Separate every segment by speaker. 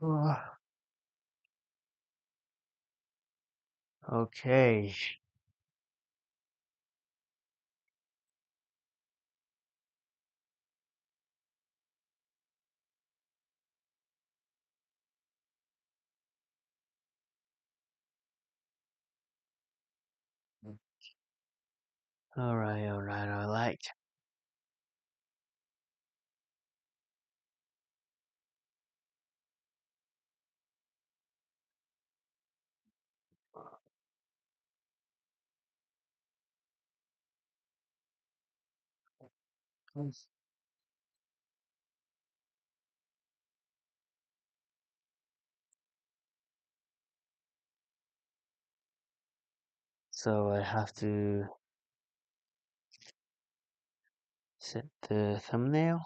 Speaker 1: Ah, okay, alright, I like. So I have to set the thumbnail.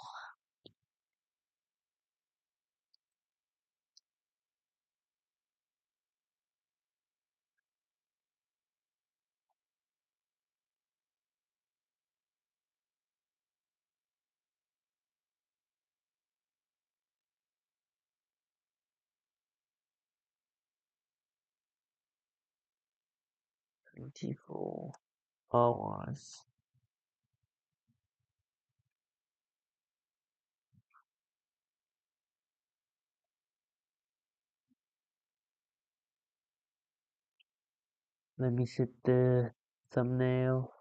Speaker 1: Twenty-four hours. Let me set the thumbnail.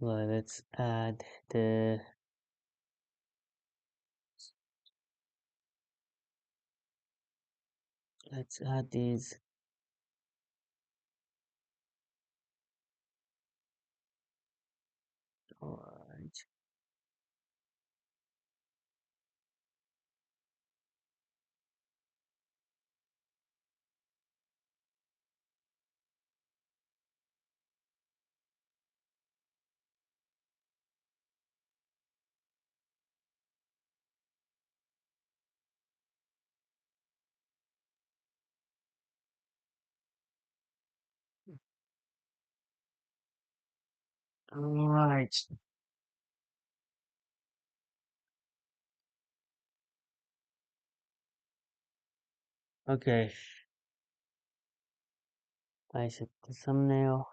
Speaker 1: Well, the let's add these. Alright. Alright. Okay. I set the thumbnail.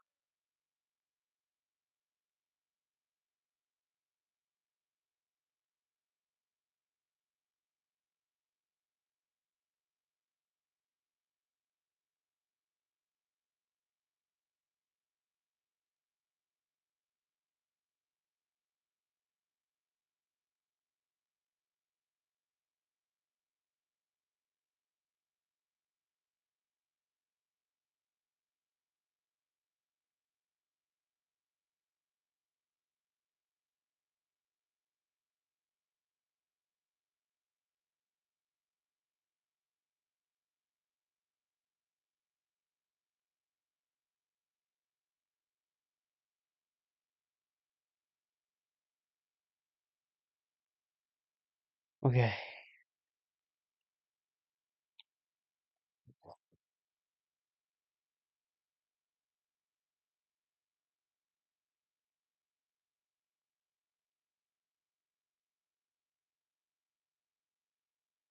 Speaker 1: Okay.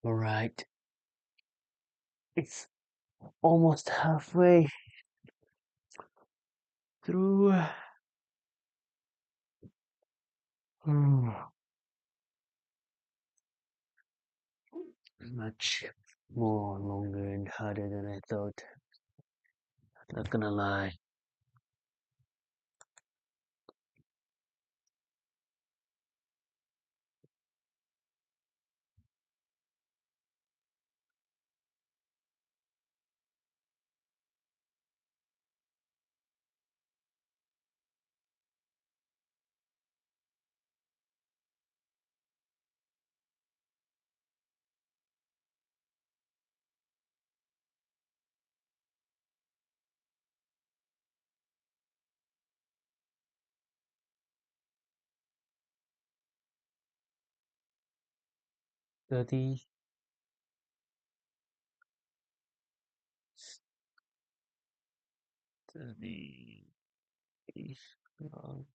Speaker 1: All right. It's almost halfway through. Hmm, much more longer and harder than I thought. Not gonna lie. Thirty, 30. Um,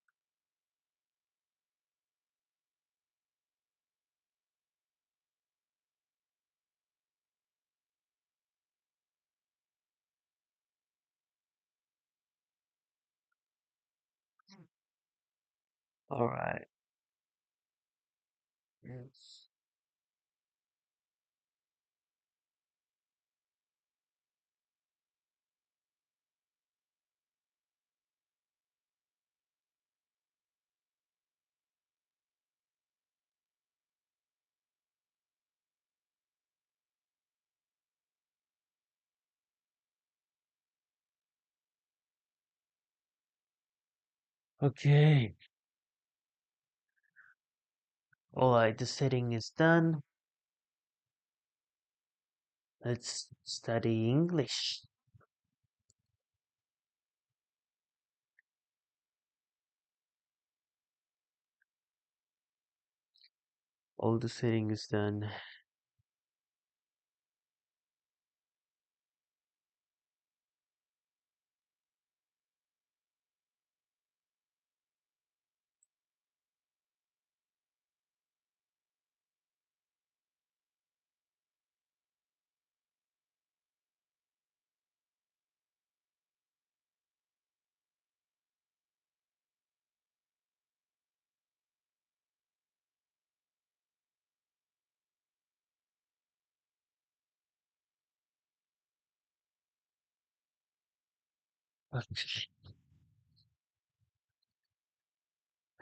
Speaker 1: all right. Yes. Okay. All right. The setting is done. Let's study English. All the setting is done.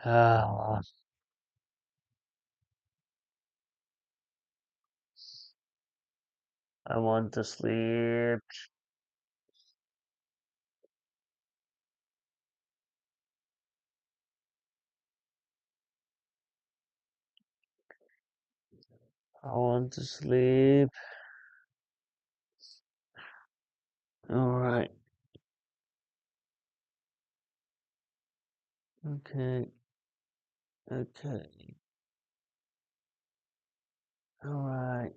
Speaker 1: Ah, I want to sleep. I want to sleep. All right. Okay. Okay. All right.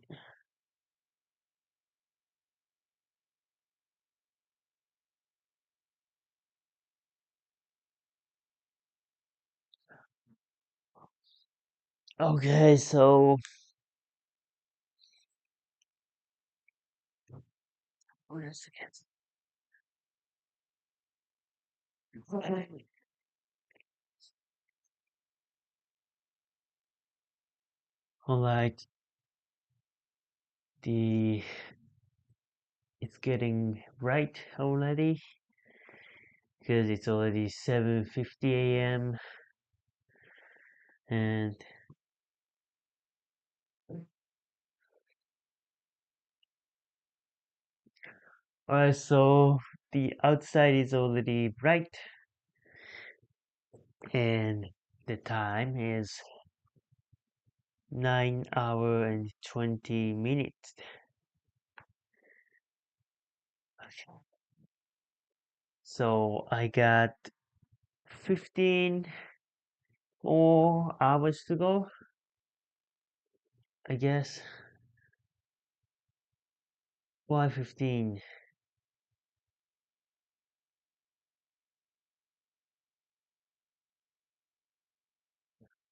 Speaker 1: Okay. So, wait a second. Okay. All right. The it's getting bright already because it's already 7:50 a.m. and alright, so the outside is already bright and the time is 9 hour and 20 minutes. So I got 15 more hours to go. I guess why 15?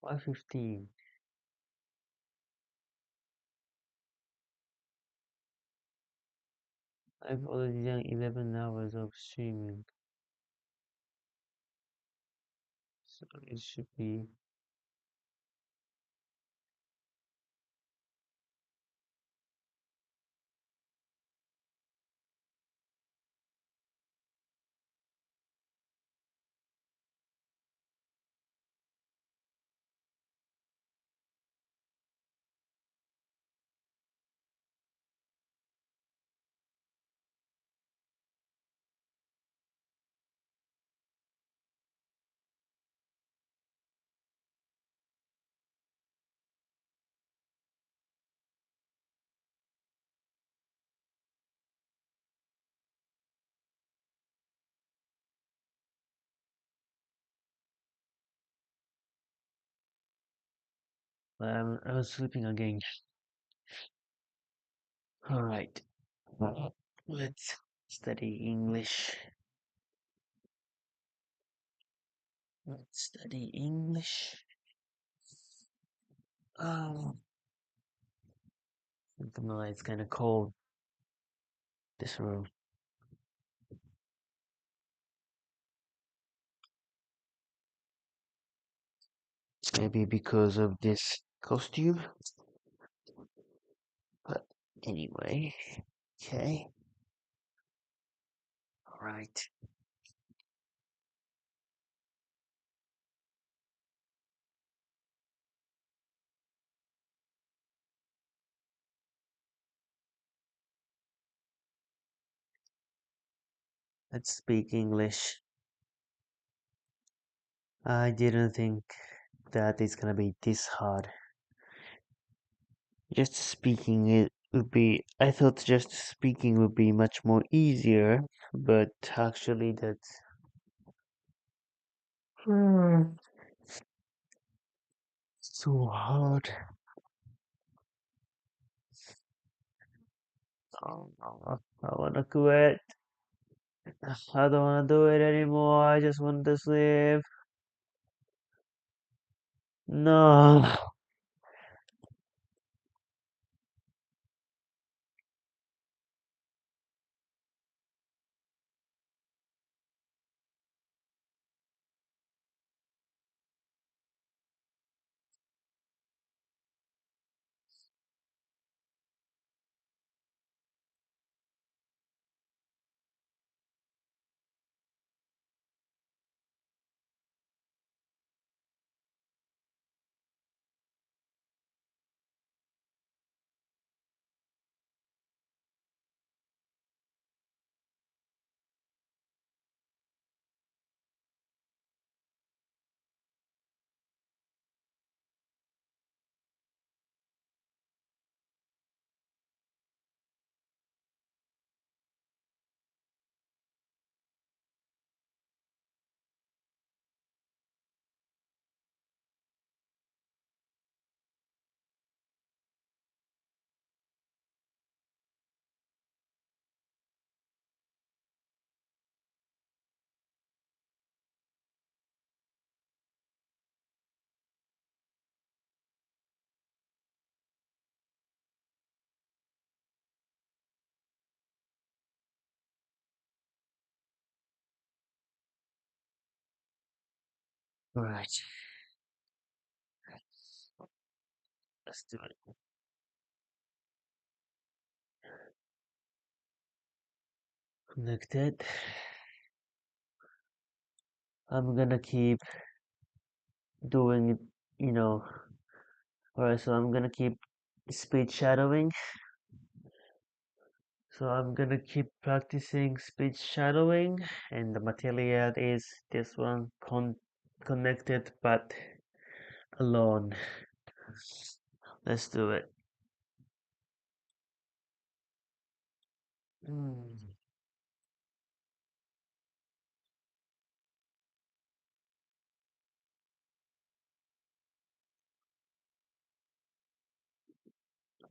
Speaker 1: Why 15? I've already done 11 hours of streaming, so it should be. I was sleeping again. All right, let's study English. Let's study English. Um, it's kind of cold. This room. Maybe because of this costume. But anyway, okay. All right. Let's speak English. I didn't think that it's gonna be this hard. Just speaking it would be, I thought just speaking would be much more easier, but actually that's so hard. Oh, no, I wanna quit. I don't wanna do it anymore. I just want to sleep. No. Alright, let's do it. Connected. I'm gonna keep doing it, you know. Alright, so I'm gonna keep speech shadowing. So I'm gonna keep practicing speech shadowing, and the material is this one connected but alone. Let's do it. Mm.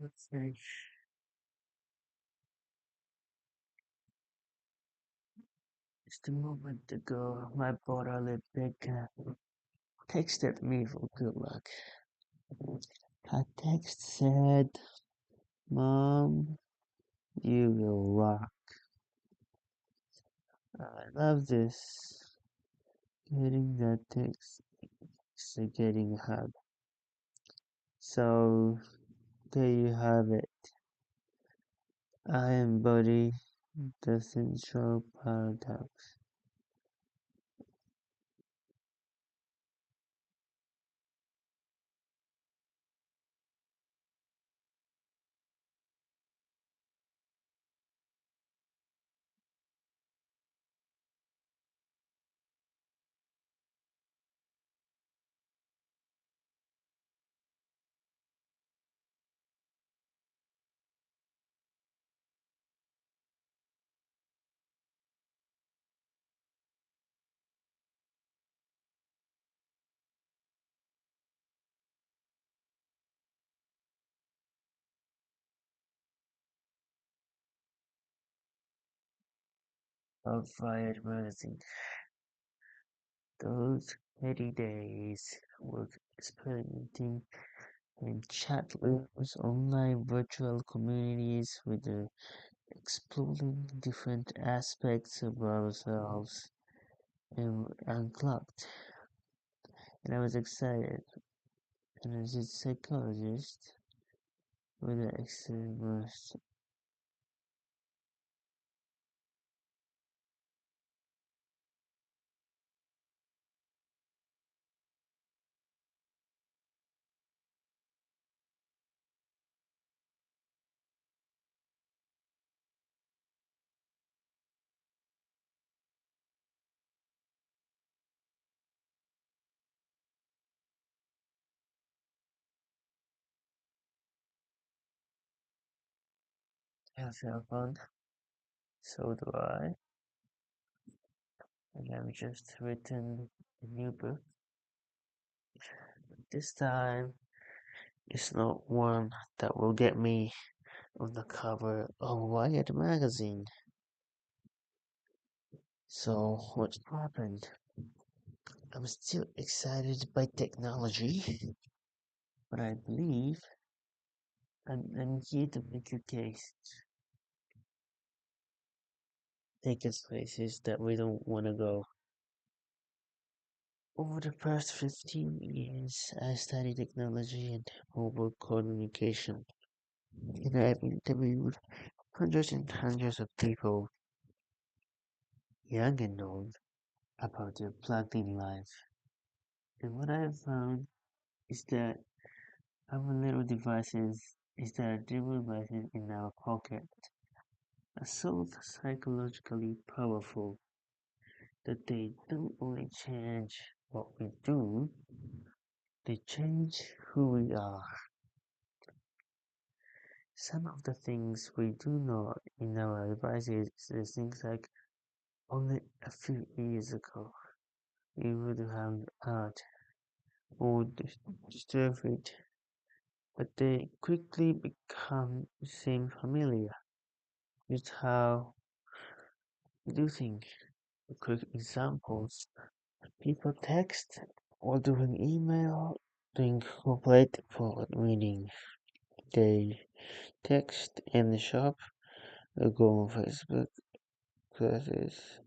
Speaker 1: Okay. Just a moment ago, my brother big texted me for good luck. Her text said, "Mom, you will rock." I love this. Getting that text is getting a hug. So there you have it. I embody the central paradox of Wired magazine. Those heady days were experimenting in chat rooms, online virtual communities with exploring different aspects of ourselves and unclogged. And I was excited. And as a psychologist with an extremist, has fun. So do I. And I've just written a new book. This time, it's not one that will get me on the cover of Wired magazine. So, what happened? I'm still excited by technology, but I believe I'm here to make a case. Take us places that we don't want to go. Over the past 15 years, I studied technology and mobile communication, and I've interviewed hundreds and hundreds of people, young and old, about their plugged in life. And what I have found is that our little devices is that little devices in our pocket are so psychologically powerful that they don't only change what we do, they change who we are. Some of the things we do know in our devices is things like only a few years ago we would have heard or disturb it, but they quickly become seem familiar. It's how we do things. Quick examples: people text or doing email, doing complete forward meaning. They text in the shop, or go on Facebook classes.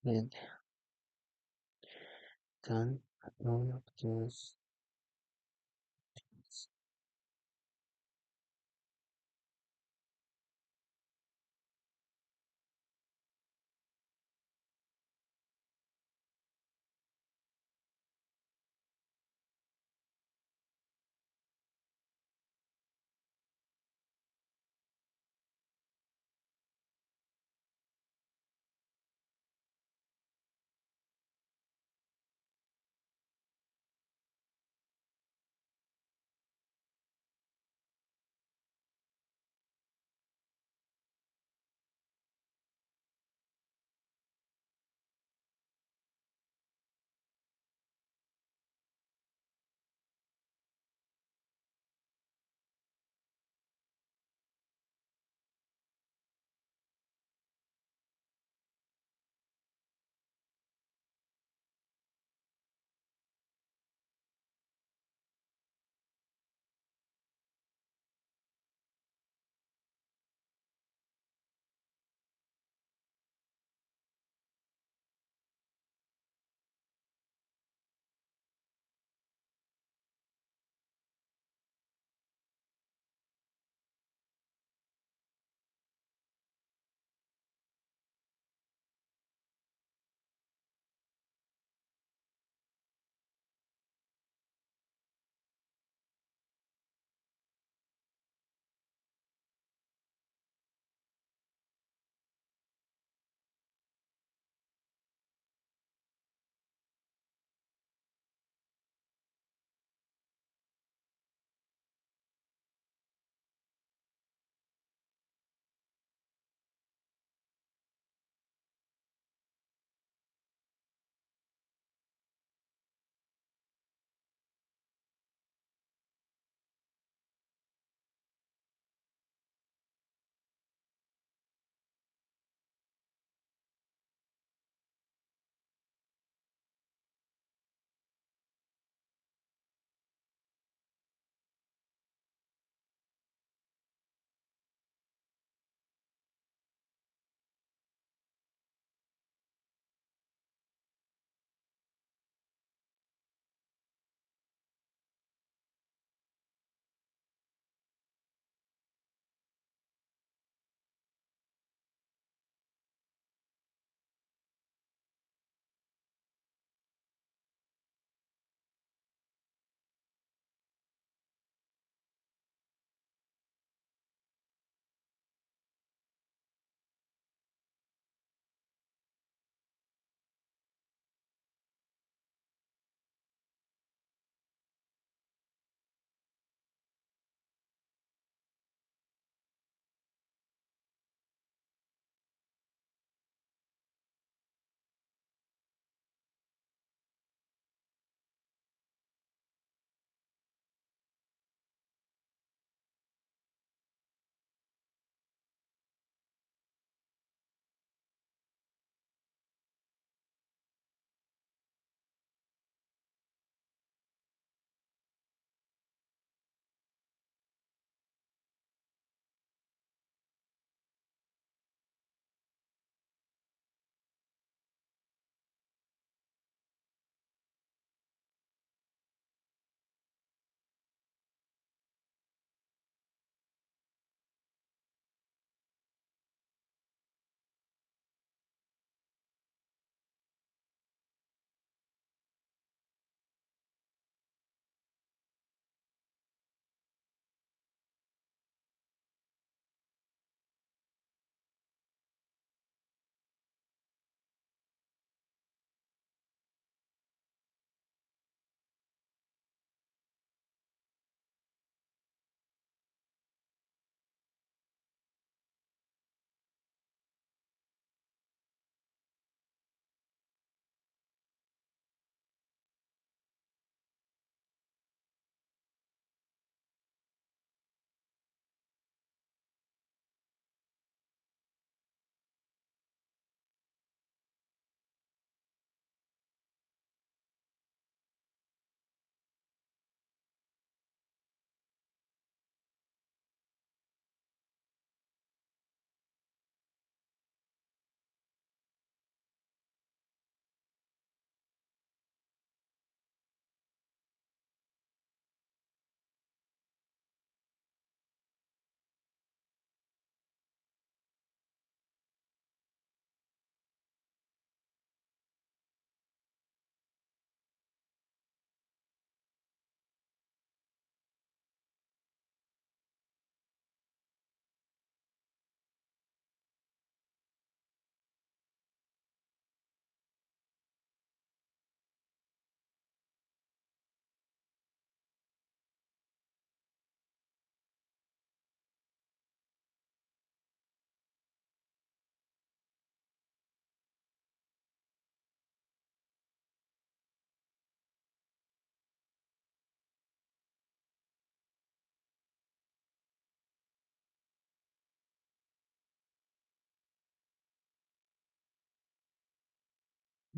Speaker 1: with done all of this.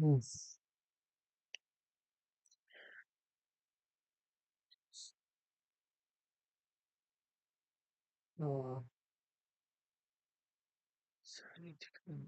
Speaker 1: Yes. Oh, sorry to come.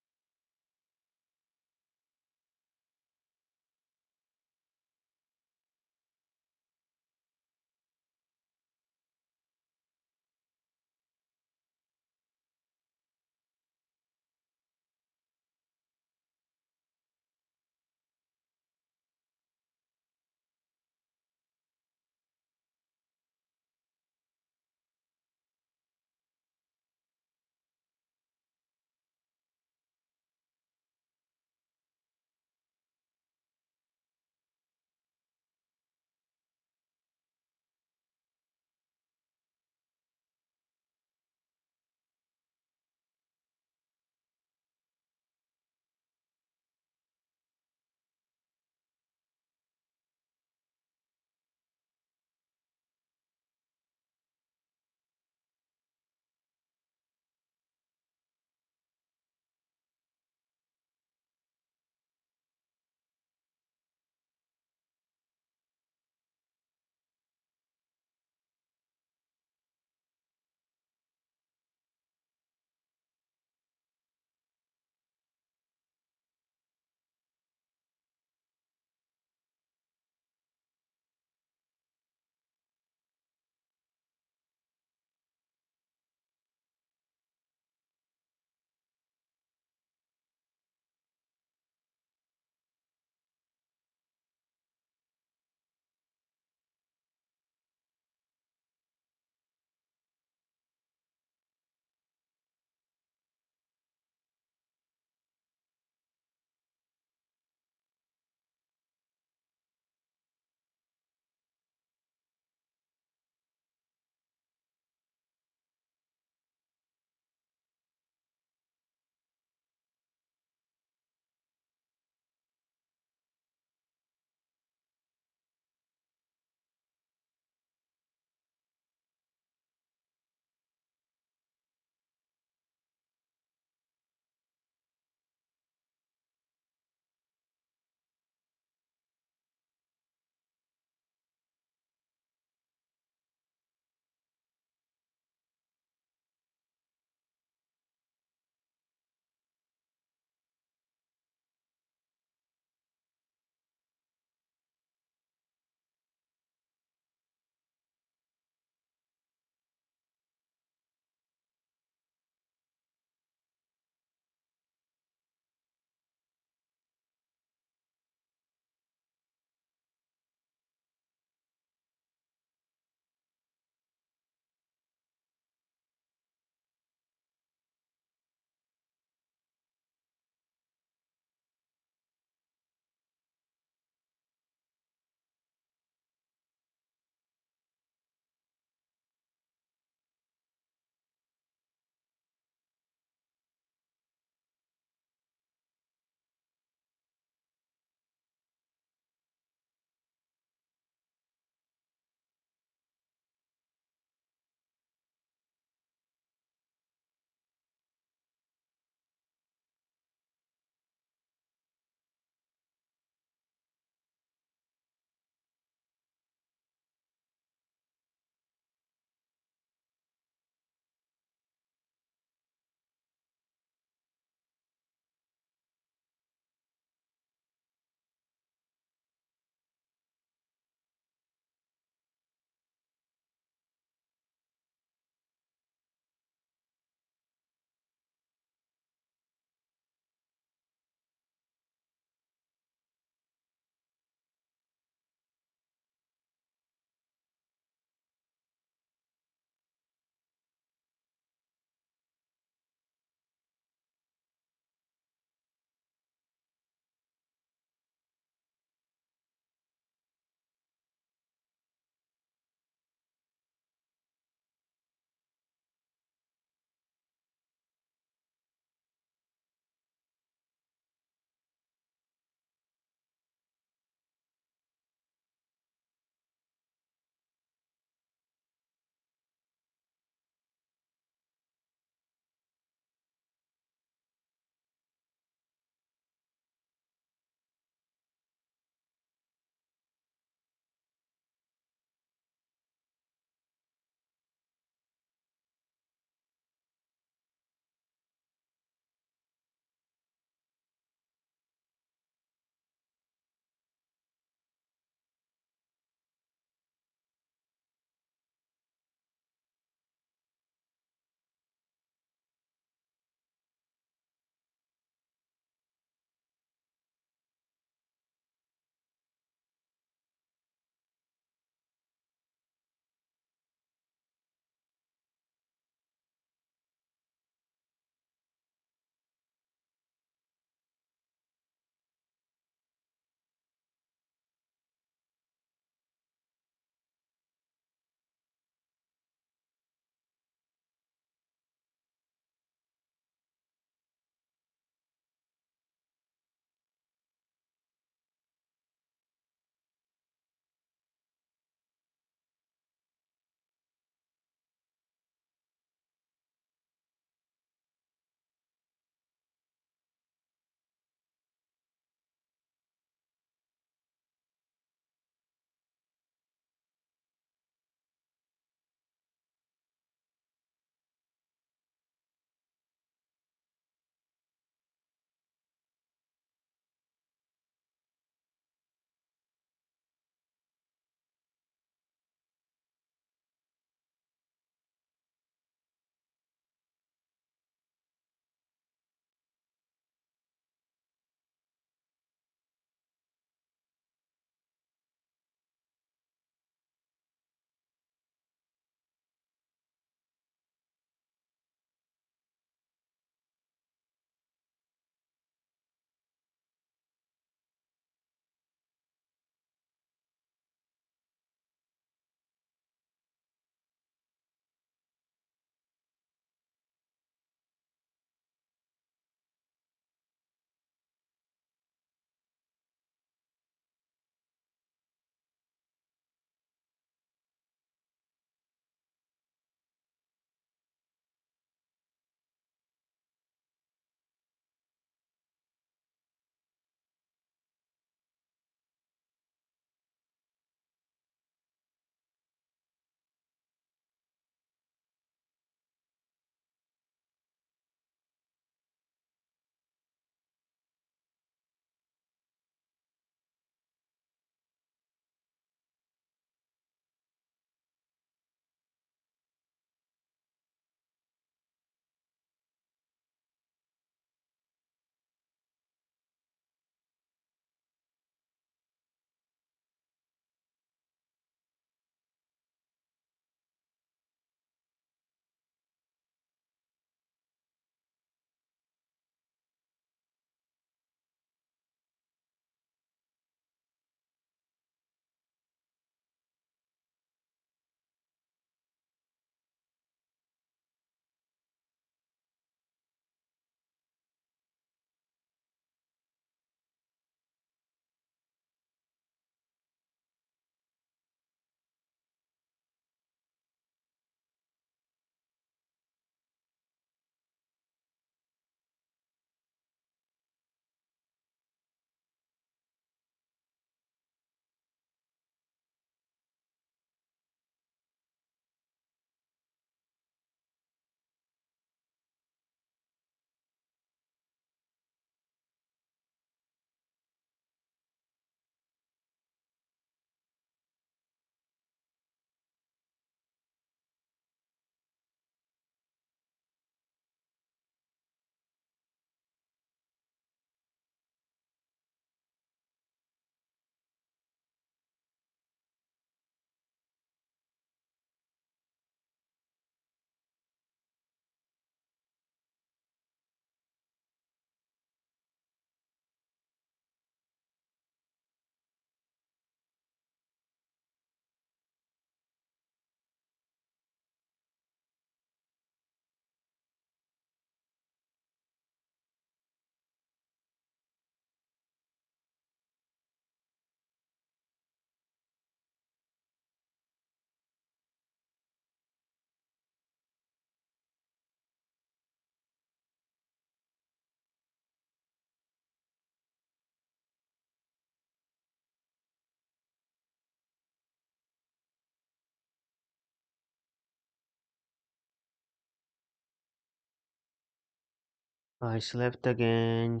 Speaker 1: I slept again.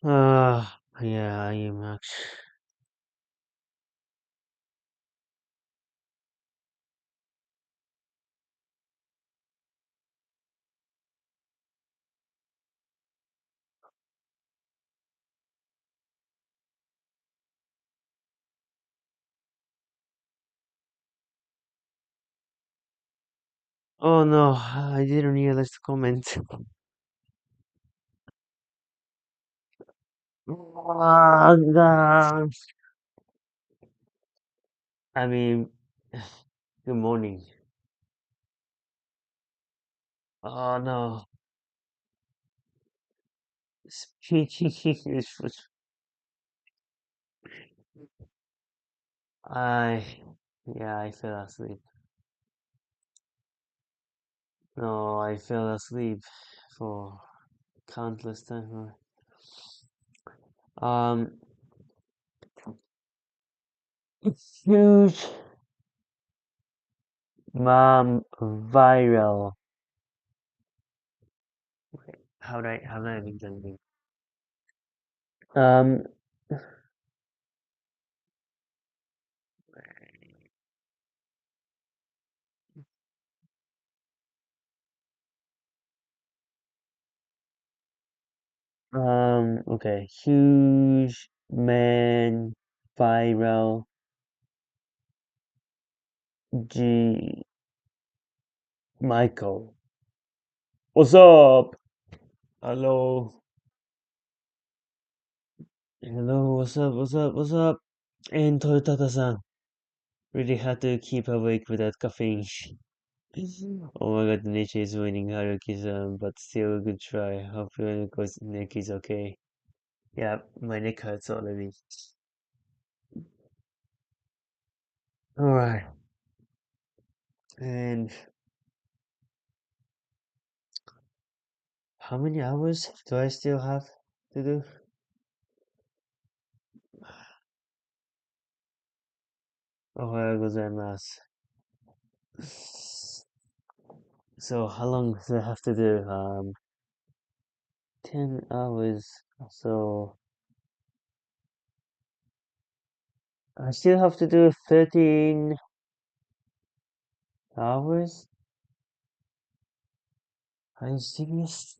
Speaker 1: Yeah, I am actually. Oh no, I didn't realize the comment. God. I mean, good morning. Oh no. Speaking I, yeah, I fell asleep. No, I fell asleep for countless times. Um, huge mom viral. How do I even tell you? Um, okay, huge man viral G Michael. What's up? Hello. Hello, what's up? What's up? What's up? And Toyotata-san really had to keep awake without caffeine. Oh my god, nature is winning Haruki-san, but still a good try. Hope your neck is okay. Yeah, my neck hurts already. Alright, and how many hours do I still have to do? Ohayou gozaimasu. So how long do I have to do? 10 hours. So I still have to do 13 hours? Are you serious?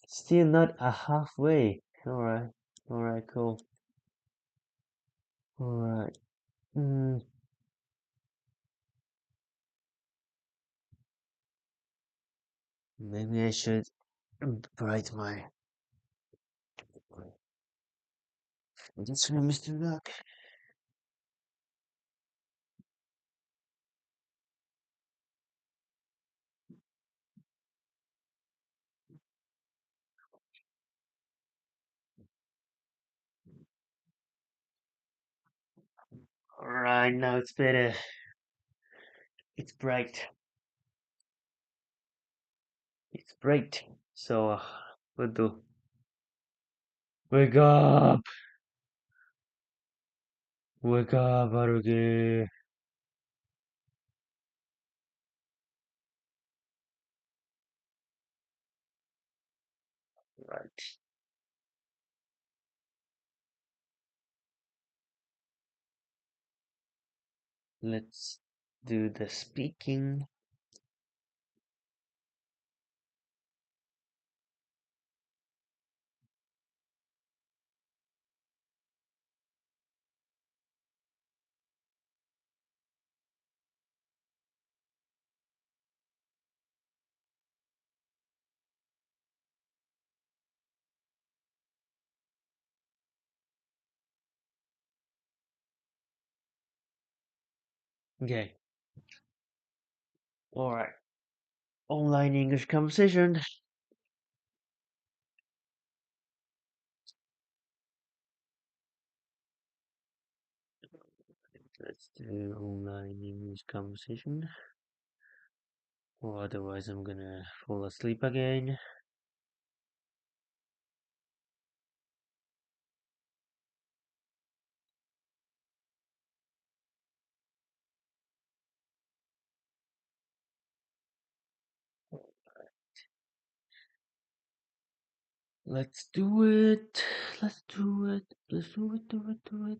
Speaker 1: Still not a halfway. Alright. Alright, cool. Alright. Mm, maybe I should bright my. That's right, Mr. Luck. Alright, now it's better. It's bright. It's bright. So, what do? Wake up! Wake up, Haruki! Right. Let's do the speaking. Okay. Alright. Online English conversation. Let's do online English conversation. Or otherwise I'm gonna fall asleep again. Let's do it. Let's do it. Let's do it, do it, do it.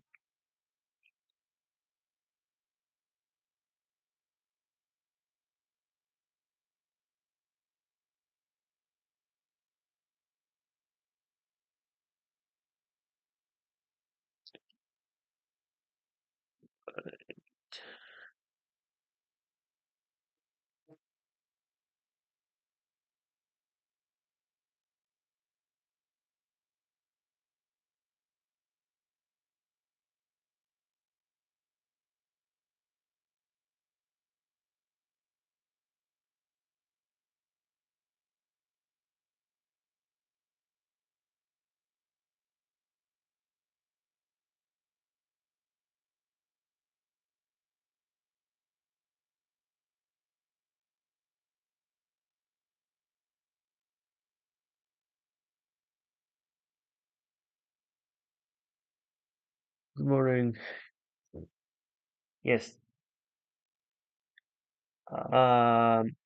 Speaker 1: Good morning. Yes. Um,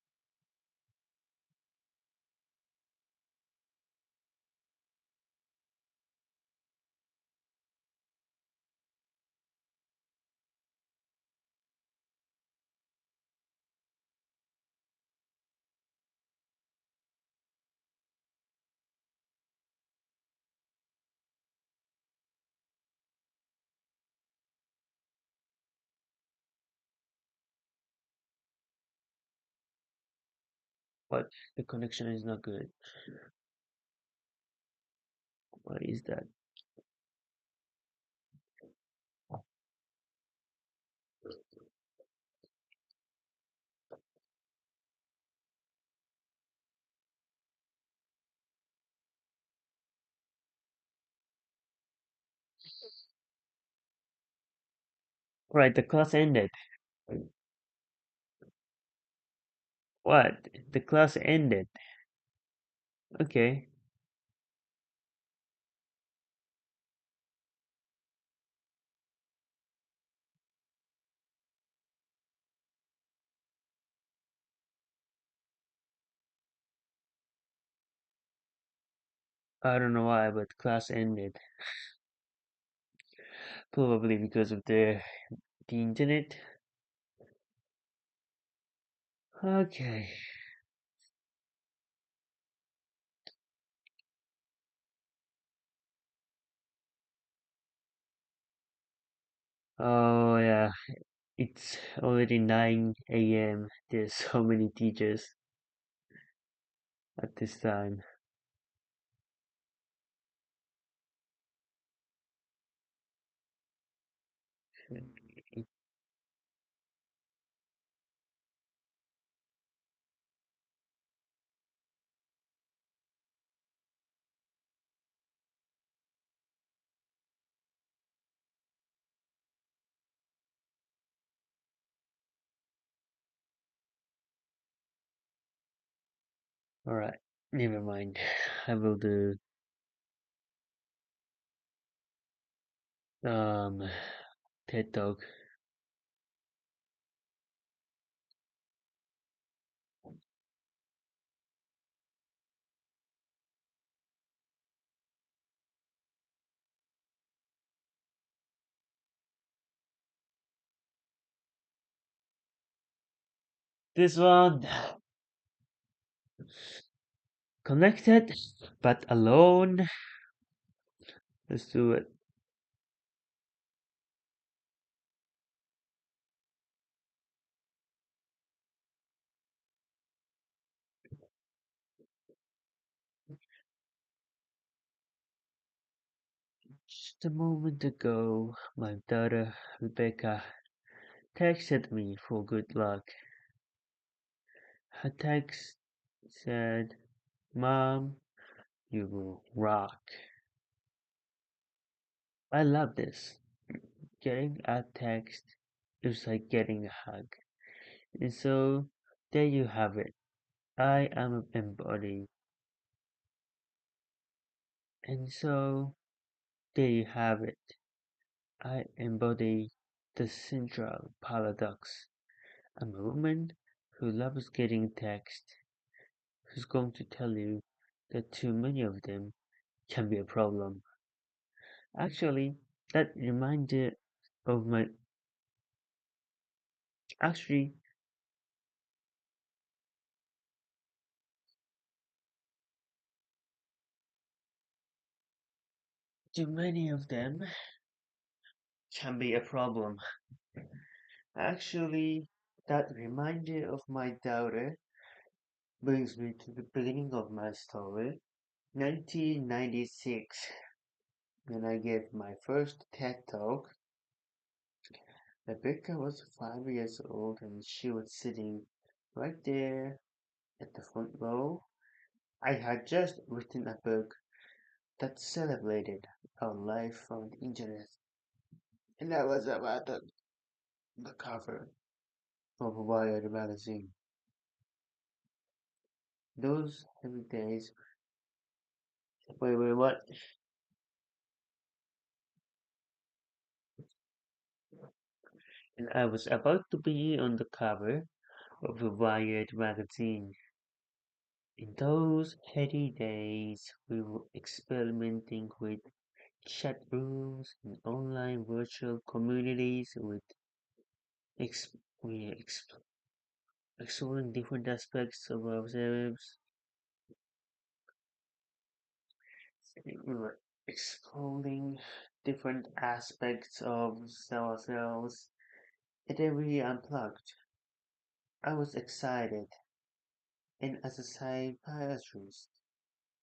Speaker 1: but the connection is not good. What is that? Right, the class ended. What? The class ended. Okay. I don't know why, but class ended. Probably because of the internet. Okay. Oh yeah, it's already 9 a.m. There's so many teachers at this time. Alright, never mind. I will do um TED Talk. This one connected but alone. Let's do it. Just a moment ago, my daughter Rebecca texted me for good luck. Her text said, "Mom, you will rock." I love this. Getting a text is like getting a hug. And so there you have it. I am embodied. And so there you have it. I embody the central paradox. I'm a woman who loves getting text, who's going to tell you that too many of them can be a problem. Actually, that reminded of my actually too many of them can be a problem. Actually, that reminder of my daughter brings me to the beginning of my story. 1996, when I gave my first TED Talk, Rebecca was 5 years old and she was sitting right there at the front row. I had just written a book that celebrated our life on the internet, and I was about the cover of Wired magazine. Those heavy days, wait, what? And I was about to be on the cover of the Wired magazine. In those heady days, we were experimenting with chat rooms and online virtual communities with ex- we exploring different aspects of ourselves. We were exploring different aspects of ourselves, and then we unplugged. I was excited, and as a psychiatrist,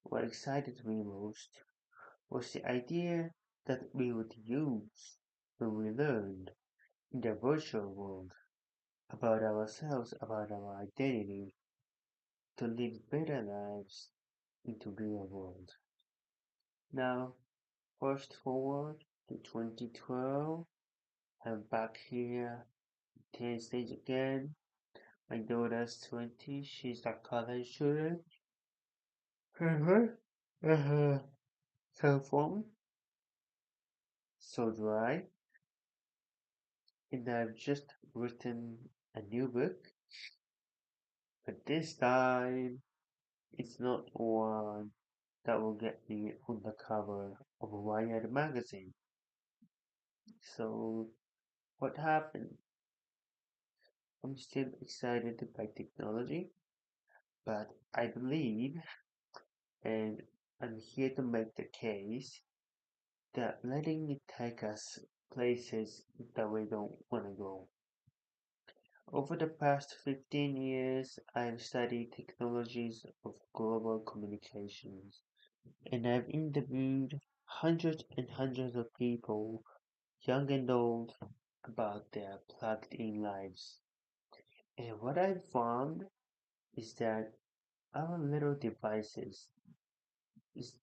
Speaker 1: what excited me most was the idea that we would use what we learned in the virtual world about ourselves, about our identity, to live better lives in the real world. Now, fast forward to 2012, I'm back here, 10 stage again. My daughter's 20, she's a college student. Her cell phone, so dry, and I've just written a new book, but this time it's not one that will get me on the cover of a Wired magazine. So, what happened? I'm still excited by technology, but I believe, and I'm here to make the case, that letting it take us places that we don't want to go. Over the past 15 years, I've studied technologies of global communications, and I've interviewed hundreds and hundreds of people, young and old, about their plugged in lives. And what I've found is that our little devices is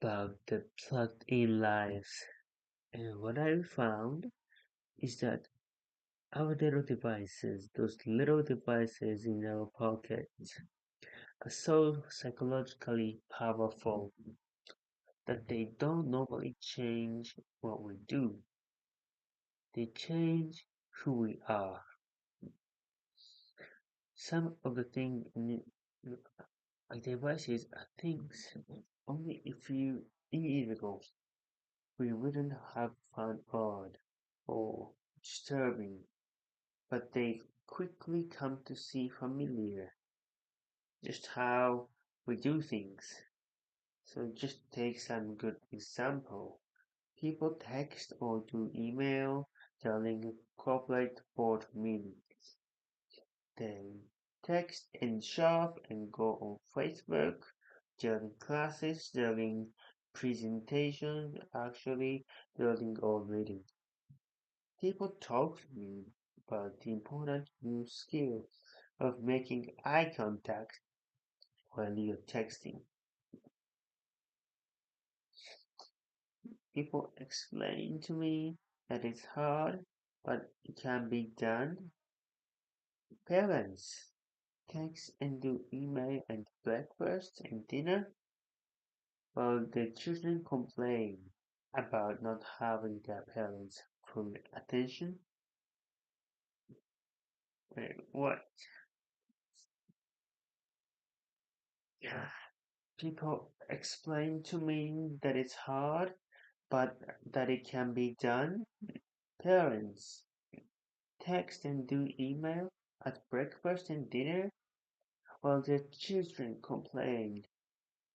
Speaker 1: about the plugged in lives. And what I found is that Our little devices, those little devices in our pockets, are so psychologically powerful that they don't normally change what we do. They change who we are. Some of the things in our devices are things only a few years ago we wouldn't have found odd or disturbing, but they quickly come to see familiar, just how we do things. So just take some good example. People text or do email during corporate board meetings. They text and shop and go on Facebook during classes, during presentations, actually during all meetings. People talk to me about the important new skill of making eye contact while you're texting. People explain to me that it's hard, but it can be done. Parents text and do email and breakfast and dinner while their children complain about not having their parents' full attention. What? Yeah. People explain to me that it's hard, but that it can be done. Parents text and do email at breakfast and dinner while their children complain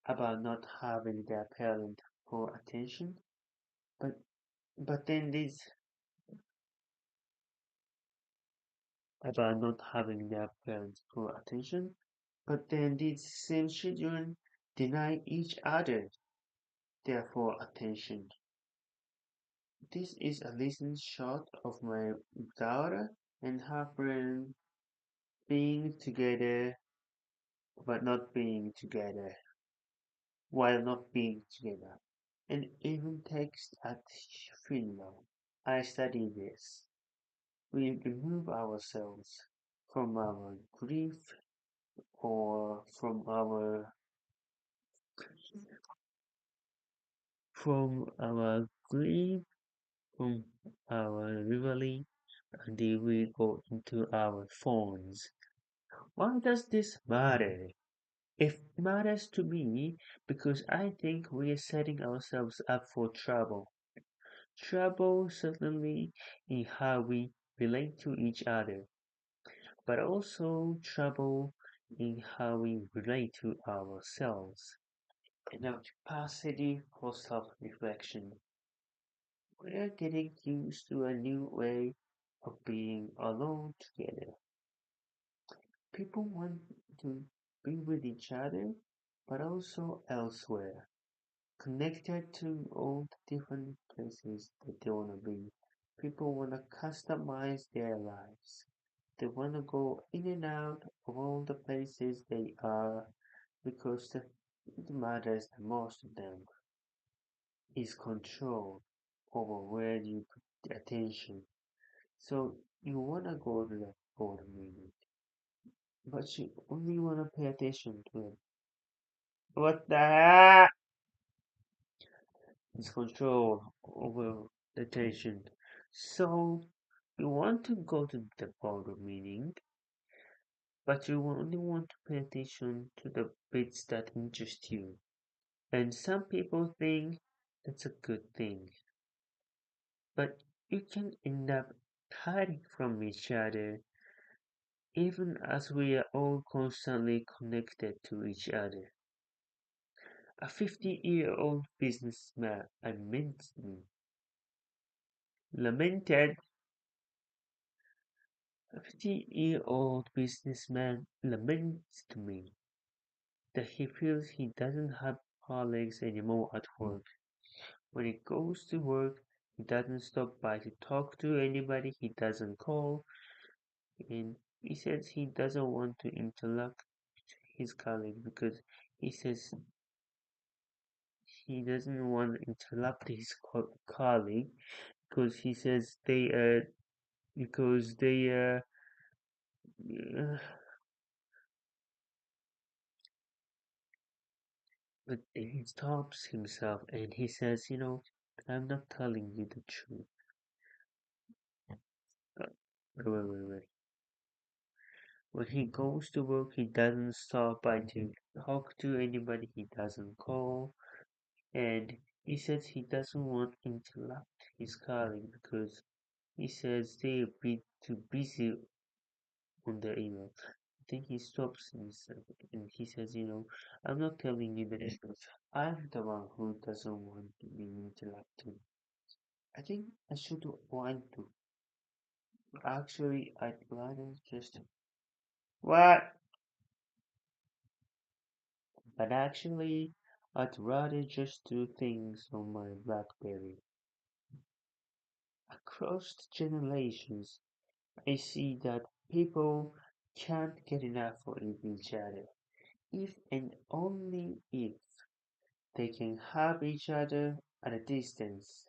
Speaker 1: about not having their parent full attention. But but then these about not having their parents full attention. But then these same children deny each other their full attention. This is a recent shot of my daughter and her friend being together but not being together, while not being together, and even text at funeral. I study this. We remove ourselves from our grief or from our grief, from our rivalry, until we go into our phones. Why does this matter? It matters to me because I think we are setting ourselves up for trouble. Trouble certainly in how we relate to each other, but also trouble in how we relate to ourselves and our capacity for self-reflection. We're getting used to a new way of being alone together. People want to be with each other, but also elsewhere, connected to all the different places that they want to be. People want to customize their lives. They want to go in and out of all the places they are because the it matters the most to them is control over where you put the attention. So you want to go to the board meeting, but you only want to pay attention to it. What the heck? It's control over the attention. So you want to go to the board meeting, but you only want to pay attention to the bits that interest you. And some people think that's a good thing, but you can end up hiding from each other even as we are all constantly connected to each other. A 50-year-old businessman lamented a 50-year-old businessman laments to me that he feels he doesn't have colleagues anymore at work. When he goes to work, he doesn't stop by to talk to anybody, he doesn't call, and he says he doesn't want to interrupt his colleague because he says he doesn't want to interrupt his colleague because he says because uh, but he stops himself and he says, I'm not telling you the truth. Uh, wait. When he goes to work, he doesn't stop by to talk to anybody. He doesn't call, and he says he doesn't want to interrupt his colleague because he says they're too busy on their email. I think he stops himself and he says, I'm not telling you the truth. I'm the one who doesn't want to be interrupted. I think I should want to. Actually, I'd rather just what? But actually, I'd rather just do things on my BlackBerry. Across generations, I see that people can't get enough of each other. If and only if they can have each other at a distance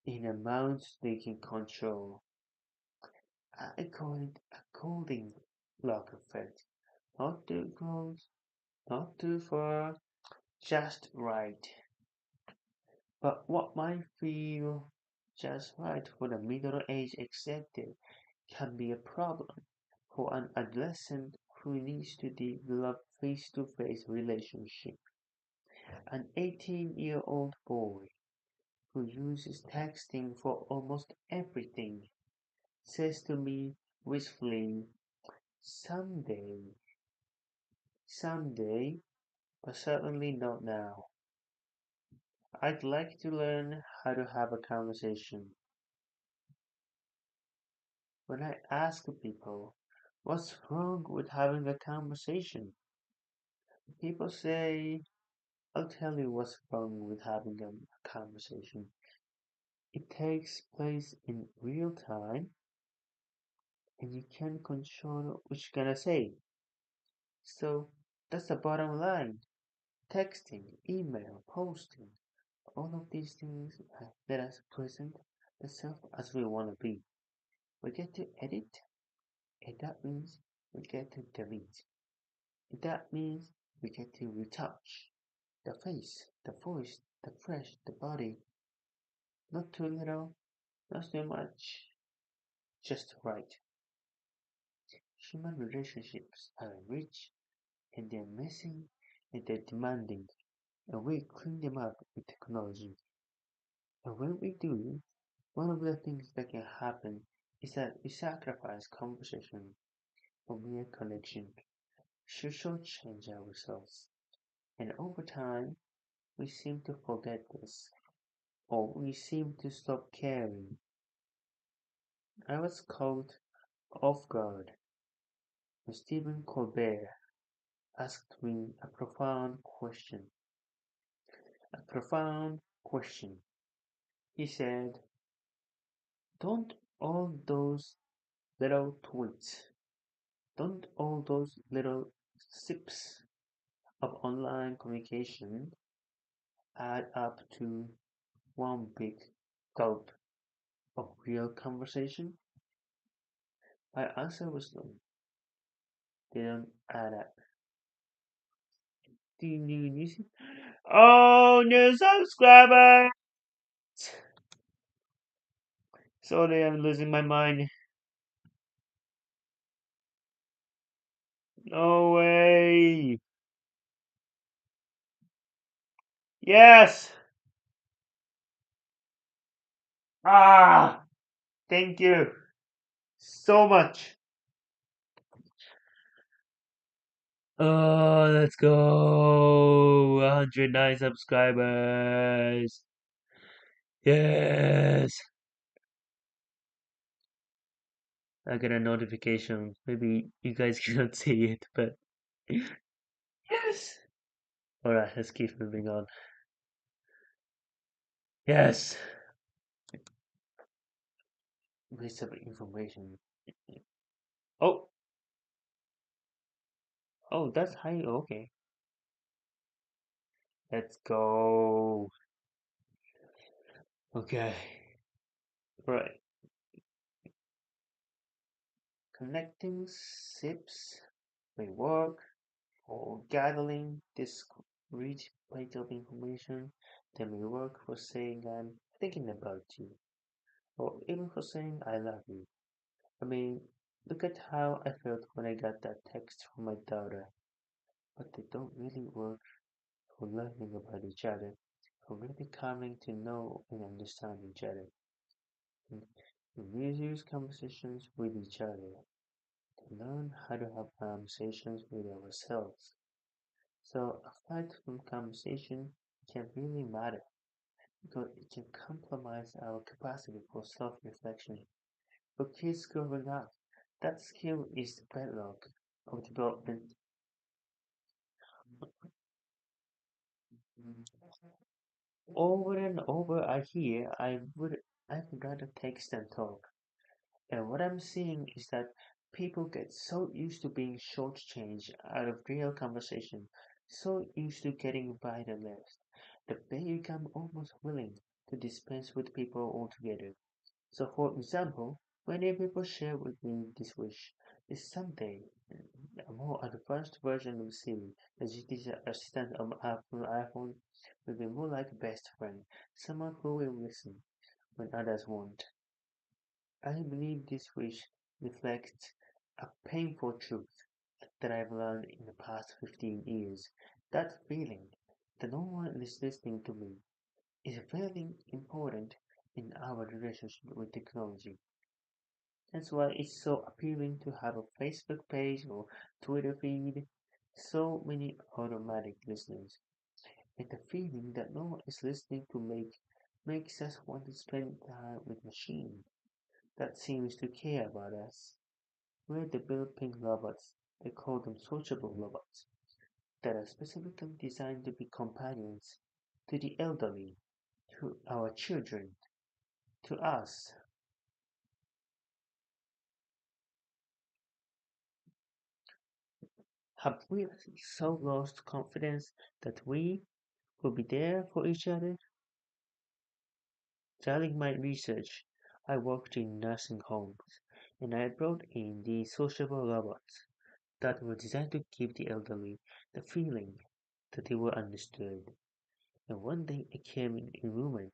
Speaker 1: in amounts they can control. I call it a golden block effect. Not too close, not too far, just right. But what might feel just right for the middle-aged executive can be a problem for an adolescent who needs to develop face-to-face relationship. An 18-year-old boy who uses texting for almost everything says to me wistfully, someday, someday, but certainly not now. I'd like to learn how to have a conversation. When I ask people, what's wrong with having a conversation? People say, I'll tell you what's wrong with having a conversation. It takes place in real time and you can't control what you're gonna say. So that's the bottom line. Texting, email, posting, all of these things let us present the self as we want to be. We get to edit, and that means we get to delete. And that means we get to retouch the face, the voice, the flesh, the body. Not too little, not too much, just right. Human relationships are rich and they're messy and they're demanding, and we clean them up with technology. And when we do, one of the things that can happen is that we sacrifice conversation for mere connection. We shortchange ourselves. And over time, we seem to forget this, or we seem to stop caring. I was caught off guard when Stephen Colbert asked me a profound question. A profound question. He said, don't all those little tweets, don't all those little sips of online communication add up to one big gulp of real conversation? My answer was no, they don't add up. Do you need Oh, new subscriber! Sorry, I'm losing my mind. No way! Yes! Ah! Thank you so much. Oh, let's go! 109 subscribers! Yes! I got a notification. Maybe you guys cannot see it, but yes! Alright, let's keep moving on. Yes! Waste of information. Oh! Oh, that's high. Okay. Let's go. Okay. Right. connecting ships may work for gathering this rich bit of information that may work for saying I'm thinking about you, or even for saying I love you. I mean, look at how I felt when I got that text from my daughter, but they don't really work for learning about each other, for really coming to know and understand each other. And we use conversations with each other to learn how to have conversations with ourselves. So a fight from conversation can really matter because it can compromise our capacity for self-reflection. For kids growing up, that skill is the bedrock of development. Over and over I hear I'd rather text than talk. And what I'm seeing is that people get so used to being shortchanged out of real conversation, so used to getting by the list, that they become almost willing to dispense with people altogether. So, for example, many people share with me this wish is someday a more advanced version of Siri, the digital assistant on Apple iPhone, will be more like a best friend, someone who will listen when others won't. I believe this wish reflects a painful truth that I've learned in the past 15 years. That feeling that no one is listening to me is very important in our relationship with technology. That's why it's so appealing to have a Facebook page or Twitter feed. So many automatic listeners. And the feeling that no one is listening to makes us want to spend time with machine that seems to care about us. We're developing robots, they call them sociable robots, that are specifically designed to be companions to the elderly, to our children, to us. Have we so lost confidence that we will be there for each other? During my research, I worked in nursing homes, and I brought in the sociable robots that were designed to give the elderly the feeling that they were understood. And one day I came in a woman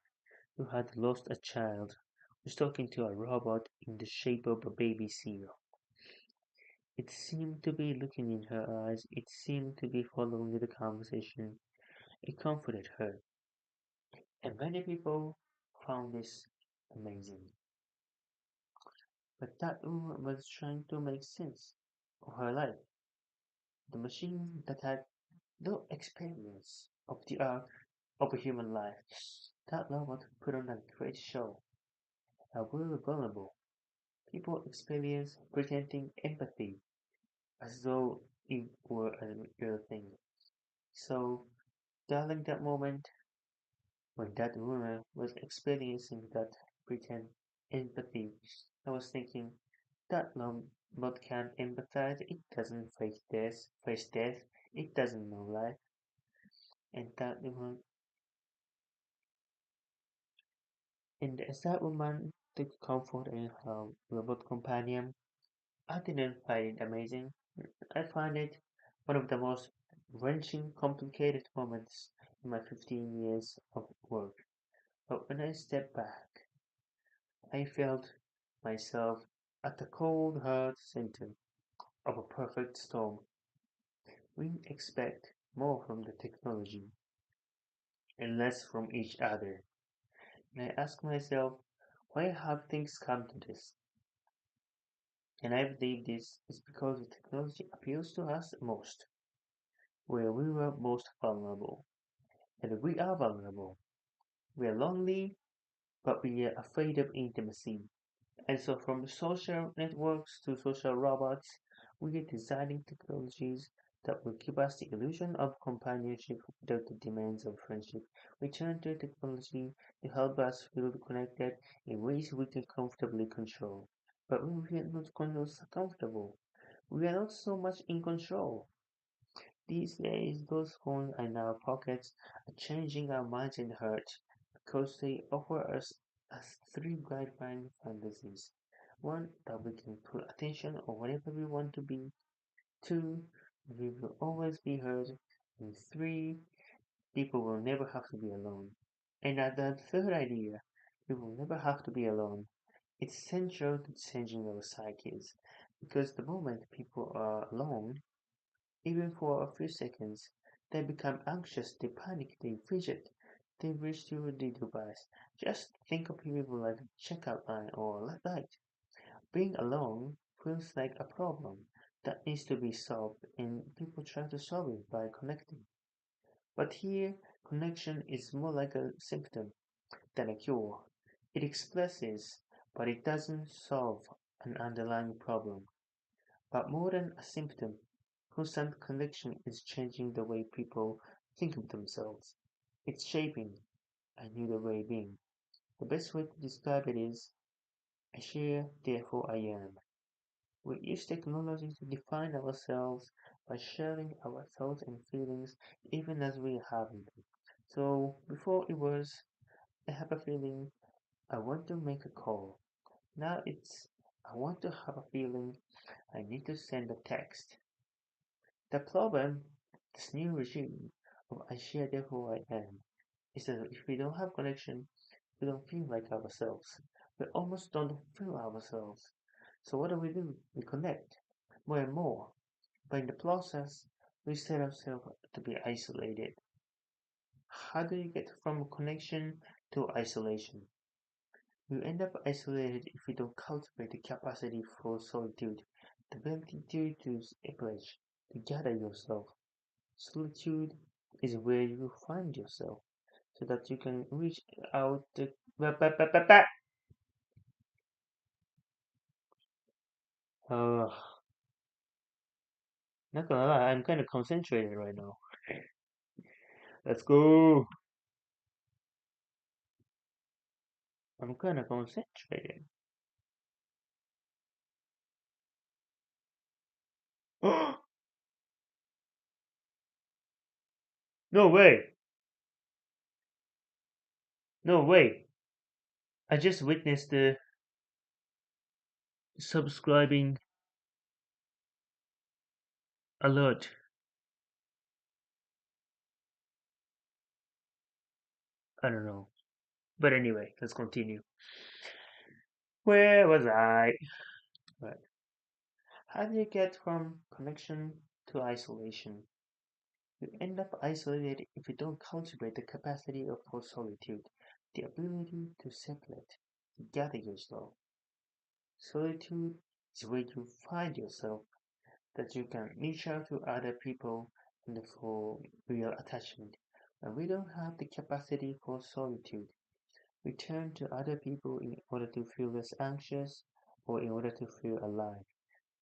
Speaker 1: who had lost a child was talking to a robot in the shape of a baby seal. It seemed to be looking in her eyes, it seemed to be following the conversation. It comforted her, and many people found this amazing. But that woman was trying to make sense of her life. The machine that had no experience of the art of a human life. That robot put on a great show. And we were vulnerable. People experience pretending empathy as though it were a real thing. So, during that moment, when that woman was experiencing that pretend empathy, I was thinking, that robot can't empathize, it doesn't face death, it doesn't know life, and that woman, and as that woman took comfort in her robot companion, I didn't find it amazing. I find it one of the most wrenching, complicated moments in my 15 years of work. But when I stepped back, I felt myself at the cold, hard center of a perfect storm. We expect more from the technology and less from each other. And I ask myself, why have things come to this? And I believe this is because the technology appeals to us most, where we were most vulnerable. And we are vulnerable. We are lonely, but we are afraid of intimacy. And so, from social networks to social robots, we are designing technologies that will give us the illusion of companionship without the demands of friendship. We turn to technology to help us feel connected in ways we can comfortably control. But when we are not comfortable, we are not so much in control. These days, those phones in our pockets are changing our minds and hearts because they offer us three bright fantasies. One, that we can put attention on whatever we want to be. Two, we will always be heard. And three, people will never have to be alone. And at the third idea, we will never have to be alone. It's central to changing our psyches because the moment people are alone, even for a few seconds, they become anxious, they panic, they fidget, they reach to the device. Just think of people like checkout line or late night. Being alone feels like a problem that needs to be solved, and people try to solve it by connecting. But here, connection is more like a symptom than a cure. It expresses, but it doesn't solve an underlying problem. But more than a symptom, constant connection is changing the way people think of themselves. It's shaping a new way of being. The best way to describe it is I share, therefore I am. We use technology to define ourselves by sharing our thoughts and feelings even as we are having them. So before it was I have a feeling I want to make a call. Now it's I want to have a feeling I need to send a text. The problem, this new regime of I share therefore I am, is that if we don't have connection, we don't feel like ourselves. We almost don't feel ourselves. So what do? We connect more and more. But in the process, we set ourselves to be isolated. How do you get from connection to isolation? You end up isolated if you don't cultivate the capacity for solitude, the ability to separate, to gather yourself. Solitude is where you find yourself so that you can reach out to. Uh, Not gonna lie, I'm kind of concentrated right now. Let's go. I'm kind of concentrated. No way. No way. I just witnessed the subscribing alert. I don't know. But anyway, let's continue. Where was I? Right. How do you get from connection to isolation? You end up isolated if you don't cultivate the capacity of for solitude, the ability to separate, to gather yourself. Solitude is where you find yourself, that you can reach out to other people and for real attachment. When we don't have the capacity for solitude, we turn to other people in order to feel less anxious or in order to feel alive.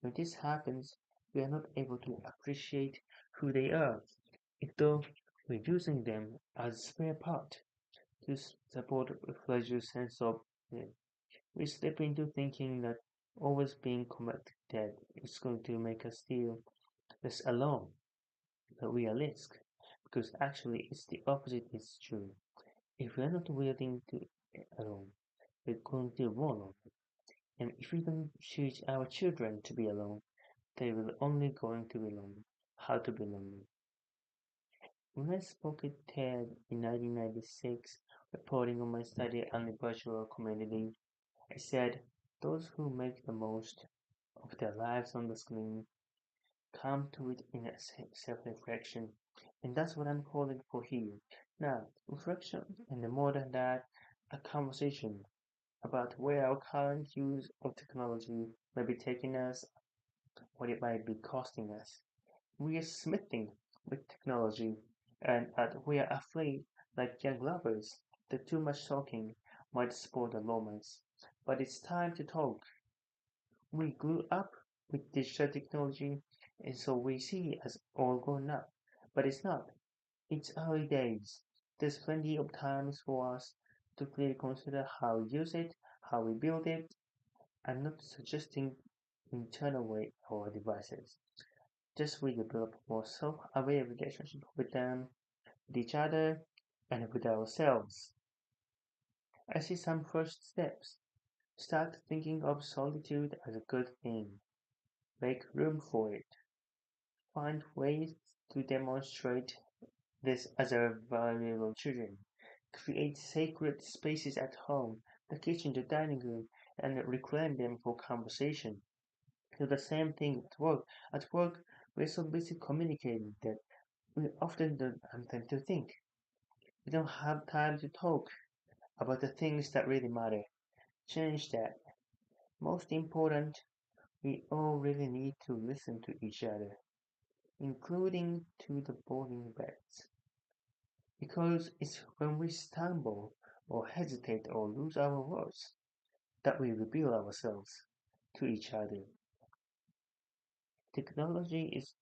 Speaker 1: When this happens, we are not able to appreciate who they are, though we're using them as spare part to support a pleasure sense of them. We slip into thinking that always being connected is going to make us feel less alone, but we are risk, because actually it's the opposite is true. If we are not willing to be alone, we're going to be alone. And if we don't teach our children to be alone, they will only going to be lonely. How to be lonely. When I spoke at TED in 1996, reporting on my study on the virtual community, I said, those who make the most of their lives on the screen come to it in a self-reflection. And that's what I'm calling for here. Now, reflection, and more than that, a conversation about where our current use of technology may be taking us, what it might be costing us. We are smithing with technology, and we are afraid, like young lovers, that too much talking might spoil the romance. But it's time to talk. We grew up with digital technology, and so we see it as all grown up. But it's not. It's early days. There's plenty of times for us to clearly consider how we use it, how we build it. I'm not suggesting we turn away our devices. Just we develop more self-aware relationship with them, with each other, and with ourselves. I see some first steps. Start thinking of solitude as a good thing. Make room for it. Find ways to demonstrate this as our valuable children. Create sacred spaces at home, the kitchen, the dining room, and reclaim them for conversation. Do the same thing at work. At work, we're so busy communicating that we often don't have time to think. We don't have time to talk about the things that really matter. Change that. Most important, we all really need to listen to each other, including to the boring beds. Because it's when we stumble or hesitate or lose our words that we reveal ourselves to each other. Technology is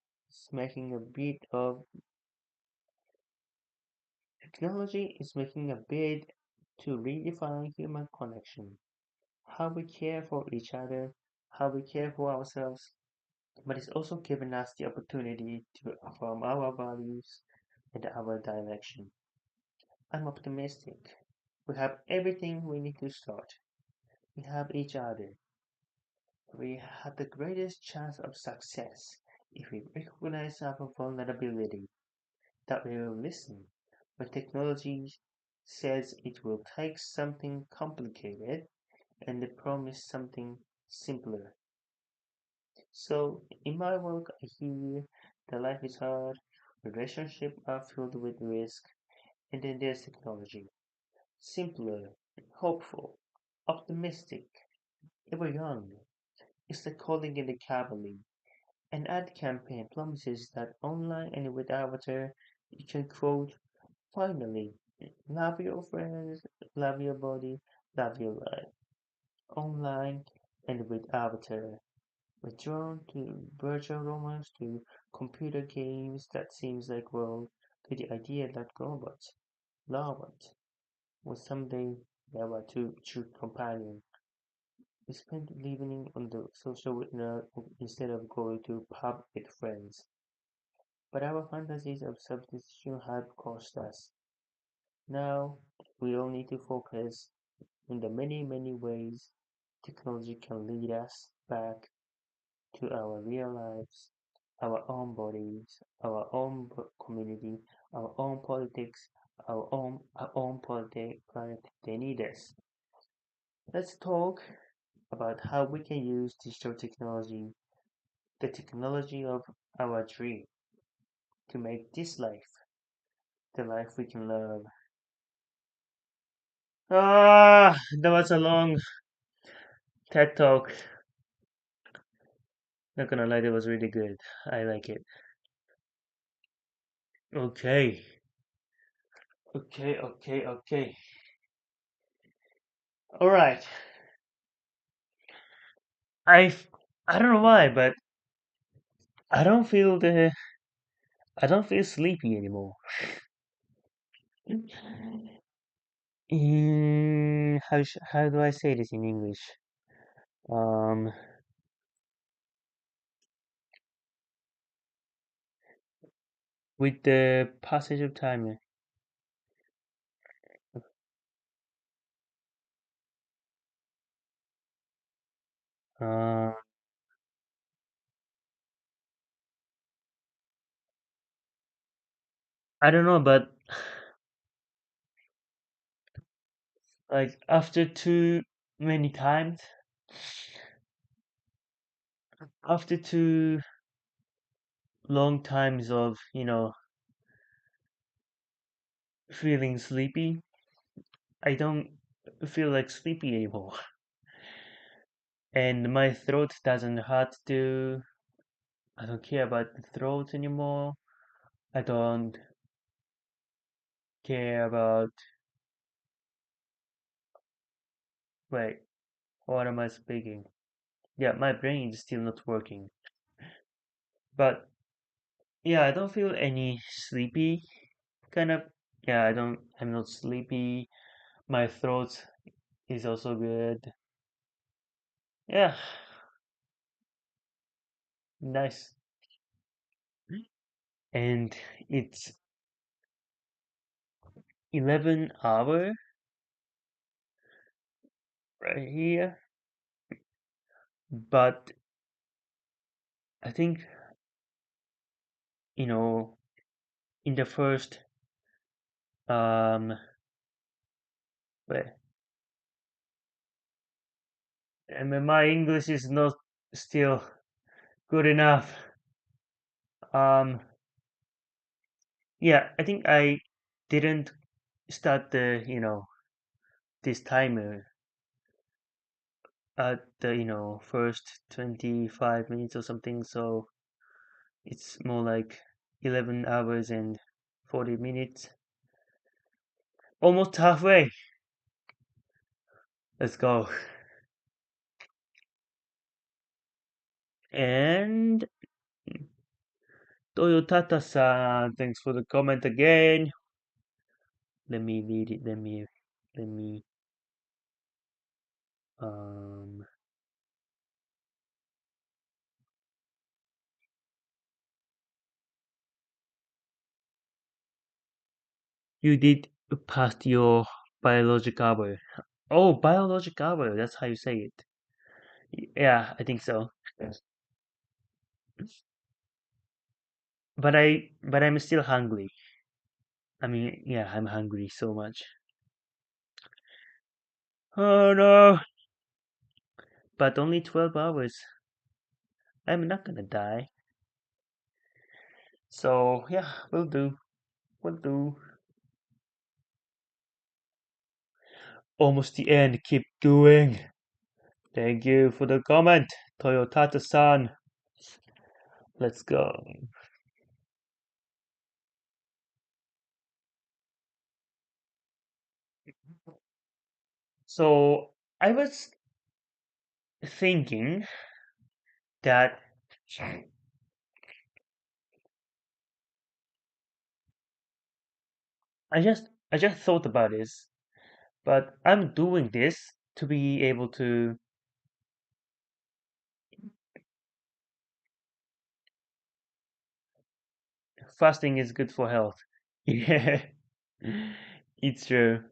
Speaker 1: making a bit of Technology is making a bid to redefine human connection, how we care for each other, how we care for ourselves, but it's also given us the opportunity to affirm our values and our direction. I'm optimistic. We have everything we need to start. We have each other. We have the greatest chance of success if we recognize our vulnerability, that we will listen when technology says it will take something complicated and they promise something simpler. So, in my work, I hear that life is hard, relationships are filled with risk, and then there's technology. Simpler, hopeful, optimistic, ever young. It's like calling in the cavalry. An ad campaign promises that online and with avatar, you can quote, finally, love your friends, love your body, love your life. Online and with avatar. Withdrawn to virtual romance to computer games that seems like well to the idea that robots, robots, will someday have a true companion. We spend evening on the social network instead of going to pub with friends. But our fantasies of substitution have cost us. Now we all need to focus on the many ways technology can lead us back to our real lives, our own bodies, our own community, our own politics, our own planet. They need us. Let's talk about how we can use digital technology, the technology of our dream, to make this life the life we can love. That was a long TED talk. Not gonna lie, that was really good. I like it. Okay, okay. All right. I I don't know why, but I don't feel the I don't feel sleepy anymore. How do I say this in English? Um, with the passage of time. Uh, I don't know, but like after too many times, after too long times of feeling sleepy, I don't feel like sleepy anymore, and my throat doesn't hurt to. I don't care about the throat anymore. I don't care about. Wait, what am I speaking? Yeah, my brain is still not working. But yeah, I don't feel any sleepy. Kind of. Yeah, I'm not sleepy. My throat is also good. Yeah, nice. And it's 11 hour right here. but I think, you know, in the first, um, wait, I mean, my English is not still good enough. Um, yeah, I think I didn't start this timer at the, first 25 minutes or something, so it's more like 11 hours and 40 minutes. Almost halfway. Let's go. And Toyotata-san, thanks for the comment again. Let me read it. Let me, um, you did pass your biological hour. Oh, biological hour, that's how you say it. Yeah, I think so. But I'm still hungry. I mean, yeah, I'm hungry so much. Oh no! But only 12 hours. I'm not gonna die. So, yeah, will do. Will do. Almost the end. Keep doing. Thank you for the comment, Toyotata-san. Let's go. So, I was thinking that I just thought about this, but I'm doing this to be able to. Fasting is good for health. Yeah, it's true.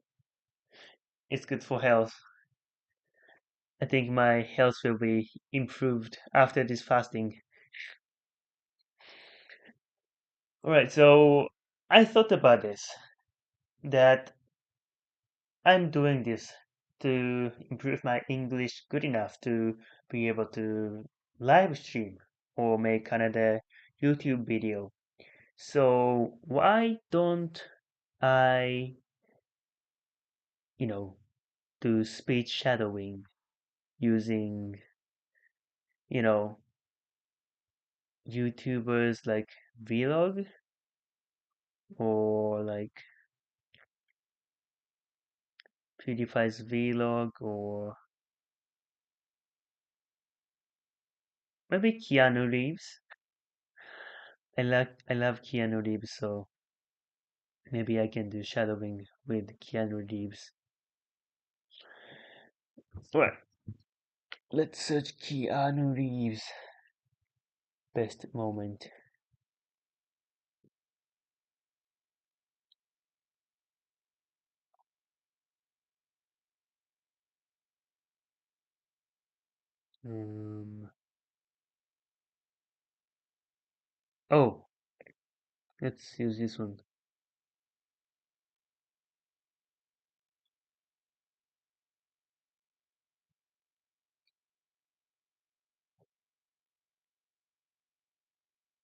Speaker 1: It's good for health. I think my health will be improved after this fasting. All right, so I thought about this that I'm doing this to improve my English good enough to be able to live stream or make another YouTube video. So why don't I, you know, do speech shadowing using, you know, YouTubers like Vlog or like PewDiePie's Vlog or maybe Keanu Reeves. I love Keanu Reeves, so maybe I can do shadowing with Keanu Reeves. Right, let's search Keanu Reeves best moment. Um, oh, let's use this one.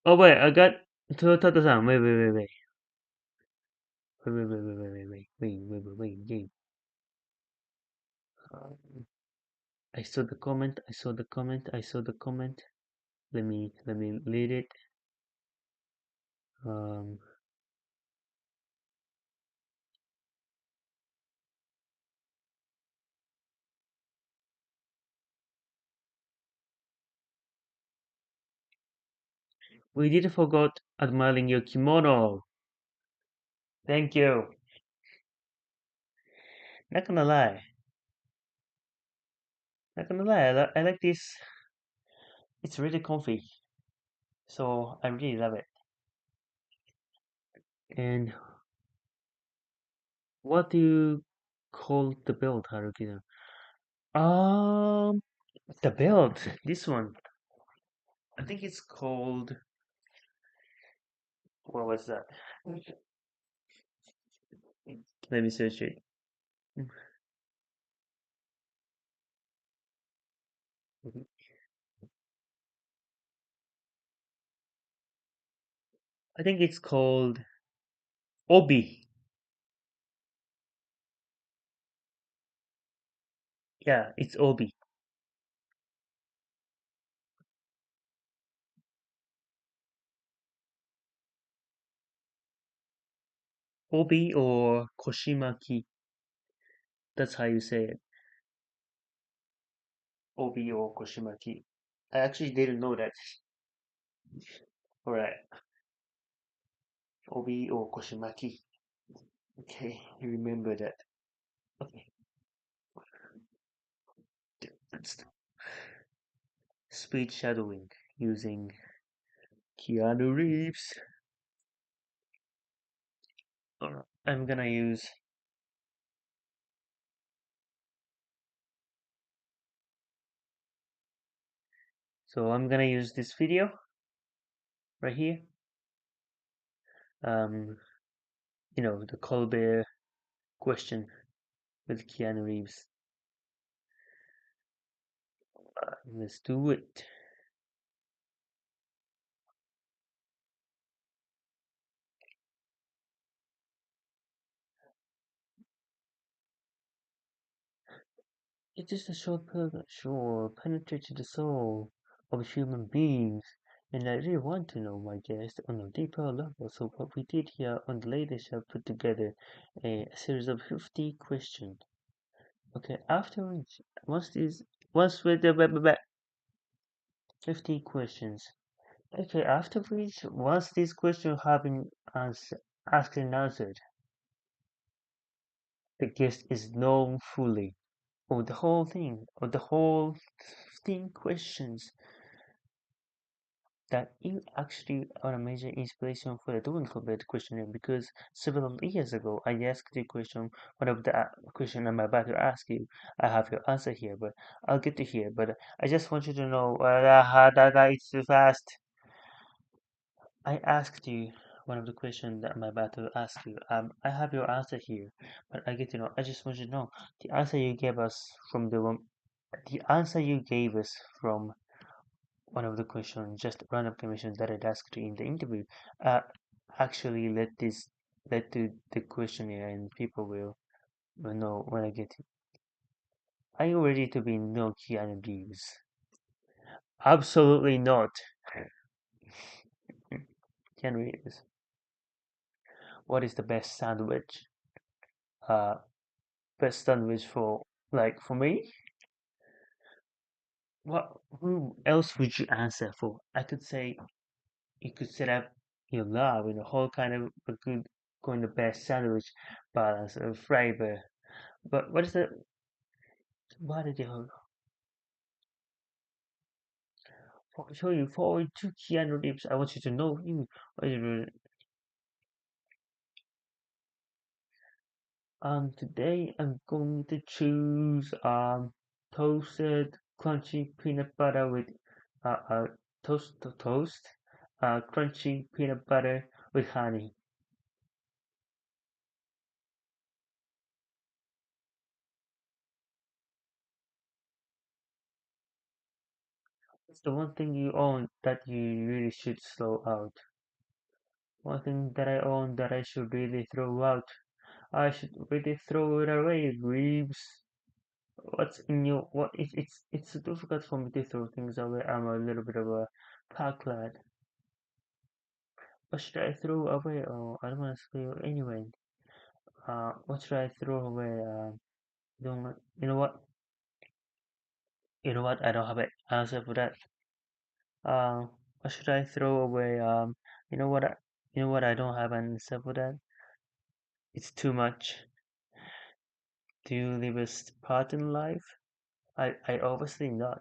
Speaker 1: Oh wait, I got Tata-san. Wait. Um, I saw the comment. I saw the comment. I saw the comment. Let me read it. Um, we did forgot admiring your kimono. Thank you. Not gonna lie. Not gonna lie. I like this. It's really comfy. So I really love it. And what do you call the belt, Haruki? The belt. This one. I think it's called. What was that? Let me search it. I think it's called Obi. Yeah, it's Obi. Obi or Koshimaki. That's how you say it. Obi or Koshimaki. I actually didn't know that. Alright. Obi or Koshimaki. Okay, you remember that. Okay. That's speed shadowing using Keanu Reeves. Alright. I'm gonna use. So I'm gonna use this video right here. Um, the Colbert question with Keanu Reeves. Let's do it. It is a short pilgrim shore penetrated the soul of human beings, and I really want to know, my guest, on a deeper level. So what we did here on the latest show, put together a series of 50 questions. Okay, after which, once with the 50 questions. Okay, after which, once these questions have been asked and answered, the guest is known fully. Or the whole thing, or the whole 15 questions that you actually are a major inspiration for the doing complete questionnaire because several years ago I asked the question, one of the question I'm about to ask you. I have your answer here, but I'll get to here. But I just want you to know that it's too fast. I asked you one of the questions that I'm about to ask you. I have your answer here, but I get to know. I just want you to know the answer you gave us from the answer you gave us from one of the questions, just random questions that I'd asked you in the interview, uh, actually led to the questionnaire, and people will know when I get it. Are you ready to be no Keanu Reeves? Absolutely not. Keanu Reeves. What is the best sandwich? Uh, best sandwich for for me? What? Who else would you answer for? I could say you could set up your love in a whole kind of a good kind of best sandwich balance of flavor. But what is the what did you show you forward to Keanu Reeves? I want you to know you. Today I'm going to choose toasted crunchy peanut butter with toast crunchy peanut butter with honey. It's the one thing you own that you really should slow out. One thing that I own that I should really throw out. I should really throw it away, Reeves. What's in your what? It's difficult for me to throw things away. I'm a little bit of a pack lad. What should I throw away? Oh, I don't want to throw anyway. What should I throw away? Don't you know what? You know what? I don't have an answer for that. Uh, what should I throw away? You know what? You know what? I don't have an answer for that. It's too much. Do you live a Spartan life? I obviously not.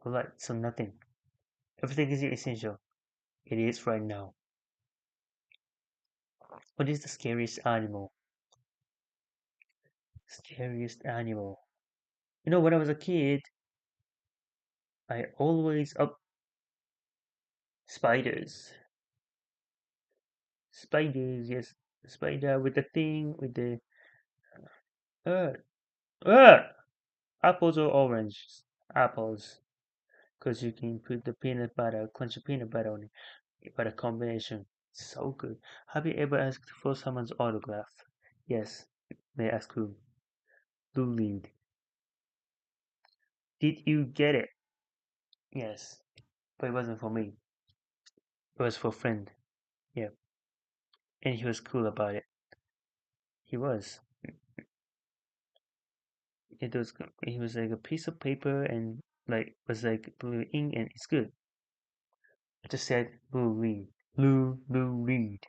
Speaker 1: Alright, so nothing. Everything is essential. It is right now. What is the scariest animal? Scariest animal. When I was a kid, I always up spiders. Spiders, yes. Spider with the thing with the uh uh apples or oranges. Apples. Because you can put the peanut butter, crunchy peanut butter on it. But a combination. So good. Have you ever asked for someone's autograph? Yes. May I ask who? Lou Lead. Did you get it? Yes. But it wasn't for me. It was for a friend. Yeah. And he was cool about it. He was. It was. He was like a piece of paper and like was like blue ink and it's good. I just said Lou Reed. Lou Reed.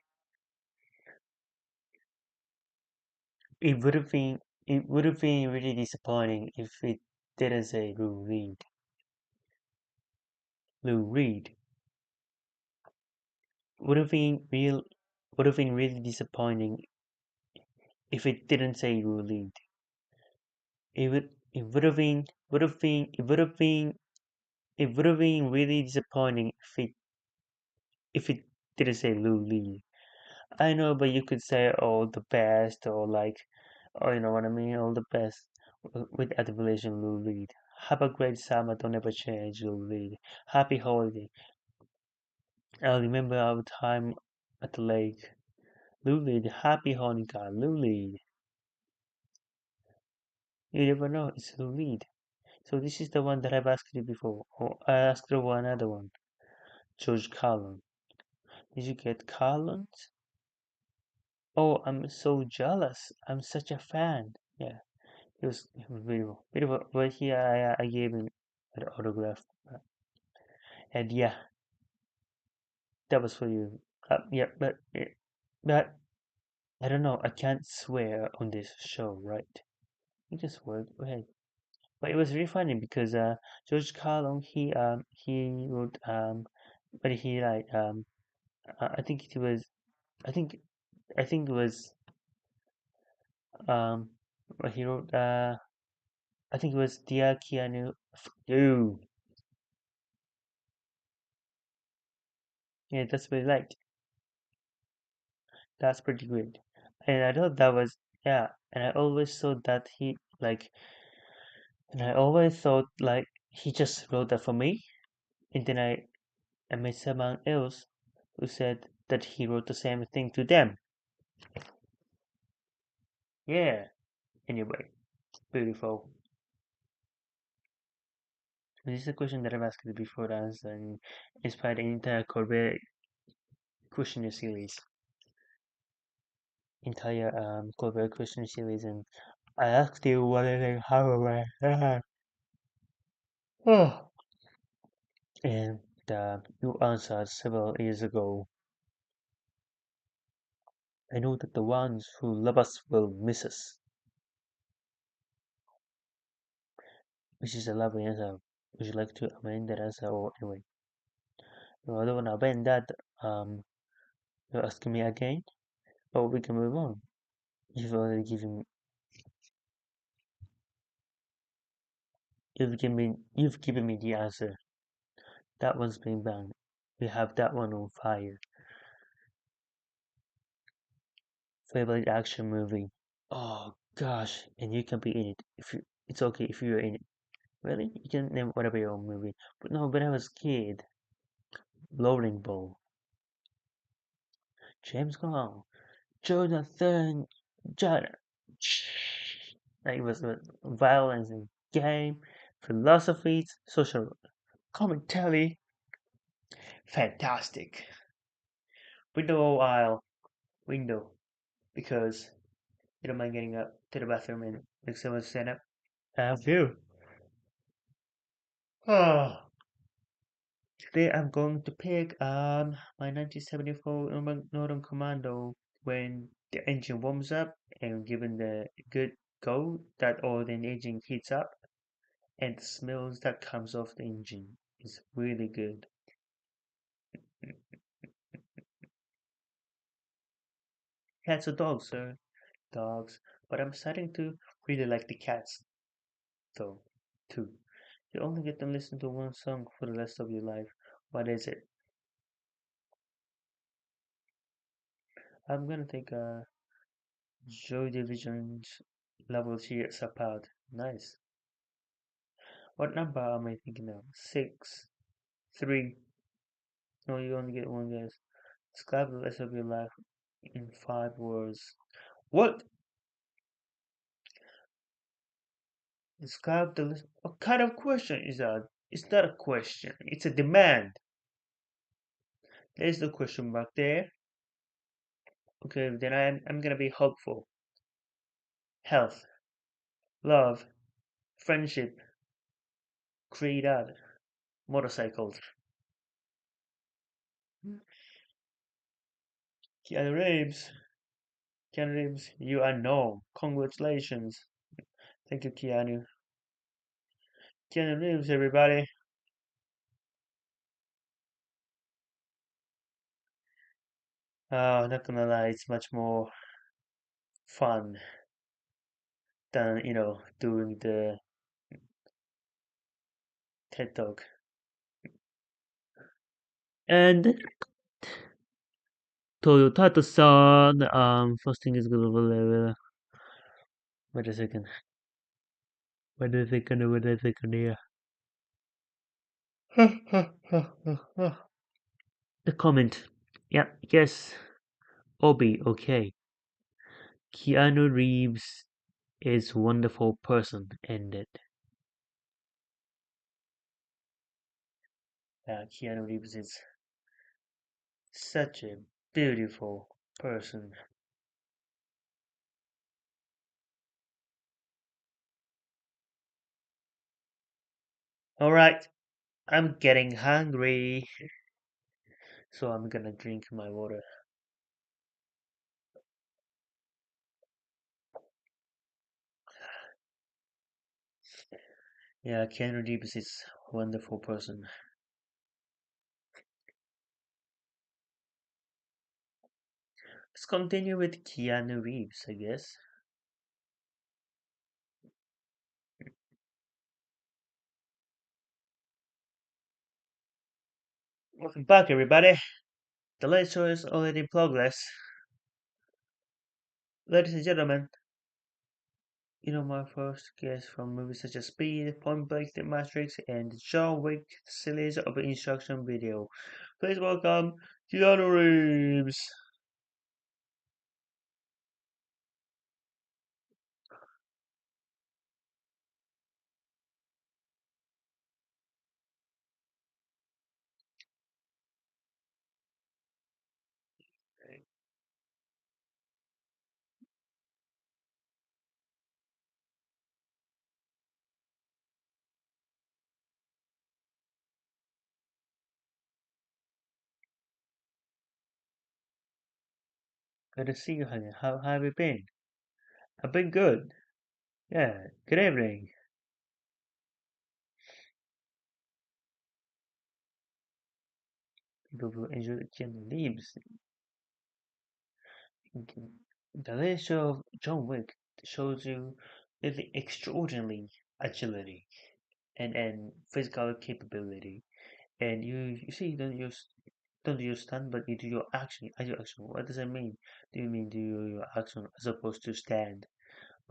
Speaker 1: It would have been. It would have been really disappointing if it didn't say Lou Reed. Lou Reed. Would have been real. Would have been really disappointing if it didn't say Lou Reed. It would have been. Would have been. It would have been. It would have been really disappointing if it didn't say Lou Lee. I know, but you could say all the best or like, or you know what I mean, all the best with abbreviation Lou Reed. Have a great summer. Don't ever change, Lou Reed. Happy holiday. I remember our time at the lake. Lou Reed. Happy Hanukkah, Lou Reed. You never know. It's Lou Reed. So this is the one that I've asked you before. Or I asked you one other one. George Carlin. Did you get Carlins? Oh, I'm so jealous. I'm such a fan. Yeah, he was beautiful. Beautiful. But here I gave him an autograph. And yeah, that was for you. Yeah, but I don't know. I can't swear on this show, right? You can swear. Go ahead. But it was really funny because George Carlin he wrote but he like I think it was I think I think it was um what he wrote I think it was Dear Keanu. You. Yeah, that's what I liked. That's pretty good. And I thought that was yeah, and I always thought that he like and I always thought like he just wrote that for me. And then I met someone else who said that he wrote the same thing to them. Yeah. Anyway, beautiful. This is a question that I've asked you before to answer and inspired the entire Colbert questionnaire series. Entire Colbert questionnaire series and I asked you what I think how I oh. And you answered several years ago. I know that the ones who love us will miss us, which is a lovely answer. Would you like to amend that answer or anyway? No, I don't want to amend that. Um, you're asking me again, or we can move on. You've given me the answer. That one's been banned. We have that one on fire. Favorite action movie. Oh gosh, and you can be in it if you. It's okay if you're in it. Really, you can name whatever your own movie. But no, when I was a kid, Rolling Ball, James Gunn, Jonathan, John. Like it was violence in game, philosophies, social commentary. Fantastic. Window aisle, window, because you don't mind getting up to the bathroom and make someone stand up. I have you. Oh. Today I'm going to pick my 1974 Northern Commando when the engine warms up and given the good go that all the engine heats up and the smells that comes off the engine is really good. Cats or dogs, sir? Dogs. But I'm starting to really like the cats though. Two. You only get to listen to one song for the rest of your life. What is it? I'm gonna take Joy Division's Level Cheers Apart. Nice. What number am I thinking of? Six. Three. No, you only get one guess. Describe the rest of your life in 5 words. What? Describe the list. What kind of question is that? It's not a question. It's a demand. There's the question mark there. Okay, then I'm gonna be hopeful. Health, love, friendship, created, motorcycles. Keanu Reeves, Keanu Reeves, you are known. Congratulations. Thank you, Keanu. Keanu Reeves, everybody. Not gonna lie, it's much more fun than, doing the TED Talk. And Toyota-san, first thing is gonna, wait a second. Wait a second here. The comment. Yeah, yes, Obi, okay. Keanu Reeves is wonderful person, ended. Keanu Reeves is such a beautiful person. Alright, I'm getting hungry, so I'm gonna drink my water. Yeah, Keanu Reeves is a wonderful person. Let's continue with Keanu Reeves, I guess. Welcome back, everybody. The late show is already in progress. Ladies and gentlemen, my first guest from movies such as Speed, Point Break, The Matrix, and John Wick series of instruction video. Please welcome Keanu Reeves. Good to see you, honey. How have you been? I've been good. Yeah, good evening. People who enjoy Keanu Reeves. The latest show of John Wick shows you really extraordinary agility and physical capability. And you see, don't do your stunt, but you do your action. I do action. What does that mean? Do you mean do your action as opposed to stand?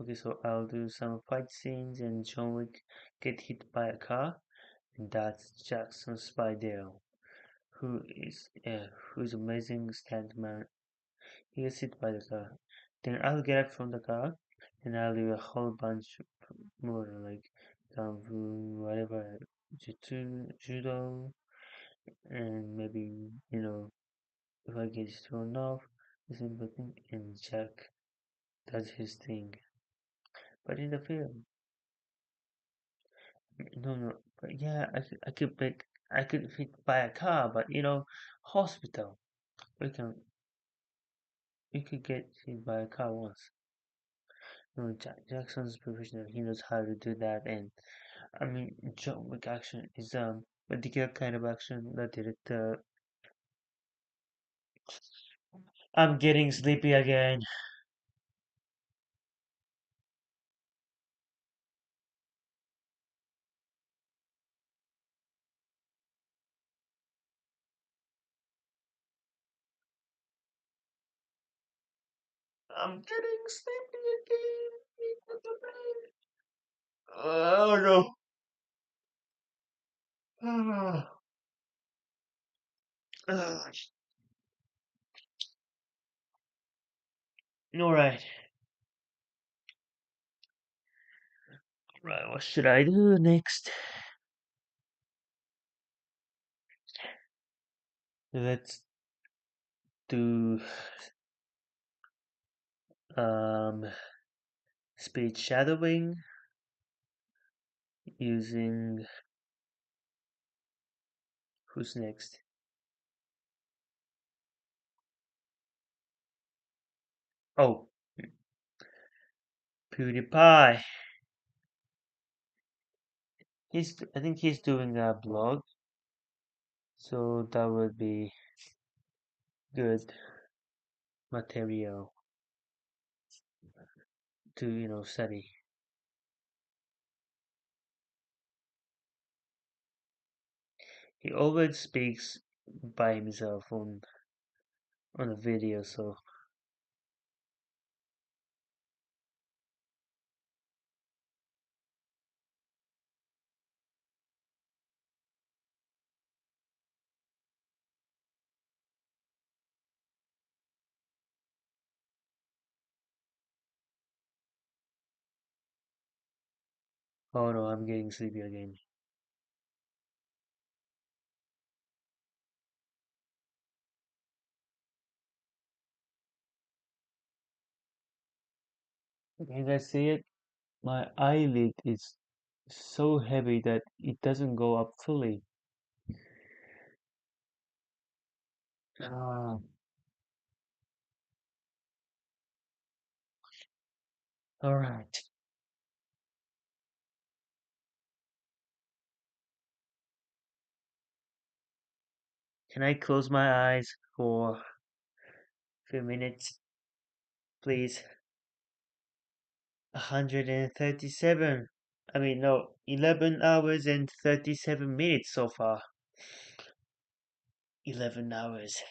Speaker 1: Okay, so I'll do some fight scenes and John Wick get hit by a car, and that's Jackson Spidell, who's amazing stuntman. He gets hit by the car. Then I'll get up from the car, and I'll do a whole bunch more like kung fu, whatever, judo, and maybe if I get thrown off, the simple thing, and Jack does his thing. But in the film, no, but yeah, I could hit by a car, but hospital, we can, we could get hit by a car once. Jackson's professional, he knows how to do that, and I mean, John Wick action is particular kind of action that director. I'm getting sleepy again. I'm getting sleepy again. Oh no. All right. Right, what should I do next? Let's do um speed shadowing using who's next? Oh, PewDiePie. I think he's doing a blog, so that would be good material to, study. He always speaks by himself on a video, so oh no, I'm getting sleepy again. Can I see it? My eyelid is so heavy that it doesn't go up fully. Ah, all right. Can I close my eyes for a few minutes, please? 137. I mean, no, 11 hours and 37 minutes so far. 11 hours.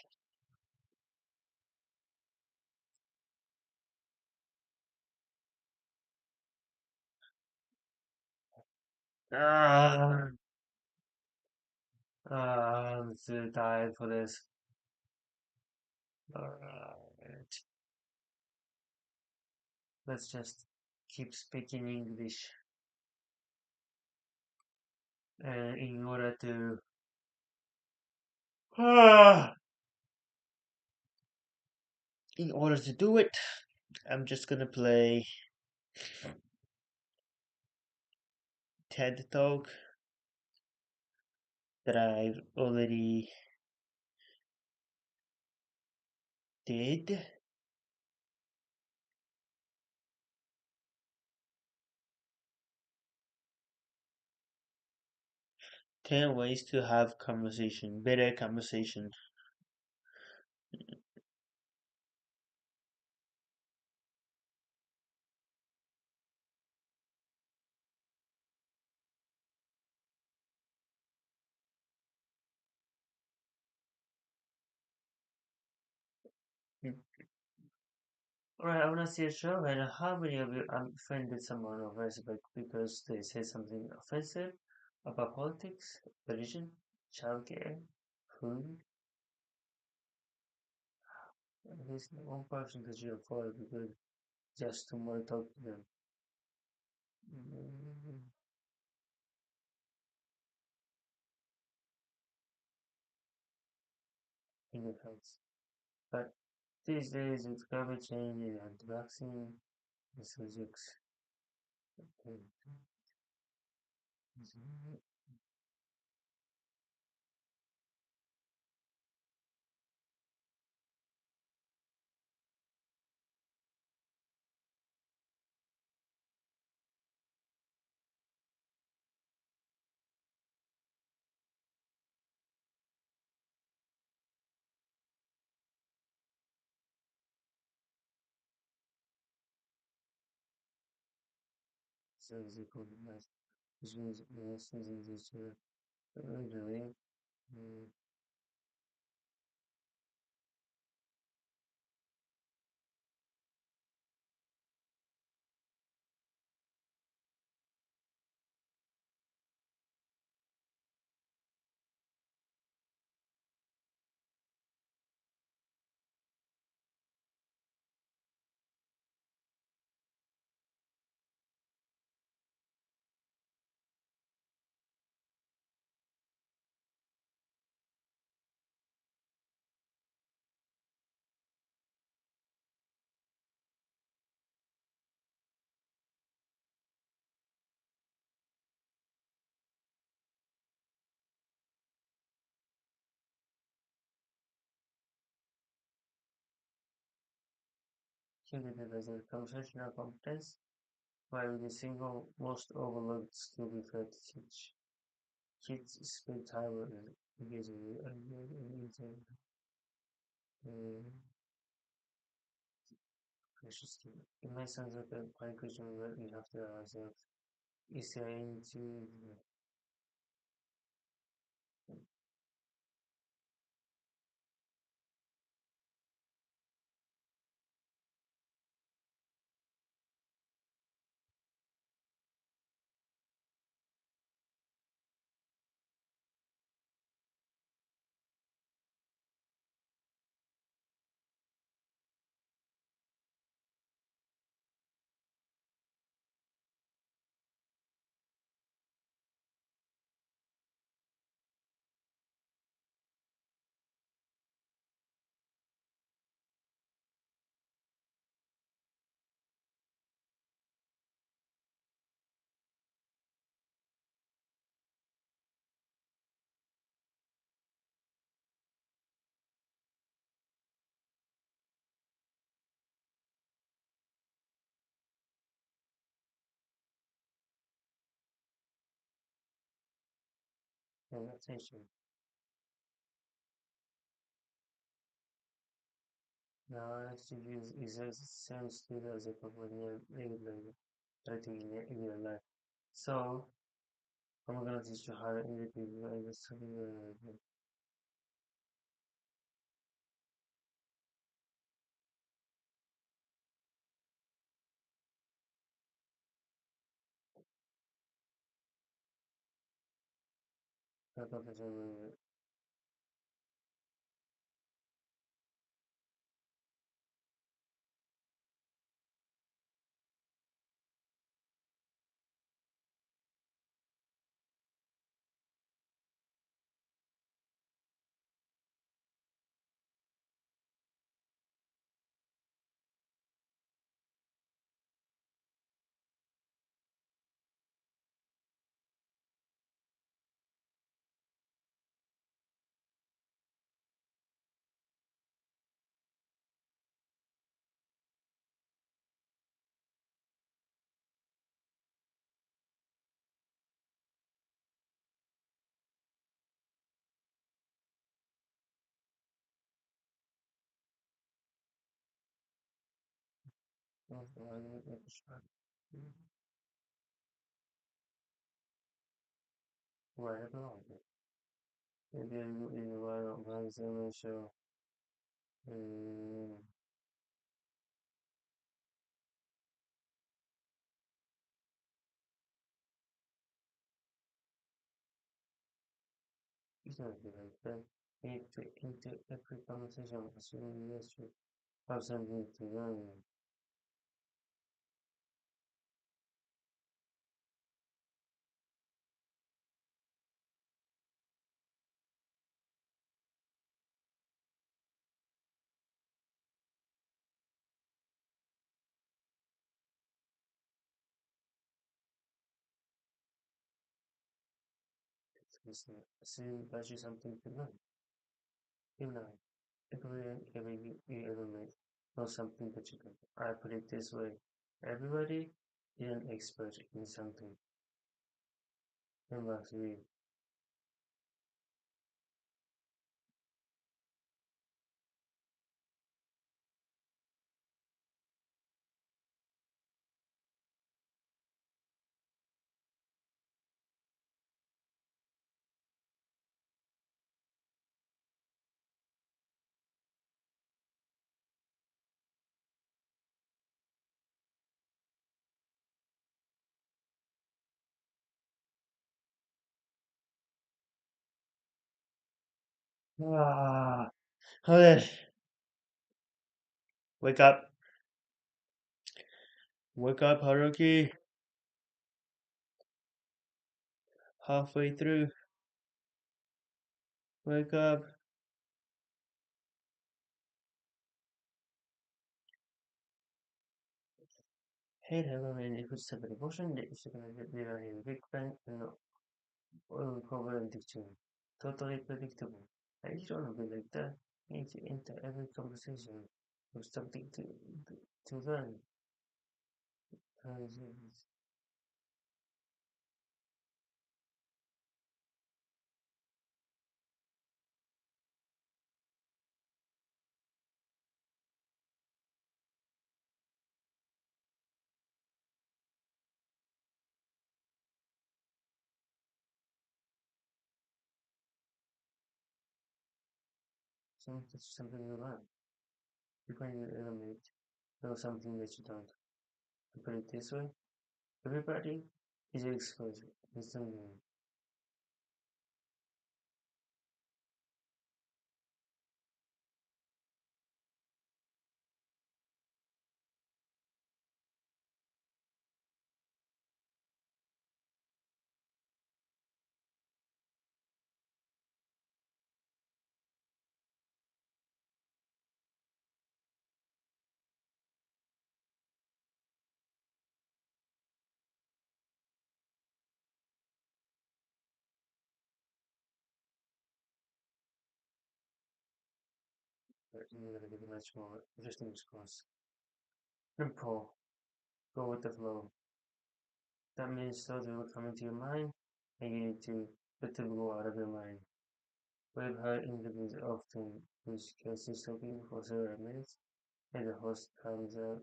Speaker 1: Ah, I'm too tired for this. Alright, let's just keep speaking English in order to. Ah, in order to do it, I'm just gonna play TED Talk that I've already did. 10 ways to have conversation, better conversation. Alright, I wanna see a show, and how many of you offended someone on Facebook because they said something offensive about politics, religion, childcare, food? At least one person that you avoid because just to want to talk to them. Mm, in your health. But these days with climate change and vaccine, the subjects. Physical mass, which means mass is in this originally. Mm, treated as a conversational competence, while the single most overlooked skill referred to teach kids speak Taiwan engaging with and interesting. It might sound like a quite question, but we have to ask ourselves, is there into attention? Now, let's use is a same skill as a company regularly writing in your life. So, I'm gonna teach you how to individual and something professional. Right along. Maybe in a while, show. Um, it's not good like that. Into every conversation, assuming yes, you have something to learn. It's assume that you something to learn. You know, every you ever made knows something that you can. I put it this way: everybody is an expert in something. Number three, ah, okay, wake up, wake up, Haruki. Halfway through, wake up. Hey, hello, and it was seven devotion. The is gonna get there in Big Bang and oil cover addiction. Totally predictable. I just wanna be like that. Need to enter every conversation. or something to learn. Uh, something you learn. You can eliminate know something that you don't. To put it this way, everybody is exposed in some way. But you're going to give a much more interesting response. Simple. Go with the flow. That means thoughts will come into your mind and you need to let them go out of your mind. We've heard individuals often whose cases talking for several minutes and the host comes out.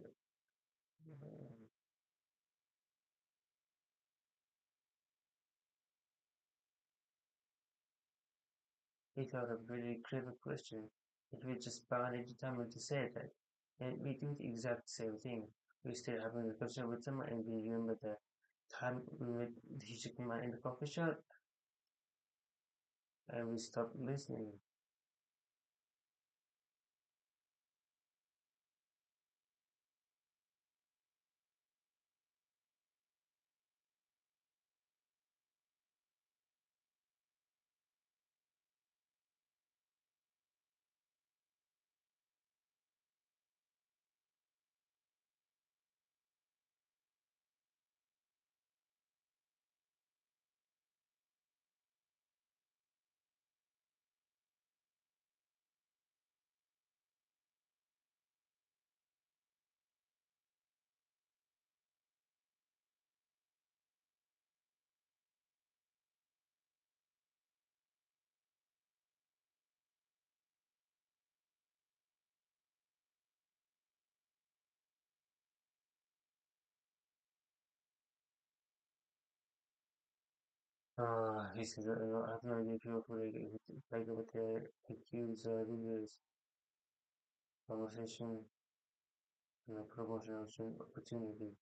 Speaker 1: He thought of a really clever question. If we just barely determined to say that, and we do the exact same thing. We still having a question with someone and we remember the time we met the chicken man in the coffee shop and we stopped listening. He said, I have no idea if you're like with the accused leaders conversation and a promotional opportunity.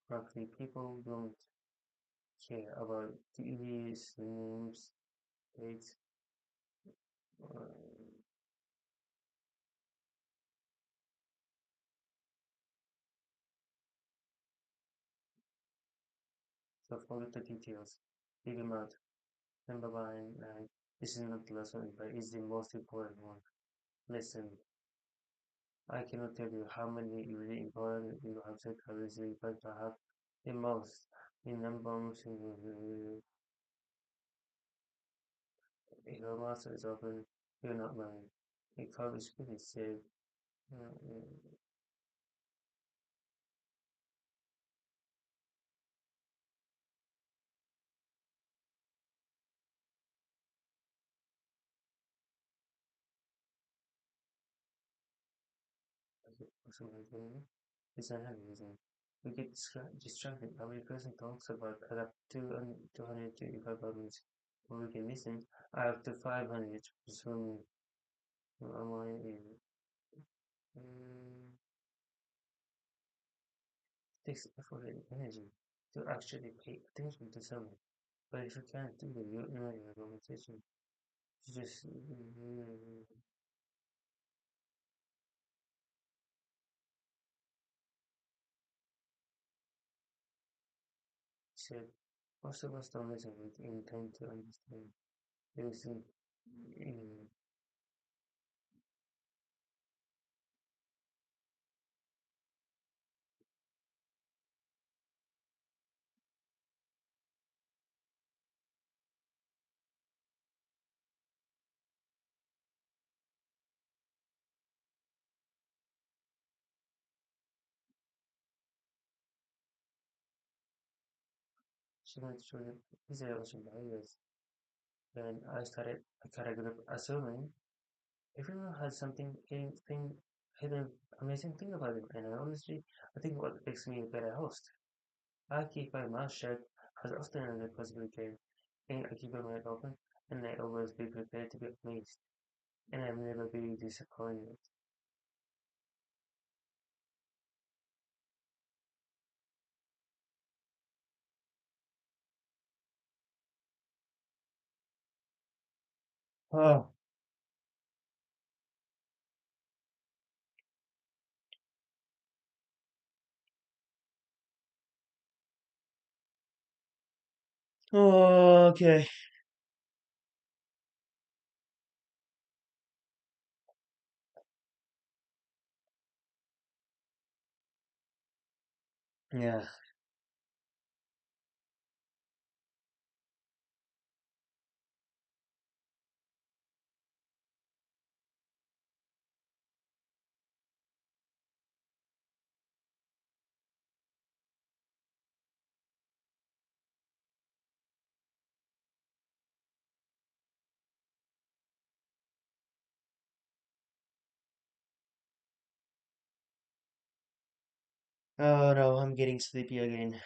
Speaker 1: Roughly, people don't care about TVs, names, dates, uh, so forget the details. Leave them out. Number one, this is not the last one, but it's the most important one. Listen, I cannot tell you how many really important you have said currency, but I have the most. The numbers if your master is open, you're not lying. A college student said, uh, or something like that. It's another reason. We get distracted. Every person talks about up to 235 elements. When we can listen, up to 500, presuming online takes effort and energy to actually pay attention to someone. But if you can't do it, you're not in a conversation. You just said Most of us don't listen with intent to understand. They listen, mm, she went through the Israel Ocean barriers. Then I started group assuming everyone has something, anything, hidden, amazing thing about them. And honestly, I think what makes me a better host. I keep my mouth shut as often as I possibly can, and I keep my mind open, and I always be prepared to be amazed, and I'll never be disappointed. Oh, oh, okay. Yeah. Oh no, I'm getting sleepy again.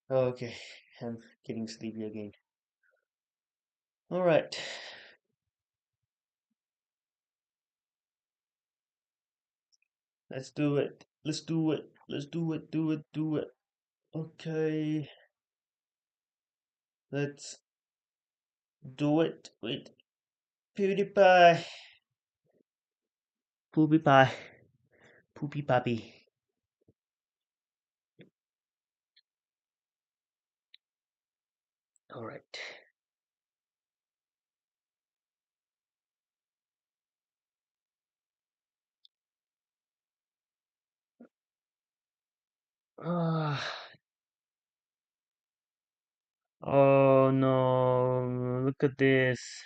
Speaker 1: Okay, I'm getting sleepy again. All right, let's do it. Let's do it. Let's do it. Do it. Do it. Okay, let's do it. Wait, PewDiePie. Poopy pie. Poopy puppy. All right. Ah, oh no, look at this.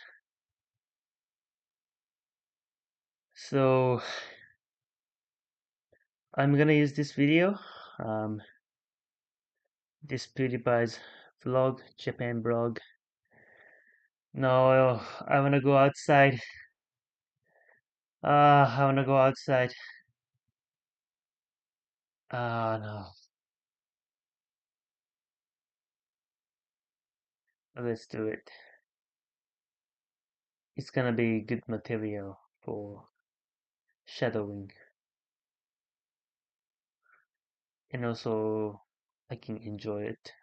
Speaker 1: So I'm gonna use this video, um, this PewDiePie's vlog, Japan vlog. No, I wanna go outside. I wanna go outside. Ah, no. Let's do it. It's gonna be good material for shadowing, and also I can enjoy it.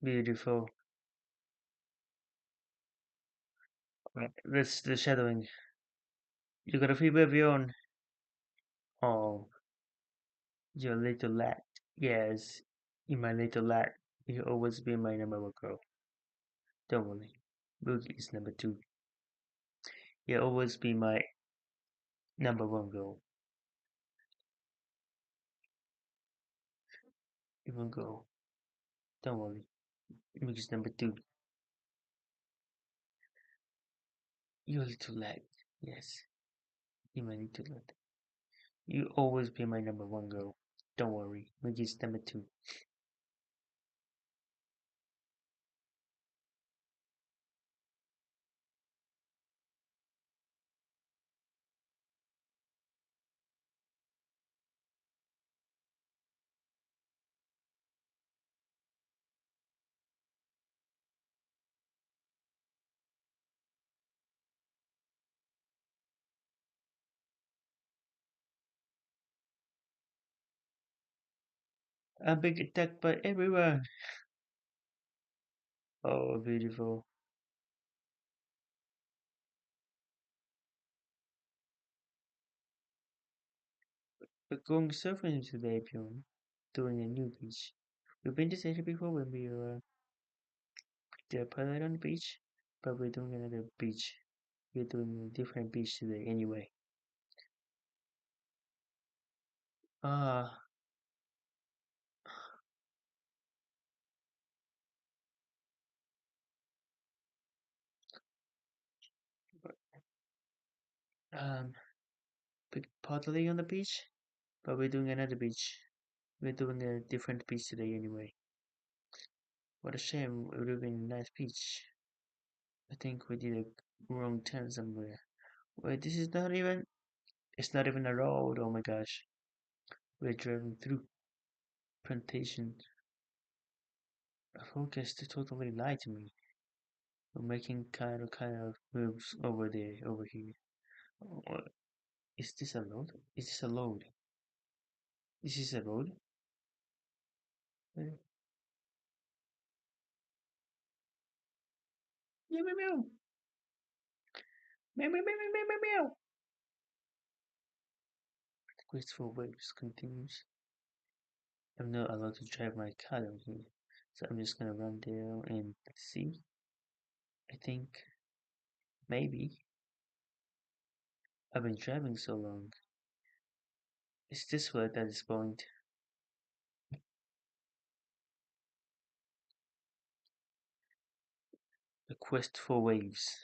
Speaker 1: Beautiful. Right, that's the shadowing. You got a fever of your own. Oh, you're a little late. Yes, In my little lad, you always be my number one girl. Don't worry. Boogie is number two. You always be my number one girl. Even girl. Don't worry. Boogie is number two. You little lad. Yes. You my little lad. You always be my number one girl. Don't worry. Boogie is number two. I'm being attacked by everyone. Oh, beautiful. We're going surfing today, Pion. Doing a new beach. We've been to Asia before when we were the pilot on the beach, but we're doing another beach. We're doing a different beach today anyway. Ah, um, partly on the beach, but we're doing another beach. We're doing a different beach today anyway. What a shame, it would have been a nice beach. I think we did a wrong turn somewhere. Wait, it's not even a road, oh my gosh. We're driving through plantation. A focus to totally lie to me. We're making kind of moves over there, over here. Oh, is this a load? Is this a load? This is a road? Meow, meow, meow. Meow, meow, meow, meow, meow, meow. The quest for waves continues. I'm not allowed to drive my car down here, so I'm just gonna run there and see. I think maybe I've been driving so long. Is this what at this point? The quest for waves.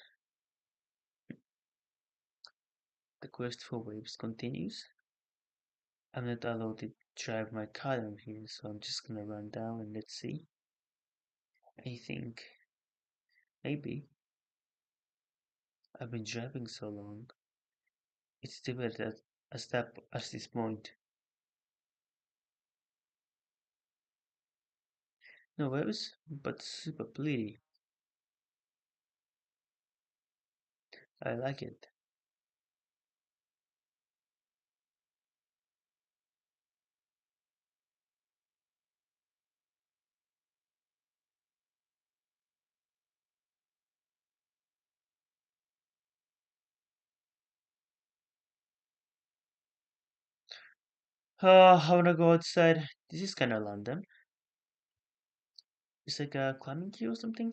Speaker 1: The quest for waves continues. I'm not allowed to drive my car down here, so I'm just gonna run down and let's see. I think maybe I've been driving so long. It's still at a step at this point. No waves, but super pretty. I like it. Oh, I wanna go outside. This is kinda London. It's like a climbing here or something.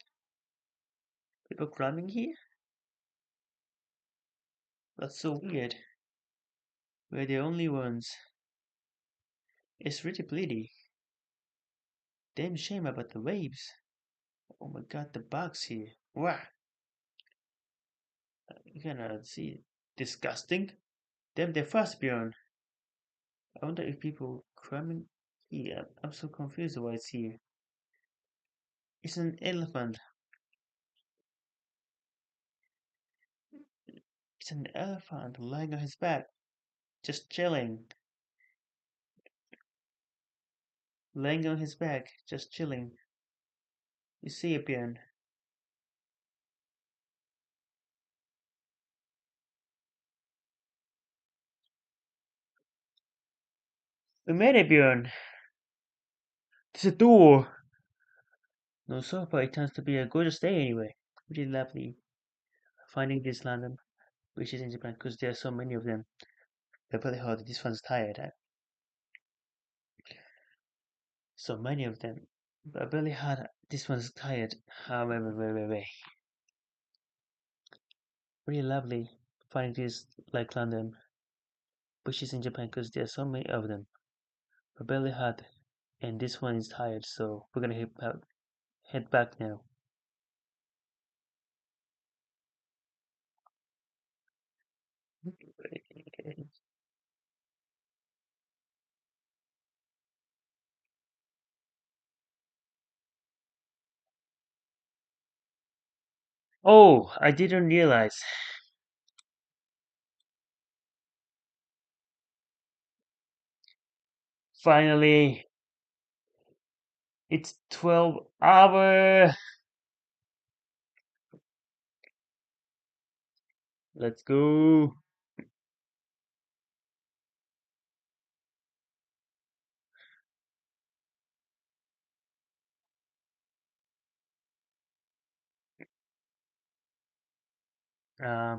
Speaker 1: People climbing here? That's so weird. We're the only ones. It's really pretty. Damn shame about the waves. Oh my god, the bugs here. Wow, you cannot see. Disgusting. Damn, they're fast, Bjorn. I wonder if people climbing here. I'm so confused why it's here. It's an elephant. It's an elephant lying on his back, just chilling. Laying on his back, just chilling. You see it, Bjorn. We made it, Bjorn. There's a door. No sofa, it tends to be a gorgeous day anyway. Really lovely finding this London, which is in Japan, because there are so many of them. They're probably hard. This one's tired. So many of them. But I barely had this one's tired. Wait. Really lovely finding these like London bushes in Japan because there are so many of them. But barely had, and this one is tired, so we're gonna head back now. Oh, I didn't realize. Finally, it's 12 hour. Let's go.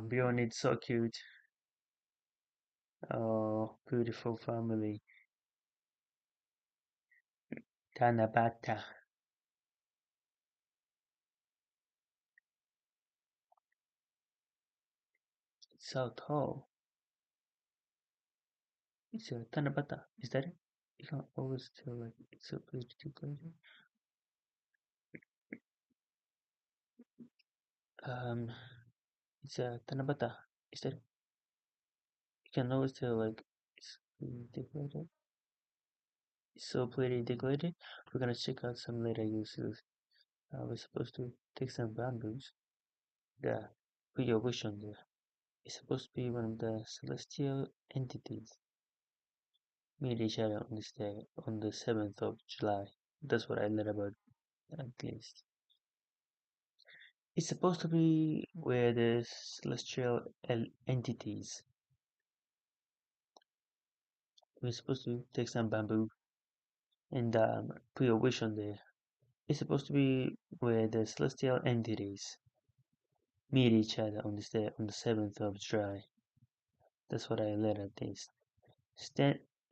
Speaker 1: Bjorn is so cute. Oh, beautiful family. Tanabata. It's so tall. It's a Tanabata. Is that it? You can always tell like it's so pretty to play. Um, it's a Tanabata. Is that it? You can always tell like it's pretty decorated. It's so pretty decorated. We're gonna check out some later uses. We're supposed to take some bamboos. Yeah, put your wish on there. It's supposed to be one of the celestial entities meet each other on this day, on the 7th of July. That's what I read about, at least. It's supposed to be where the celestial entities. We're supposed to take some bamboo and put your wish on there. It's supposed to be where the celestial entities meet each other on this day, on the 7th of July. That's what I read at least.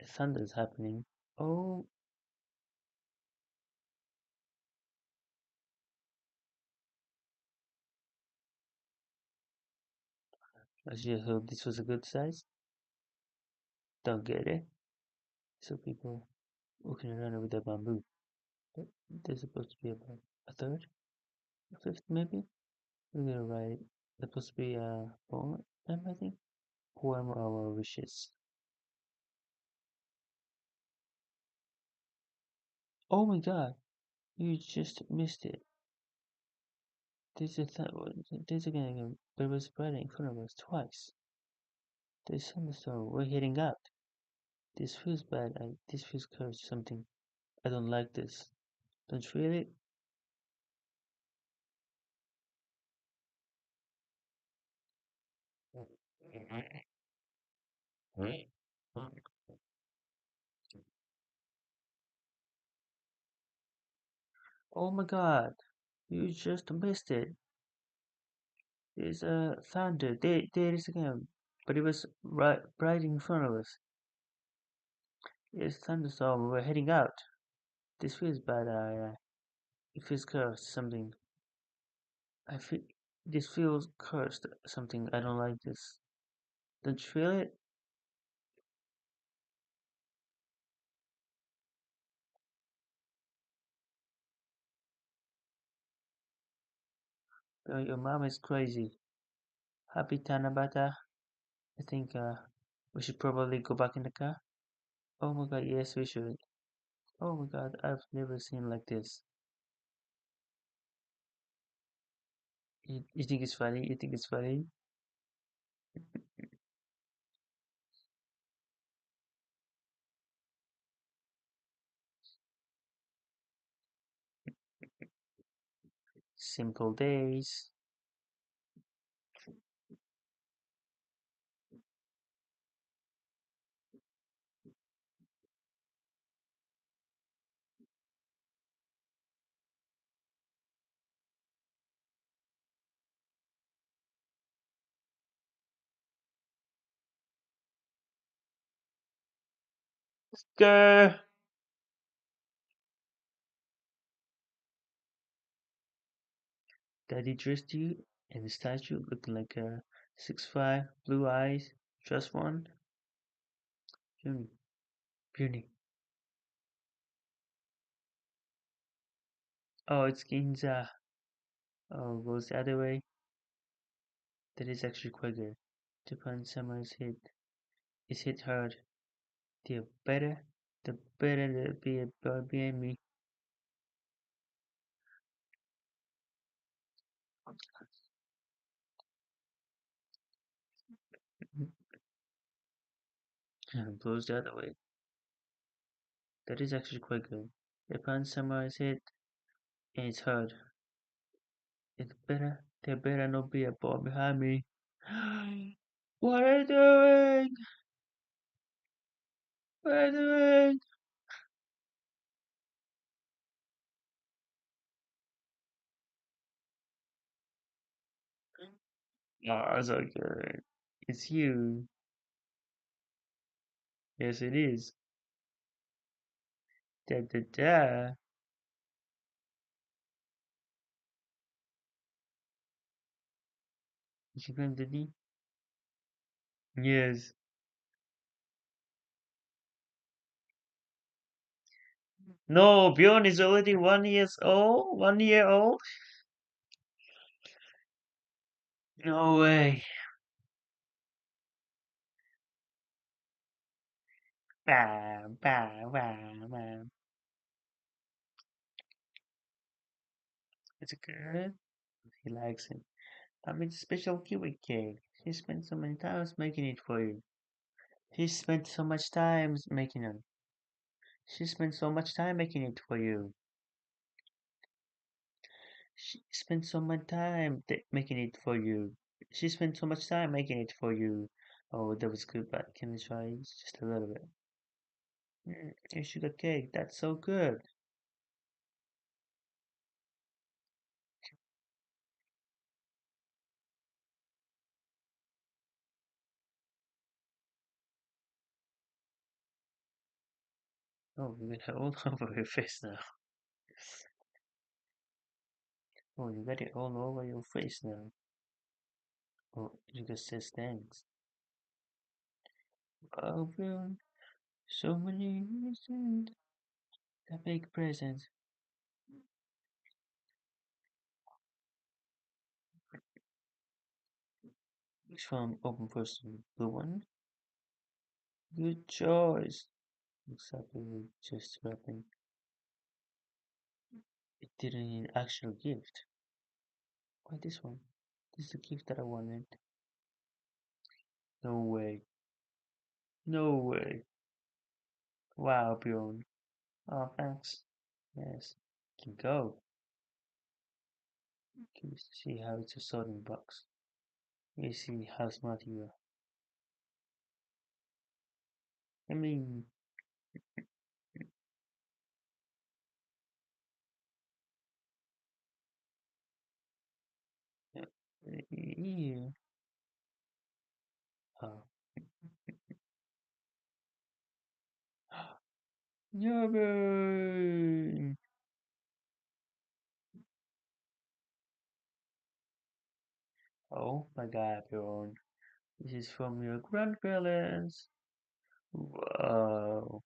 Speaker 1: Thunder's happening. Oh, I just hope this was a good size. Don't get it. So people walking around with a bamboo. But there's supposed to be about a third, a fifth maybe. We're gonna write. There's supposed to be a poem, I think. Poem our wishes. Oh my god, you just missed it. There's again, but it was right in front of us twice. There's thunderstorm. We're heading out. This feels bad. This feels cursed. Something. I don't like this. Don't you feel it? Oh my god, you just missed it. There's a thunder. There is again. But it was right in front of us. It's thunderstorm. We're heading out. This feels bad. It feels cursed. Something. I feel this feels cursed. Something. I don't like this. Don't you feel it? Your mom is crazy. Happy Tanabata. I think we should probably go back in the car. Oh my god, yes we should. Oh my god, I've never seen like this. You think it's funny? You think it's funny? Simple days. Grr. Daddy dressed you in a statue looking like a 6'5", blue eyes, just one. Puny, puny. Oh, it's Ginza. Oh, goes the other way. That is actually quite good. Japan Summer's hit is hit hard. The the better the be behind me. And blows the other way. That is actually quite good. Japan Summer's hit and it's hard. There better not be a ball behind me. What are you doing? What are you doing? Oh, it's okay. It's you. Yes, it is. Da da da. You going to me? Yes. No, Bjorn is already 1 years old. 1 year old. No way. Bam, bam, bam, bam. It's good. He likes it. I made a special kiwi cake. She spent so many times making it for you. She spent so much time making it. She spent so much time making it for you. She spent so much time making it for you. She spent so much time making it for you. Oh, that was good, but can we try just a little bit? Your sugar cake, that's so good. Oh, you got it all over your face now. Oh, you got it all over your face now. Oh, you just says thanks. Oh, Bruno, so many reasons. A big present. Which one open first? Blue one? Good choice. Exactly, just wrapping. It didn't need actual gift. Why this one? This is the gift that I wanted. No way. No way. Wow, Bjorn. Oh, thanks. Yes. Can go. Can you see how it's a sorting box? You see how smart you are. I mean, yeah. Oh. Yummy! Oh my god, Bjorn. This is from your grandparents. Wow.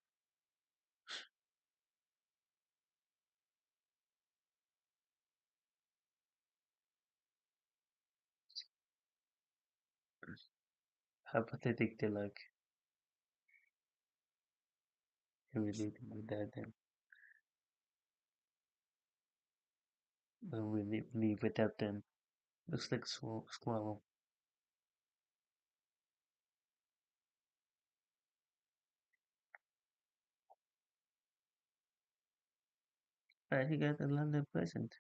Speaker 1: How pathetic they look. You really with that then. When we leave without them. Looks like squirrel. He got a London present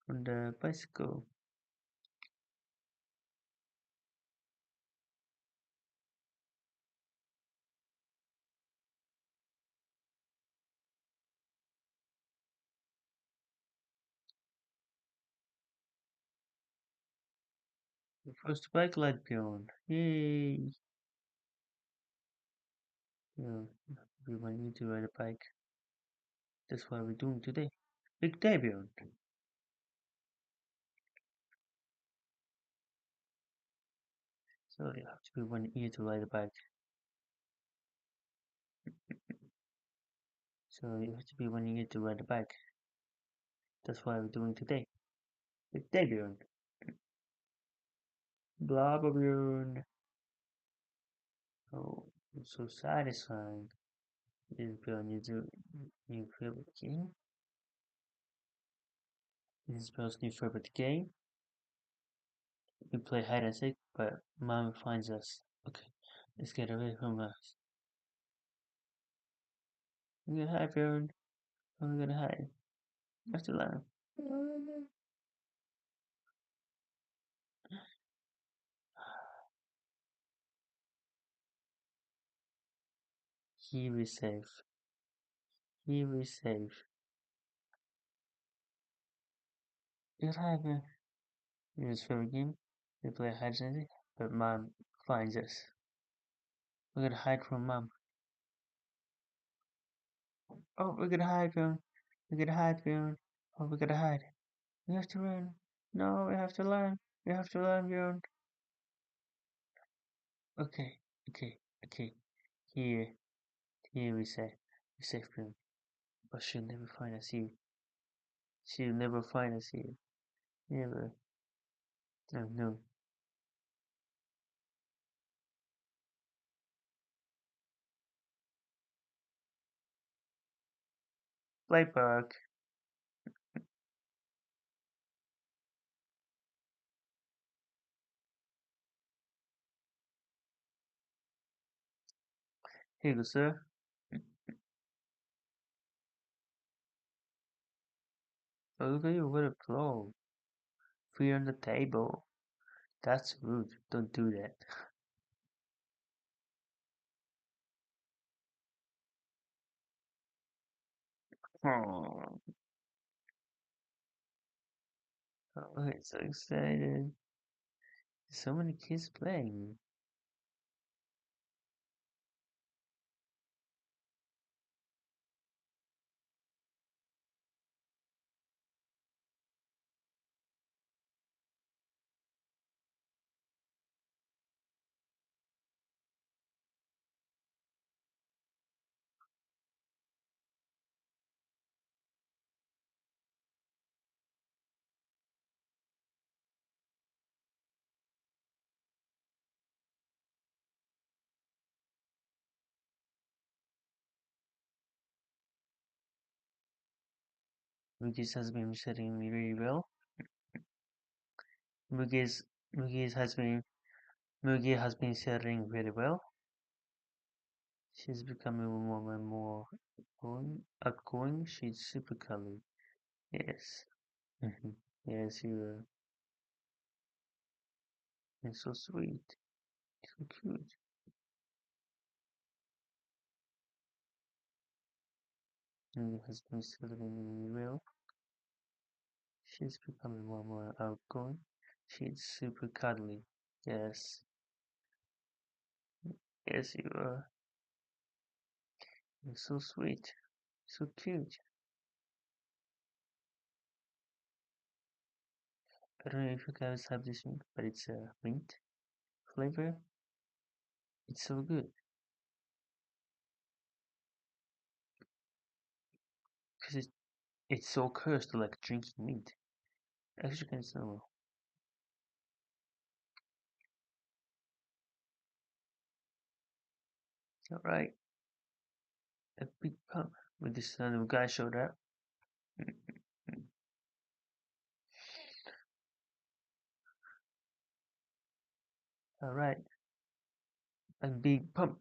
Speaker 1: on the bicycle. The first bike light beyond. Yay! Yeah, we want you to ride a bike. That's what we're doing today. Big day beyond. So you have to be one ear to ride a bike. So you have to be one ear to ride a bike. That's what we're doing today. With Davion. Blah blah blah. Oh, it's so satisfying. This is on new favorite game. This is Bill's new favorite game. We play hide and seek, but mom finds us. Okay, let's get away from us. We're gonna hide, Baron. We're gonna hide. After that, here is safe. Here is safe. We're hiding. In this favorite game, we play hide and seek, but mom finds us. We're gonna hide from mom. Oh, we're gonna hide, Baron. We're gonna hide, Baron. Oh, we're gonna hide. We have to run. No, we have to learn. We have to learn, Baron. Okay, okay, okay. Here, here we say film, but she'll never find us here. She'll never find us here. Never. No, no. Playback. Here you go, sir. Oh, look at you, what a blow. Feet on the table. That's rude. Don't do that. Oh, oh it's so excited. So many kids playing. Mugis has been setting me really well. Mugis, Mugis has been, Mugi has been setting really well. She's becoming more and more outgoing. She's super cuddly. Yes. Mhm. Yes, you're so sweet. So cute. And your husband's suddenly real. She's becoming more and more outgoing. She's super cuddly. Yes. Yes, you are. You're so sweet. So cute. I don't know if you guys have this one, but it's a mint flavor. It's so good. Because it's so cursed to like drinking mint. Actually, kind of smell. Alright. A big pump with this random guy showed up. Alright. A big pump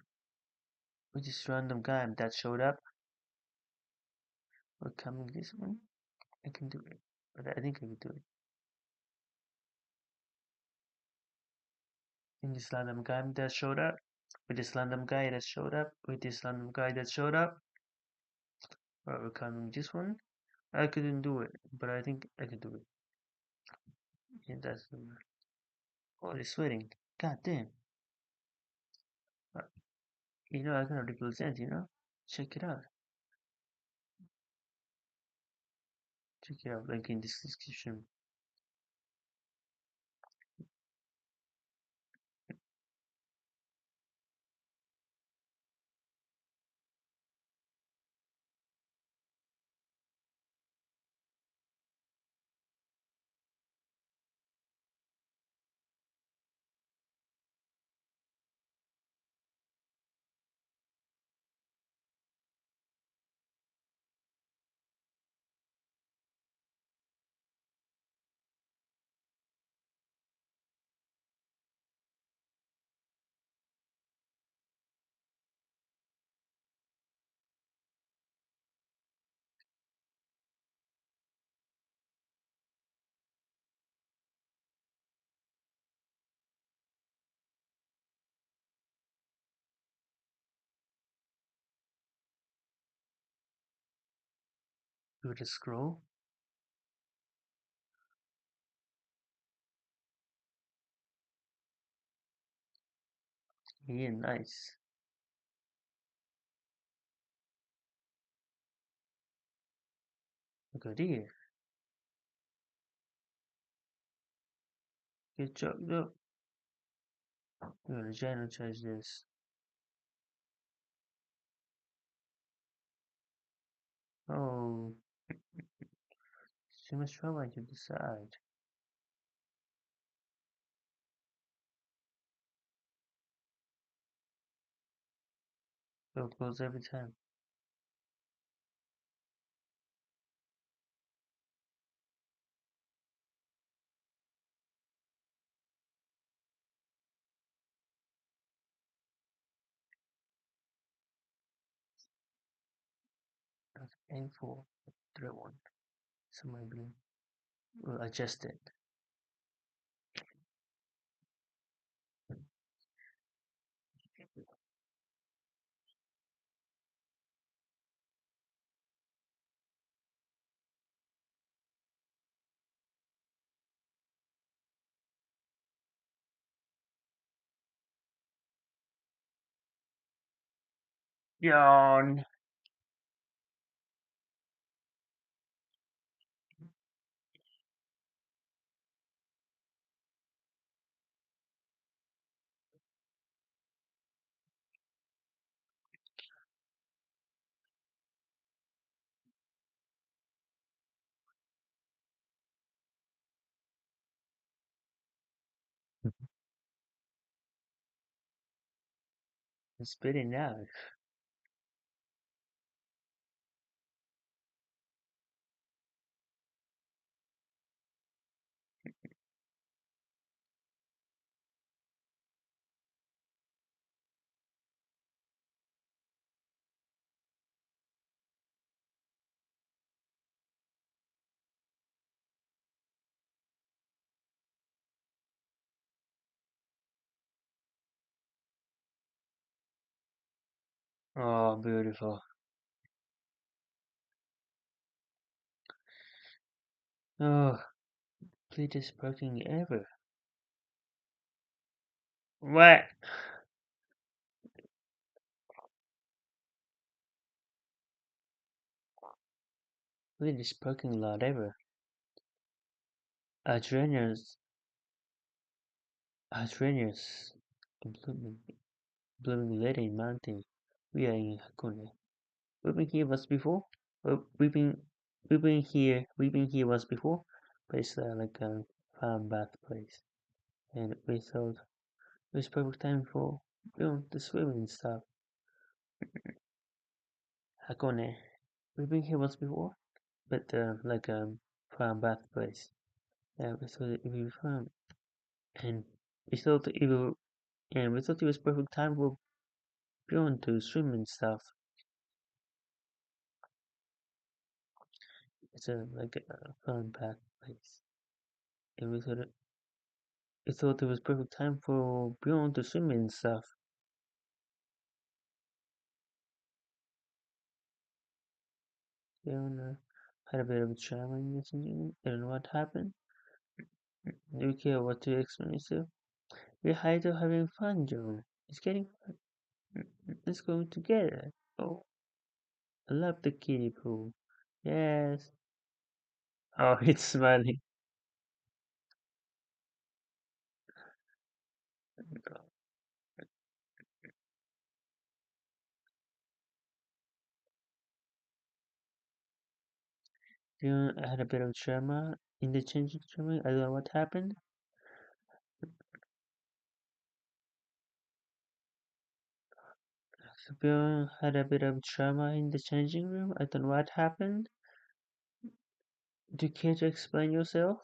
Speaker 1: with this random guy that showed up. We're coming this one. I can do it. But I think I can do it. In this random guy that showed up. With this random guy that showed up. With this random guy that showed up. Alright, we're coming this one. I couldn't do it, but I think I can do it. Yeah, that's the one. Oh, they're sweating. God damn. Uh, I gotta represent. Check it out. Check it out. Link in this description. With a scroll? Yeah, nice. Good idea. Good job. No, we're gonna generalize this. Oh, too much trauma to decide. So it goes every time. That's painful. The one. So maybe we'll adjust it. Yawn. Spit it out. Oh, beautiful. Oh, sweetest parking ever. What? Sweetest parking lot ever. Adrenals, Adrenals, blooming, blooming lady in mountain. We are in Hakone. We've been here once before. We've been here once before. But it's like a farm bath place, and we thought it was perfect time for the swimming stuff. Hakone. We've been here once before, but like farm bath place. Yeah, we thought it would be fun, and we thought it would, and we thought it was perfect time for Bjorn to swim and stuff. It's a like a fun bath place, and we thought it was perfect time for Bjorn to swim and stuff. Bjorn had a bit of a trauma in this incident. I don't know what happened. Do you care what to explain yourself? We're having fun, John. It's getting fun. Let's go together. Oh, I love the kiddie pool. Yes. Oh, it's smiling. Bjorn had a bit of trauma in the changing room. I don't know what happened. So Bjorn had a bit of trauma in the changing room. I don't know what happened. Do you care to explain yourself?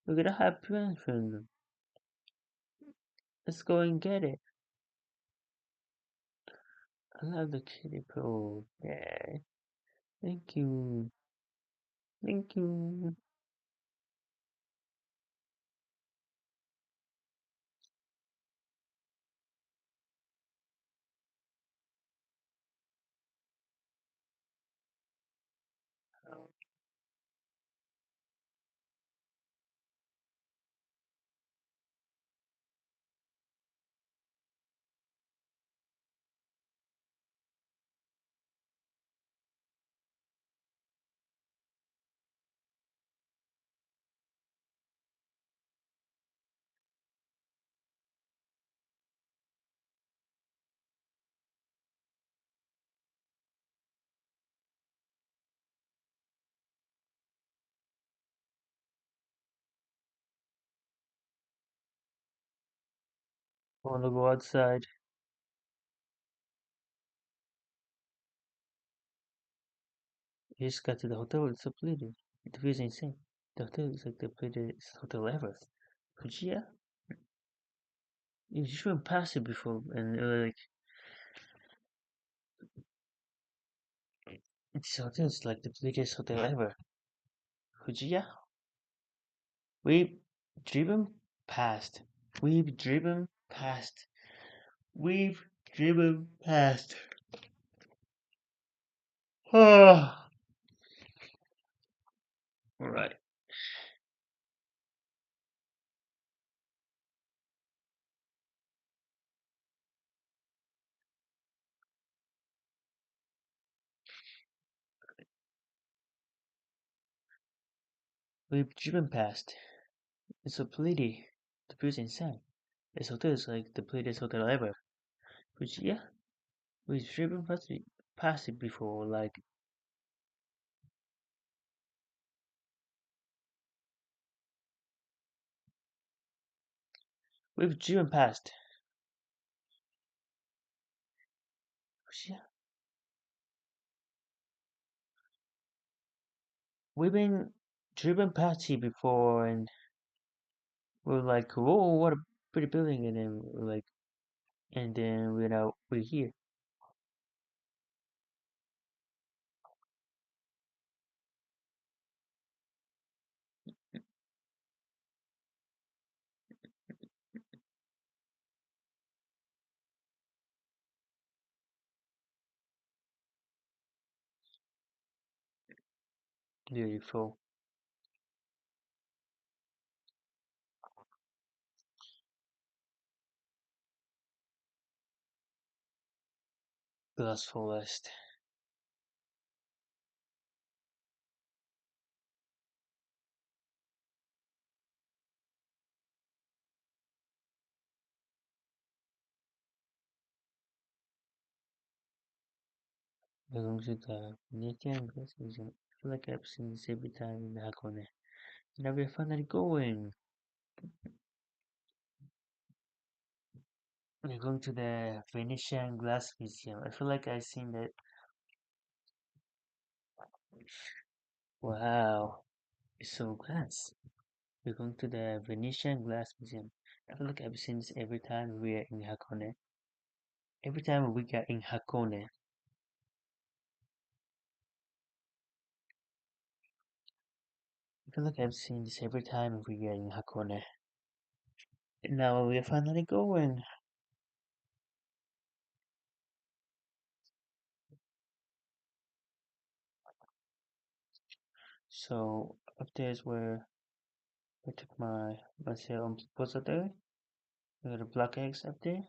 Speaker 1: We're gonna have Bjorn from them. Let's go and get it. I love the kiddie pool. Yeah. Thank you. Thank you. Wanna go outside? You just got to the hotel. It's so pretty. The view is insane. The hotel is like the prettiest hotel ever. But yeah, you shouldn't pass it before, and like this hotel is like the prettiest hotel ever. But yeah, we've driven past. We've driven past. We've driven past. Ah, right. We've driven past. It's so pretty. The view's insane. This hotel is like the prettiest hotel ever. But yeah, we've driven past it before. Like we've driven past. But yeah, we've been driven past it before, and we're like, whoa, what a pretty building, and then we're like, and then we're here. Beautiful. Glass forest. Belongs to the Venetian Glass Museum. I feel like I've seen this every time in Hakone. Now we're finally going. We're going to the Venetian Glass Museum. I feel like I've seen that. Wow, it's so glass. We're going to the Venetian Glass Museum. I feel like I've seen this every time we're in Hakone. Every time we get in Hakone, I feel like I've seen this every time we get in Hakone. And now we're finally going. So up there is where I took my serum suppository. We got the black eggs up there.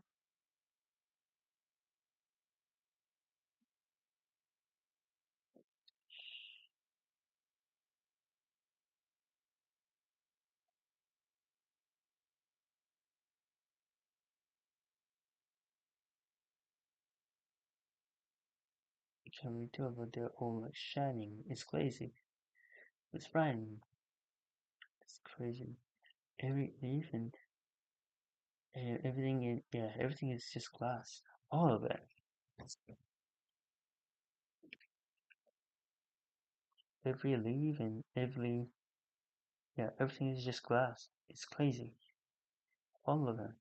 Speaker 1: You can really tell, but they're all like shining. It's crazy. It's fine. It's crazy. Even everything is yeah, everything is just glass. All of it. Every leaf and every yeah, everything is just glass. It's crazy. All of it.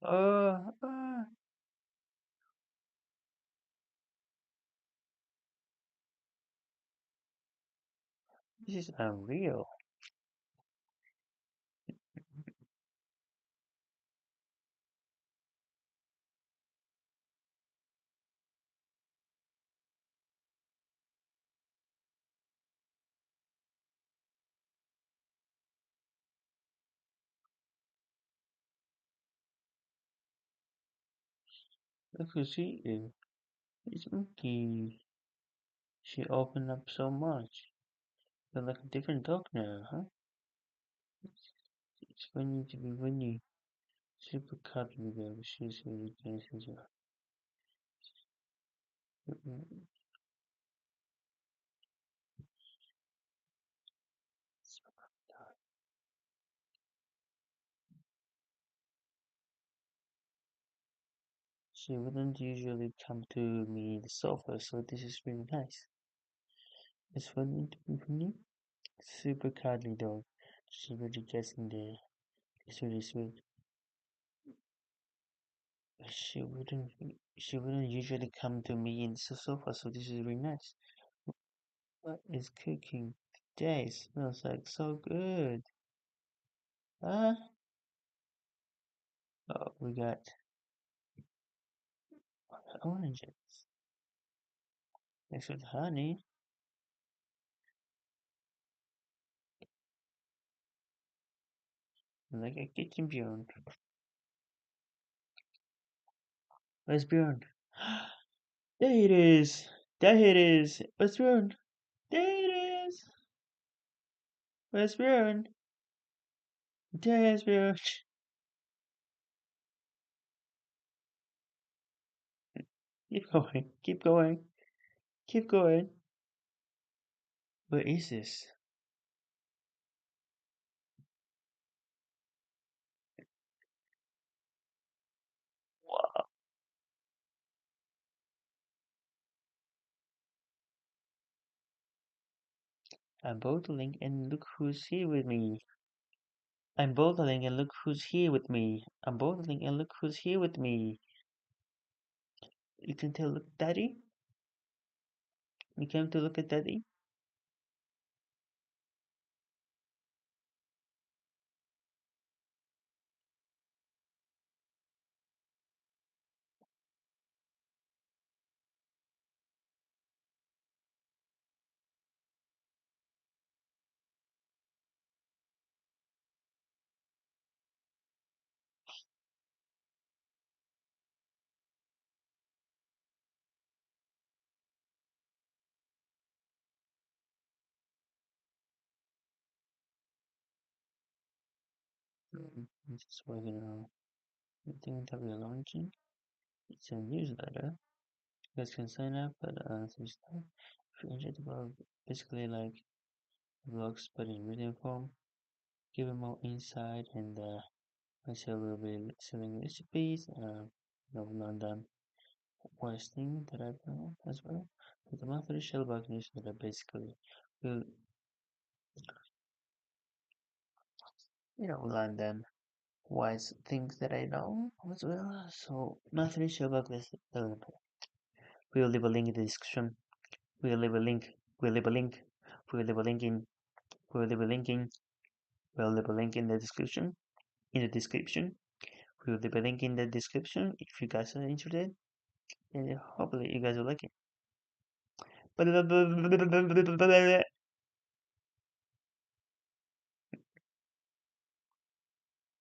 Speaker 1: Uh, uh, this is unreal. Look who she is. It's Monkey. She opened up so much. You're like a different dog now, huh? It's funny to be funny. Super cuddly girl. She's really dances. She wouldn't usually come to me in the sofa, so this is really nice. It's funny to be funny. Super cuddly dog. She really gets in there. It's really sweet. She wouldn't she wouldn't usually come to me in the sofa, so this is really nice. What is cooking today? Smells like so good. Ah, oh, we got oranges mixed with honey, like a kitchen Bjorn. Where's Bjorn? There it is. There it is. Where's Bjorn? There it is. Where's Bjorn? There's Bjorn. Keep going. Keep going. Keep going. Where is this? Wow. I'm bottling and look who's here with me. I'm bottling and look who's here with me. I'm bottling and look who's here with me. You can tell, look, Daddy? You came to look at Daddy? I'm just working on anything that we're launching. It's a newsletter. You guys can sign up at some stuff. If you enjoy the blog, basically like vlogs but in written form, give them more insight and myself will be selling recipes, London Westing that I've done as well. But the monthly Shellback newsletter basically will, London wise things that I know as well. So monthly Shellback list, we'll leave a link in the description. We'll leave a link. We'll leave a link. We'll leave a link in. We'll leave a link in. We'll leave a link in the description. In the description. We'll leave a link in the description if you guys are interested. And hopefully you guys will like it.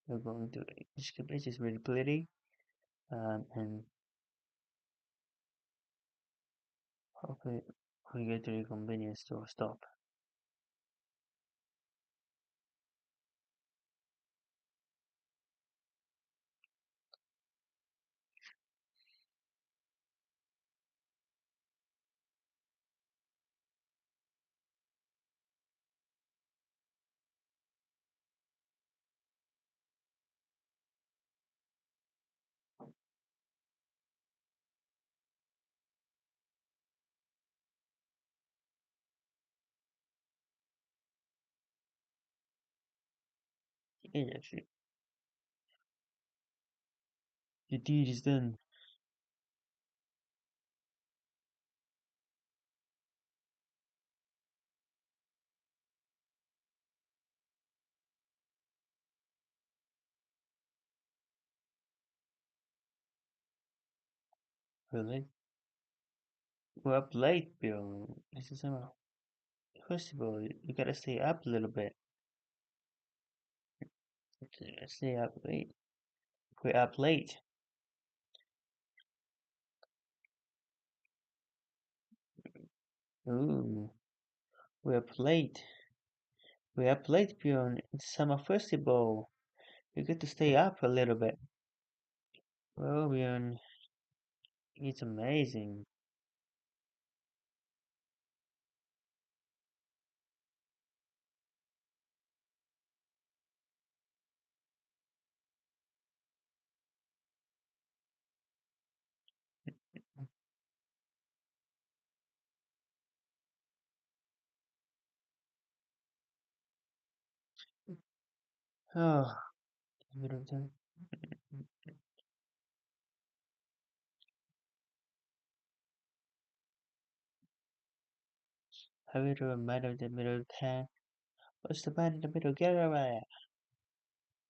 Speaker 1: We're going to skip it. It's really pretty. And hopefully we get to the convenience store stop. Yeah, actually, the deed is done. Really? We're up late, Bill. This is summer. First of all, you gotta stay up a little bit. Stay up late. We're up late. Ooh, we're up late. We're up late, Bjorn. It's summer festival. You get to stay up a little bit. Well, Bjorn, it's amazing. Oh, middle time. Have you ever man of the middle time? What's the man in the middle? Get away!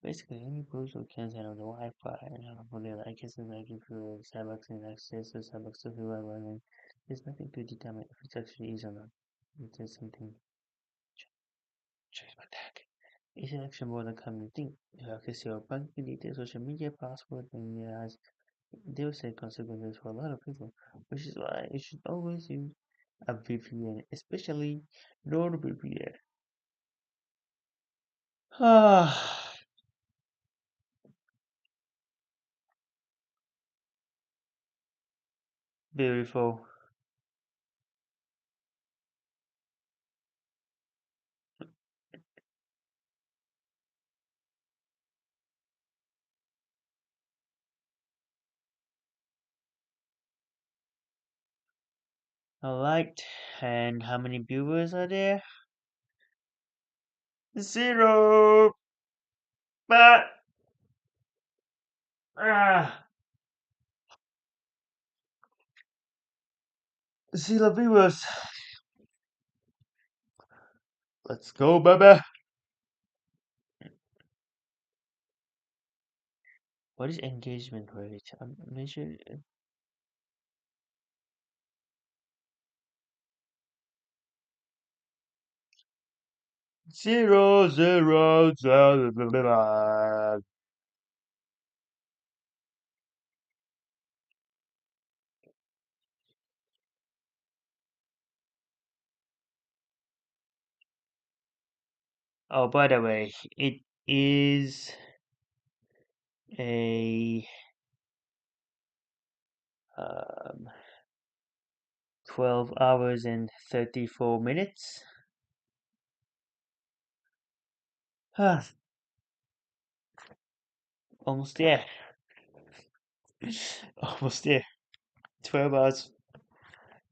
Speaker 1: Basically, any boost or cancel on the Wi-Fi and I guess like if you Starbucks and access to Starbucks to whoever, and there's nothing to determine if it actually is or not. It's just something. Choose my tag. It's an action more than common you think. You access your banking details, social media, password, and it has devastating consequences for a lot of people, which is why you should always use a VPN, especially NordVPN. Ah, beautiful. Alright, and how many viewers are there? Zero! But, ah, zero viewers. Let's go, baby! What is engagement rate? I'm measure. Zero, zero, zero, blah, blah, blah. Oh, by the way, it is a um, 12 hours and 34 minutes. Ah, almost there. Almost there. 12 hours,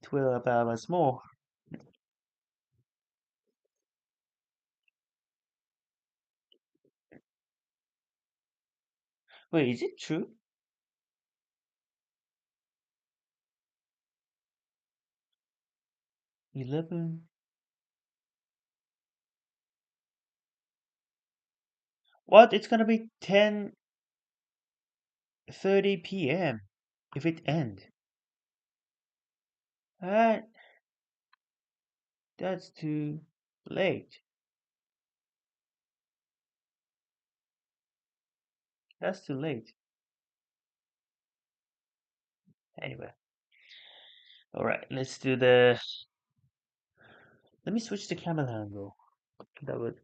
Speaker 1: 12 hours more. Wait, is it true? 11. What? It's gonna be 10:30 p.m. if it end. Ah, that's too late. That's too late. Anyway, all right. Let's do the. Let me switch the camera angle. That would.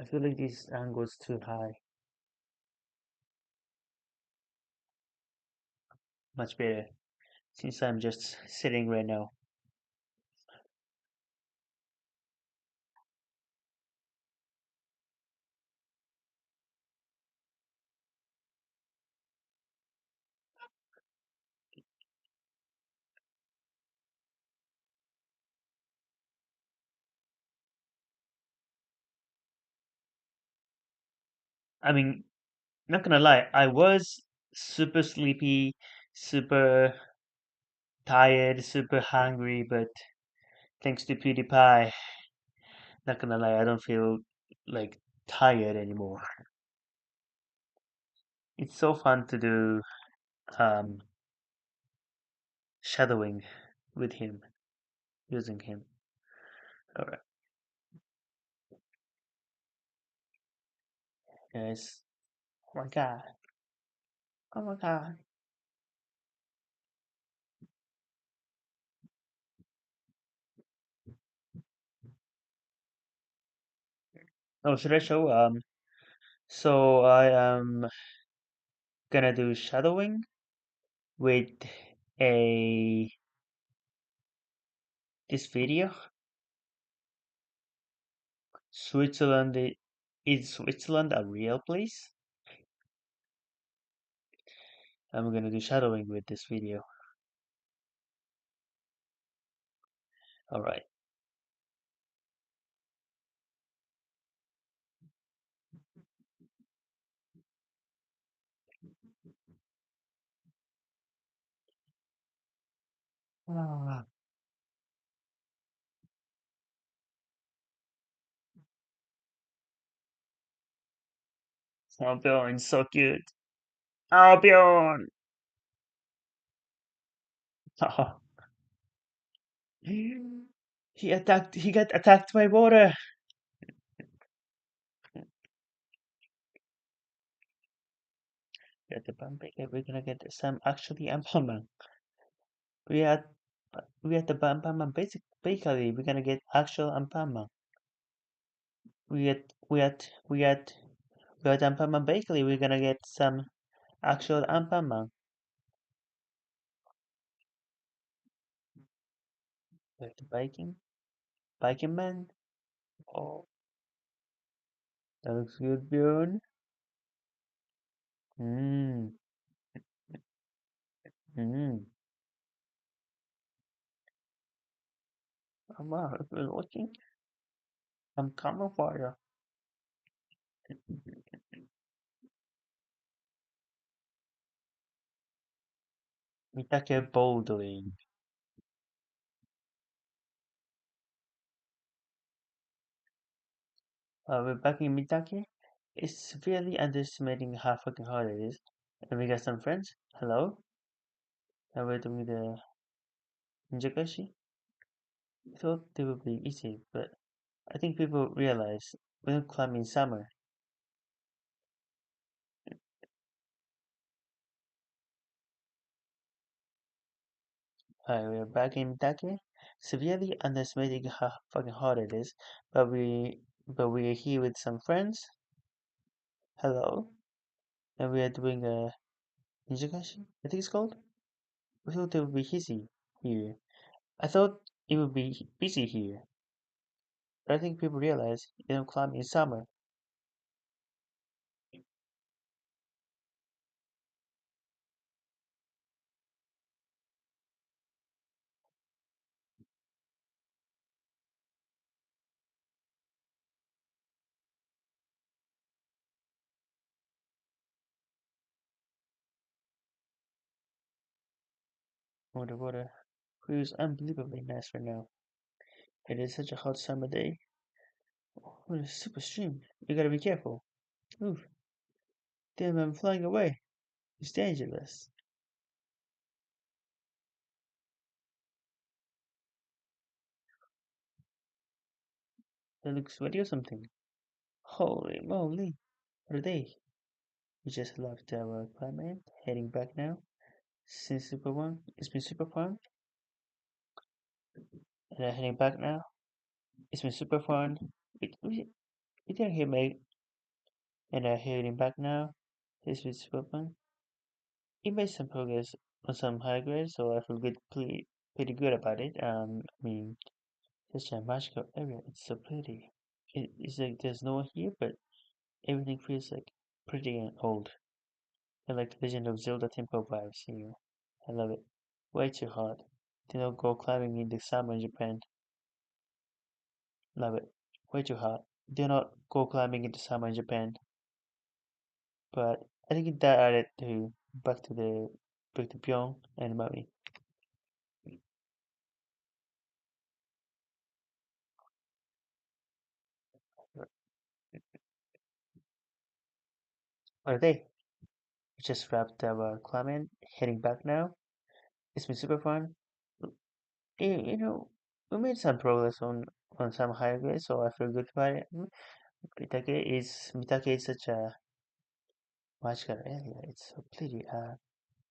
Speaker 1: I feel like this angle is too high. Much better since I'm just sitting right now. I mean, not gonna lie, I was super sleepy, super tired, super hungry, but thanks to PewDiePie, not gonna lie, I don't feel like tired anymore. It's so fun to do um, shadowing with him, using him. All right, guys. Oh my god. Oh my god. Oh, should I show? So I am gonna do shadowing with a this video. Switzerland is Switzerland a real place? I'm gonna do shadowing with this video. All right. Ah, Albion, so cute. Albion! He got attacked by water. At the Bombay, we're gonna get some actually ampalman. We at we at the Bampaman basic bakery. We're gonna get actual ampalman. We at ampalman bakery. We're gonna get some actual ampalman. We at the biking man. Oh, that looks good, Bjorn. Mmm, mmm. Wow, if you're watching, I'm coming for you. Mitake bouldering. We're back in Mitake. It's severely underestimating how fucking hard it is. And we got some friends. Hello. And we're doing the Ninjakashi. I thought they would be easy, but I think people realize we don't climb in summer. We're back in Mitake. Severely underestimating how fucking hard it is, but we're here with some friends. Hello. And we are doing a Ninjakashi, I think it's called. We thought it would be easy here. I thought it would be busy here, but I think people realize they don't climb in summer. Oh, the water feels unbelievably nice right now. It is such a hot summer day. Oh, it's super stream. You gotta be careful. Oof, damn, I'm flying away. It's dangerous. They look sweaty or something. Holy moly, what are they? We just left our apartment, heading back now. Since Super One, it's been super fun. And heading back now. It's been super fun. We didn't hear mate. And heading back now. It's been super fun. We made some progress on some high grades, so I feel pretty good about it. I mean, such a magical area. It's so pretty. It's like there's no one here, but everything feels like pretty and old. I like Legend of Zelda temple vibes here. I love it. Way too hot. Do not go climbing in the summer in Japan. Love it. Way too hot. Do not go climbing in the summer in Japan. But I think that added to back to Pyong and Mami. What are they? We just wrapped our climbing, heading back now. It's been super fun. You know, we made some progress on some highways, so I feel good about it. Mitake is such a magical area. It's so pretty.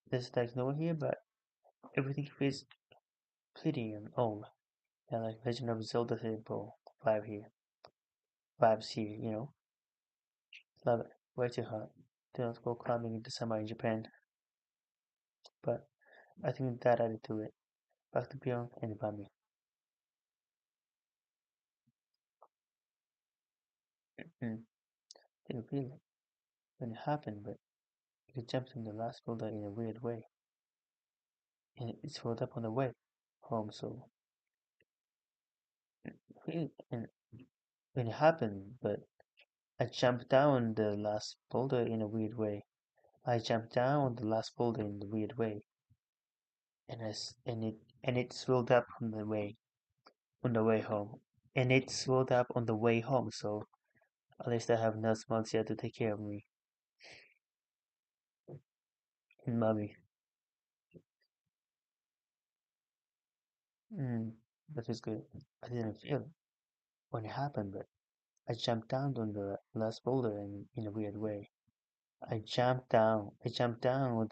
Speaker 1: There's like no one here, but everything feels pretty and old. Yeah, like Legend of Zelda temple vibes here. Love it. Way too hot. Do not go climbing in the summer in Japan, but I think that added to it. Back to Pyong and Bami. Mm. Didn't feel it when it happened, but you jumped on the last boulder in a weird way, and it's rolled up on the way home. So and when it happened, but I jumped down the last boulder in a weird way. I jumped down the last boulder in a weird way. and it swelled up on the way home, and it swelled up on the way home. So at least I have nurse Marcia to take care of me and mommy. Mm, that was good. I didn't feel it when it happened, but I jumped down on the last boulder in a weird way. I jumped down on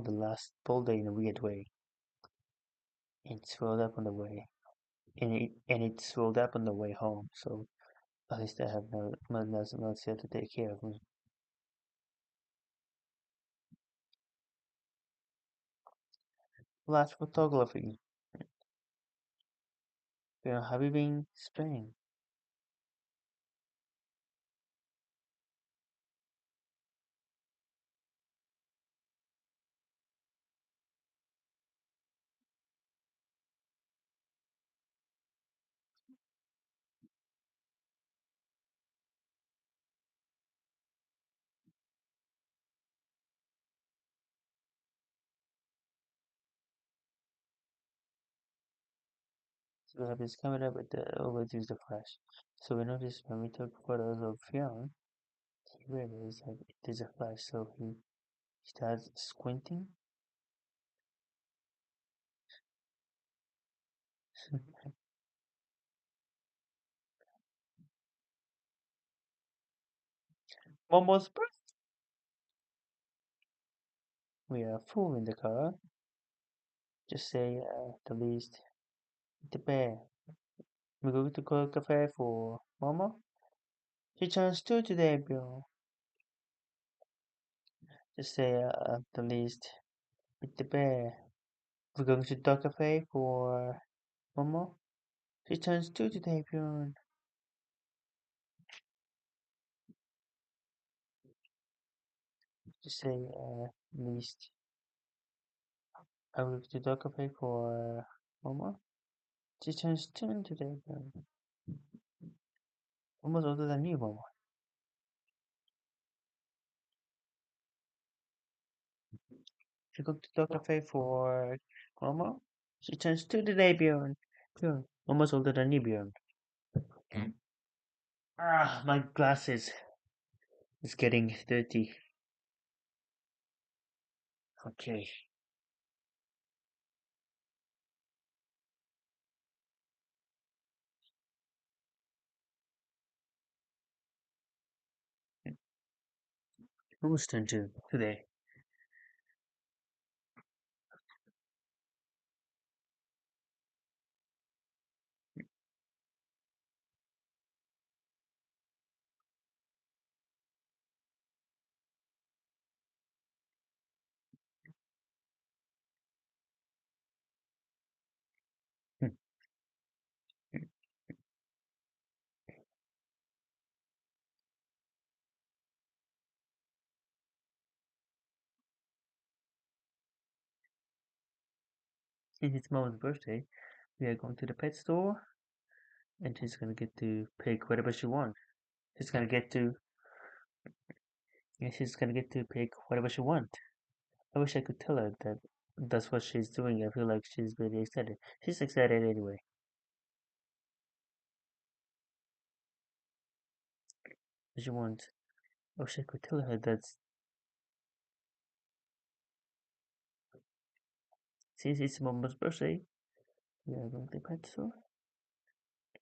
Speaker 1: the last boulder in a weird way. It swelled up on the way, and it swelled up on the way home. So at least I have no my nurse Marcia to take care of me. Last photography. Where have you been spending? So we have this camera with the always use the flash. So we noticed when we took photos of Fionn, he realized that it is a flash, so he starts squinting. Almost perfect. We are full in the car. Just say the least. The bear. We go to call cafe for Mama. She turns two today, bro. Just say the least. With the bear. We're going to dog cafe for Mama. She turns two today, bro. Just say least. I will to dog cafe for Mama. She turns two today, bro. Mama's older than you, Mama. She go to dog cafe for Mama. She turns two today, Bjorn. Bjorn. Mama's older than you, Bjorn. Ah, my glasses is getting dirty. Okay. Who's turn two today? Since it's Mama's birthday, we are going to the pet store, and she's gonna get to pick whatever she wants. She's gonna get to, yeah, she's gonna get to pick whatever she wants. I wish I could tell her that that's what she's doing. I feel like she's really excited. She's excited anyway. She wants. I wish I could tell her that since it's Mama's birthday, we are going to the pet store.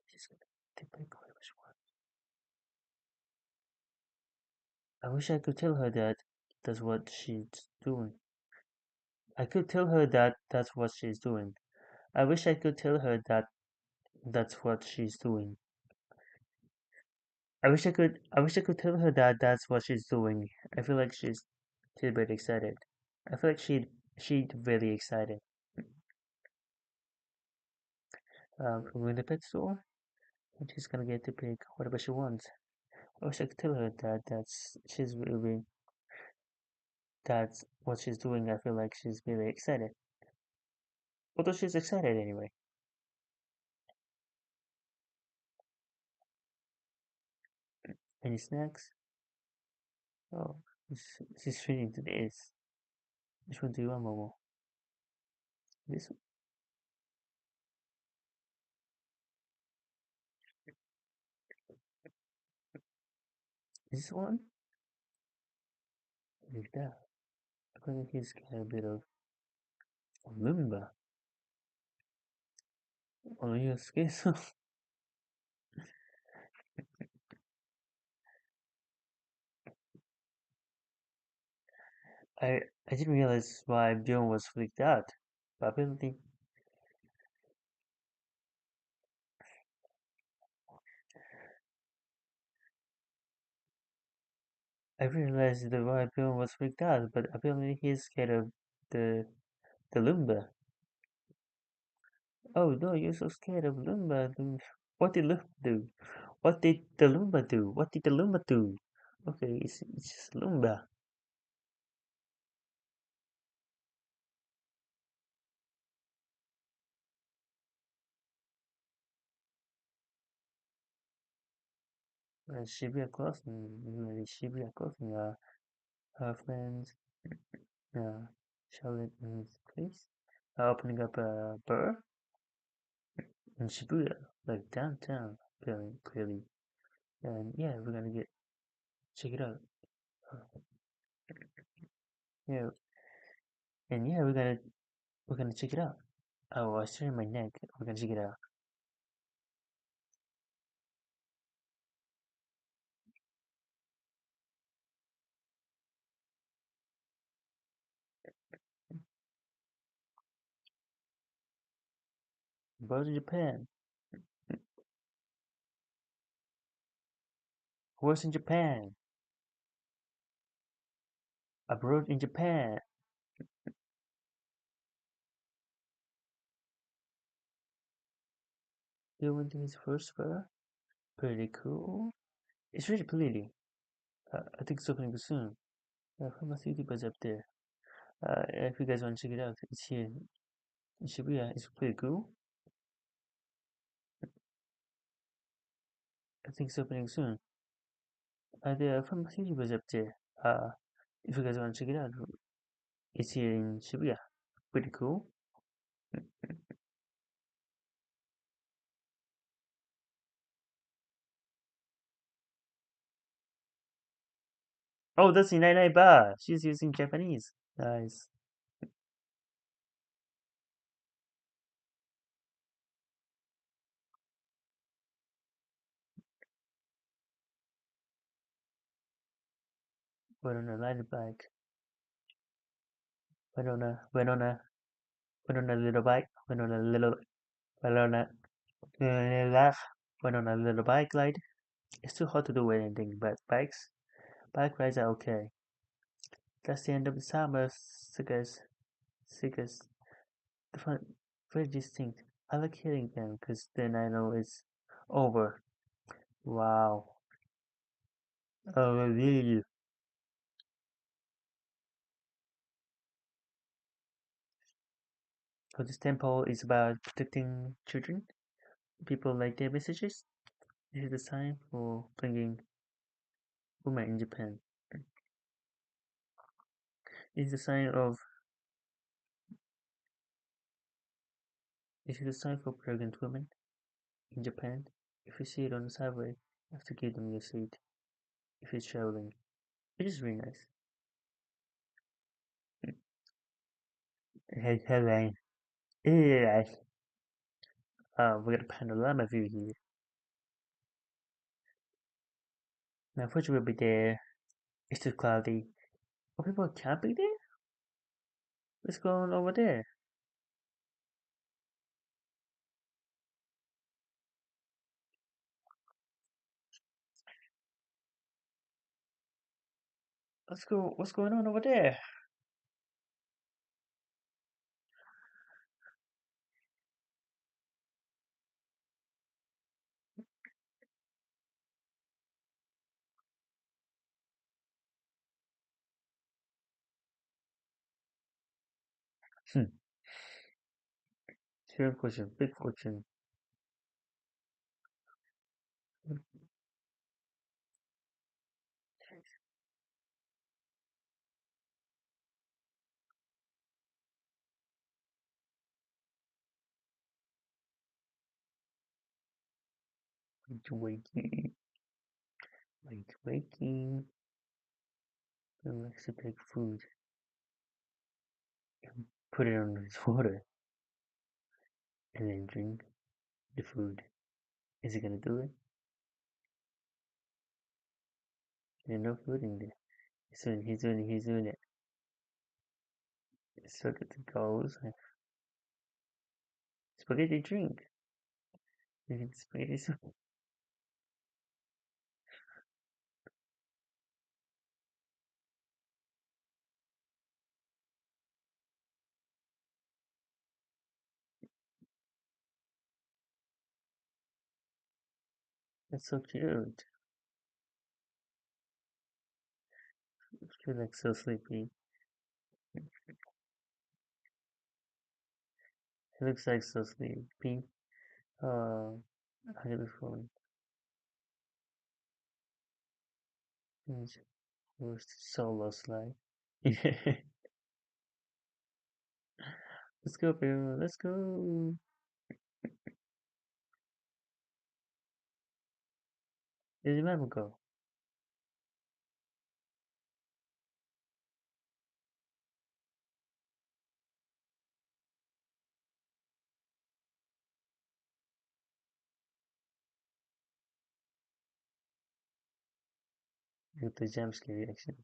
Speaker 1: She's gonna get to pick whatever she wants. I wish I could tell her that that's what she's doing. I could tell her that that's what she's doing. I wish I could tell her that that's what she's doing. I wish I could tell her that that's what she's doing. I feel like she's very excited. I feel like she's really excited. We're in the pet store and she's gonna get to pick whatever she wants. I wish I could tell her that that's what she's doing. I feel like she's really excited. Although she's excited anyway. Any snacks? Oh, she's feeding to this. Which one do you want, Momo? This this one? Like that. I think he's got a bit of lumber on your skin. I I didn't realize why Bjorn was freaked out. But apparently, I realized the why Bjorn was freaked out. But apparently, he's scared of the the lumber. Oh no, you're so scared of lumber. What did lumber do? What did the lumber do? What did the lumber do? Okay, it's just lumber. Shibuya Crossing, Shibuya Crossing, her friends, Charlotte and Chris are opening up a bar in Shibuya, like downtown, clearly. And yeah, we're gonna get check it out. Uh, yeah, and yeah, we're gonna check it out. Oh, I strained my neck. We're gonna check it out. Abroad in Japan. Where's in Japan? Abroad in Japan. He went to his first bar. Pretty cool. It's really pretty. I think it's opening soon. Pharmaceutical up there. If you guys want to check it out, it's here in Shibuya. It's pretty cool. I think it's opening soon. The pharmaceutical up there. If you guys want to check it out, it's here in Shibuya. Pretty cool. Oh, that's in 99 bar. She's using Japanese. Nice. Went on a light bike. Went on a little bike. Uh, went on a little bike ride. It's too hot to do anything but bikes. Bike rides are okay. That's the end of the summer, Seekers. The fun, very distinct. I like hearing them because then I know it's over. Wow. Oh, really? So this temple is about protecting children. People like their messages. This is the sign for bringing women in Japan. This is the sign of this is the sign for pregnant women in Japan. If you see it on the subway, you have to give them your seat if you're traveling. Which is really nice. Hey, Helen. Yeah. We got a panorama view here. Now, unfortunately, we'll be there. It's too cloudy. Oh, people are camping there? What's going on over there? What's going on over there? Hmm. Serious question. Big question. wakey, wakey. He likes to take food and put it on his water and then drink the food. Is he gonna do it? There's no food in there. He's doing it. Spaghetti goes. Spaghetti drink. Spaghetti soup. That's so cute. I feel like so sleepy. He looks like so sleepy. Uh, I have a phone. He's solo slide. Let's go, Bill. Let's go. Did the map go? With the jump scare reaction.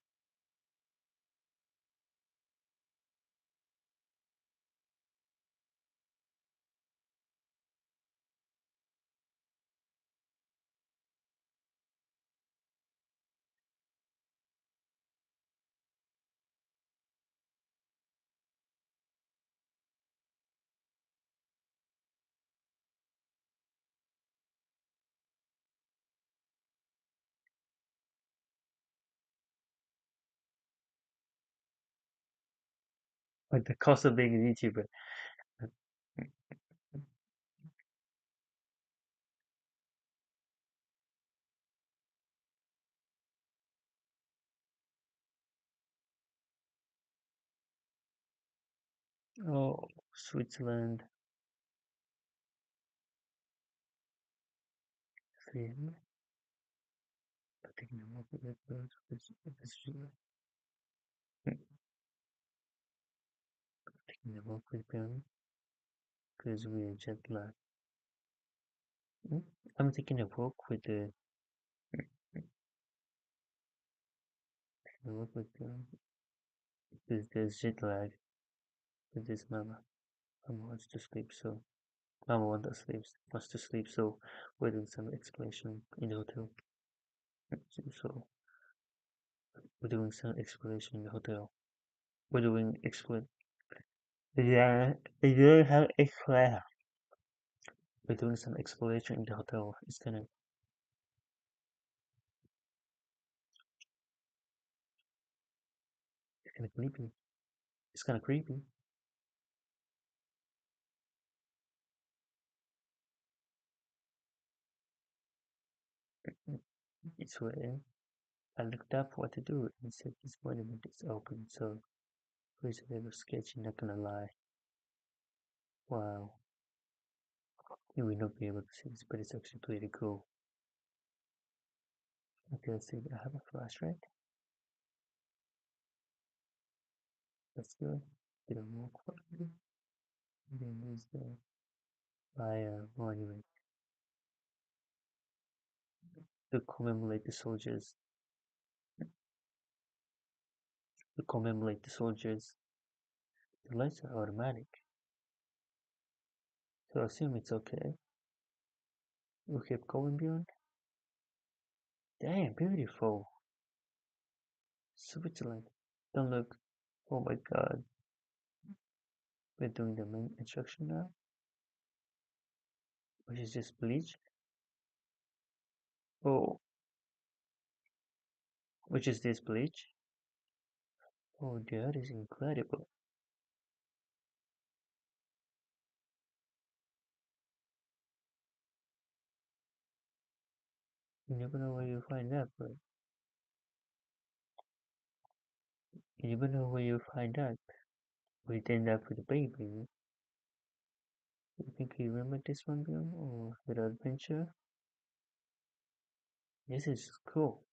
Speaker 1: Like the cost of being a YouTuber. Oh, Switzerland. Sweden. Taking a walk with birds. Taking a walk with them because we're jet lag. Hmm? I'm taking a walk with the walk with them because there's jet lag with this mama. Mama wants to sleep, so Mama wants to sleep, so we're doing some exploration in the hotel. So we're doing some exploration in the hotel. We're doing exploit. Yeah, you don't have exploration. We're doing some exploration in the hotel. It's kind of creepy. It's kind of creepy. It's where I looked up what to do and said this monument is open, so it's a little sketchy, not gonna lie. Wow, you will not be able to see this, but it's actually pretty cool. Okay, let's see. I have a flashlight. That's good. Bit of more quality. Then there's the fire monument to commemorate the soldiers. To commemorate the soldiers. The lights are automatic, so I assume it's okay. We'll keep going beyond. Damn, beautiful. Switzerland. Don't look. Oh my god. We're doing the main instruction now, which is just bleach. Oh, which is this bleach. Oh, that is incredible. You never know where you find that, but you never know where you find that. We did that for the baby. You think you remember this one, Bill? Or with adventure? This is cool.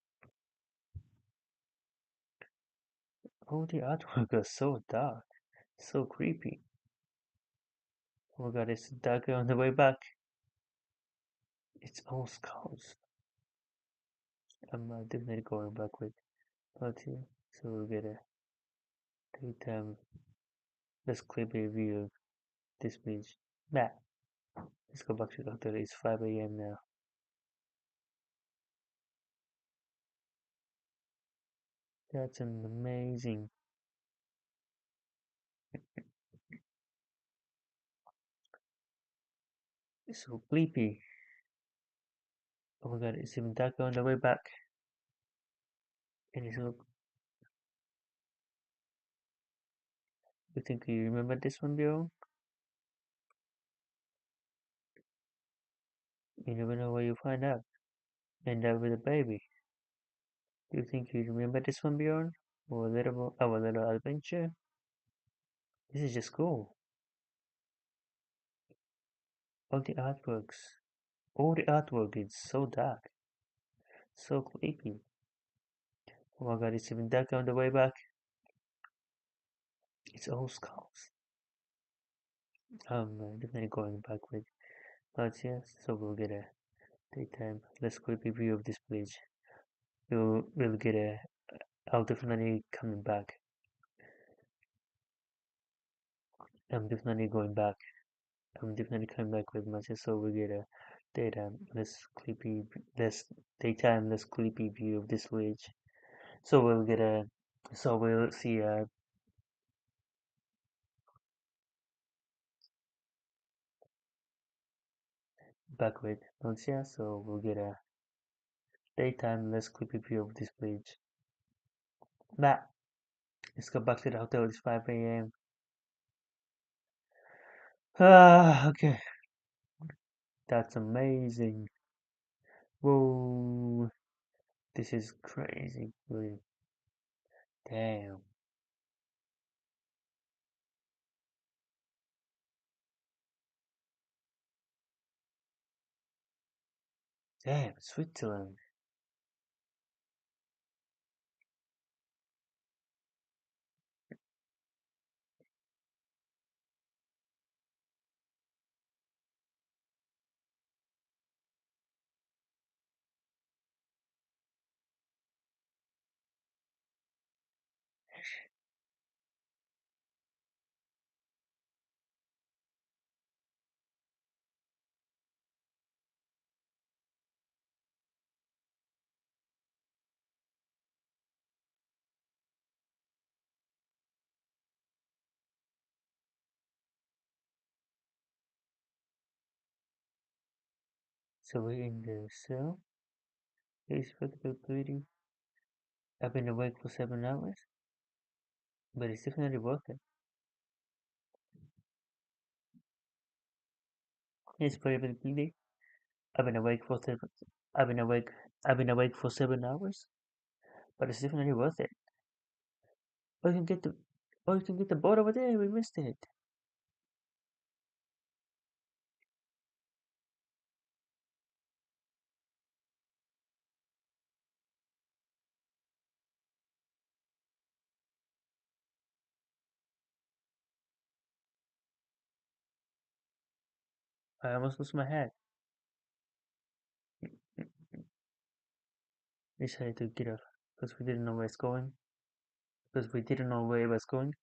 Speaker 1: Oh, the artwork is so dark, so creepy. Oh my god, it's darker on the way back. It's all skulls. I'm definitely going back with but yeah, so we'll get a daytime. Let's clip a view of this page. Nah, let's go back to the hotel. It's 5 a.m. now. That's an amazing. It's so sleepy. Oh my god, it's even darker on the way back. And it's so. You think you remember this one, Bjorn? You never know where you find out. End up with a baby. Do you think you remember this one, Bjorn? Or our little adventure? This is just cool. All the artworks. All the artwork is so dark. So creepy. Oh my god, it's even darker on the way back. It's all skulls. Definitely going back with. But yes, so we'll get a daytime. Let's quickly view of this place. We'll get a. I'll definitely coming back. I'm definitely going back. I'm definitely coming back with matches. So we'll get a daytime. Let's daytime. Let's creepy view of this village. So we'll get a. So we'll see back with Valencia. So we'll get a daytime. Let's creepy view of this village. Nah, let's go back to the hotel. It's 5 a.m. Ah, okay. That's amazing. Whoa, this is crazy. Really. Damn. Damn, Switzerland. So we're in the cell. It's vertical bleeding. I've been awake for 7 hours, but it's definitely worth it. It's very bleeding. I've been awake for seven. I've been awake. I've been awake for 7 hours, but it's definitely worth it. Oh, you can get the. Oh, you can get the boat over there. We missed it. I almost lost my head. We decided to get off because we didn't know where it's going. Because we didn't know where it was going.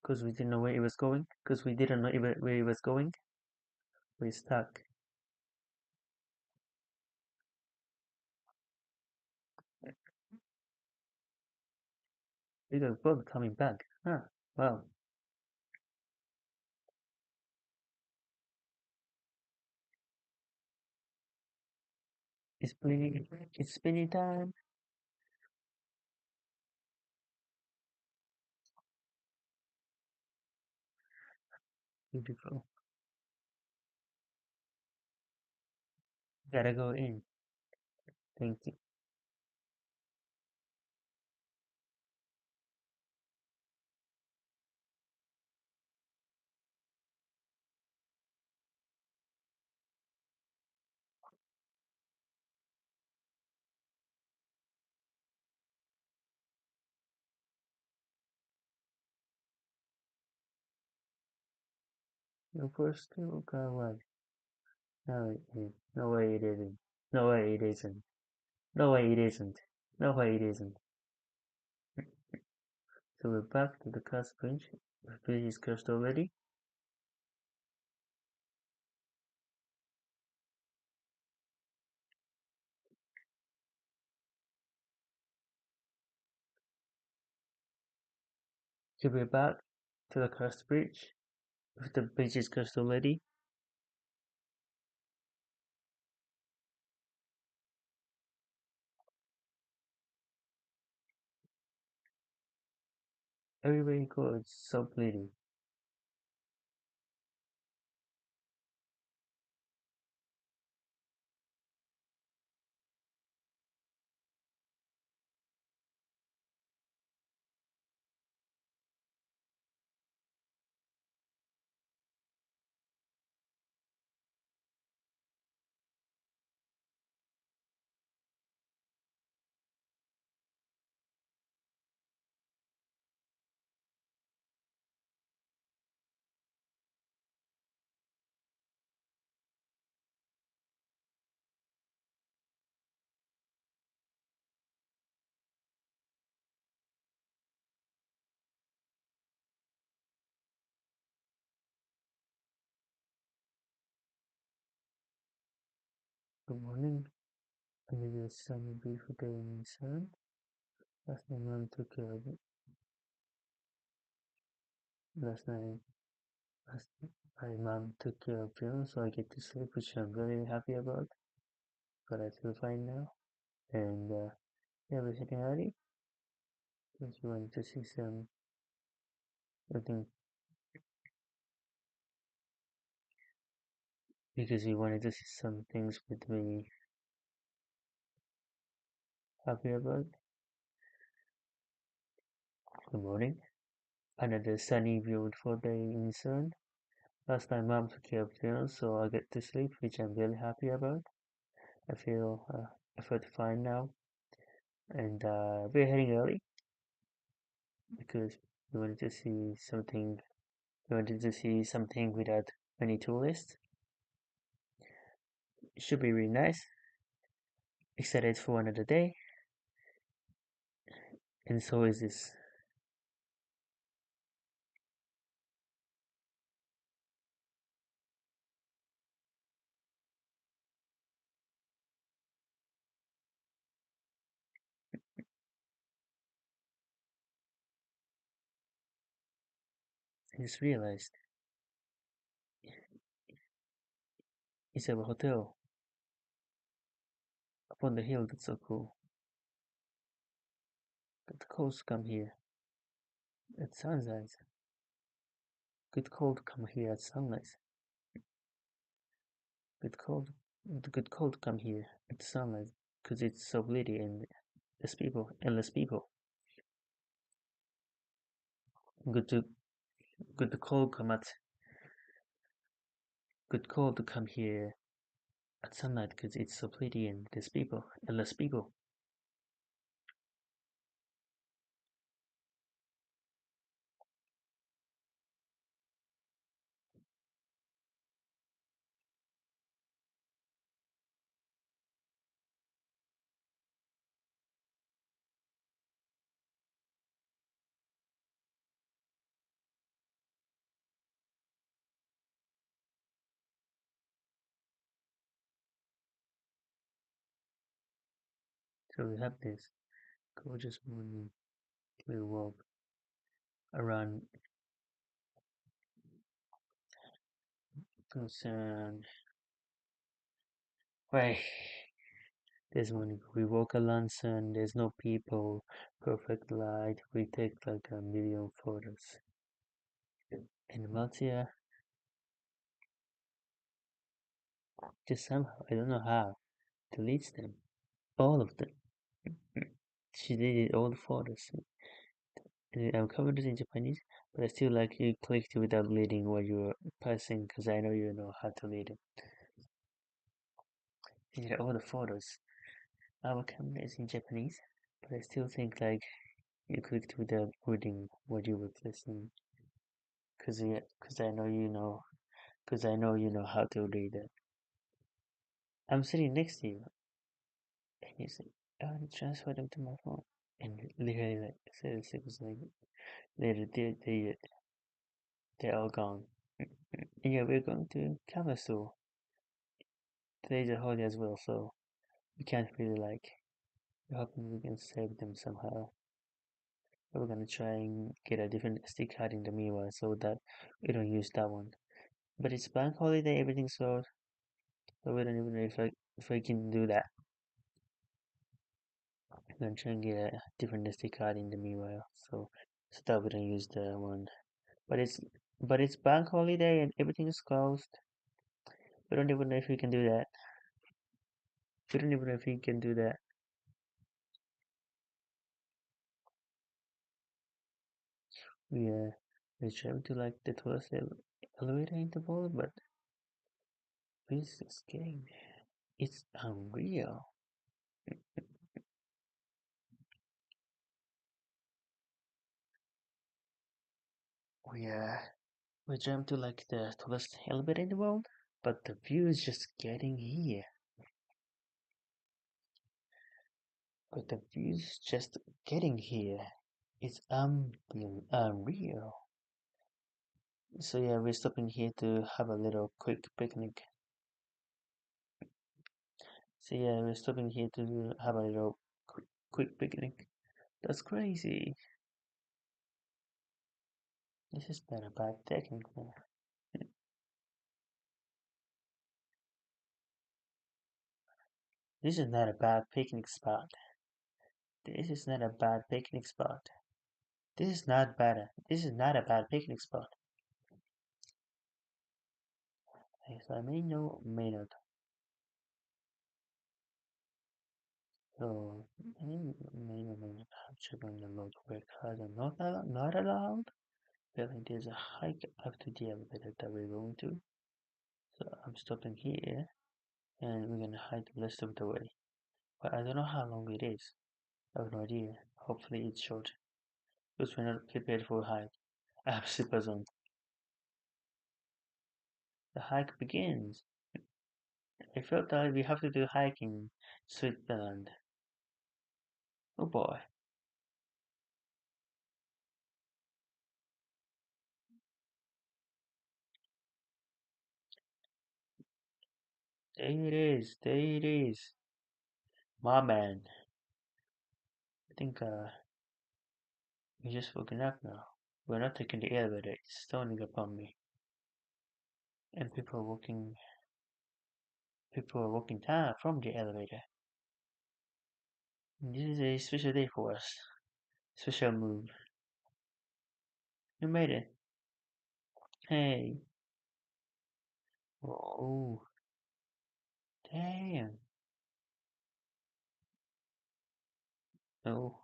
Speaker 1: Because we didn't know where it was going. Because we didn't know where it was going. We're stuck. We got both coming back. Huh. Wow. It's spinning time. Beautiful. Gotta go in. Thank you. Your first skill got what? No, no way it isn't. No way it isn't. No way it isn't. No way it isn't. So we're back to the cast bench. The bridge is cursed already. So we're back to the cast bridge. If the bridge is cursed already. Everywhere you go, it's so pretty. Good morning. Under the sunny, beautiful day in the sun. Last night, mom took care of it. Last night, last my mom took care of Fiona, so I get to sleep, which I'm really happy about. But I feel fine now. And yeah, we're heading early because we wanted to see some. I think because we wanted to see some things with me happy about. Good morning. Another sunny, beautiful day in the sun. Last night, mom took care of Fiona, so I get to sleep, which I'm really happy about. I feel fine now, and we're heading early because we wanted to see something. We wanted to see something without many tourists. It should be really nice. Excited for another day, and so is this. I just realized it's a hotel up on the hill. That's so cool. Good calls come here at sunrise. Good cold come here at sunrise. Good cold, good cold come here at sunrise because it's so pretty and there's people, endless people. Good to good to cold come at good cold to come here at sunlight because it's so pretty and there's people, endless people. So we have this gorgeous morning. We walk around concern. Right. This morning we walk along sun. There's no people. Perfect light. We take like a million photos. And Matia just somehow, I don't know how, deletes them. All of them. She deleted all the photos. And I'm covered in Japanese, but I still like you clicked without reading what you're pressing because I know you know how to read it. She did all the photos. Our camera is in Japanese, but I still think like you clicked without reading what you were pressing because I know you know because I know you know how to read it. I'm sitting next to you, and you say, "I want to transfer them to my phone," and literally like 6 seconds later, they're all gone. And yeah, we're going to camera store. Today's a holiday as well, so we can't really like. We're hoping we can save them somehow. But we're gonna try and get a different SD card in the meanwhile so that we don't use that one. But it's bank holiday, everything's closed, so we don't even know if I can do that. I'm gonna try and get a different SD card in the meanwhile, so that we don't use the one. But it's bank holiday and everything is closed. We don't even know if we can do that. We don't even know if we can do that. We're trying to like the tallest elevator in the world, but this is getting it's unreal. We uh we jumped to like the tallest elevator in the world, but the view is just getting here. But the view is just getting here. It's unreal. So yeah, we're stopping here to have a little quick picnic. So yeah, we're stopping here to have a little quick picnic. That's crazy. This is not a bad technique, man. This is not a bad picnic spot. This is not a bad picnic spot. This is not bad. This is not a bad picnic spot. Yes, I may know, may not. So, may not have children allowed to work hard and not allowed. Well, there's a hike up to the elevator that we're going to. So I'm stopping here and we're gonna hike the rest of the way. But I don't know how long it is. I have no idea. Hopefully it's short. Because we're not prepared for a hike. I have slippers on. The hike begins. I felt that we have to do hiking in Switzerland. Oh boy. There it is. There it is. My man. I think we're just woken up now. We're not taking the elevator. It's stoning upon me. And people are walking down from the elevator. This is a special day for us. Special move. You made it. Hey. Oh, damn. Oh,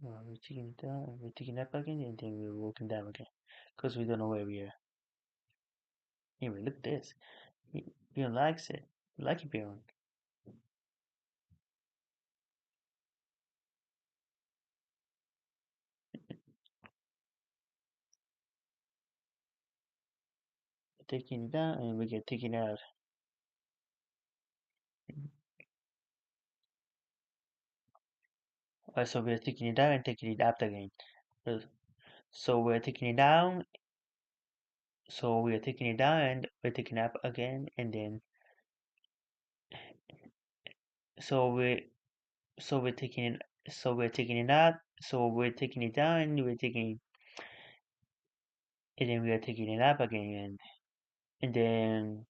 Speaker 1: well, we're taking it down, we're taking it up again, and then we're walking down again. Because we don't know where we are. Anyway, look at this. Bjorn likes it. You like it, Bjorn. We're taking it down, and we get taken out. So we're taking it down and taking it up again. Uh, So we're taking it down, so we're taking it down, and we're taking it up again, and then, so we so we're taking it, so we're taking it up, so we're taking it down, and then we are taking it up again, and then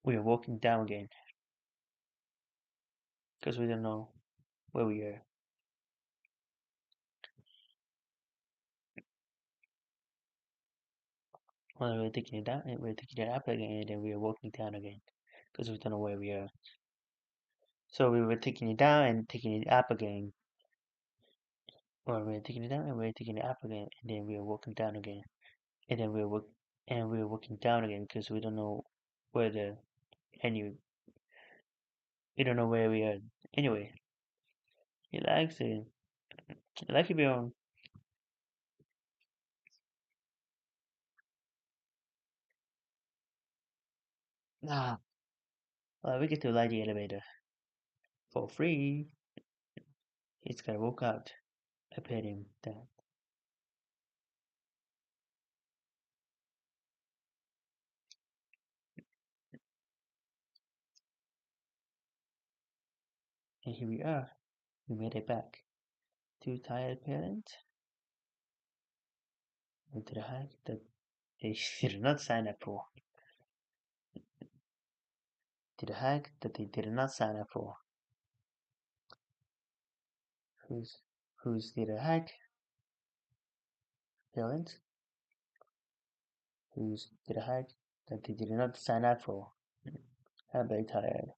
Speaker 1: we are walking down again because we don't know where we are. Well, we're taking it down and we're taking it up again, and then we are walking down again because we don't know where we are. So we were taking it down and taking it up again, or we're taking it down and we're taking it up again, and then we are walking down again, and then we're walking down again because we don't know where the any we don't know where we are. Anyway, He likes it. I like it beyond. Nah, well, we get to ride the elevator for free. He's gotta walk out. I paid him that. And here we are. We made it back. Two tired parents went to the hike that they did not sign up for. To the hike that they did not sign up for. Who's who's did a hike? Parents who's did a hike that they did not sign up for. I'm very tired.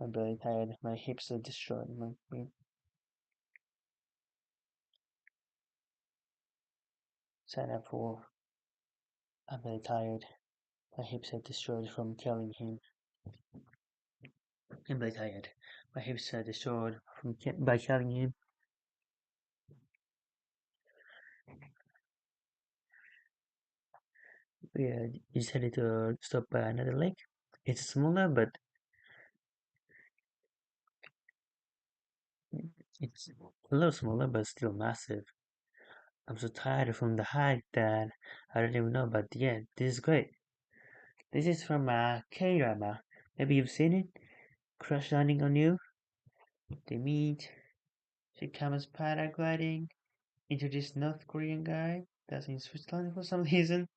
Speaker 1: I'm very tired. My hips are destroyed. My sign up for. I'm very tired. My hips are destroyed from killing him. I'm very tired. My hips are destroyed by killing him. We decided to stop by another lake. It's smaller, but it's a little smaller, but still massive. I'm so tired from the hike that I don't even know, but yeah, this is great. This is from a K-drama. Maybe you've seen it? Crash Landing on You. They meet. She comes paragliding into this North Korean guy that's in Switzerland for some reason.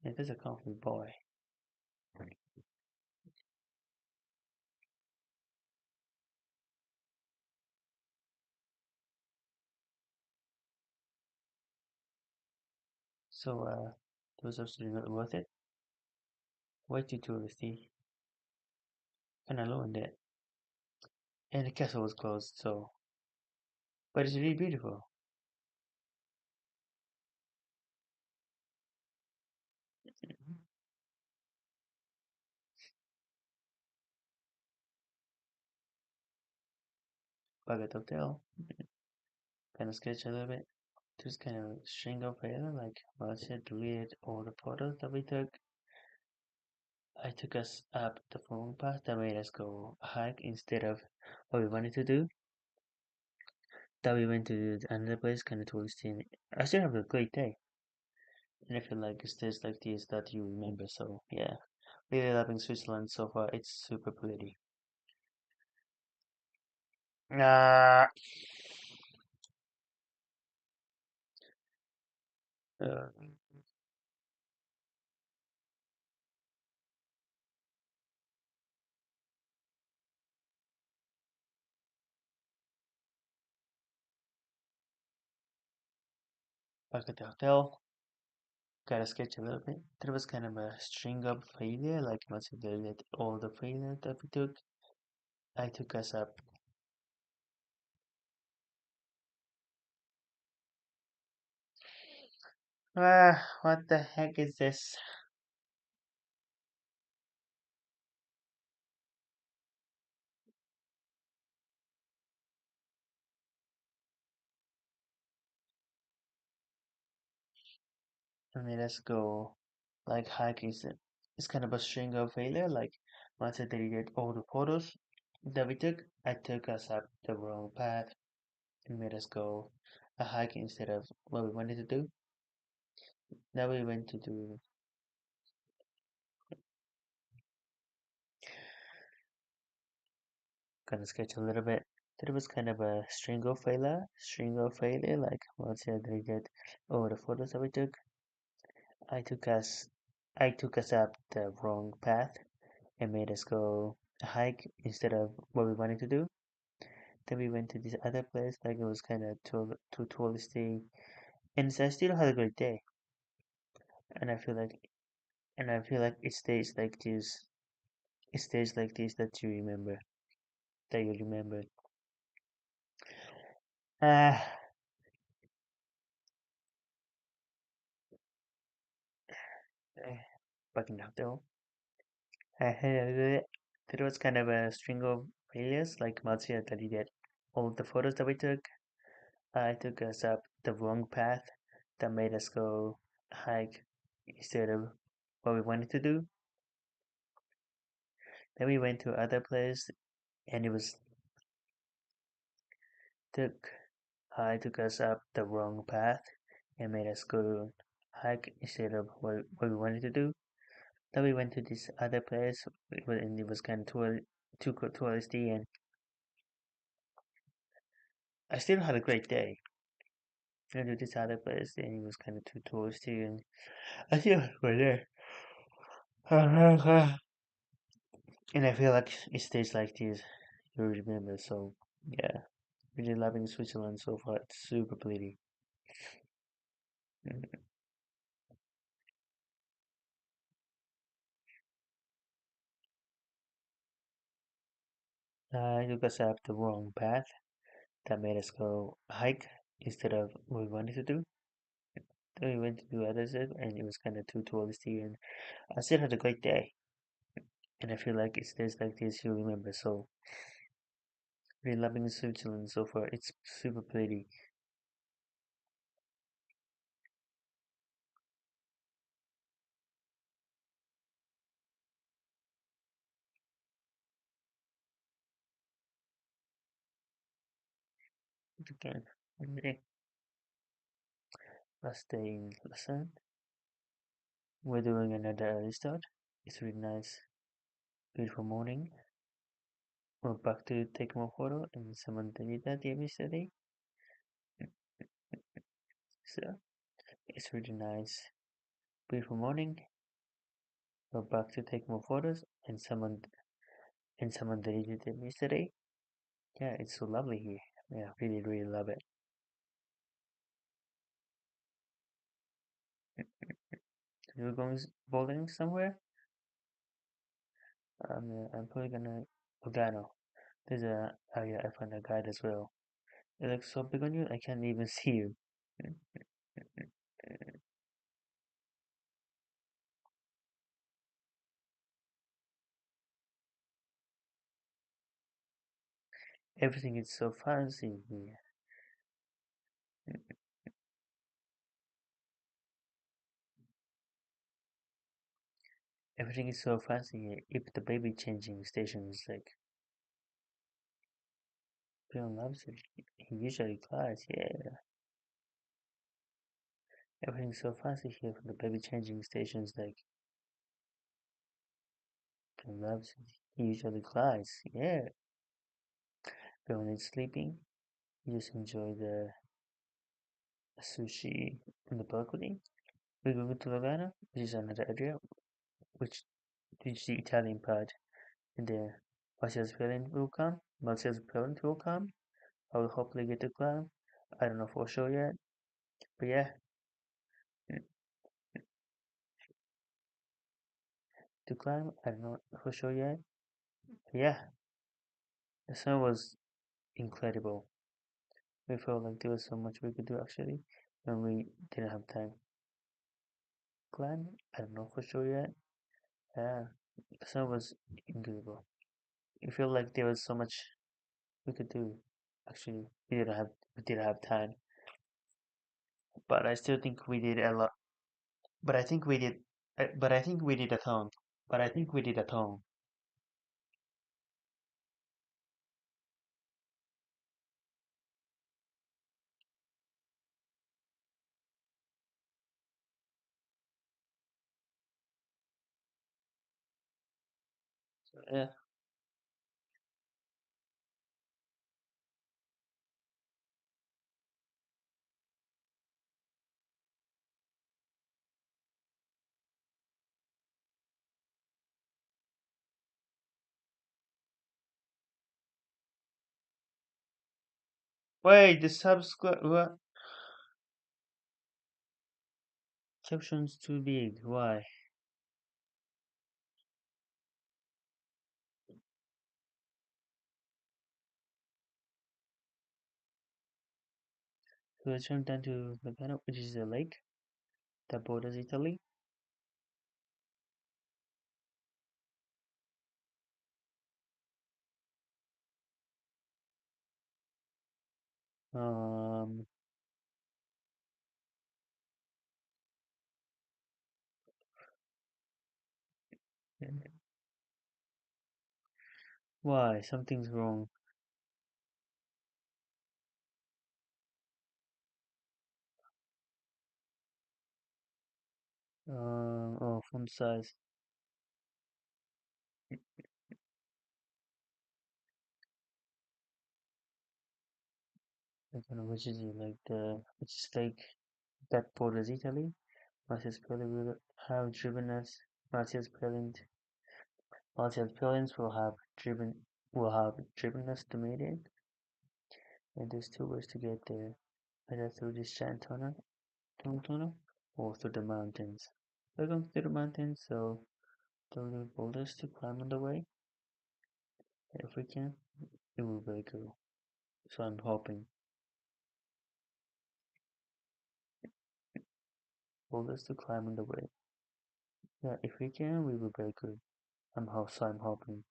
Speaker 1: Yeah, that's a conflict boy. So, it was absolutely not worth it. Way too touristy. And alone there. And the castle was closed, so. But it's really beautiful. Bucket Hotel. Kind of sketch a little bit. Just kind of string of failure, like Marcia deleted all the photos that we took. I took us up the wrong path that made us go hike instead of what we wanted to do. That we went to another place, kind of touristy. I still have a great day, and I feel like it's days like this that you remember. So yeah, really loving Switzerland so far. It's super pretty. Uh, uh, Back at the hotel, got a sketch a little bit. There was kind of a string of failure, like once you deleted all the failure that we took. I took us up. What the heck is this? I mean, let's go. Like hiking is it's kind of a string of failure. Like once I deleted all the photos that we took, I took us up the wrong path and made us go a hike instead of what we wanted to do. Now we went to do kind of sketch a little bit. That was kind of a string of failure. Like once I deleted all the photos that we took, I took us, I took us up the wrong path and made us go a hike instead of what we wanted to do. Then we went to this other place, like it was kind of too touristy, and so I still had a great day. And I feel like, and I feel like it stays like this that you remember. Ah, uh, back in the hotel, I had a good. There was kind of a string of failures, like Matsuya that he did. All the photos that we took, took us up the wrong path that made us go hike instead of what we wanted to do. Then we went to other place and it was took took us up the wrong path and made us go hike instead of what we wanted to do. Then we went to this other place and it was kind of too touristy and I still had a great day. I went to this other place and it was kind of too touristy and I still had a great day. And I feel like it stays like this. You remember, so yeah. Really loving Switzerland so far. It's super pretty. Mm. I took us up the wrong path that made us go hike instead of what we wanted to do. Then we went to do other stuff and it was kind of too touristy and I still had a great day. And I feel like it stays like this, you remember. So really loving Switzerland so far. It's super pretty. Again, okay. Last day in lesson. We're doing another early start. It's really nice, beautiful morning. We're back to take more photo and someone did that yesterday. So it's really nice, beautiful morning. We're back to take more photos and someone deleted it yesterday. Yeah, it's so lovely here. Yeah, really, really love it. You're going bowling somewhere? I'm probably gonna Lugano. There's oh yeah, I found a guide as well. It looks so big on you, I can't even see you. Everything is so fancy here. Everything is so fancy here. If the baby changing station is like, Bill loves it. He usually cries, yeah. Everything's so fancy here for the baby changing stations like, Bill loves it. He usually cries, yeah. But when it's sleeping, you just enjoy the sushi in the balcony. We go to Lagana, which is another area, which is the Italian part. And then Marcia's parent will come. Marcia's parent will come. I will hopefully get to climb. I don't know for sure yet, but yeah, mm, to climb. I don't know for sure yet, but yeah, the sun was incredible. We felt like there was so much we could do actually, when we didn't have time. Climb. I don't know for sure yet. Yeah, the sun was incredible. We feel like there was so much we could do. Actually, we didn't have time, but I still think we did a lot. But I think we did. But I think we did a ton. But I think we did a ton. So, yeah. Wait, the subscribe what? Caption's too big. Why? So let's jump down to Lugano, which is a lake that borders Italy. Um, why? Something's wrong. Oh, font size. I don't know which is it, like which stake that borders Italy. Martial's Pillar will have driven us. Martial's Pillant. Martial's Pillions will have driven us to Maiden, and there's two ways to get there. Either through this giant tunnel, or through the mountains. We're going through the mountains, so there are little boulders to climb on the way. If we can, it will be cool. So I'm hoping boulders to climb on the way. Yeah, if we can, we will be good. I'm hoping.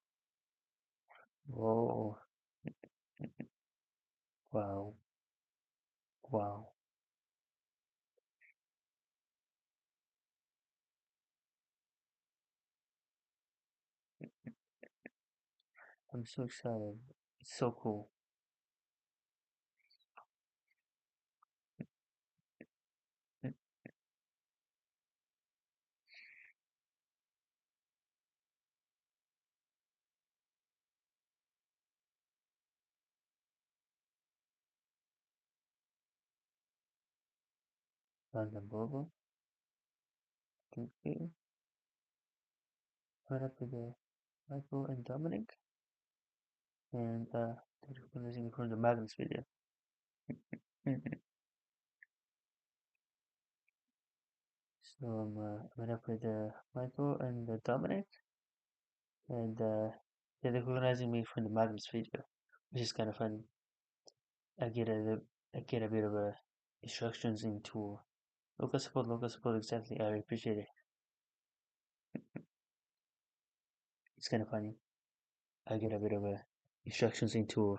Speaker 1: Whoa, wow, wow. I'm so excited. It's so cool. London Bobo, okay. Right up with Michael and Dominic, and they're releasing from the Magnus video. Mhm. So I'm up with Michael and Dominic, and they're recognizing me from the Magnus video, which is kind of funny. I get a I get a bit of a instructions into local support exactly. I appreciate it. It's kind of funny. I get a bit of a instructions into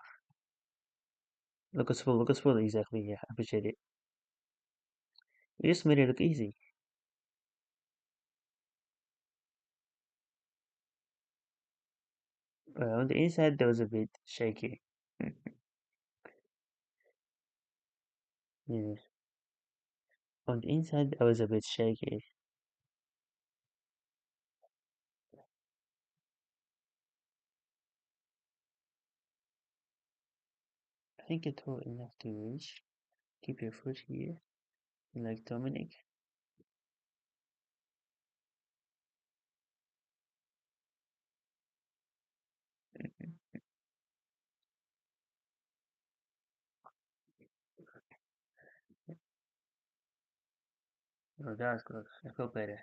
Speaker 1: local support exactly. Yeah, I appreciate it. You just made it look easy. On the inside, there was a bit shaky. Yeah, on the inside, I was a bit shaky. I think it tall enough to reach. Keep your foot here, like Dominic. Oh, that was close. I feel better.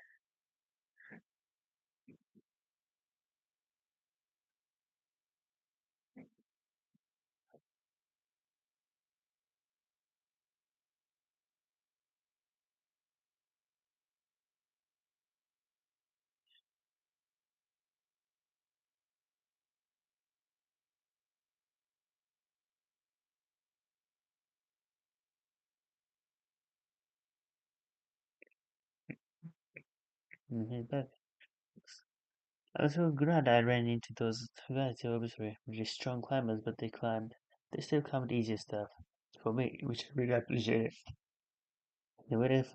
Speaker 1: Head back. I was so glad I ran into those two guys who obviously were really strong climbers, but they climbed. They still climbed easier stuff for me, which I really appreciate. They waited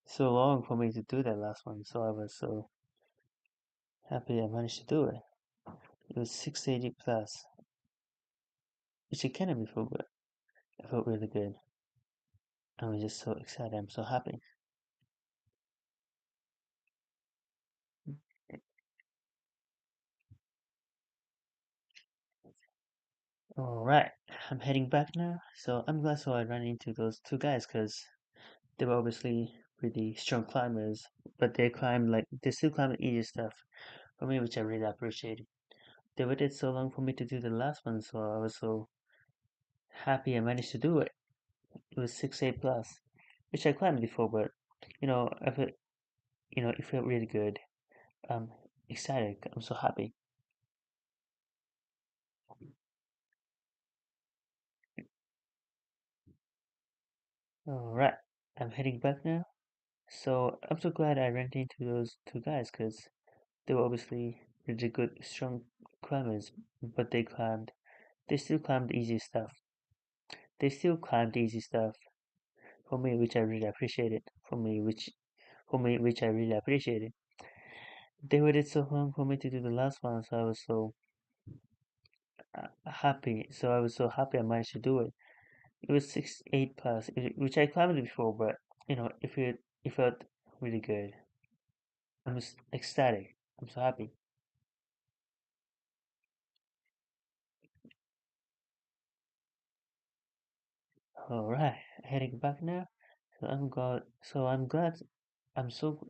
Speaker 1: so long for me to do that last one, so I was so happy I managed to do it. It was 680 plus, which it cannot be feel good. I felt really good. I was just so excited. I'm so happy. Alright, I'm heading back now. So I'm glad so I ran into those two guys because they were obviously pretty strong climbers, but they still climbed easy stuff for me, which I really appreciated. They waited so long for me to do the last one, so I was so happy I managed to do it. It was 6A plus, which I climbed before, but I felt it felt really good. I'm excited. I'm so happy. Alright, I'm heading back now. So I'm so glad I ran into those two guys because they were obviously really good, strong climbers, but they still climbed easy stuff. They still climbed easy stuff for me, which I really appreciated. Which I really appreciated. They waited so long for me to do the last one, so I was so happy. So I was so happy I managed to do it. It was 6, 8 plus, which I climbed before, but it felt really good. I'm just ecstatic. I'm so happy. All right, heading back now. I'm glad. I'm so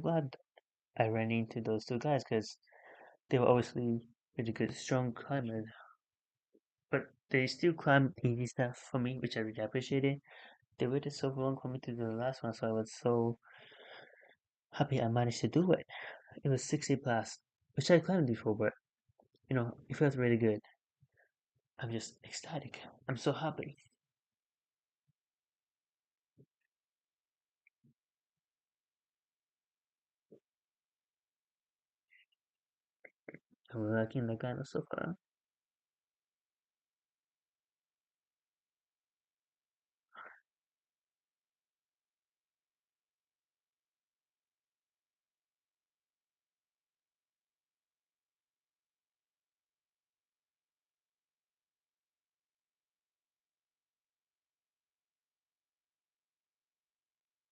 Speaker 1: glad I ran into those two guys because they were obviously really good, strong climbers. But they still climbed easy stuff for me, which I really appreciated. They waited so long for me to do the last one, so I was so happy I managed to do it. It was 60 plus, which I climbed before, but it felt really good. I'm just ecstatic. I'm so happy. I'm liking the kind so far.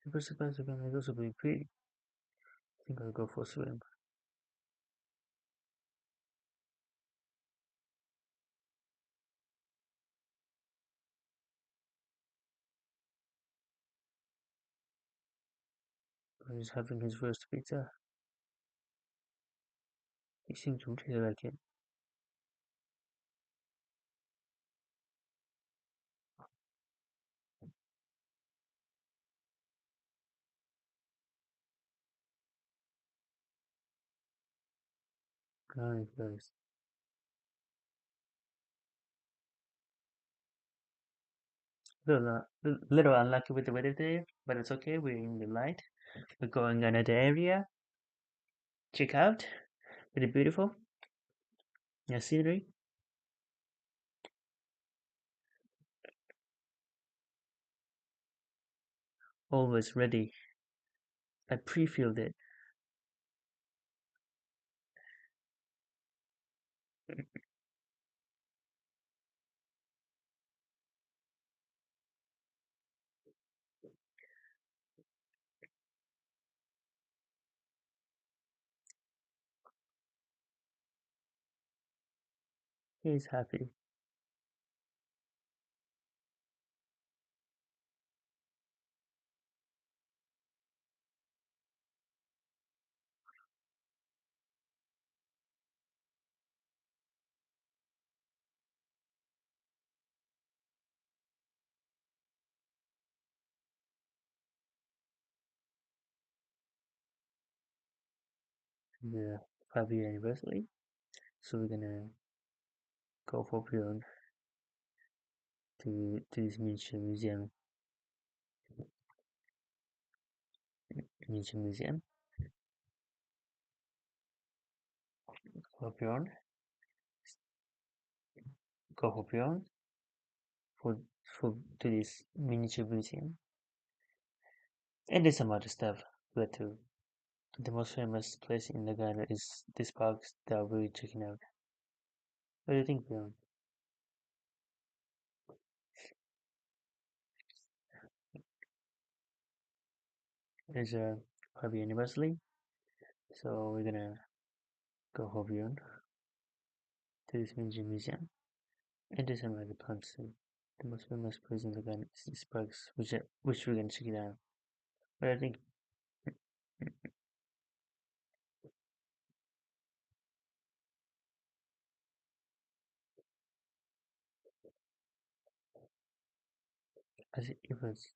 Speaker 1: Super surprised again. It's also pretty pretty. I think I'll go for a swim. He's having his first pizza. He seems to really like it. Nice, nice. Little unlucky with the weather today, but it's okay. We're in the light. We're going another area. Check out. Really beautiful. Yeah, scenery. Always ready. I pre-filled it. He's happy. Yeah, 5 year anniversary. So we're gonna go for beyond to this miniature museum. For beyond, go for beyond for for to this miniature museum. And there's some other stuff but too. The most famous place in Nagano is this park that we're checking out. What do you think, beyond? There's a Harvey anniversary, so we're gonna go for beyond to this miniature museum. And there's some other plants too. The most famous place in Nagano is this park, which we're gonna check it out. But I think as it was,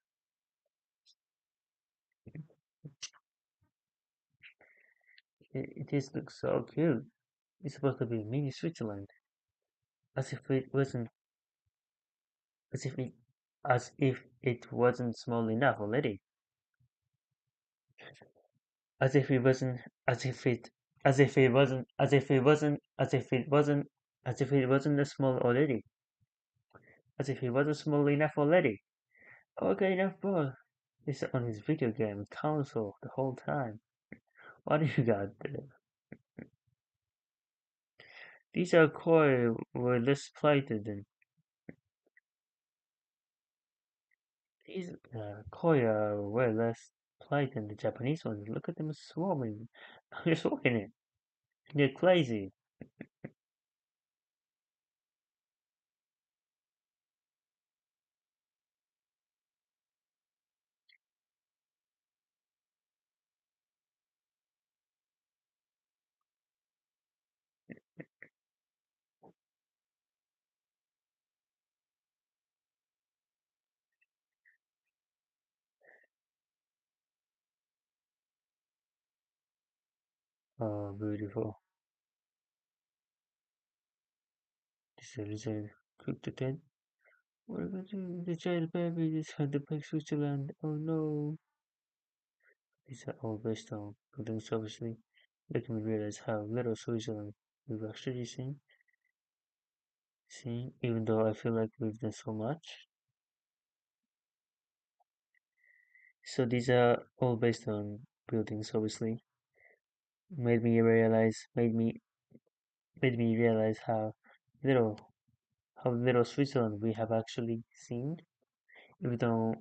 Speaker 1: it just looks so cute. It's supposed to be mini Switzerland, as if it wasn't, as if it as if it wasn't small enough already. As if it wasn't, as if it, as if it wasn't, as if it wasn't, as if it wasn't, as if it wasn't a small already. As if it wasn't small enough already. Okay, enough ball. He's on his video game console the whole time. What do you got there? These are koi were less plated than these koi are way less plated than the Japanese ones. Look at them swarming. They're swarming it. They're crazy. Oh, beautiful. This is a cook to ten. What are we going to do? The child baby just had the back Switzerland. Oh no. These are all based on buildings, obviously, making me realize how little Switzerland we've actually seen. See, even though I feel like we've done so much. So these are all based on buildings, obviously. Made me realize little how little Switzerland we have actually seen. Even though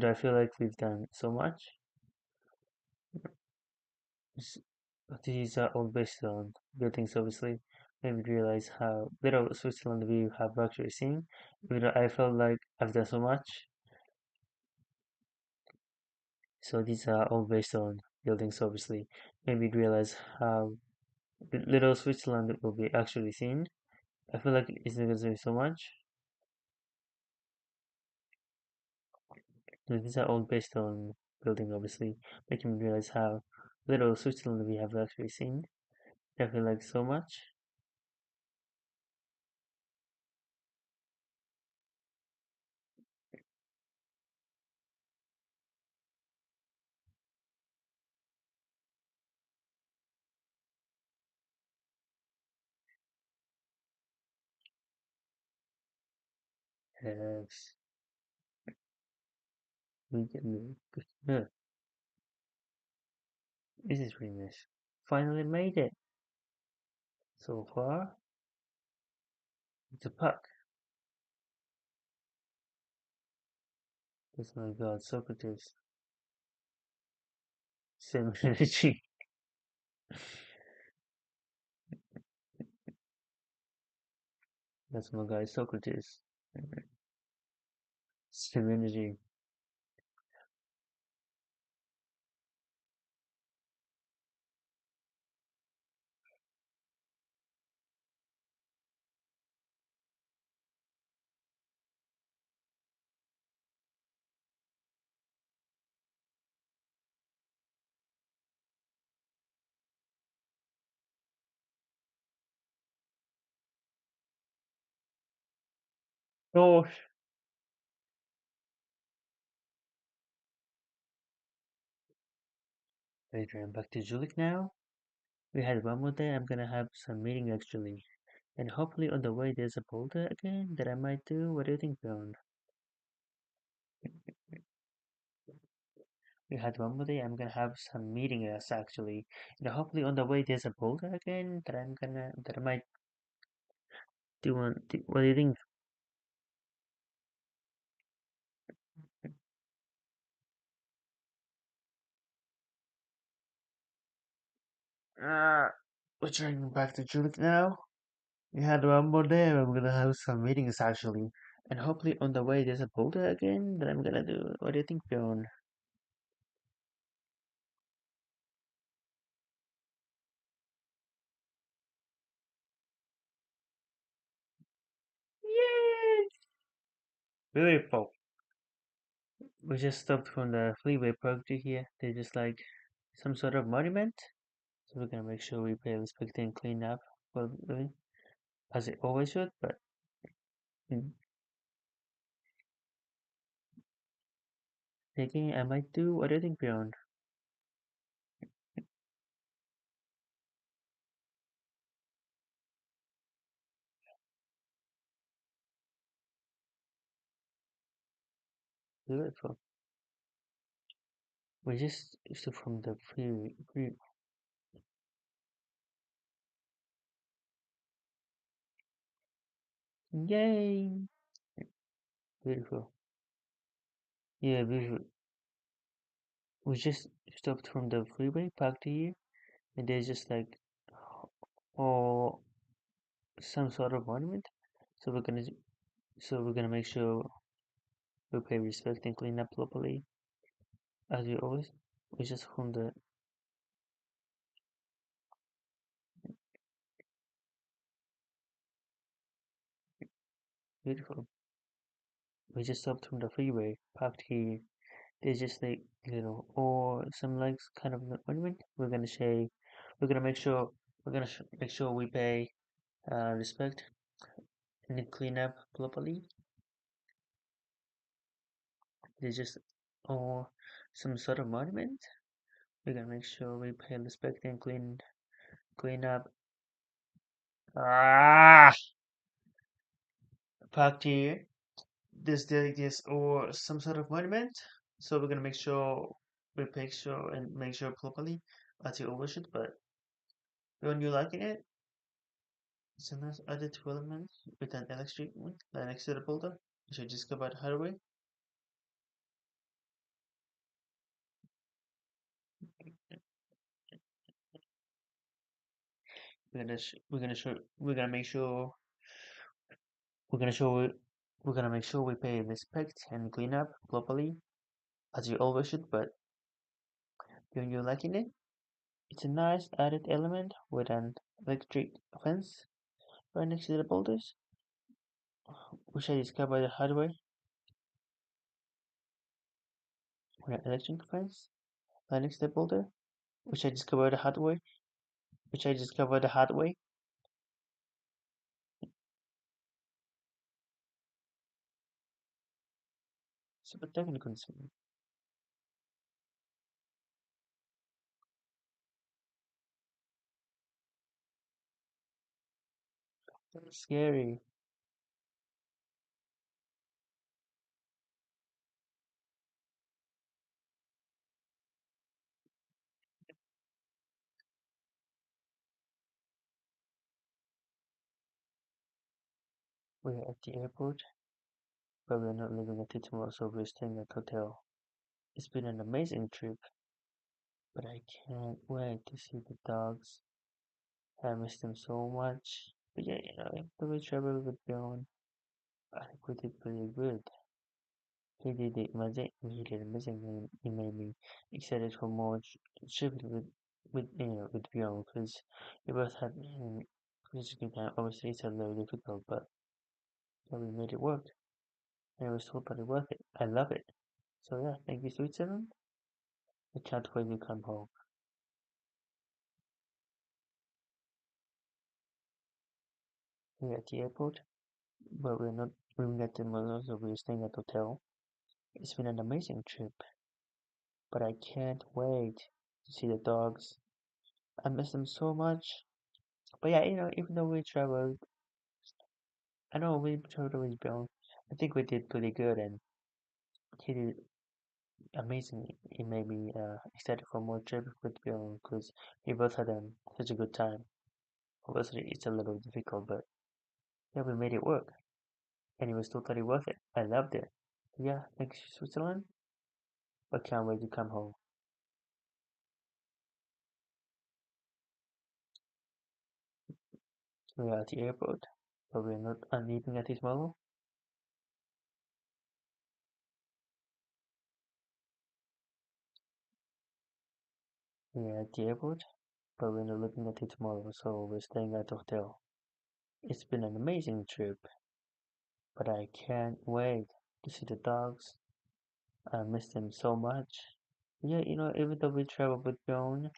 Speaker 1: I feel like we've done so much. s- These are all based on buildings, obviously. Made me realize how little Switzerland we have actually seen. Even though I felt like I've done so much. So these are all based on buildings, obviously. Made me realize how little Switzerland will be actually seen. I feel like it's not gonna be so much. These are all based on building, obviously, making me realize how little Switzerland we have actually seen. I feel like so much. Yes, we can. Yeah, this is really nice. Finally made it. So far, it's a puck. That's my God, Socrates. Same energy. That's my guy, Socrates. Same energy. Oh, Adrian, back to Julik now. We had one more day. I'm gonna have some meeting actually. And hopefully on the way there's a boulder again that I might do. What do you think, Bjorn? We had one more day. I'm gonna have some meeting else actually. And hopefully on the way there's a boulder again that I might do one. What do you think? Uh, we're turning back to Julik now. We had one more day. I'm gonna have some meetings actually. And hopefully on the way there's a boulder again that I'm gonna do. What do you think, Bjorn? Yay! Beautiful. We just stopped from the freeway park to here. They're just like some sort of monument. So we're gonna make sure we pay respect and clean up while living, as it always should. But mm, Thinking I might do. What do you think, Bjorn? Beautiful. We just used to from the free. Yay! Beautiful. Yeah, beautiful. We just stopped from the freeway, parked here, and there's just like, oh, some sort of monument. So we're gonna make sure we pay respect and clean up properly, as we always. We just from the beautiful. We just stopped from the freeway, parked here. There's just like or some like kind of monument. We're gonna make sure, make sure we pay respect and clean up properly. There's just or some sort of monument. We're gonna make sure we pay respect and clean up. Ah, parked here. This or some sort of monument. So we're gonna make sure we make sure properly as you always should. But when you liking it, it's a nice added element with an electric one right next to the boulder, which I discovered highway. We're gonna make sure we're gonna show we're gonna make sure we pay respect and clean up properly as you always should. But when you're liking it, it's a nice added element with an electric fence right next to the boulders, which I discovered the hard way. With an electric fence right next to the boulder, which I discovered the hard way. Which I discovered the hard way. Super technical. Scary. We're at the airport, but we're not leaving until tomorrow, so we're staying at hotel. It's been an amazing trip, but I can't wait to see the dogs. I miss them so much. But yeah, after we traveled with Bjorn, I think we did pretty good. He did amazing. He made me excited for more trip with Bjorn because we both had physical time. Obviously, it's a little difficult, but yeah, we made it work, and it was totally worth it. I love it. So yeah, thank you, Switzerland. I can't wait to come home. We're at the airport, but we're not moving at the moment, so we're staying at hotel. It's been an amazing trip, but I can't wait to see the dogs. I miss them so much. But yeah, even though we traveled, I know we traveled with Bill. I think we did pretty good, and he did amazing. It made me excited for more trip with Bill because we both had such a good time. Obviously, it's a little difficult, but yeah, we made it work, and it was totally worth it. I loved it. Yeah, thanks Switzerland. I can't wait to come home. We are at the airport, but we're not leaving at this moment. We are at the airport, but we're not looking at it tomorrow, so we're staying at the hotel. It's been an amazing trip, but I can't wait to see the dogs. I miss them so much. Yeah, even though we traveled with Bjorn,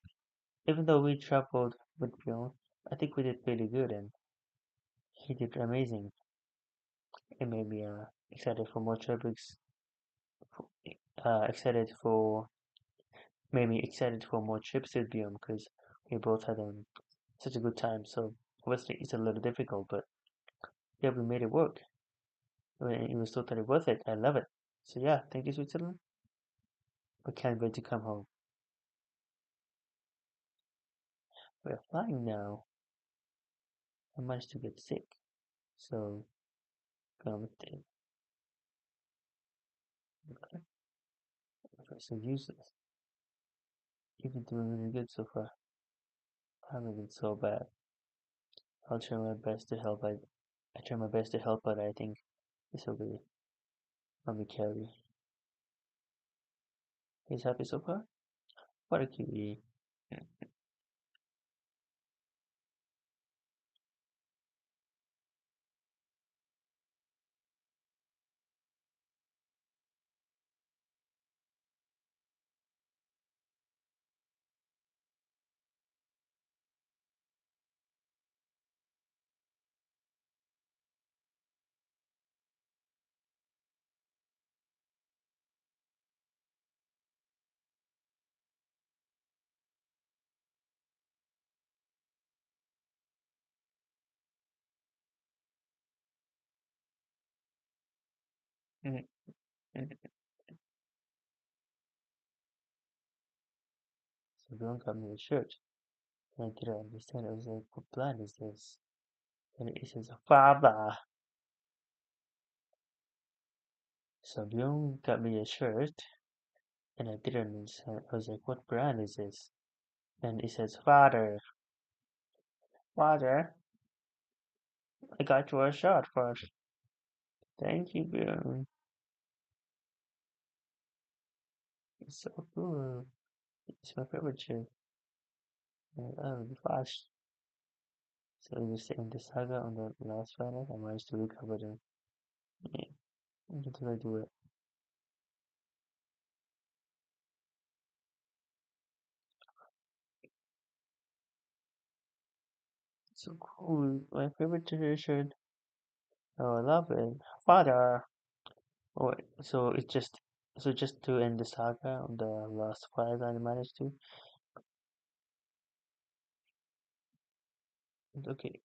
Speaker 1: I think we did pretty good and he did amazing. It made me excited for more trips excited for maybe excited for more trips with Beyond because we both had such a good time. So obviously it's a little difficult, but yeah, we made it work. I mean, it was totally worth it. I love it. So yeah, thank you, Switzerland. I can't wait to come home. We're flying now. I managed to get sick, so gonna with it. So useless. You've been doing really good so far. I haven't been so bad. I'll try my best to help. I try my best to help, but I think this will be let me carry. He's happy so far. What a cutie. So don't got me a shirt. And I didn't understand. I was like, what plan is this? And it says father. So Byung got me a shirt, and I didn't understand. I was like, what brand is this? And it says father. Father, I got you a shirt first. Thank you, Byung. It's so cool. It's my favorite shirt. Oh, the flash. So we just in the saga on the last planet. I managed to recover them. Yeah, what did I do it? So cool. My favorite shirt. Oh, I love it. Father. Oh, so just to end the saga on the last five I managed to. Okay,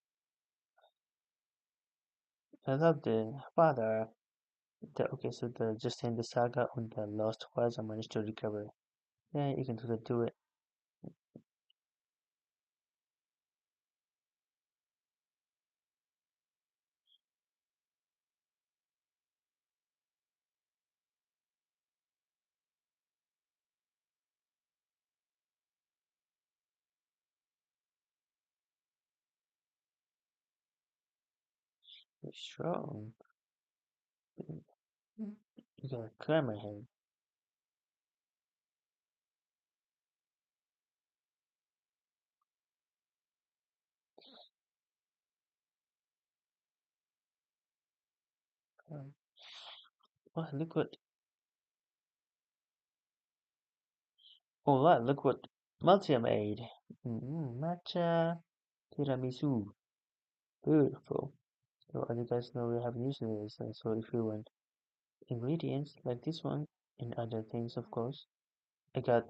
Speaker 1: I love the father. Okay, so the just end the saga on the last files I managed to recover. Yeah, you can do it. You're strong. You gotta clear my head. Um, oh, look what. Oh, wow, look what multi I made. Matcha tiramisu. Beautiful. So as you guys know, we have usually so if you want ingredients like this one and other things, of course, I got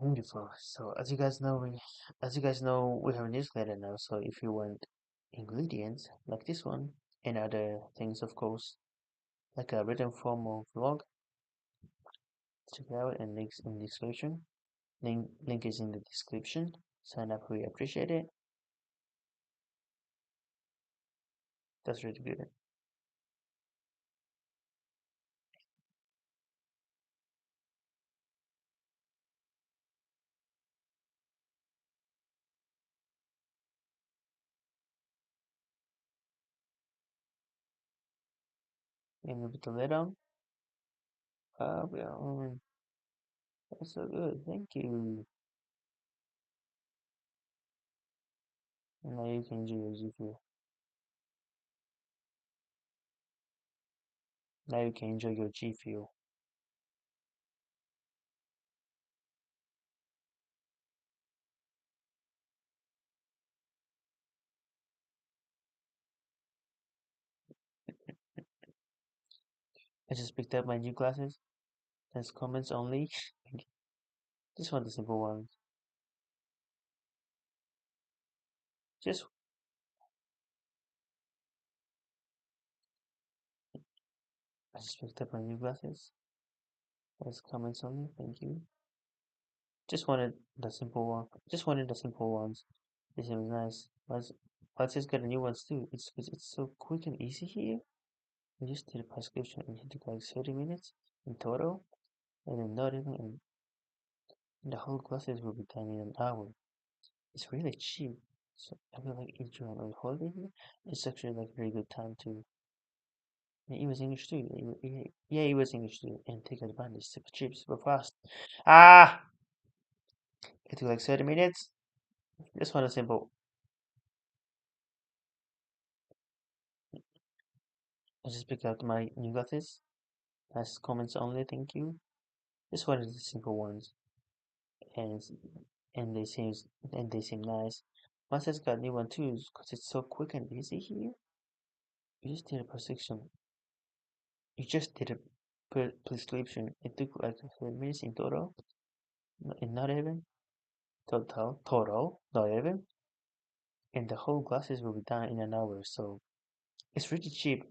Speaker 1: beautiful. So as you guys know, we have a newsletter now. So if you want ingredients like this one and other things, of course, like a written form of vlog, check it out and links in the description. Link is in the description. Sign up, we appreciate it. That's really good. And a bit of let on. Yeah, that's so good. Thank you. And now you can enjoy your G Fuel. Now you can enjoy your G Fuel. I just picked up my new glasses. There's comments only. Just want the simple ones. Just I just picked up my new glasses. There's comments only. Thank you. Just wanted the simple one. Just wanted the simple ones. It seems nice. Let's just get the new ones too. It's so quick and easy here. We just did a prescription and it took like 30 minutes in total, and then not even and the whole classes will be done in an hour. It's really cheap. So I feel like if you're on holiday here, it's actually like a very good time to. Yeah, it was English too. Yeah, it was English too, and take advantage. Super cheap, super fast. Ah, it took like 30 minutes. Just want a simple. I just picked out my new glasses. Nice comments only. Thank you. Just wanted the simple ones, and and they seem and they seem nice. Master's got new one too, because it's so quick and easy here. You just did a prescription. You just did a prescription. It took like 30 minutes in total, and not even total, not even. And the whole classes will be done in an hour, so it's really cheap.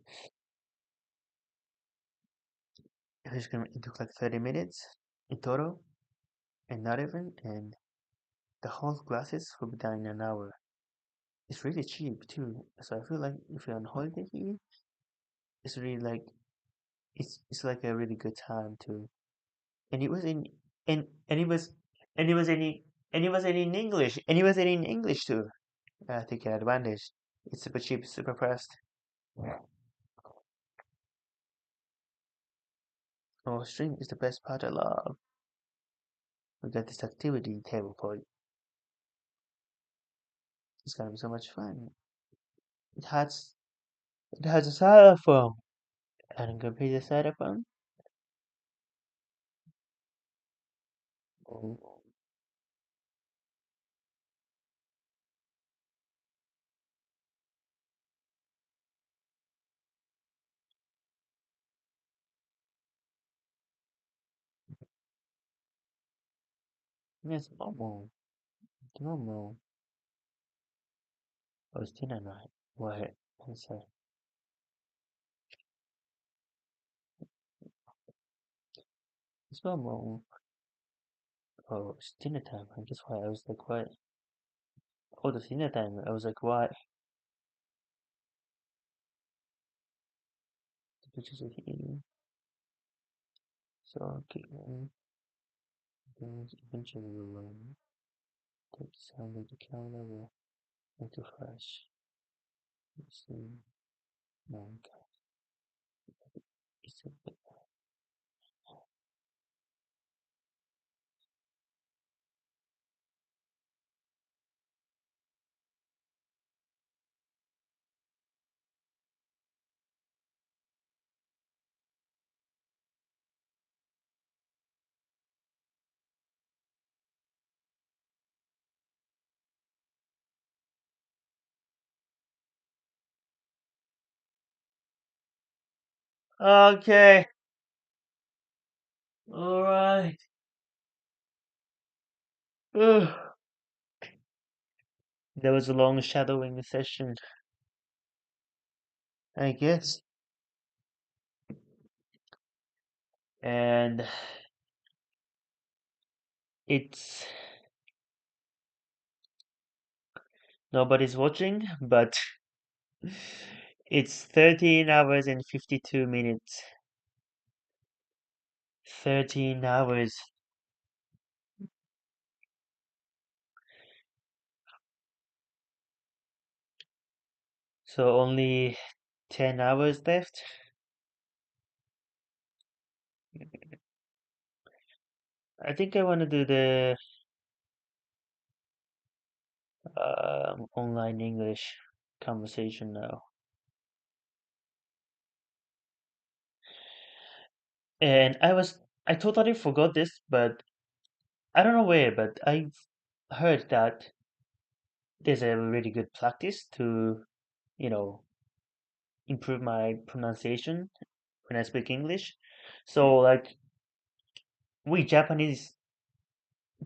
Speaker 1: It took like 30 minutes in total, and not even, and the whole classes will be done in an hour. It's really cheap too. So I feel like if you're on holiday here, it's really like it's like a really good time too. And it was in and it was and it was in English and it was in English too. Taking advantage. It's super cheap, super fast. Oh, stream is the best part I love. We got this activity table for it. It's gonna be so much fun. It has it has a xylophone. And I'm gonna play the xylophone. Oh, yes, normal, normal. Oh, it's dinner night. Wait, one sec. It's normal. Oh, it's dinner time. And guess why I was like, what? Oh, the dinner time. I was like, what? The pictures of eating. So, okay, things eventually will learn. Take the sound of the camera will make it fresh. Let's see. No, it's a bit. Okay, alright. That was a long shadowing session, I guess. And it's nobody's watching, but it's 13 hours and 52 minutes. 13 hours. So only 10 hours left. I think I want to do the online English conversation now. And I totally forgot this, but I don't know where, but I heard that there's a really good practice to, you know, improve my pronunciation when I speak English. So like we Japanese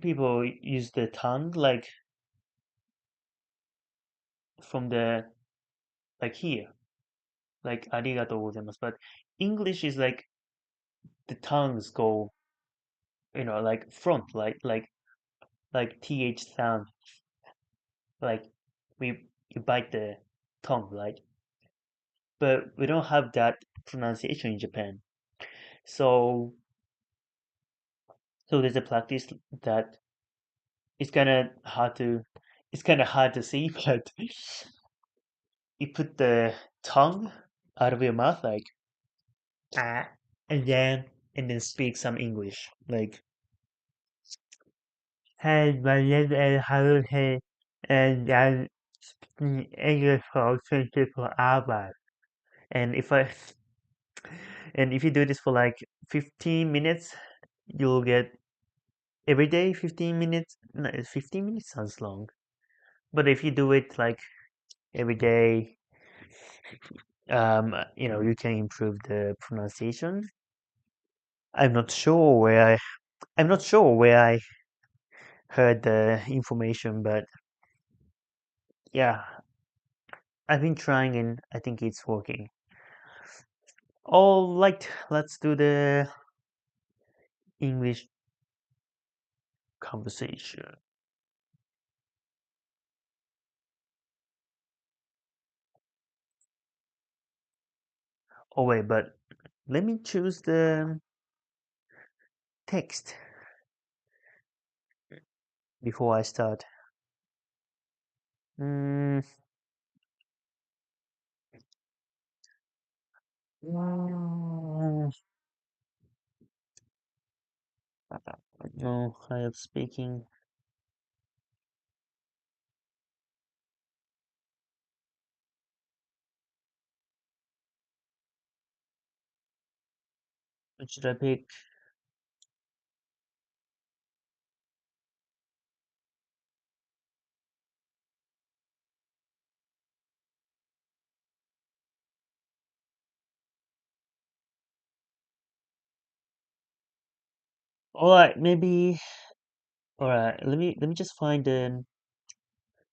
Speaker 1: people use the tongue like from the like here, like arigatou gozaimasu. But English is like the tongues go, like front, like th sound, like you bite the tongue, right? But we don't have that pronunciation in Japan. So so there's a practice that it's kind of hard to it's kind of hard to see, but you put the tongue out of your mouth like ah, and then speak some English like hey, my name is Harun, and I'm speaking English for 24 hours. And if you do this for like 15 minutes, you'll get every day 15 minutes. No, 15 minutes sounds long. But if you do it like every day, you can improve the pronunciation. I'm not sure where I'm not sure where I heard the information, but yeah, I've been trying and I think it's working. All right, let's do the English conversation. Oh wait, but let me choose the text before I start. Mm, mm, no, I am speaking. What should I pick? All right, maybe. All right, let me just find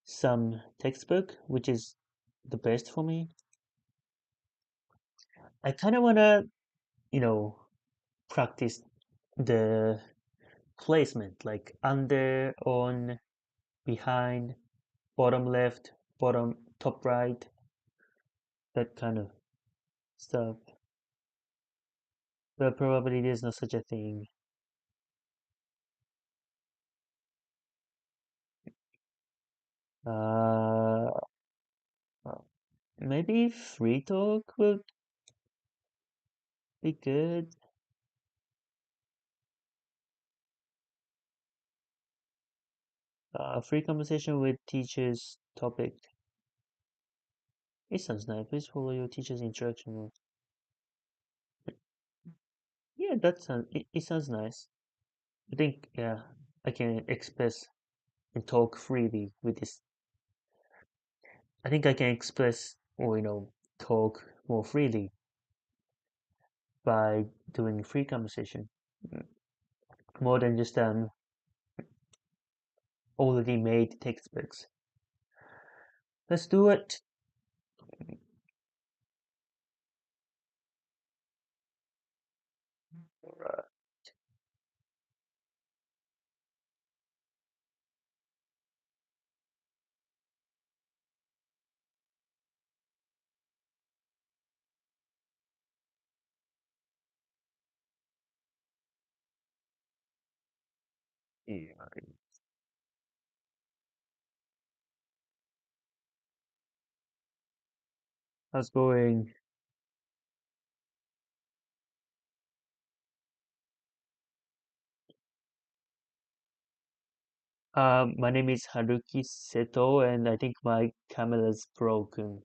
Speaker 1: some textbook which is the best for me. I kind of wanna, you know, practice the placement, like under, on, behind, bottom left, bottom top right, that kind of stuff. But probably there's no such a thing. Uh, maybe free talk would be good. Free conversation with teachers topic. It sounds nice. Please follow your teacher's instruction. Yeah, it sounds nice. I think yeah, I can express and talk freely with this. I think I can express or talk more freely by doing free conversation, mm, more than just already made textbooks. Let's do it. Alright. Yeah. How's going? My name is Haruki Seto, and I think my camera's broken.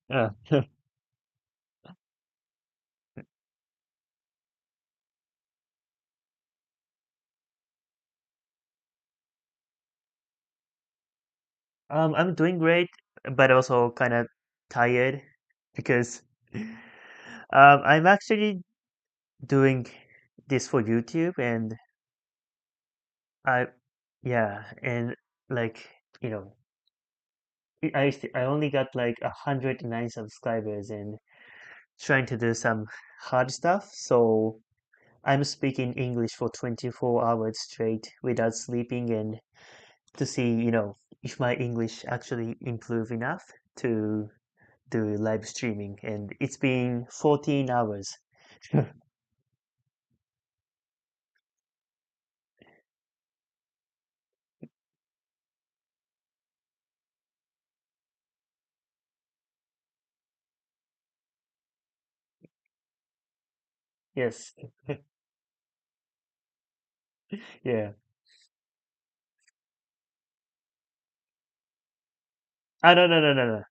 Speaker 1: Uh, I'm doing great, but also kind of tired because I'm actually doing this for YouTube, and I, yeah, and like, you know, I only got like 109 subscribers and trying to do some hard stuff. So I'm speaking English for 24 hours straight without sleeping, and to see, if my English actually improve enough to do live streaming. And it's been 14 hours. Yes. Yeah. Ah, no, no, no, no, no.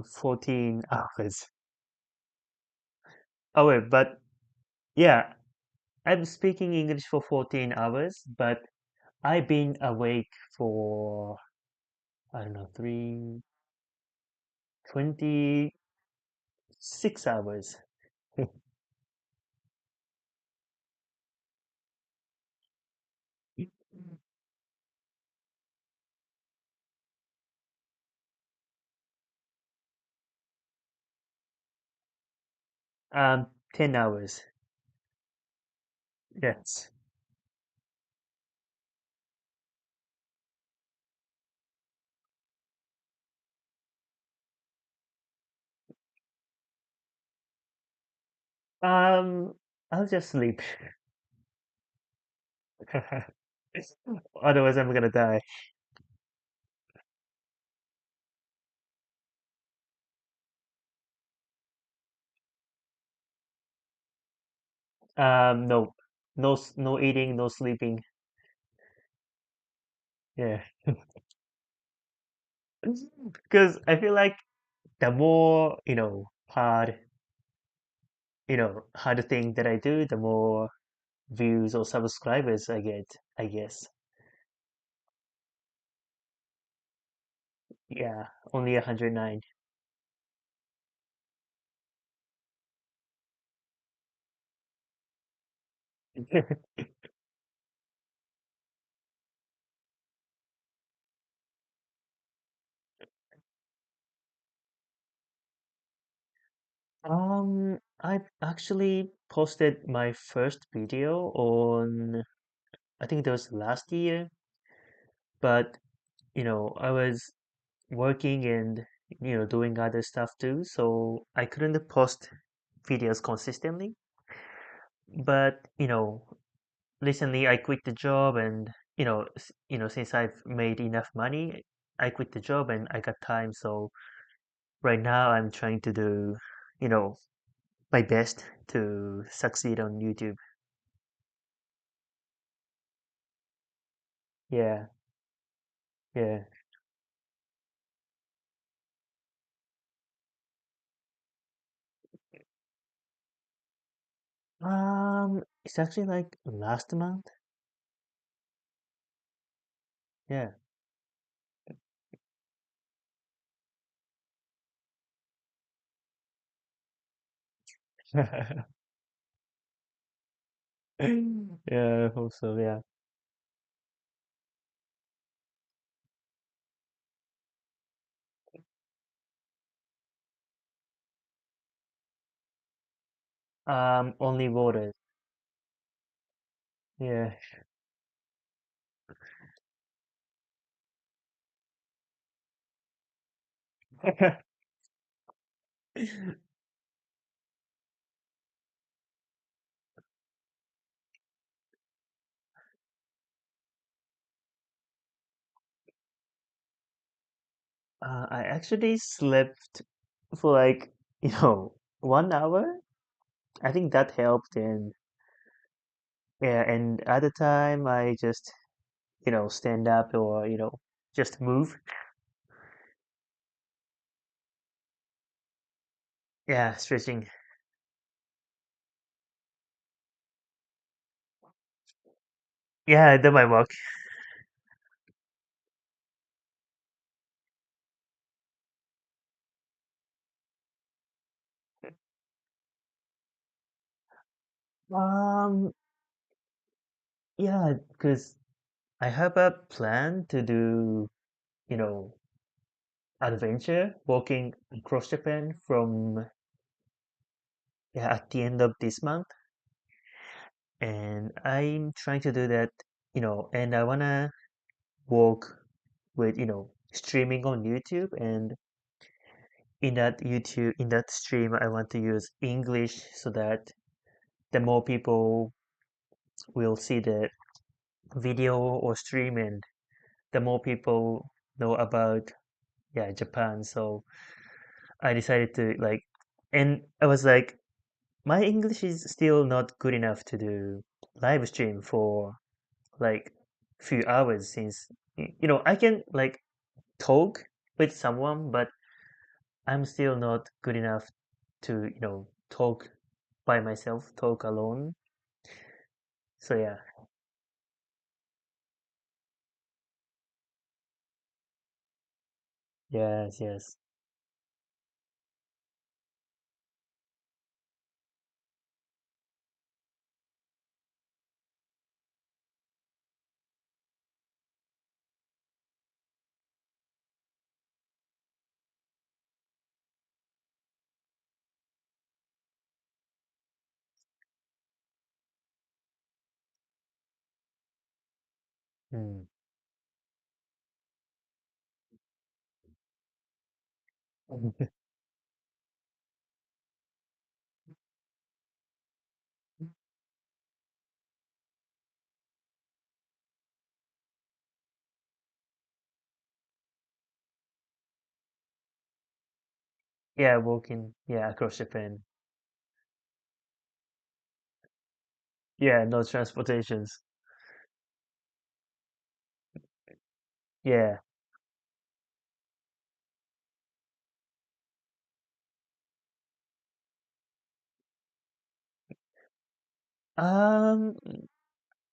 Speaker 1: 14 hours. Oh, wait, but yeah, I'm speaking English for 14 hours, but I've been awake for, I don't know, 26 hours. 10 hours. Yes. Um, I'll just sleep. Otherwise, I'm gonna die. No, no eating, no sleeping. Yeah, because I feel like the more hard thing that I do, the more views or subscribers I get. I guess. Yeah, only 109. I've actually posted my first video on, I think that was last year, but I was working and doing other stuff too, so I couldn't post videos consistently. But recently I quit the job, and since I've made enough money, I quit the job and I got time. So right now I'm trying to do you know my best to succeed on YouTube. Yeah, yeah. It's actually like last month. Yeah. Yeah, I hope so. Yeah. Only water. Yeah. I actually slept for like, 1 hour. I think that helped. And yeah, and at the time I just, stand up or, just move. Yeah, stretching. Yeah, that might work. Um, yeah, because I have a plan to do, you know, adventure walking across Japan from, yeah, at the end of this month, and I'm trying to do that, and I wanna walk with, streaming on YouTube, and in that stream, I want to use English so that the more people will see the video or stream, and the more people know about, yeah, Japan. So I decided to like, and I was like, my English is still not good enough to do live stream for like few hours, since I can like talk with someone, but I'm still not good enough to, talk by myself, talk alone. So yeah. Yes, yes. Mm. Yeah, walking, yeah, across Japan. Yeah, no transportations. Yeah. Um,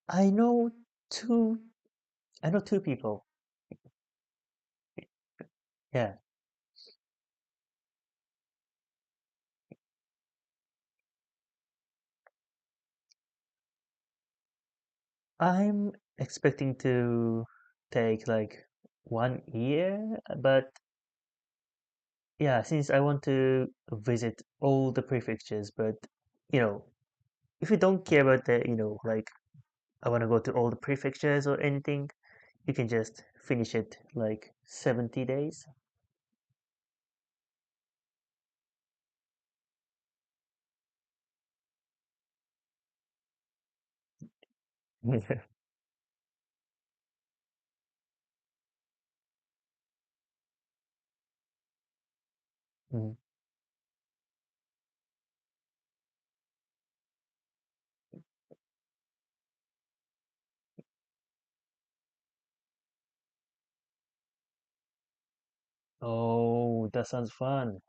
Speaker 1: I know two, I know two people. Yeah. I'm expecting to take like 1 year, but yeah, since I want to visit all the prefectures, but you know, if you don't care about the, like I want to go to all the prefectures or anything, you can just finish it like 70 days. Mm. Oh, that sounds fun.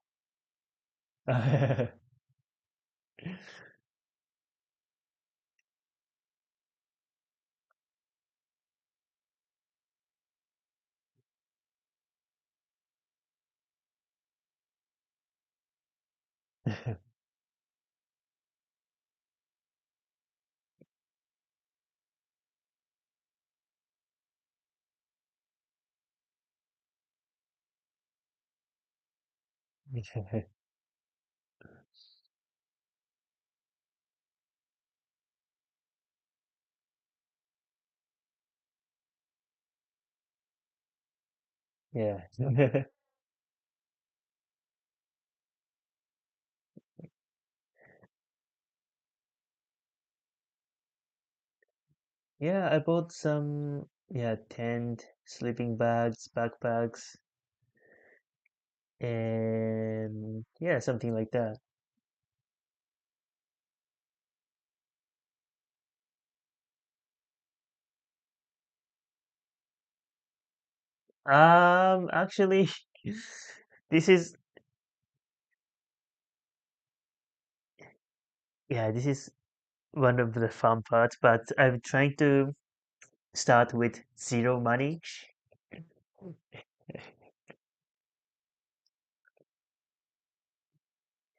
Speaker 1: Yeah. Yeah, I bought some, yeah, tent, sleeping bags, backpacks, and yeah, something like that. Actually, this is, yeah, this is one of the fun parts, but I'm trying to start with zero money.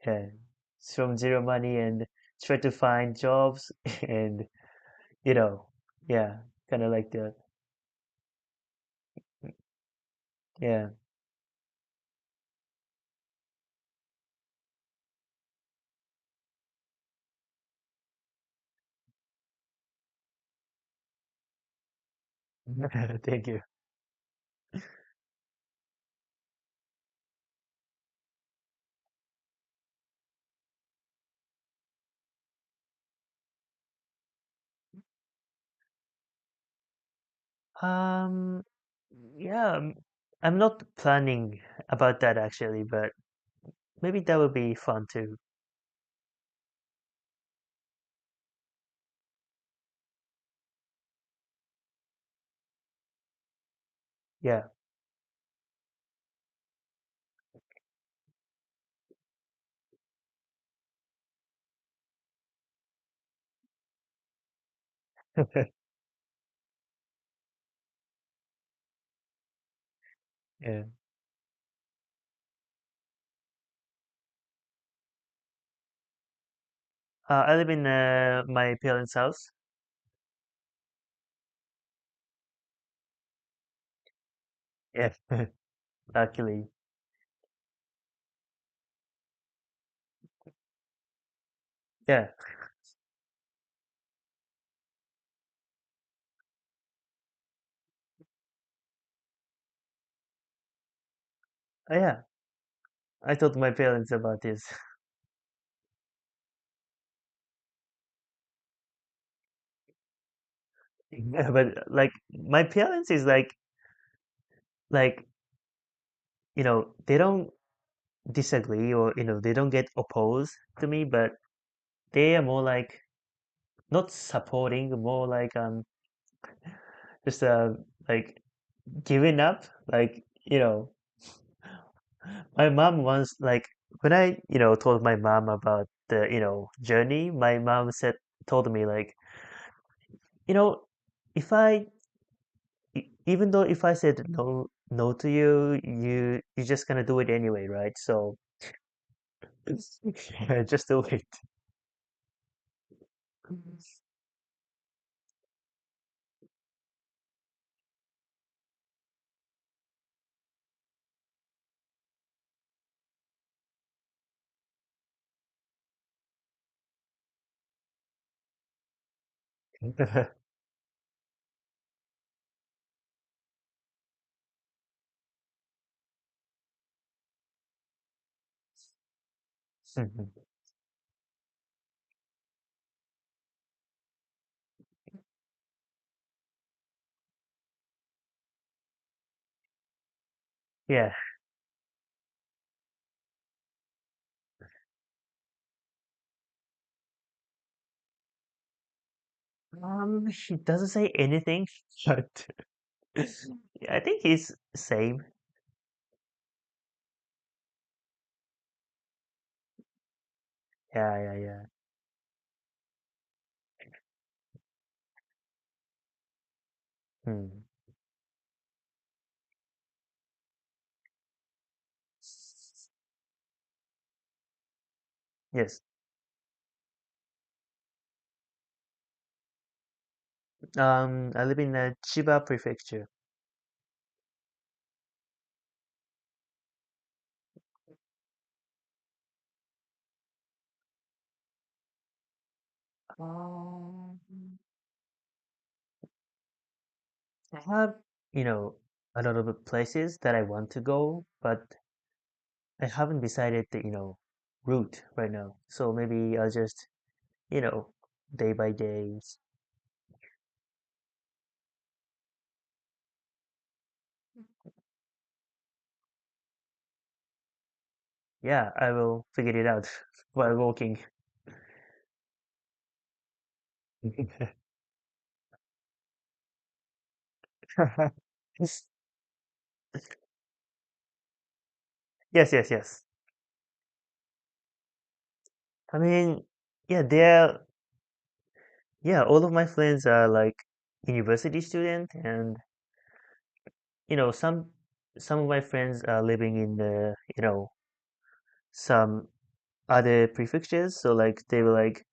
Speaker 1: Yeah, it's from zero money, and try to find jobs and you know, yeah, kind of like that. Yeah. Thank you. Um, yeah, I'm not planning about that actually, but maybe that would be fun too. Yeah. Yeah. I live in my parents' house. Yeah. Luckily. Yeah. Yeah. I told my parents about this. Yeah, but like my parents is like they don't disagree or they don't get opposed to me, but they are more like not supporting, more like just like giving up. Like my mom once like when I told my mom about the journey, my mom told me like you know if even though if I said no to you, you're just gonna do it anyway, right? So just do it. Mhm. Yeah. He doesn't say anything, but I think he's same. Yeah, yeah, yeah. Hmm. Yes. I live in Chiba Prefecture. Um, I have, you know, a lot of places that I want to go, but I haven't decided the, route right now. So maybe I'll just, you know, day by day. Yeah, I will figure it out while walking. Yes, yes, yes. I mean, yeah, all of my friends are like university student, and some of my friends are living in the, some other prefectures. So like they were like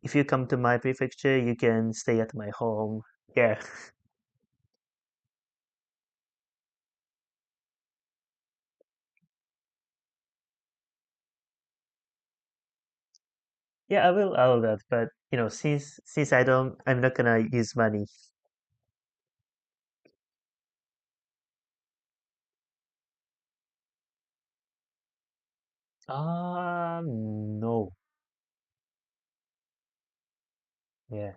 Speaker 1: if you come to my prefecture, you can stay at my home. Yeah. Yeah, I will that, but since I'm not gonna use money. No. Yeah.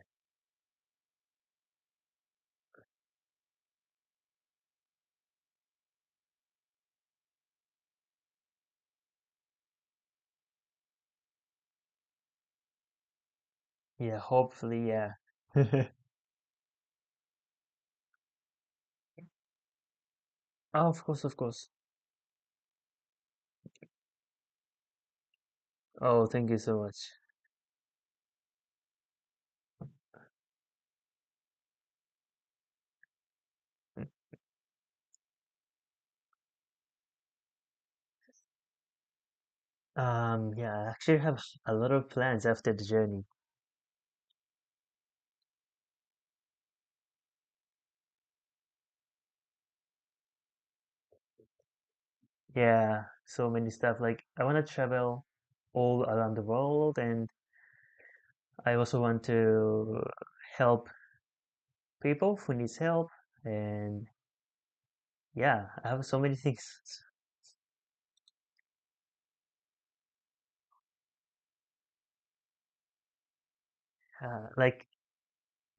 Speaker 1: Yeah, hopefully, yeah. Oh, of course, of course. Oh, thank you so much. Yeah, I actually have a lot of plans after the journey. Yeah, so many stuff. Like I want to travel all around the world, and I also want to help people who needs help. And yeah, I have so many things. Like,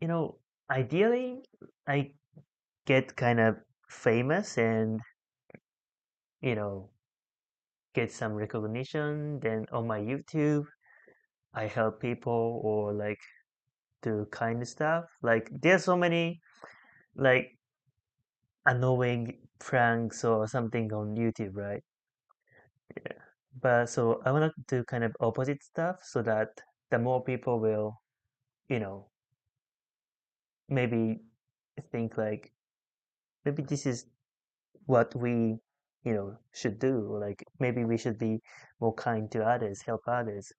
Speaker 1: you know, ideally, I get kind of famous and, you know, get some recognition. Then on my YouTube, I help people or like do kind of stuff. Like, there's so many like annoying pranks or something on YouTube, right? Yeah. But so I want to do kind of opposite stuff so that the more people will, you know, maybe think like maybe this is what we, should do. Like maybe we should be more kind to others, help others.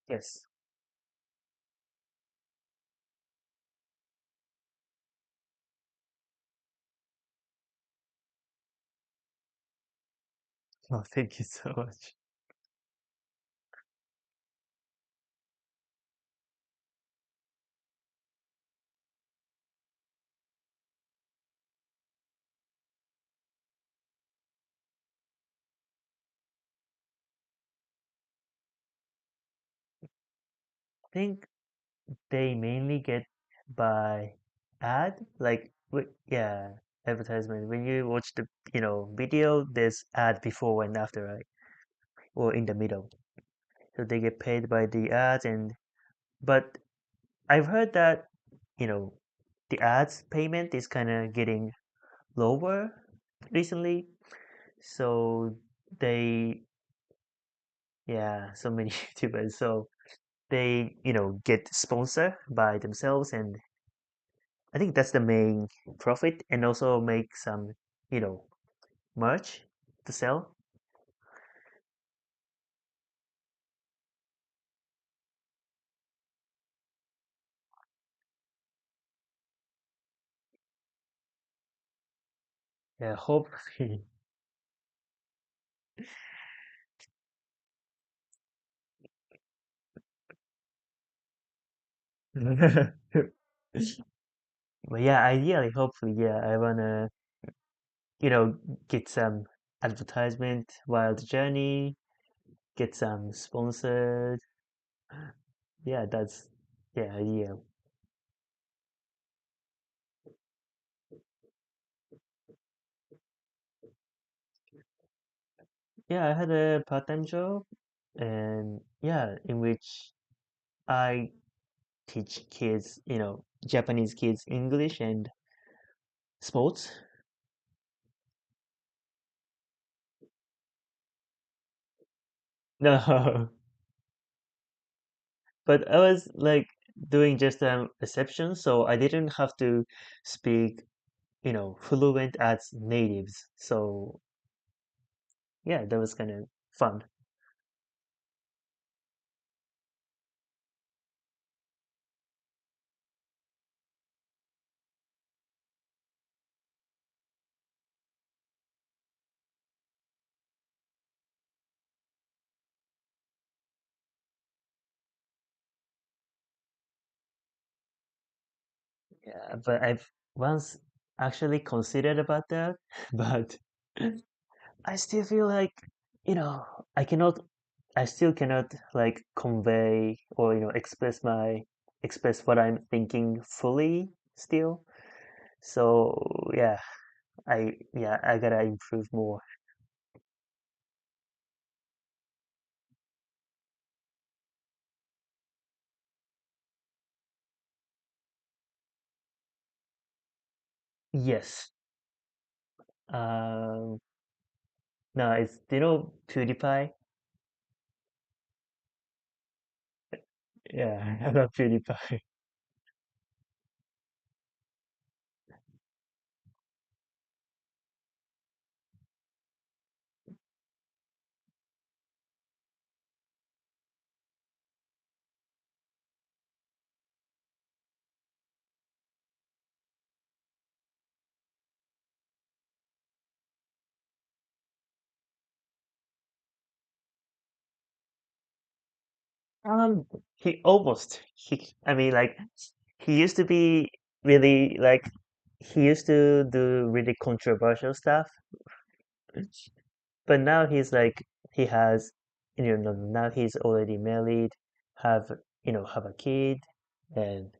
Speaker 1: Yes. Oh, thank you so much. I think they mainly get by ad, like yeah, advertisement. When you watch the, video, there's ad before and after, right? Or in the middle. So they get paid by the ads and but I've heard that, you know, the ads payment is kind of getting lower recently. So they, yeah, so many YouTubers. So they, get sponsored by themselves, and I think that's the main profit, and also make some, you know, merch to sell. Yeah, hope. But yeah, ideally, hopefully, yeah, I wanna, you know, get some advertisement while the journey, get some sponsored. Yeah, that's yeah, yeah. Yeah, I had a part-time job, and yeah, in which I teach kids, Japanese kids English and sports. No, but I was like doing just reception, so I didn't have to speak, fluent as natives. So yeah, that was kind of fun. Yeah, but I've once actually considered about that, but I still feel like, you know, I cannot, I still cannot like convey or, express what I'm thinking fully still. So yeah, I gotta improve more. Yes. Um, no, it's, PewDiePie? Yeah, I love PewDiePie. Um, I mean, like, he used to be really, like, he used to do really controversial stuff, but now he's like, he has, now he's already married, have, have a kid, and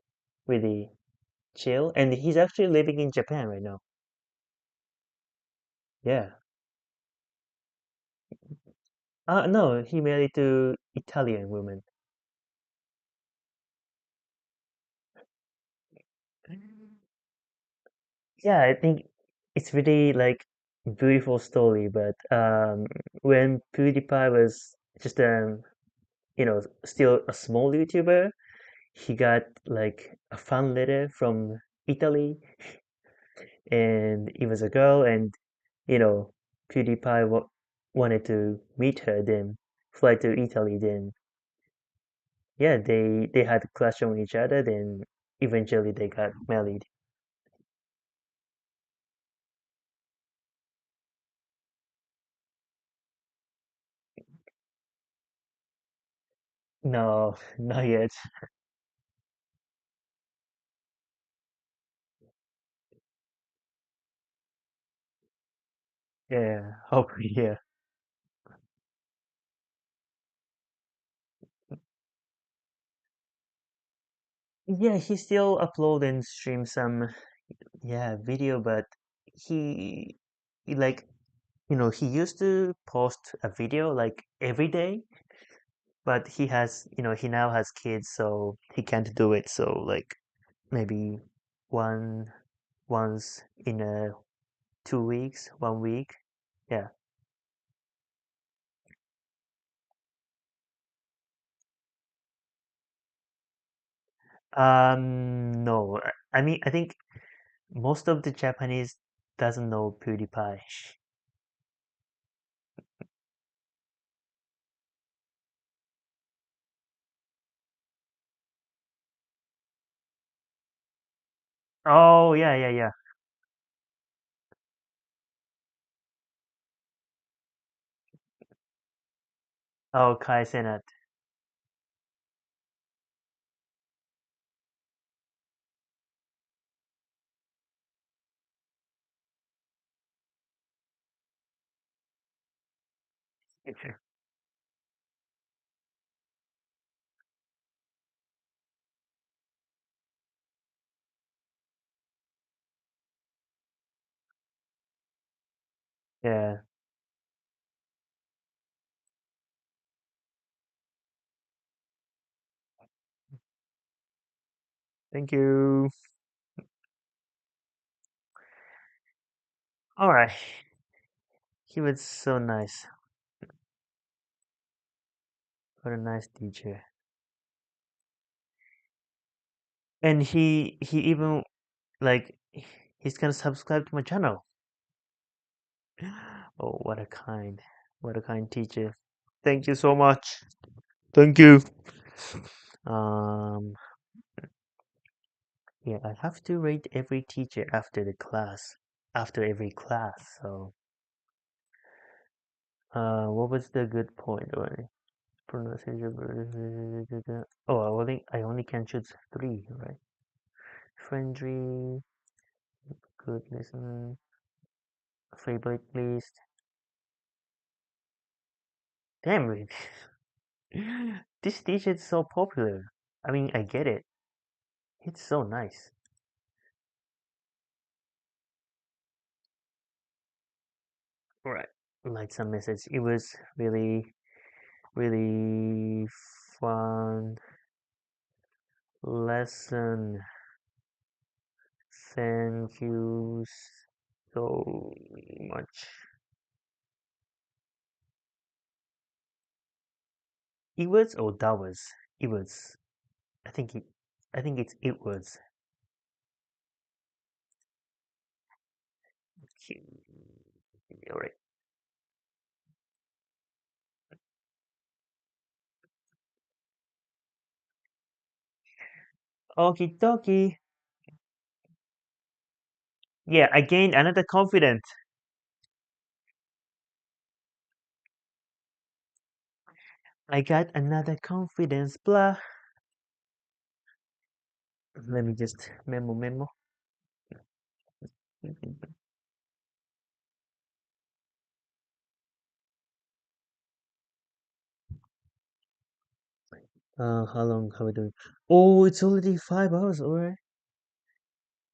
Speaker 1: really chill. And he's actually living in Japan right now. Yeah. No, he married to Italian woman. Yeah, I think it's really like beautiful story, but when PewDiePie was just still a small YouTuber, he got like a fan letter from Italy, and it was a girl, and you know PewDiePie wanted to meet her, then fly to Italy, then yeah, they had a crush on each other, then eventually they got married. No, not yet. Yeah, hopefully, yeah. Yeah, he still upload and stream some, yeah, video, but he like, he used to post a video like every day, but he now has kids, so he can't do it. So like maybe one once in a 2 weeks, 1 week. Yeah. No, I mean, I think most of the Japanese doesn't know PewDiePie. Oh, yeah, yeah, yeah. Oh, Kai Cenat. Yeah. Thank you. All right. He was so nice. What a nice teacher. And he even like he's gonna subscribe to my channel. Oh, what a kind teacher. Thank you so much. Thank you. Um, yeah, I have to rate every teacher after every class. So, what was the good point? Or pronunciation? Oh, I only can choose three, right? Friendly, good listener, favorite list. Damn it! This teacher is so popular. I mean, I get it. It's so nice. Right. Like some message. It was really, really fun lesson. Thank you so much. It was or that was. It was. I think it. I think it was. All right. Okie dokie. Yeah, I gained another confidence. I got another confidence. Blah. Let me just memo. How long are we doing? Oh, it's already 5 hours. All right.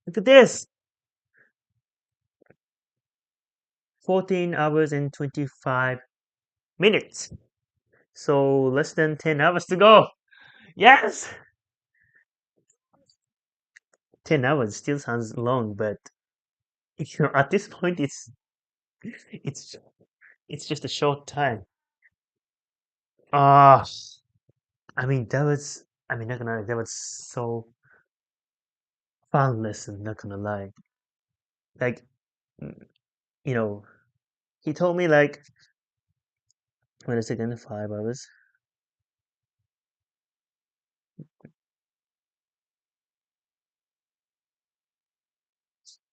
Speaker 1: Look at this. 14 hours and 25 minutes. So less than 10 hours to go. Yes. 10 hours still sounds long, but at this point it's it's just a short time. Ah, I mean not gonna lie, that was so fun lesson, not gonna lie. Like mm, you know, he told me like wait a second, 5 hours.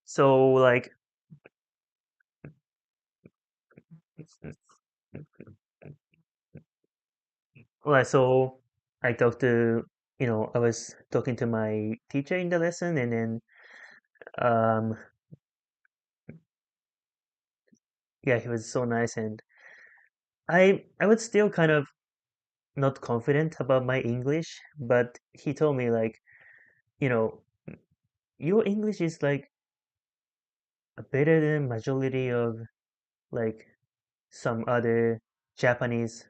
Speaker 1: So so I talked to I was talking to my teacher in the lesson, and then um yeah, he was so nice, and I was still kind of not confident about my English, but he told me like, you know, your English is like better than majority of like some other Japanese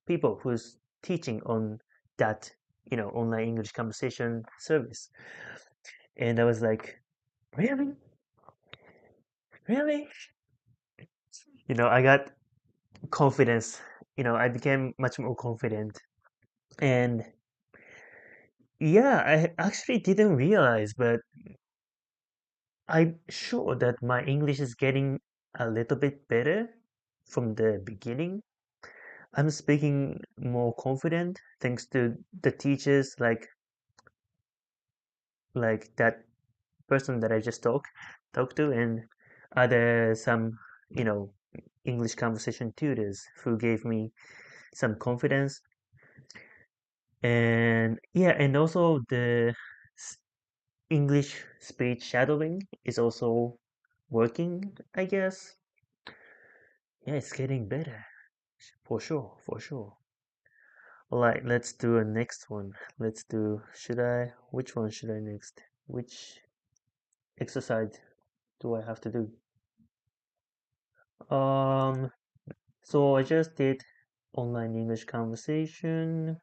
Speaker 1: people who's teaching on that, online English conversation service. And I was like, really? Really? I got confidence. I became much more confident. And yeah, I actually didn't realize, but I'm sure that my English is getting a little bit better from the beginning. I'm speaking more confident thanks to the teachers like that person that I just talked to, and other some you know English conversation tutors who gave me some confidence. And yeah, and also the s- English speech shadowing is also working, I guess. Yeah, it's getting better. For sure, for sure. All right, let's do a next one. Which one should I next? Which exercise do I have to do? Um, so I just did online English conversation.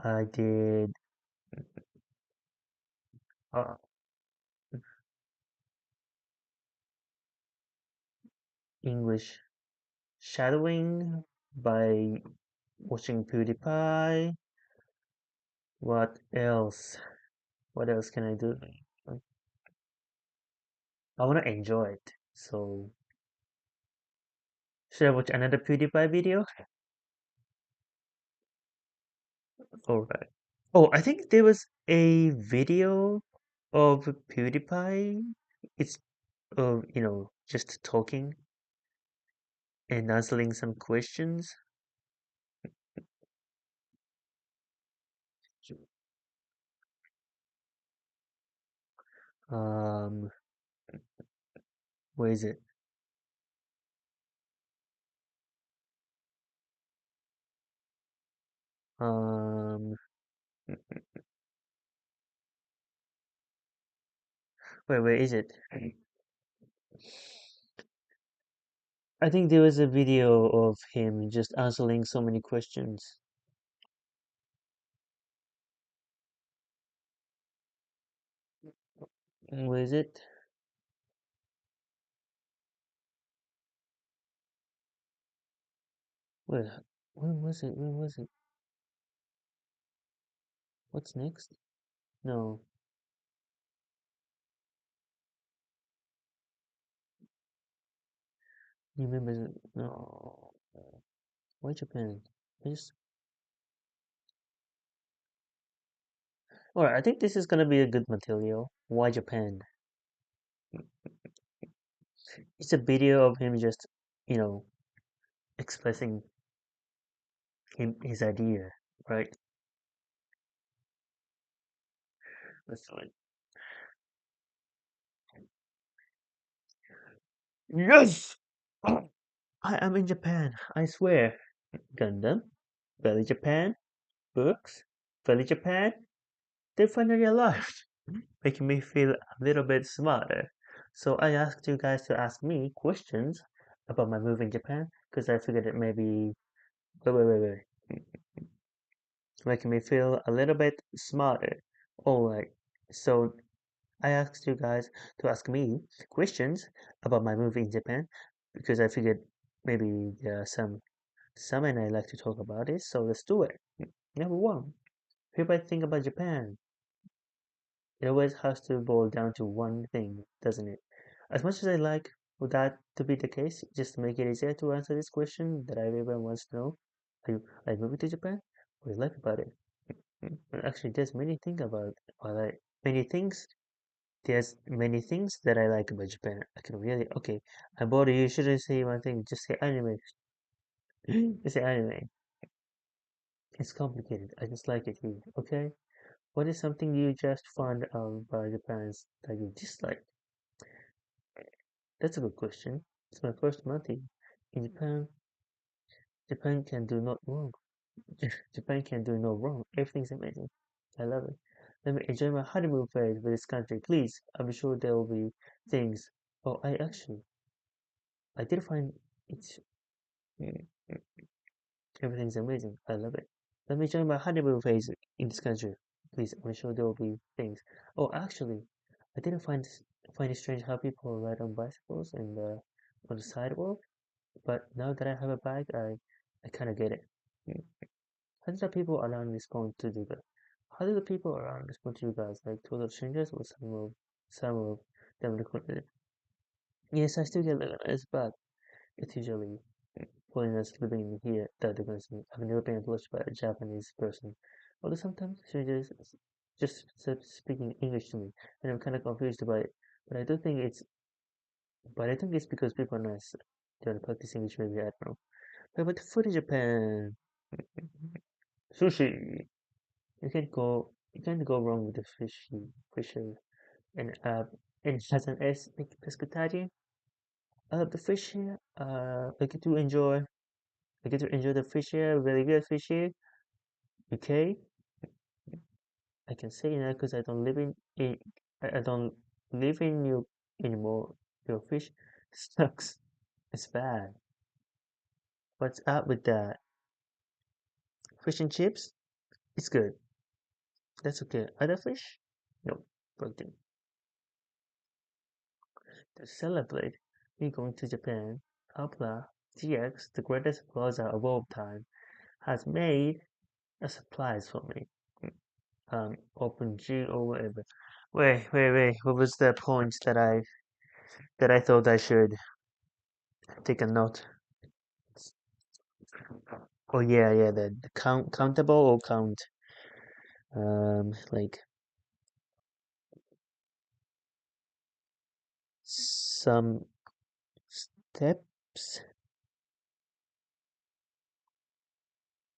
Speaker 1: I did Uh, English shadowing by watching PewDiePie. What else? What else can I do? I want to enjoy it. So, should I watch another PewDiePie video? Alright. Oh, I think there was a video of PewDiePie. It's, just talking and answering some questions. Um, where is it? Um, where is it? I think there was a video of him just answering so many questions. Where is it? Where? When was it? When was it? What's next? No. You remember? No. Why Japan? I just. Alright, I think this is gonna be a good material. Why Japan? It's a video of him just, you know, expressing his idea, right? That's fine. Yes! I am in Japan, I swear. Gundam, Valley Japan, books, Valley Japan, they finally arrived, making me feel a little bit smarter. So I asked you guys to ask me questions about my move in Japan, because I figured it maybe, wait, making me feel a little bit smarter. Alright, so I asked you guys to ask me questions about my move in Japan, because I figured maybe there are some and I like to talk about it, so let's do it. Number one, people think about Japan. It always has to boil down to one thing, doesn't it? As much as I like for that to be the case, just to make it easier to answer this question that everyone wants to know, are you moving to Japan? What do you like about it? Well, actually, there's many things about I like many things. There's many things that I like about Japan. I can really okay. I bought it. You shouldn't say one thing. Just say anime. Just say anime. It's complicated. I just like it here. Okay. What is something you just found out about Japan's that you dislike? That's a good question. It's my first month here. In Japan, Japan can do not wrong. Japan can do no wrong. Everything's amazing. I love it. Let me enjoy my honeymoon phase with this country, please. I'm sure there will be things. Oh, I did find it's mm, everything's amazing. I love it. Let me enjoy my honeymoon phase in this country, please. I'm sure there will be things. Oh, actually, I didn't find it strange how people ride on bicycles and on the sidewalk. But now that I have a bike, I kind of get it. Mm. How did the people around respond to the guys? How did the people around respond to you guys? Like total strangers or some of them recorded it? Yes, I still get recognized, but it's usually foreigners living here that recognize me. I've never been approached by a Japanese person. Although sometimes strangers just start speaking English to me, and I'm kind of confused by it. But I do think it's, but I think it's because people are nice. They're practicing English, maybe I don't know. But the food in Japan, sushi. You can't go wrong with the fishy, and it has an S like pescatarian. The fish here, I get to enjoy the fish here, very good fish here. Okay, I can say that because I don't live in you anymore. Your fish sucks. It's bad. What's up with that? Fish and chips? It's good. That's okay. Other fish? No. But to celebrate me going to Japan, Opera GX, the greatest browser of all time, has made a surprise for me. OpenG or whatever. Wait. What was the point that I thought I should take a note? Oh yeah, the countable or count. Like some steps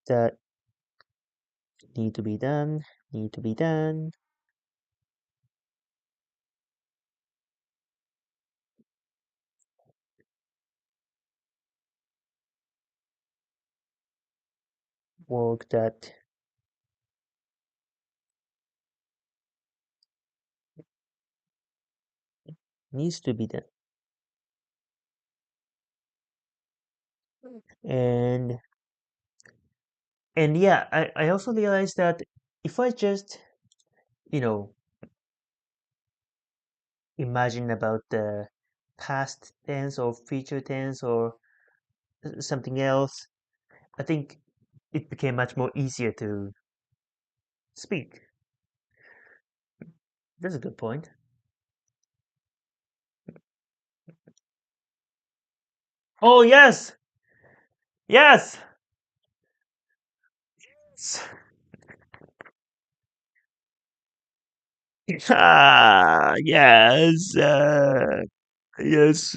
Speaker 1: that need to be done, need to be done. Work that needs to be done. And and yeah, I also realized that if I just, you know, imagine about the past tense or future tense or something else, I think it became much more easier to speak. That's a good point. Oh yes, yes, ah, yes, yes.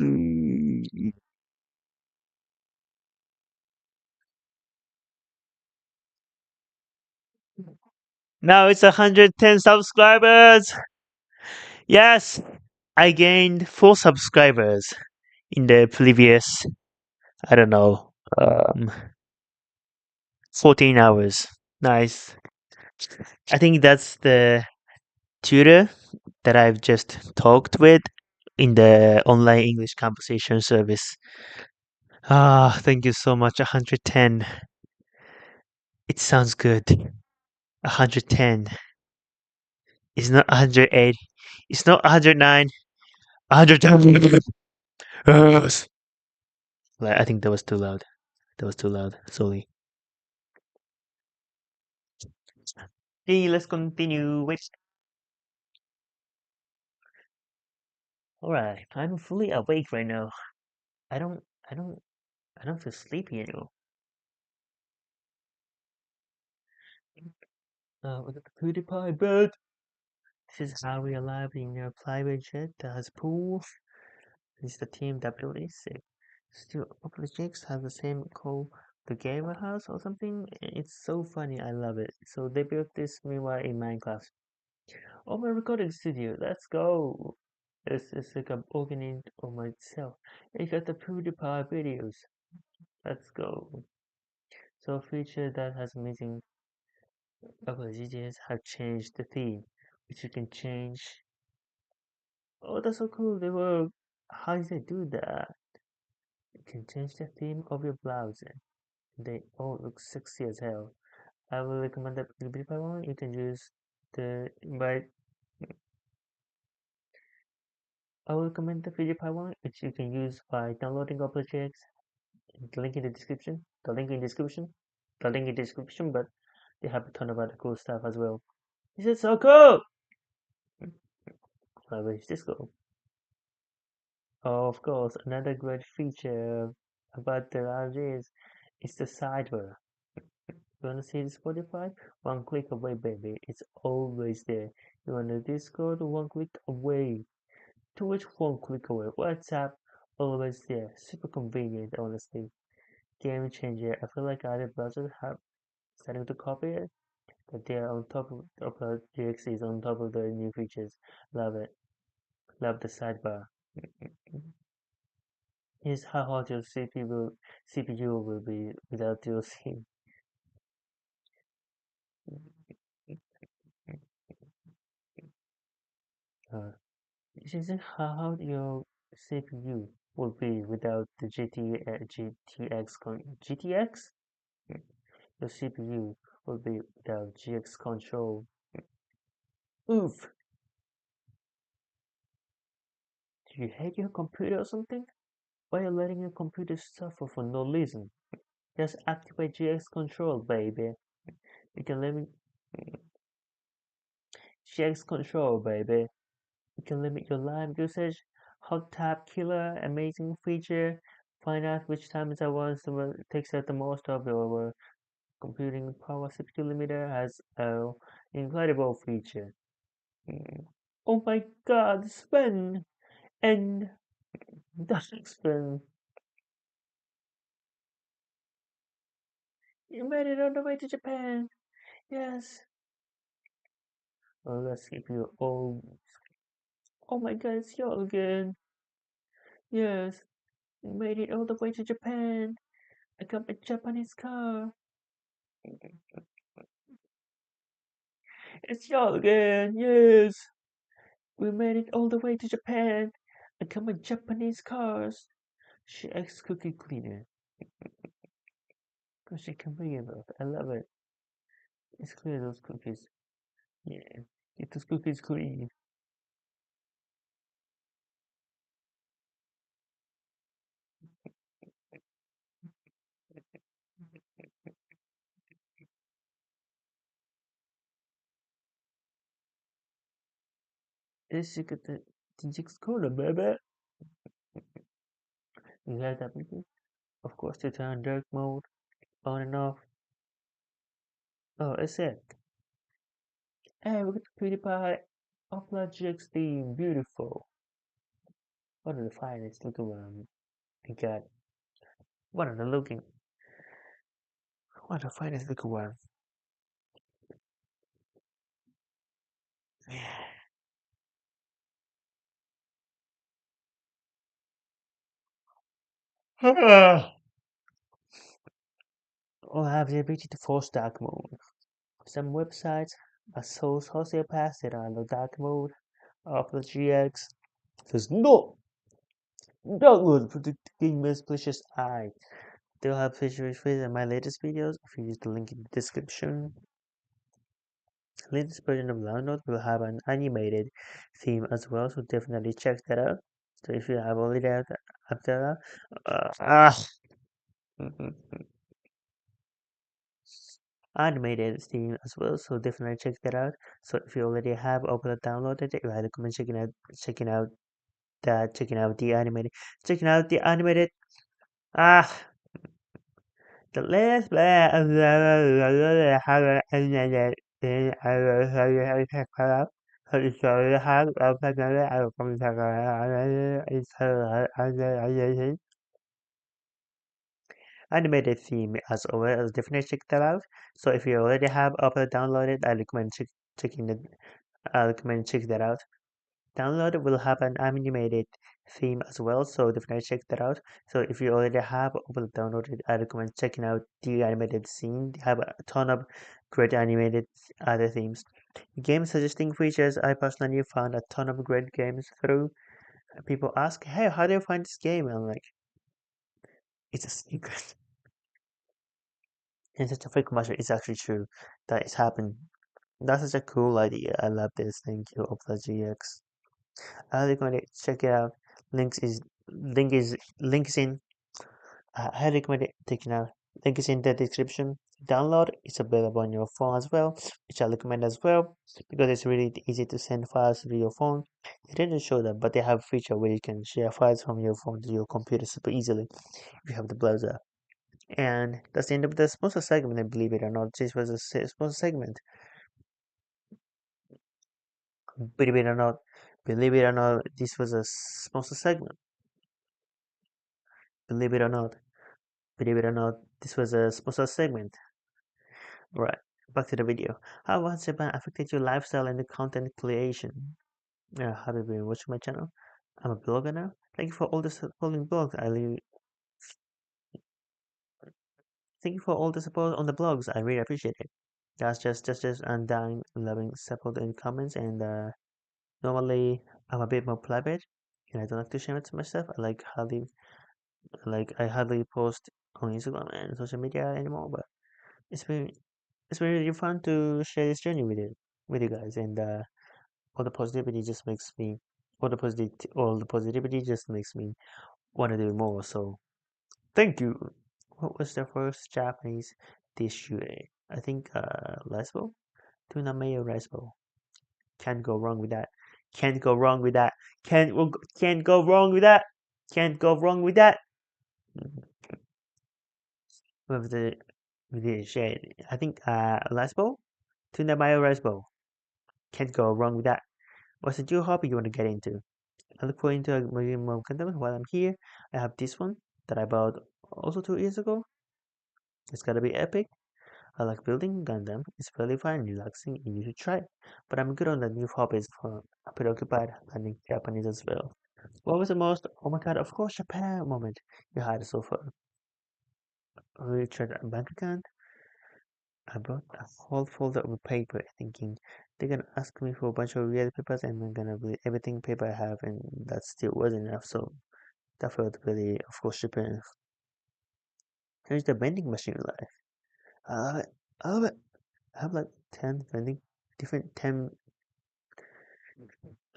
Speaker 1: Now it's 110 subscribers. Yes, I gained 4 subscribers in the previous, I don't know, 14 hours. Nice. I think that's the tutor that I've just talked with in the online English conversation service. Ah, thank you so much. 110. It sounds good. 110. It's not 108. It's not 109. 110. Yes. Like, I think that was too loud. That was too loud. Sorry. Hey, let's continue. Wait. Alright, I'm fully awake right now. I don't, I don't, I don't feel sleepy anymore. With the PewDiePie bed. This is how we arrived in a private jet that has pool. This is the team WA6. Still, Opera have the same call, the gamer house or something. It's so funny. I love it. So they built this meanwhile in Minecraft. Oh, my recording studio. Let's go. It's like I'm organizing on myself. I got the PewDiePie videos. Let's go. So a feature that has amazing Opera GTS have changed the theme, which you can change. Oh, that's so cool. They were. How did they do that? You can change the theme of your browser. They all look sexy as hell. I will recommend the PewDiePie one. You can use the by. I will recommend the PewDiePie one, which you can use by downloading objects. The link in the description. The link in the description. The link in the description. But they have a ton of other cool stuff as well. This is so cool. Where is this go? Of course, another great feature about the lounge is the sidebar. You wanna see the Spotify? One click away, baby. It's always there. You wanna Discord? One click away. Twitch? One click away. WhatsApp? Always there. Super convenient, honestly. Game changer. I feel like other browsers have starting to copy it, but they're on top of the GX is on top of the new features. Love it. Love the sidebar. Here's how hot your CPU will be without your scene. Uh, this is how hot your CPU will be without the GTX. Your CPU will be without GX control. Oof! Do you hate your computer or something? Why are you letting your computer suffer for no reason? Just activate GX control, baby. You can limit GX control, baby. You can limit your live usage. Hot tap killer, amazing feature. Find out which times I want to takes out the most of your computing power. CPU limiter has a incredible feature. Mm. Oh my God, spin and doesn't spin. You made it all the way to Japan. Yes. Oh, let's keep you all. Oh my God, it's you again. Yes. You made it all the way to Japan. I got a Japanese car. It's you again. Yes. We made it all the way to Japan. I got my Japanese cars. She ex cookie cleaner. Cause she can bring it up. I love it. It's clear those cookies. Yeah. Get those cookies clean. Yes, you got the Jig's corner, baby. You heard that, baby? Of course, to turn dark mode on and off. Oh, it's it. Hey, we got the PewDiePie Upload GX theme. Beautiful. One of the finest looking one. I got one of the looking. One of the finest looking one. Or have the ability to force dark mode. Some websites are so sociopaths that are in the dark mode of the GX. Says no! Download for the gamer's malicious eye. They'll have features in my latest videos. If you use the link in the description, latest version of Download will have an animated theme as well, so definitely check that out. So if you have already had after animated theme as well, so definitely check that out. So if you already have opened downloaded it, I recommend checking out the animated, checking out the animated. Ah, the last play of the how animated. I will show you how to check that out. So you show you how to open it. I will come check it out. Animated theme as always. Definitely check that out. So if you already have Opera downloaded, checking it. I recommend check that out. Download will have an animated theme as well, so definitely check that out. So if you already have Opera downloaded, I recommend checking out the animated scene. They have a ton of great animated other themes. Game suggesting features. I personally found a ton of great games through. People ask, "Hey, how do you find this game?" And I'm like, "It's a secret." And such a fake commercial. It's actually true that it's happened. That's such a cool idea. I love this. Thank you, Opera GX. I recommend it. Check it out. Links in. I highly recommend it. Taking out. Link is in the description. Download. It's available on your phone as well, which I recommend as well because it's really easy to send files to your phone. They didn't show that, but they have a feature where you can share files from your phone to your computer super easily if you have the browser. And that's the end of the sponsor segment. And believe it or not, this was a sponsor segment. Believe it or not, this was a sponsor segment. Believe it or not, believe it or not, this was a sponsor segment. Right, back to the video. How has Japan affected your lifestyle and the content creation? Have you been watching my channel? I'm a blogger now. Thank you for all the supporting blogs. Thank you for all the support on the blogs. I really appreciate it. That's just undying loving support in comments and normally I'm a bit more private and I don't like to share it to myself. I hardly post on Instagram and social media anymore, but it's been it's been really fun to share this journey with you guys, and all the positivity just makes me all the positivity just makes me want to do more. So thank you. What was the first Japanese dish you ate? I think rice bowl, tuna mayo rice bowl. Can't go wrong with that. Can't go wrong with that. Can't go wrong with that. Can't go wrong with that. With the shade. I think rice bowl, tuna mayo rice bowl. Can't go wrong with that. What's a new hobby you want to get into? I look forward to maybe more content while I'm here. I have this one that I bought also 2 years ago. It's gotta be epic. I like building Gundam. It's really fun and relaxing, and you should try it. But I'm good on the new hobbies for preoccupied learning Japanese as well. What was the most oh my god, of course Japan moment you had so far? Richard a bank account? I brought a whole folder of paper thinking they're gonna ask me for a bunch of real papers and I'm gonna believe everything paper I have and that still wasn't enough, so that felt really of course Japan. Here's the vending machine life. I love it. I love it. I have like 10 vending different 10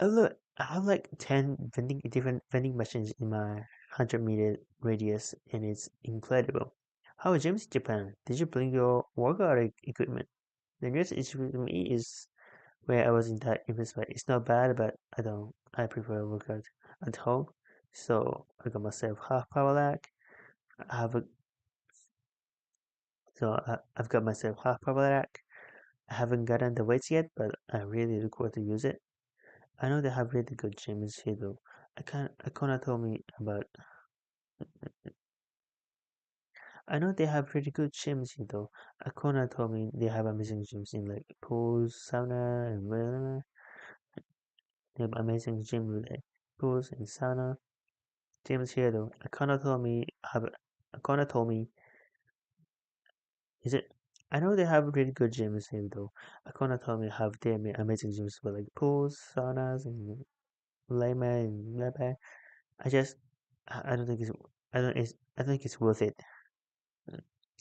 Speaker 1: oh look, I have like 10 different vending machines in my 100-meter radius, and it's incredible. How was James in Japan? Did you bring your workout equipment? The nearest issue to me is where I was in that investment. It's not bad, but I prefer workout at home. So I got myself half power lag. I have a, I've got myself half power lag. I haven't gotten the weights yet, but I really look forward to use it. I know they have really good gyms here though. Akona told me about I know they have really good gyms here though. Akona told me they have amazing gyms in like pools, sauna and they have amazing gym with like pools and sauna. Gyms here though. Akona told me is it I know they have really good gyms here though. Akona told me have they amazing gyms with like pools, saunas and lema and lebe. I just I don't think I don't think it's worth it.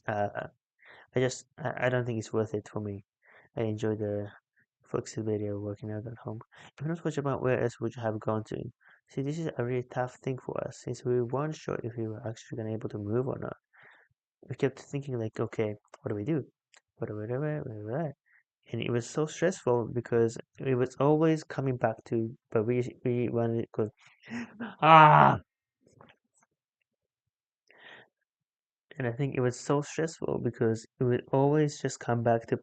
Speaker 1: Uh, I don't think it's worth it for me. I enjoy the flexibility of working out at home. If not for Japan, where else would you have gone to? See, this is a really tough thing for us since we weren't sure if we were actually gonna able to move or not. We kept thinking like, okay, what do we do? What do we do? And it was so stressful because it was always coming back to, but we wanted to go, ah, and I think it was so stressful because it would always just come back to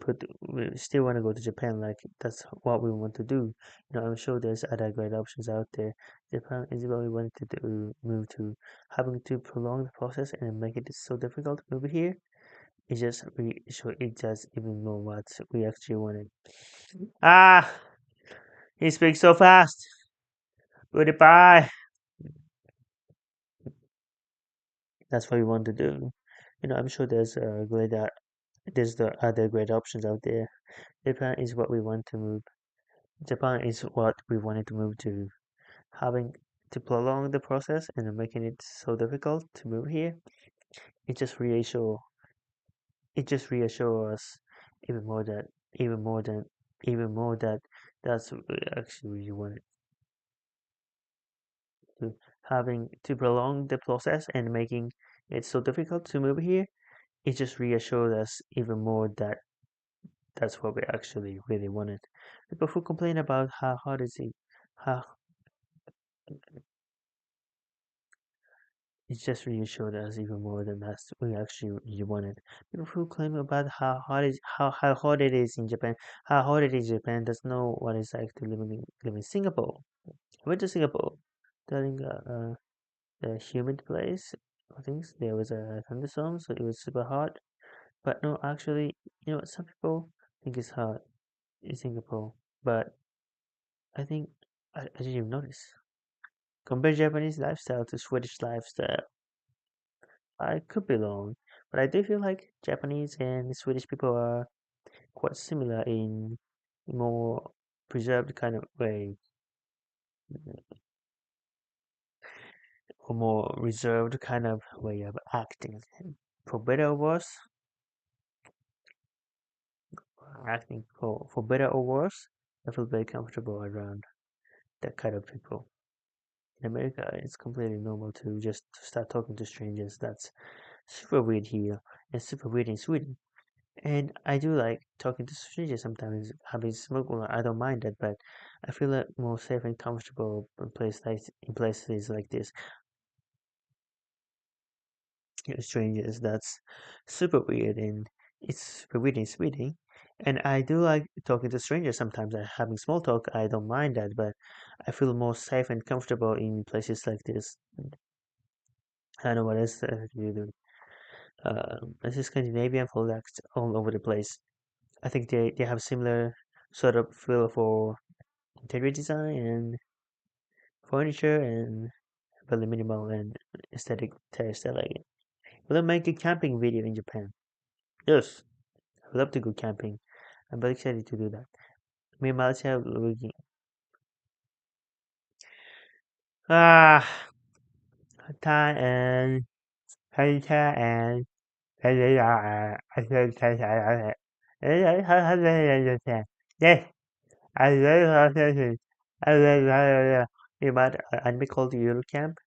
Speaker 1: we still want to go to Japan, like that's what we want to do. I'm sure there's other great options out there. Japan is what we wanted to move to. Having to prolong the process and make it so difficult to move here, it just even more what we actually wanted. Ah, he speaks so fast. Goodbye. That's what we want to do. I'm sure there's the other great options out there. Japan is what we want to move. Japan is what we wanted to move to. Having to prolong the process and making it so difficult to move here, it just reassure it just reassures us even more that even more than even more that that's what we actually really wanted to. Having to prolong the process and making it so difficult to move here, it just reassured us even more that that's what we actually really wanted. People who complain about how hard is it, how it just reassured us even more than that's we actually really wanted. People who claim about how hard it is in Japan, how hard it is in Japan, doesn't know what it's like to live in Singapore. I went to Singapore during a humid place. I think there was a thunderstorm, so it was super hot. But no, actually, some people think it's hot in Singapore, but I think I didn't even notice. Compare Japanese lifestyle to Swedish lifestyle. I could be wrong, but I do feel like Japanese and Swedish people are quite similar in more preserved kind of way, or more reserved kind of way of acting. For better or worse, acting for better or worse, I feel very comfortable around that kind of people. in America, it's completely normal to just start talking to strangers. That's super weird here and super weird in Sweden. And I do like talking to strangers sometimes. Having smoke, well, I don't mind that, but I feel like more safe and comfortable in places like this. Strangers, that's super weird, and it's super weird in Sweden. And I do like talking to strangers sometimes. Having small talk, I don't mind that, but I feel more safe and comfortable in places like this. I don't know what else you do. This is Scandinavian products all over the place. I think they have similar sort of feel for interior design and furniture and really minimal and aesthetic taste. I like it. Will I make a camping video in Japan? Yes, I would love to go camping. I'm very excited to do that. Me and Malaysia are looking. Ah, Thai and Malaysia and yes, I love I love but I called the Euro camp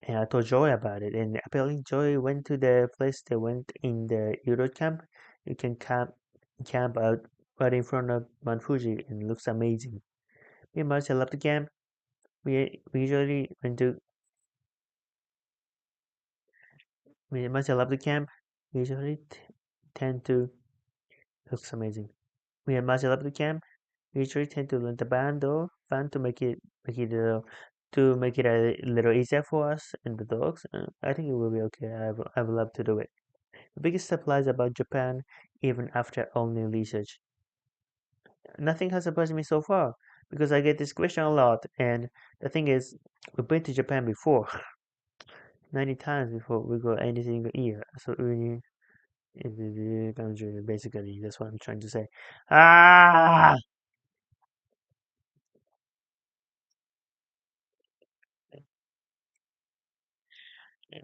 Speaker 1: and I told Joy about it. And apparently, Joy went to the place they went in the Euro camp. You can camp out right in front of Mount Fuji and it looks amazing. Me and Marcia love the camp. We usually went to me and Marcia love the camp. We usually tend to looks amazing. Me and Marcia love the camp. We usually tend to rent a band or van to make it a little easier for us and the dogs. I think it will be okay. I would love to do it. The biggest surprise about Japan, even after all new research. Nothing has surprised me so far because I get this question a lot. And the thing is, we've been to Japan before, 90 times before we go any single year. So we in the country, basically, that's what I'm trying to say. Ah!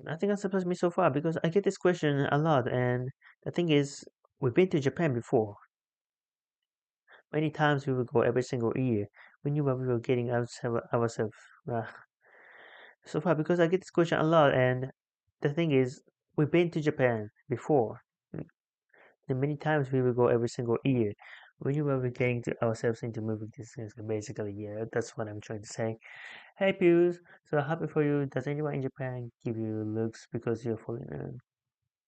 Speaker 1: Nothing has surprised me so far because I get this question a lot. And the thing is, we've been to Japan before. Many times we would go every single year. We knew what we were getting ourselves uh, so far because I get this question a lot. And the thing is, we've been to Japan before. And many times we will go every single year. We knew what we're getting to ourselves into moving this is basically, yeah, that's what I'm trying to say. Hey Pius, so happy for you. Does anyone in Japan give you looks because you're foreigner?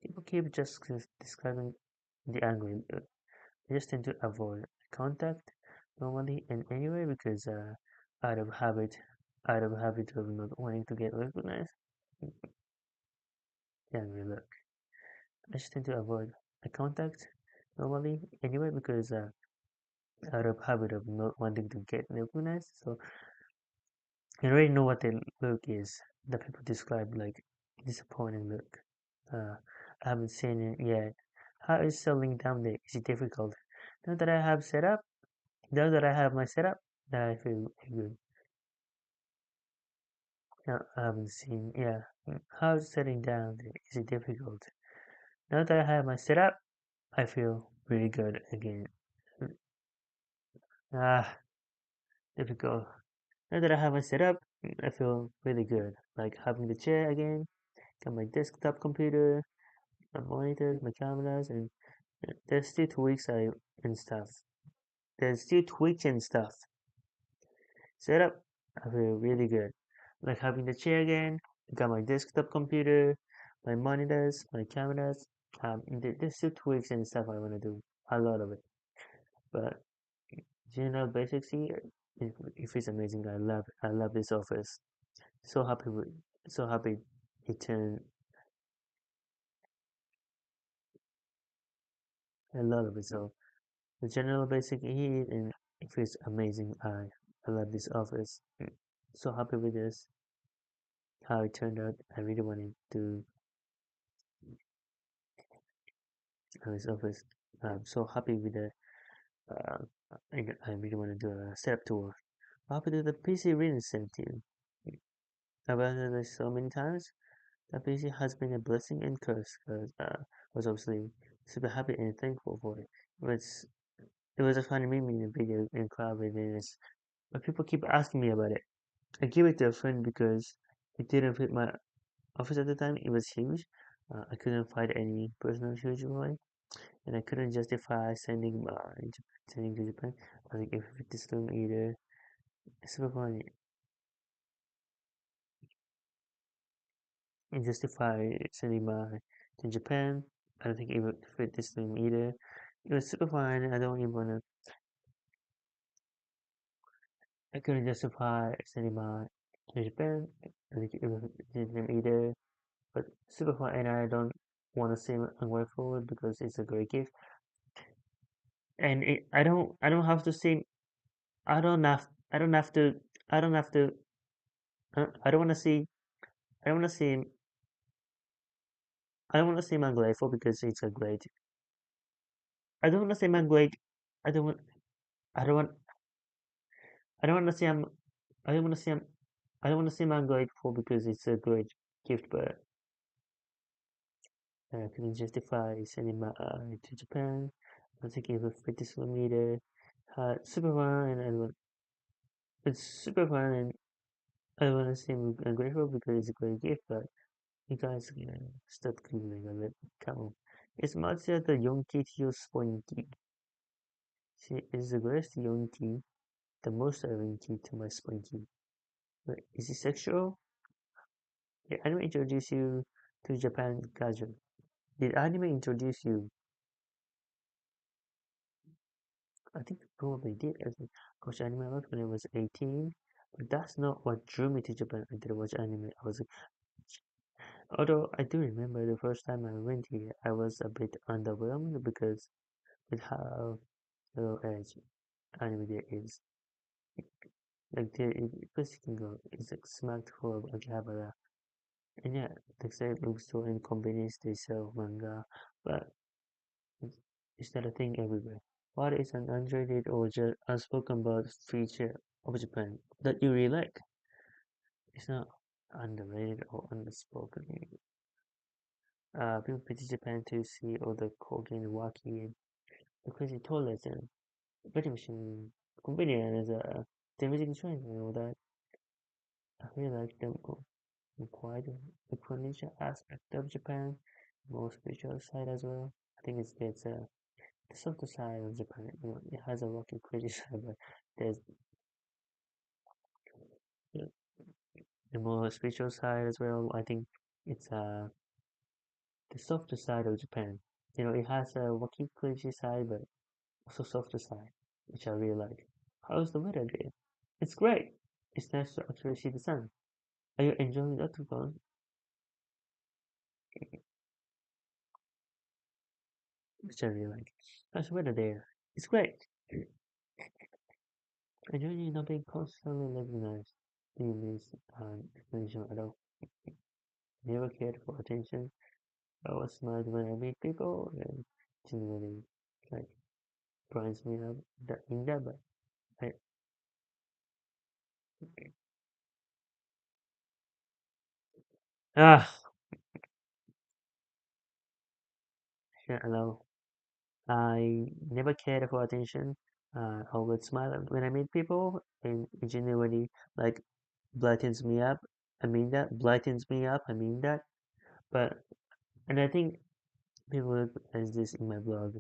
Speaker 1: People keep just describing the angry. I just tend to avoid contact normally and anyway because out of habit, out of habit of not wanting to get recognized. The angry look. I just tend to avoid eye contact normally anyway because out of habit of not wanting to get recognized. So I already know what the look is that people describe like disappointing look. I haven't seen it yet. How is settling down there? Is it difficult? Now that I have set up, now that I have my setup, now I feel good. Now I haven't seen, yeah. How is settling down there? Is it difficult? Now that I have my setup, I feel really good again. Ah, difficult. Now that I have my setup, I feel really good. Like having the chair again, got my desktop computer, my monitors, my cameras, and there's still tweaks and stuff. There's still tweaks and stuff. Setup, I feel really good. Like having the chair again, got my desktop computer, my monitors, my cameras. There's still tweaks and stuff I want to do. A lot of it. But general basics here, it feels amazing. I love this office. So happy with, so happy it turned a lot of it. So the general basic here and it feels amazing. I love this office. So happy with this. How it turned out. I really wanted to have this office. I'm so happy with the. Uh, I really want to do a setup tour. I'm happy that the PC really sent you. I've heard this so many times. The PC has been a blessing and curse because I was obviously super happy and thankful for it. It was a funny meme in the video in crowd with this, but people keep asking me about it. I gave it to a friend because it didn't fit my office at the time. It was huge. I couldn't find any personal huge one, and I couldn't justify sending to Japan. I was like, if it is film either, it's super funny. And justify sending my to Japan. I don't think it would fit this film either. It was super fun. I don't even wanna. I couldn't justify sending my to Japan. I think it would fit them either. But super fun, and I don't want to seem ungrateful because it's a great gift. And I don't have to seem. I don't have to. I don't have to. I don't want to see. I don't want to seem. I don't want to seem ungrateful because it's a great. I don't want to seem ungrateful. I don't want. I don't want. I don't want to seem. I don't want to seem. I don't want to seem ungrateful because it's a great gift, but I couldn't justify sending my to Japan. I was thinking of a 50 kilometer. Super fun, and it's super fun, and I don't want to seem ungrateful because it's a great gift, but you guys stop giggling a bit. Come on. It's much like the Yonki to your Spoinky. She is the greatest Yonki, the most Yonki to my Spoinky. But is it sexual? Did anime introduce you to Japan casual? Did anime introduce you? I think probably did. I watched anime a lot when I was 18, but that's not what drew me to Japan. I did watch anime. I was, although I do remember the first time I went here, I was a bit underwhelmed because with how low edge anime there is. Like there is, because you can go, it's like smacked full of Akihabara. And yeah, the same bookstore and convenience they sell manga, but it's, it's not a thing everywhere. What is an underrated or just unspoken about feature of Japan that you really like? It's not underrated or unspoken. People visit Japan to see all the kogi and waki and the crazy toilets and vending machine, convenience, the music train and all that. I really like them quite the furniture aspect of Japan, more spiritual side as well. I think it's the softer side of Japan. You know, it has a rocky crazy side, but there's the the more spiritual side as well. I think it's the softer side of Japan. You know, it has a rocky crazy side, but also softer side, which I really like. How's the weather there? It's great. It's nice to actually see the sun. Are you enjoying the Octagon? Which I really like. How's the weather there? It's great. Enjoying not being constantly recognized. Being this explanation at all. Never cared for attention. I was smart when I meet people and generally like grinds me up in that, but I ah yeah, hello. I never cared for attention. I would smile when I meet people and it genuinely like brightens me up. I mean that brightens me up. I mean that. But and I think people recognize this in my blog.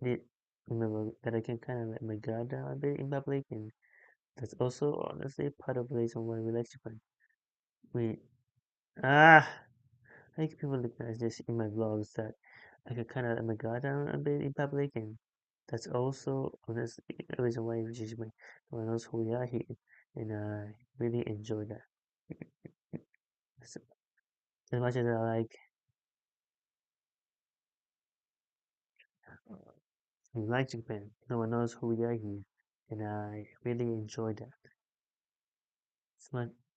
Speaker 1: Did in my blog that I can kind of let my guard down a bit in public, and that's also honestly part of the reason why we like Japan. We ah I think people recognize this in my vlogs that I can kind of let my guard down a bit in public, and that's also honestly the reason why we just when else who we are here, and I really enjoy that. So, as much as I like Japan, no one knows who we are here, and I really enjoy that.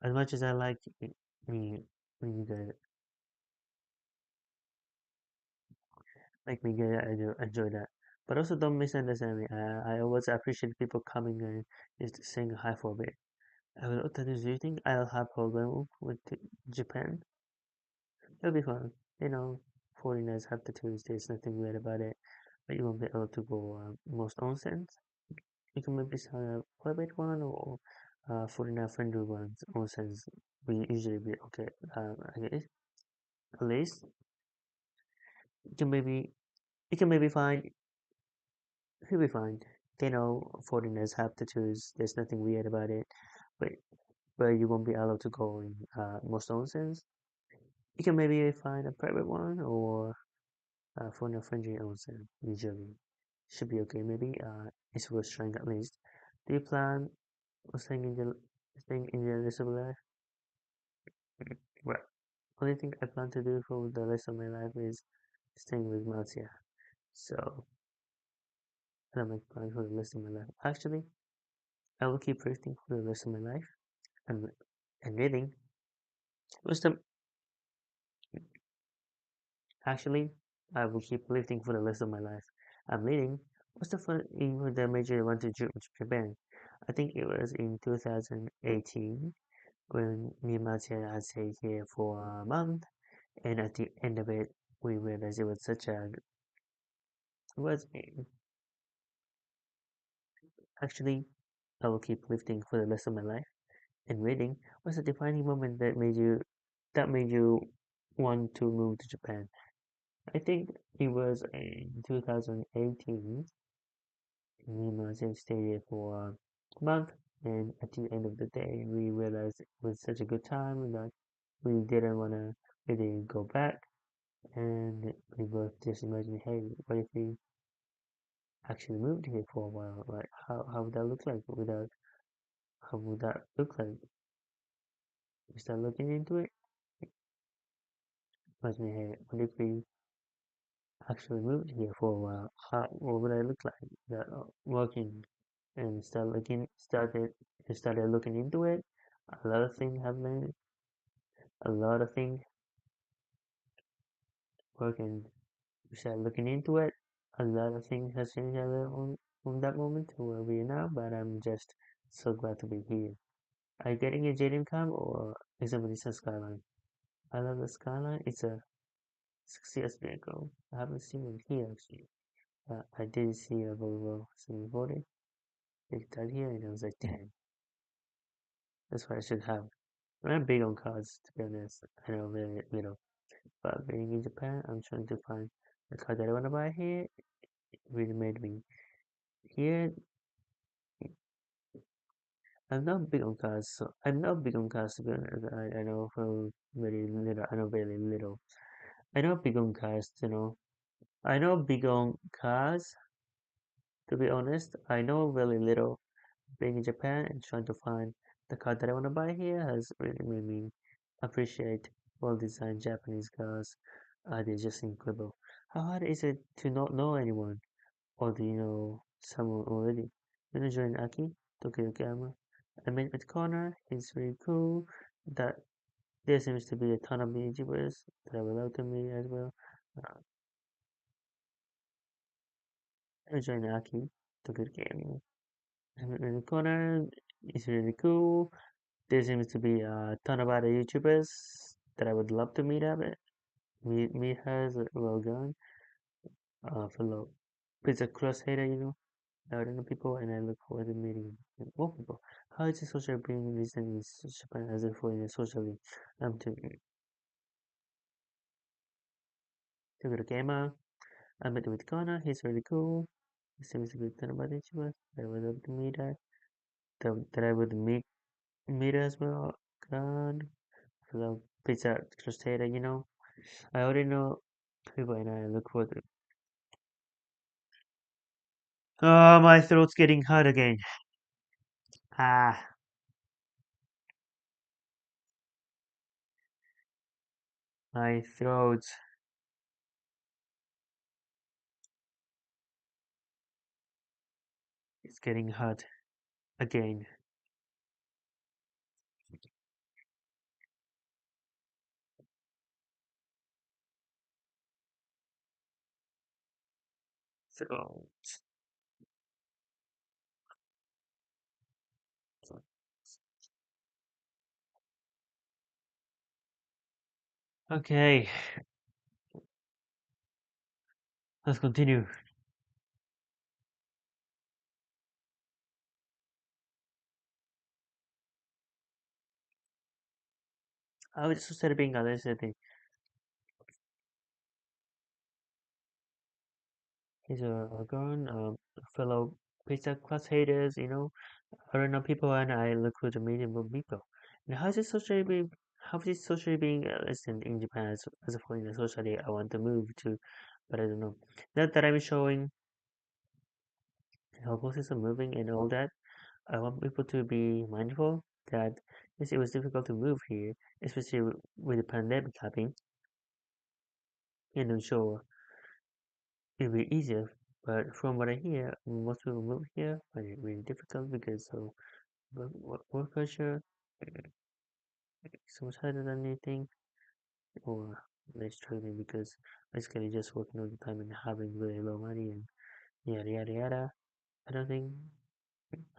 Speaker 1: As much as I like me, when you guys like me, guys, enjoy that. But also don't misunderstand me. I always appreciate people coming and just saying hi for a bit. I will tell you, do you think I'll have problem with Japan? It'll be fun. You know, foreigners have tattoos. There's nothing weird about it. But you won't be able to go most onsens. You can maybe sign a private one or for enough friendly ones, onsens, we usually be okay. I guess at least you can maybe you can maybe find you'll be fine. They know foreigners have tattoos. There's nothing weird about it, but you won't be allowed to go in most onsens. You can maybe find a private one or foreigner friendly onsen. Usually, should be okay. Maybe it's worth trying at least. Do you plan on staying in the rest of your life? Well, only thing I plan to do for the rest of my life is staying with Marcia. So I don't make plans for the rest of my life. Actually, I will keep drifting for the rest of my life and reading. What's the Actually, I will keep lifting for the rest of my life. I'm reading. What's the first in the major I went to Japan? I think it was in 2018 when me and Mattia had stayed here for a month, and at the end of it, we realized it was such a was actually I will keep lifting for the rest of my life. And reading was the defining moment that made you want to move to Japan. I think it was in 2018. Me and my sim stayed here for a month, and at the end of the day, we realized it was such a good time that we didn't want to really go back. And we both just imagined, hey, what if we actually moved here for a while? Like, how would that look like? How would that look like? We start looking into it. Imagine, hey, what if we actually moved here for a while? What would I look like? That working and started looking into it. A lot of things happened. A lot of things working. We started looking into it. A lot of things has changed from that moment to where we are now. But I'm just so glad to be here. Are you getting a Jaden Cam or is it a Skyline? I love the Skyline. It's a 6 years vehicle. I haven't seen it here actually. I did see a Volvo 740. It died here and I was like, damn, that's what I should have. I'm big on cars, to be honest. I know very little. But being in Japan, I'm trying to find the car that I want to buy here. It really made me here. I'm not big on cars, so I'm not big on cars to be honest. I know from very little. I know very little. I know big on cars, I know big on cars, to be honest. I know very little. Being in Japan and trying to find the car that I want to buy here has really made me appreciate well-designed Japanese cars. They're just incredible. How hard is it to not know anyone? Or do you know someone already? When I joined Aki, Tokyo Gamma, I met with Connor. He's really cool. That there seems to be a ton of YouTubers that are allowed to meet as well. Uh, I joined Aki, Tokyo Gamma. I met with Connor. He's really cool. There seems to be a ton of other YouTubers that I would love to meet up. Meet her as well done. Fellow pizza crust hater, I don't know people, and I look forward to meeting more people. How is the social being recently in Japan as a foreigner socially? To the Kema. I met with Kana. He's really cool. He seems to be a ton about YouTubers. I would love to meet her. That I would meet her as well. God, fellow pizza crust hater, I already know people, and I look forward to. Oh, my throat's getting hot again. Ah, my throat is getting hot again. So, okay, let's continue. I was just being honest with his girl, fellow pizza class haters, I don't know people and I look for the medium of people. And how is it socially being listened in Japan as a foreigner society I want to move to, but I don't know. Not that I'm showing helplessness of moving and all that. I want people to be mindful that yes, it was difficult to move here, especially with the pandemic happening, and I'm sure it'll be easier. But from what I hear, most people move here find it really difficult because of work culture, so much harder than anything, or they're struggling because basically just working all the time and having really low money and yada yada yada. I don't think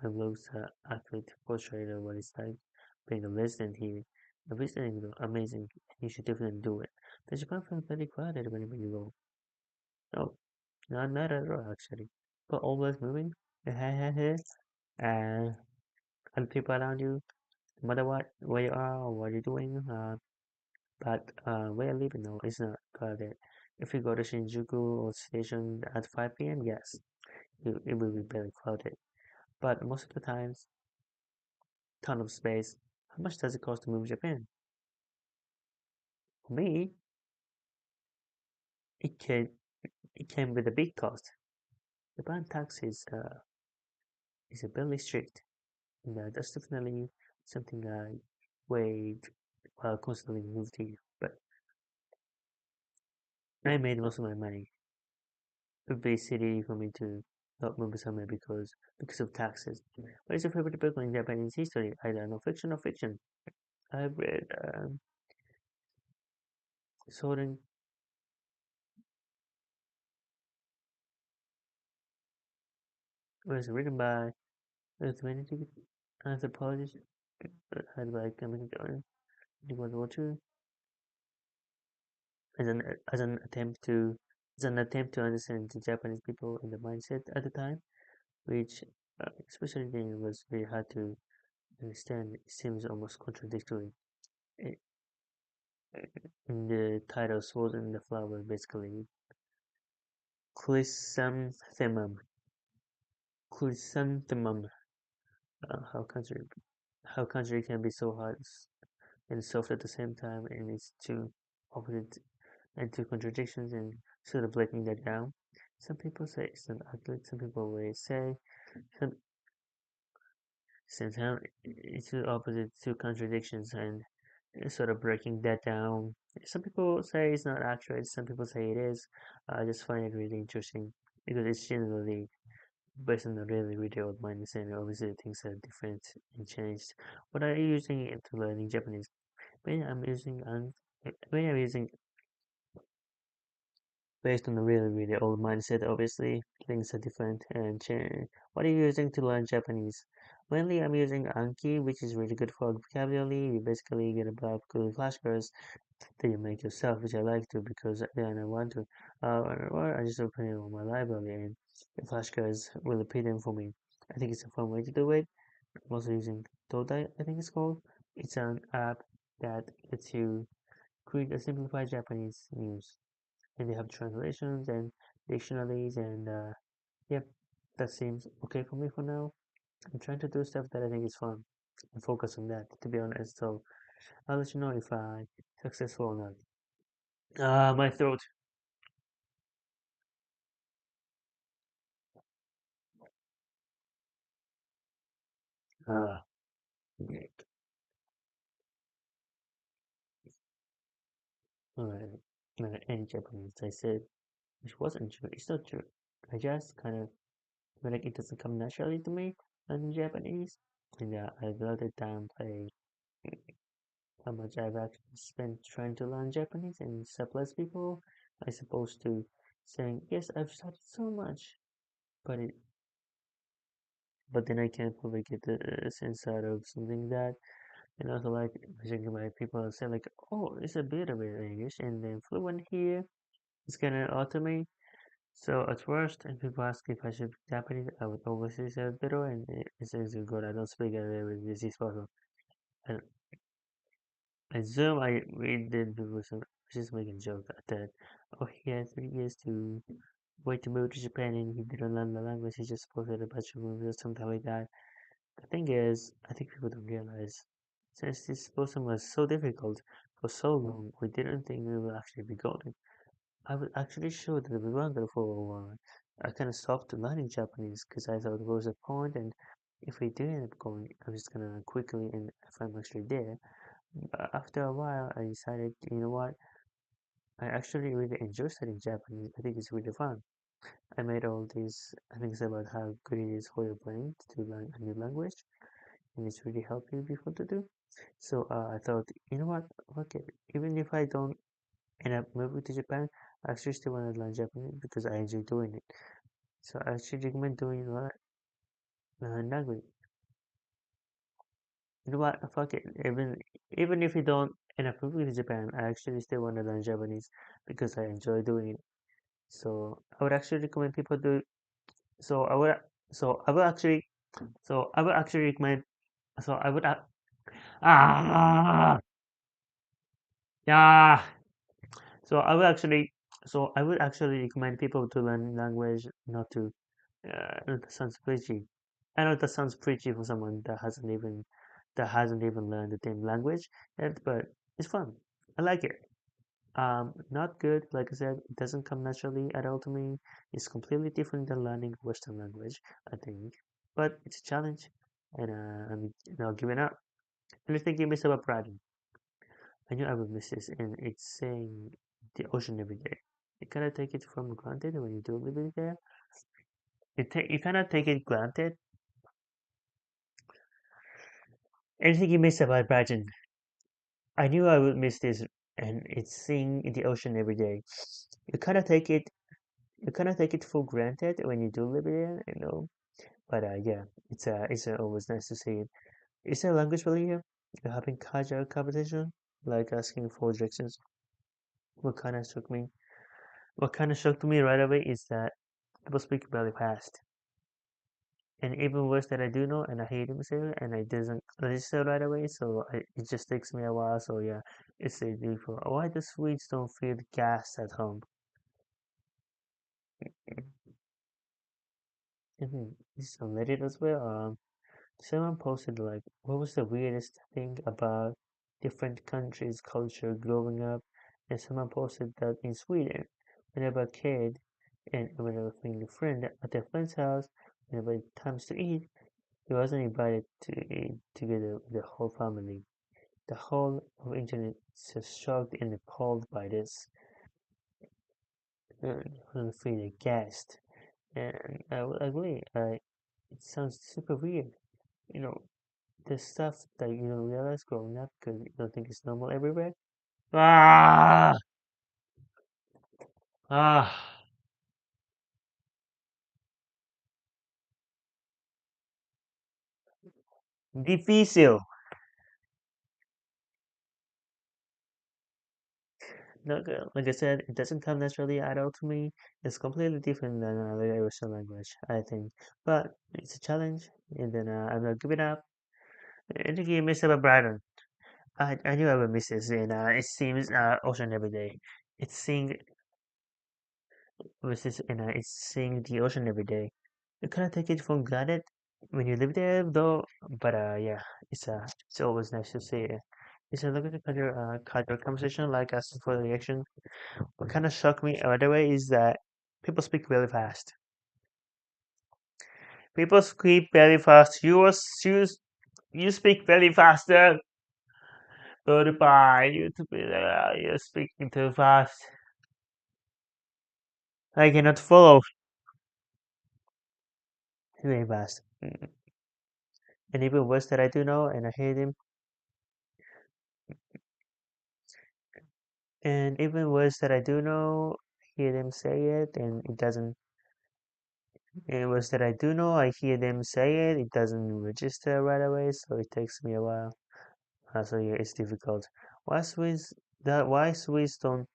Speaker 1: I've lost athlete portrait what it's like being a resident here. The visiting is amazing. You should definitely do it. The Japan feels very crowded whenever you go. No, not at all actually. But always moving. and other people around you, no matter what, where you are or what you're doing. But where I live now is not crowded. If you go to Shinjuku or station at 5 p.m., yes, it will be very crowded. But most of the times, ton of space. How much does it cost to move Japan? For me, it can it came with a big cost. Japan tax is a very strict, and that's definitely something I weighed while constantly moved here. But I made most of my money. It would be silly for me to not move somewhere because of taxes. What is your favorite book in Japanese history? Either non-fiction or fiction. I've read Soren was written by a humanity anthropologist had by American Jordan in World War II as an attempt to understand the Japanese people and the mindset at the time, which especially then was very hard to understand. It seems almost contradictory. I- In the title "Sword and the Flower" basically chrysanthemum, chrysanthemum. How how country can be so hard and soft at the same time, and it's two opposite and two contradictions, and sort of breaking that down. Some people say it's not ugly. Some people will say some somehow it's the opposite two contradictions, and sort of breaking that down. Some people say it's not accurate. Some people say it is. I just find it really interesting because it's generally based on a really, really old mindset, and obviously things are different and changed. What are you using it to learning Japanese? When I'm using when I'm using based on a really, really old mindset, obviously things are different and change. What are you using to learn Japanese? Mainly, I'm using Anki, which is really good for vocabulary. You basically get about good flashcards that you make yourself, which I like to because then I want to. Or I just open it on my library and the flashcards will repeat them for me. I think it's a fun way to do it. I'm also using Todai, I think it's called. It's an app that lets you create a simplified Japanese news. And they have translations and dictionaries and yeah, that seems okay for me for now. I'm trying to do stuff that I think is fun and focus on that, to be honest. So I'll let you know if I successful or not. My throat. Uh, Alright. Any Japanese, I said, which wasn't true. It's not true. I just kind of feel like it doesn't come naturally to me learning Japanese. And I'd rather downplay how much I've actually spent trying to learn Japanese and surplus people, I suppose to saying, yes, I've studied so much, but but then I can't fully get the sense out of something that, and also like thinking about people say like, oh, it's a bit of English and then fluent here. It's kind of odd to me. So at first, and people ask if I speak Japanese, I would always say zero, and it says good. I don't speak it with this is possible. I Zoom, we did was just making a joke that oh he had 3 years to wait to move to Japan and he didn't learn the language. He just posted a bunch of movies or something like that. The thing is, I think people don't realize since this person was so difficult for so long, we didn't think we would actually be golden. I was actually sure that we weren't going for a while. I kind of stopped learning Japanese because I thought there was a point, and if we do end up going, I'm just gonna quickly and if I'm actually there. But after a while, I decided, you know what? I actually really enjoy studying Japanese. I think it's really fun. I made all these things about how good it is for your brain to learn a new language, and it's really helping people to do. So I thought, you know what? Okay, even if I don't end up moving to Japan, I actually still want to learn Japanese because I enjoy doing it. So I actually recommend doing language. You know what? Fuck it. Even if you don't end up moving to Japan, I actually still want to learn Japanese because I enjoy doing it. So I would actually recommend people do. So I would. So I would actually. So I would actually recommend. So I would. Ah. Yeah. So I would actually. So I would actually recommend people to learn language, not to. That sounds preachy. I know that sounds preachy for someone that hasn't even learned the damn language yet, but it's fun. I like it. Not good, like I said, it doesn't come naturally at all to me. It's completely different than learning Western language, I think. But it's a challenge, and I'm not giving up. And I think you miss about Brighton. I knew I would miss this, and it's saying the ocean every day. You kind of take it from granted when you do live in there. You kind of take it granted. Anything you miss about Brighton, I knew I would miss this, and it's seeing the ocean every day. You kind of take it, you kind of take it for granted when you do live there, you know. But yeah, it's always nice to see it. Is there a language barrier? You're having casual conversation, like asking for directions. What kind of shocked me? What kind of shocked me right away is that people speak really fast. And even worse that I do know, and I hate him saying it, and I doesn't register right away, so it just takes me a while. So yeah, it's a difficult. Why the Swedes don't feel gas at home? This is on Reddit as well. Someone posted like, what was the weirdest thing about different countries' culture growing up? And someone posted that in Sweden, whenever a kid and whenever family friend at their friend's house, whenever it comes to eat, he wasn't invited to eat together with the whole family. The whole of internet is just shocked and appalled by this. Couldn't feel aghast. And I would agree. It sounds super weird. You know, the stuff that you don't realize growing up because you don't think it's normal everywhere. Ah, ah, difícil. Like I said, it doesn't come naturally at all to me. It's completely different than the Russian language, I think. But it's a challenge, and then I'm not giving up. I think you miss about Brighton. I knew I would miss this, and it seems ocean every day. It's seeing it's seeing the ocean every day. You kind of take it for granted when you live there, though. But yeah, it's always nice to see it. It's a look at the casual conversation, like asking for a reaction. What kind of shocked me, by the way, is that people speak really fast. People speak very fast. You speak very faster. Goodbye. You're speaking too fast. I cannot follow. Very fast. And even worse that I do know, and I hate him. And even worse that I do know, hear them say it, and it doesn't. And worse that I do know, I hear them say it, it doesn't register right away, so it takes me a while. So yeah, it's difficult. Why Swiss? That why Swiss don't?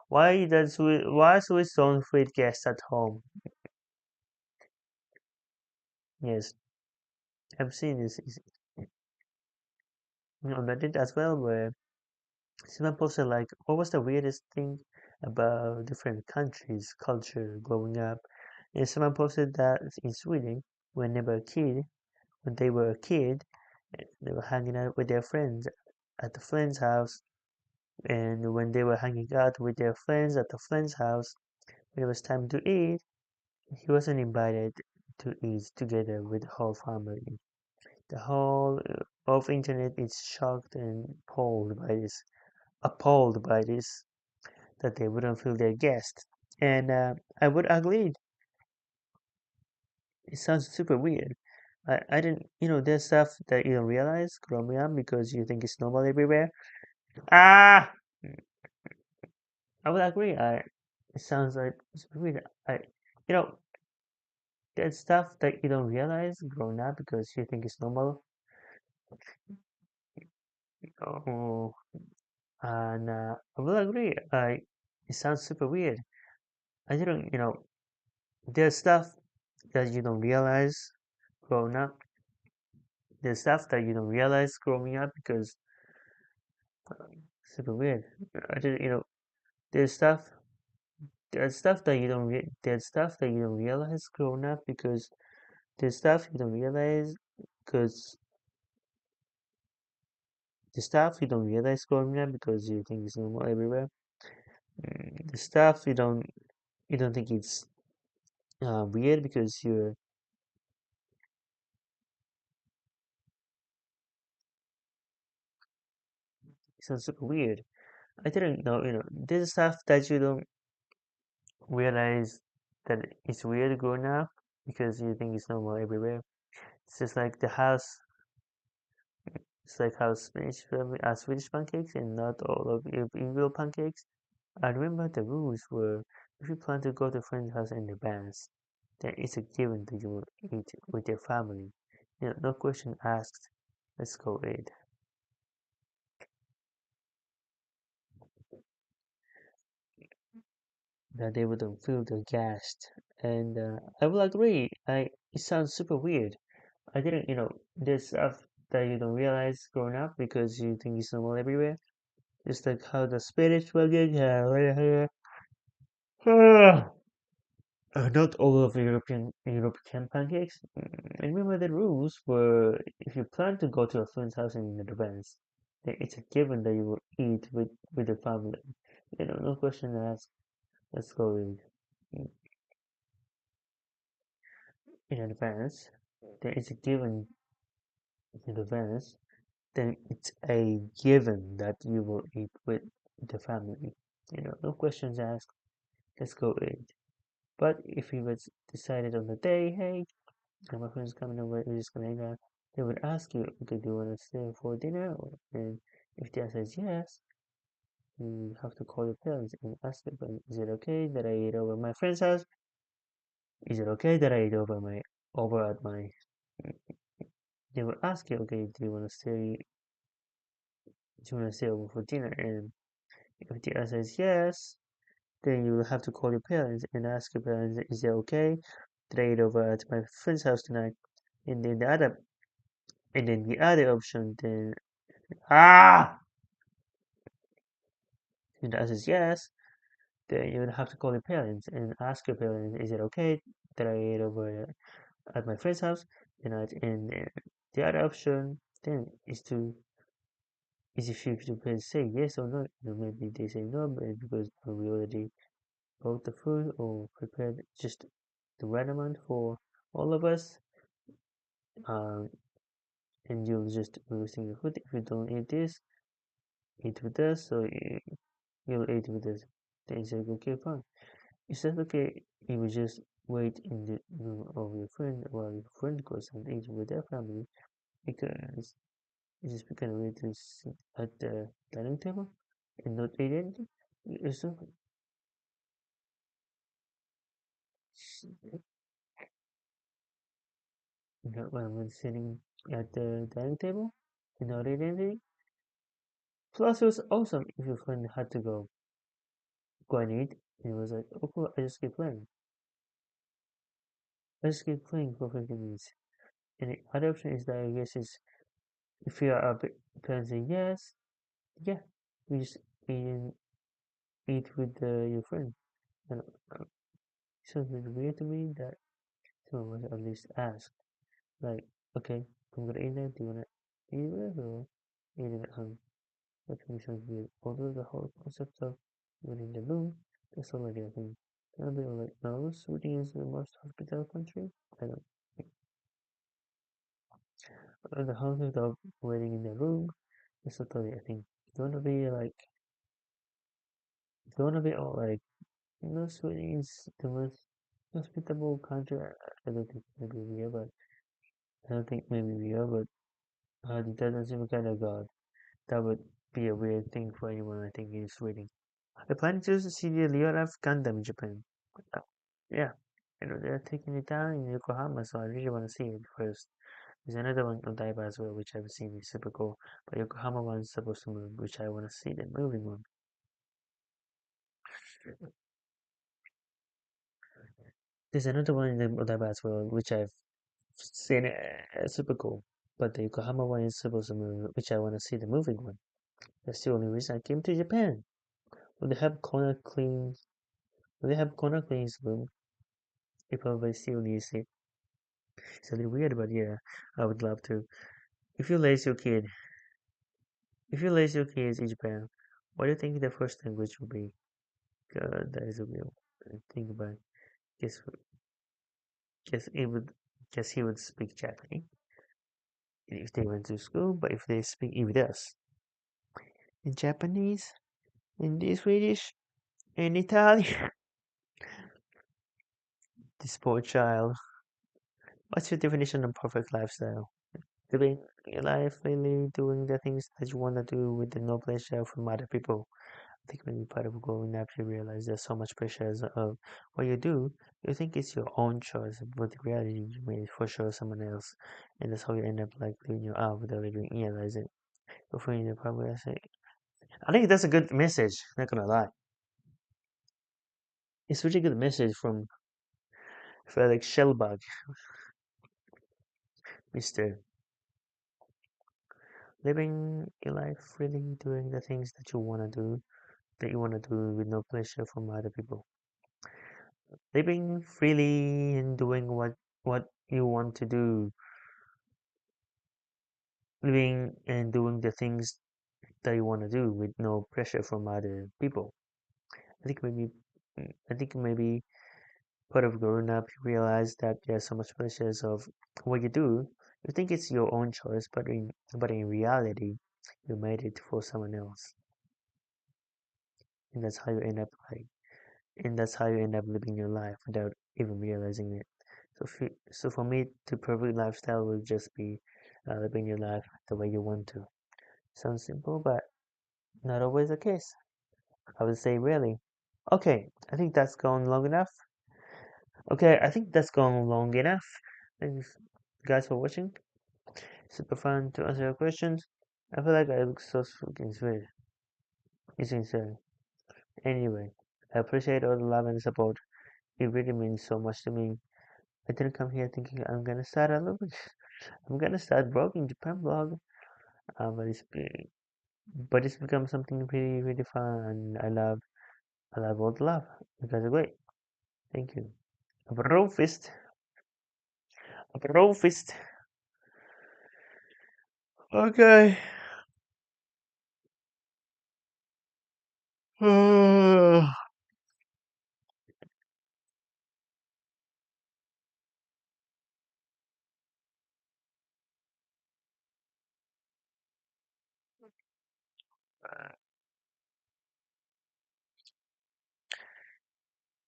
Speaker 1: Why Swiss don't feed guests at home? Yes, I've seen this on Reddit as well, where Someone posted like, what was the weirdest thing about different countries' culture growing up? And someone posted that in Sweden, when they were a kid, when they were a kid, they were hanging out with their friends at the friend's house, and when they were hanging out with their friends at the friend's house, when it was time to eat, he wasn't invited to eat together with the whole family. The whole of internet is shocked and appalled by this, that they wouldn't feel their guest. And I would agree. It sounds super weird. I didn't, there's stuff that you don't realize growing up because you think it's normal everywhere. Ah, I would agree. It sounds like it's weird. You know, there's stuff that you don't realize growing up because you think it's normal. Oh, and I will agree. It sounds super weird. I didn't, there's stuff that you don't realize growing up. There's stuff that you don't realize growing up because super weird. I didn't, there's stuff, there's stuff that you don't realize growing up because there's stuff you don't realize because the stuff you don't realize growing up because you think it's normal everywhere. The stuff you don't think it's weird because it sounds super weird. I didn't know, there's stuff that you don't realize that it's weird growing up because you think it's normal everywhere. It's just like the house. It's like how Spanish family are Swedish pancakes and not all of English pancakes. I remember the rules were if you plan to go to a friend's house in advance, then it's a given that you will eat with your family. No question asked. Let's go eat. That they wouldn't feel the gassed. And I will agree. It sounds super weird. I didn't, there's stuff that you don't realize growing up because you think it's normal everywhere. Just like how the Spanish pancakes not all of European pancakes. And remember the rules were if you plan to go to a friend's house in advance, then it's a given that you will eat with the family. No question asked. Let's go eat in advance. Then it's a given in advance. Then it's a given that you will eat with the family. No questions asked. Let's go eat. But if you was decided on the day, hey, and my friends coming over, we're just gonna hang out. They would ask you, okay, do you want to stay for dinner? And if the answer is yes, you have to call your parents and ask them, is it okay that I eat over my friend's house? Is it okay that I eat over at my? They would ask you, okay, do you want to stay over for dinner? And if the answer is yes, then you will have to call your parents and ask your parents, is it okay that I eat over at my friend's house tonight? And then the other option, then ah. If the answer is yes, then you would have to call your parents and ask your parents, is it okay that I ate over at my friend's house? And the other option then is if you could say yes or no. Maybe they say no, but because we already bought the food or prepared just the right amount for all of us, um, and you'll just be wasting your food if you don't eat this, eat with us, so you'll eat with us. Then you say, okay, fine. Is that okay? You would just wait in the room of your friend while your friend goes and eats with their family because it's just because we to sit at the dining table and not eat anything. It's not, not when we're sitting at the dining table and not eat anything. Plus, it was awesome if your friend had to go and eat. And it was like, oh, cool, I just keep playing. I just keep playing for 15 minutes. And the other option is that I guess is if you are a bit parents say yes, yeah. You just eat, eat with your friend. And it sounds really weird to me that someone would at least ask, like, okay, I'm gonna eat that. Do you wanna eat with us or eat it at home? That to me sounds weird. Although the whole concept of winning the room, that's already a thing. Can be like, no, Sweden is the most hospitable country. I don't. The concept of waiting in the room is totally a thing. You wanna be like, you wanna be all like, Sweden is the most hospitable country. I don't think maybe we are, but I don't think maybe we are, but it doesn't seem kind of God. That would be a weird thing for anyone, I think, is waiting. I plan to see the Leonardo Gundam in Japan. Uh, Yeah, they're taking it down in Yokohama, so I really want to see it first. There's another one on Odaiba as well, which I've seen is super cool. But Yokohama one's supposed to move, which I want to see the moving one. There's another one in the Odaiba as well, which I've seen super cool. But the Yokohama one is supposed to move, which I want to see the moving one. That's the only reason I came to Japan. When they have corner clean, when they have corner cleans room, you probably still use it. It's a little weird, but yeah, I would love to. If you raise your kid, if you raise your kids in Japan, what do you think the first language would be? God, that is a real think about it. Guess guess it would guess he would speak Japanese if they went to school, but if they speak if does in Japanese, in the Swedish, in Italian, this poor child. What's your definition of perfect lifestyle? Living your life, really doing the things that you want to do with the no pressure from other people. I think maybe part of growing up, you realize there's so much pressure of what you do. You think it's your own choice, but in reality, you made it for sure someone else, and that's how you end up like living your out without even realizing. Before you know, probably I think that's a good message. Not gonna lie, it's such a good message from Felix Shellbug, Mister. Living your life, really doing the things that you wanna do, that you wanna do with no pressure from other people. Living freely and doing what you want to do, living and doing the things that you want to do with no pressure from other people. I think maybe I think maybe part of growing up you realize that there's so much pressures of what you do. You think it's your own choice, but in reality you made it for someone else. And that's how you end up and that's how you end up living your life without even realizing it. So for me, the perfect lifestyle would just be living your life the way you want to. Sounds simple, but not always the case. I would say really. Okay, I think that's gone long enough. Okay, I think that's gone long enough. Thanks, guys, for watching. Super fun to answer your questions. I feel like I look so fucking sweet. It's insane. Anyway, I appreciate all the love and support. It really means so much to me. I didn't come here thinking I'm gonna start a little. I'm gonna start vlogging Japan vlog. But it's become something really really fun, and I love all the love. You guys are great. Thank you. Bro fist. Bro fist. Okay.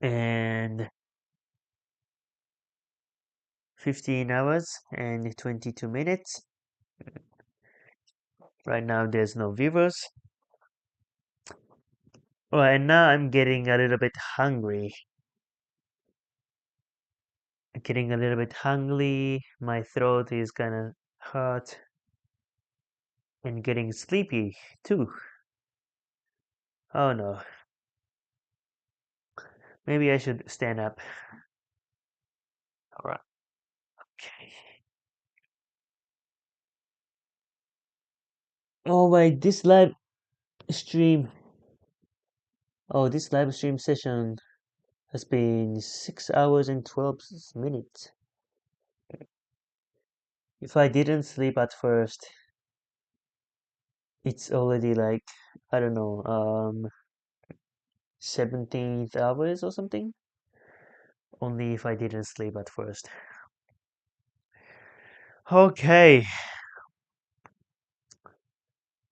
Speaker 1: And 15 hours and 22 minutes. Right now there's no viewers. Right now I'm getting a little bit hungry. Getting a little bit hungry. My throat is kinda hot and getting sleepy too. Oh no. Maybe I should stand up. Alright. Okay. Oh my, this live stream. Oh, this live stream session has been 6 hours and 12 minutes. If I didn't sleep at first, it's already like, I don't know, 17th hours or something. Only if I didn't sleep at first. Okay,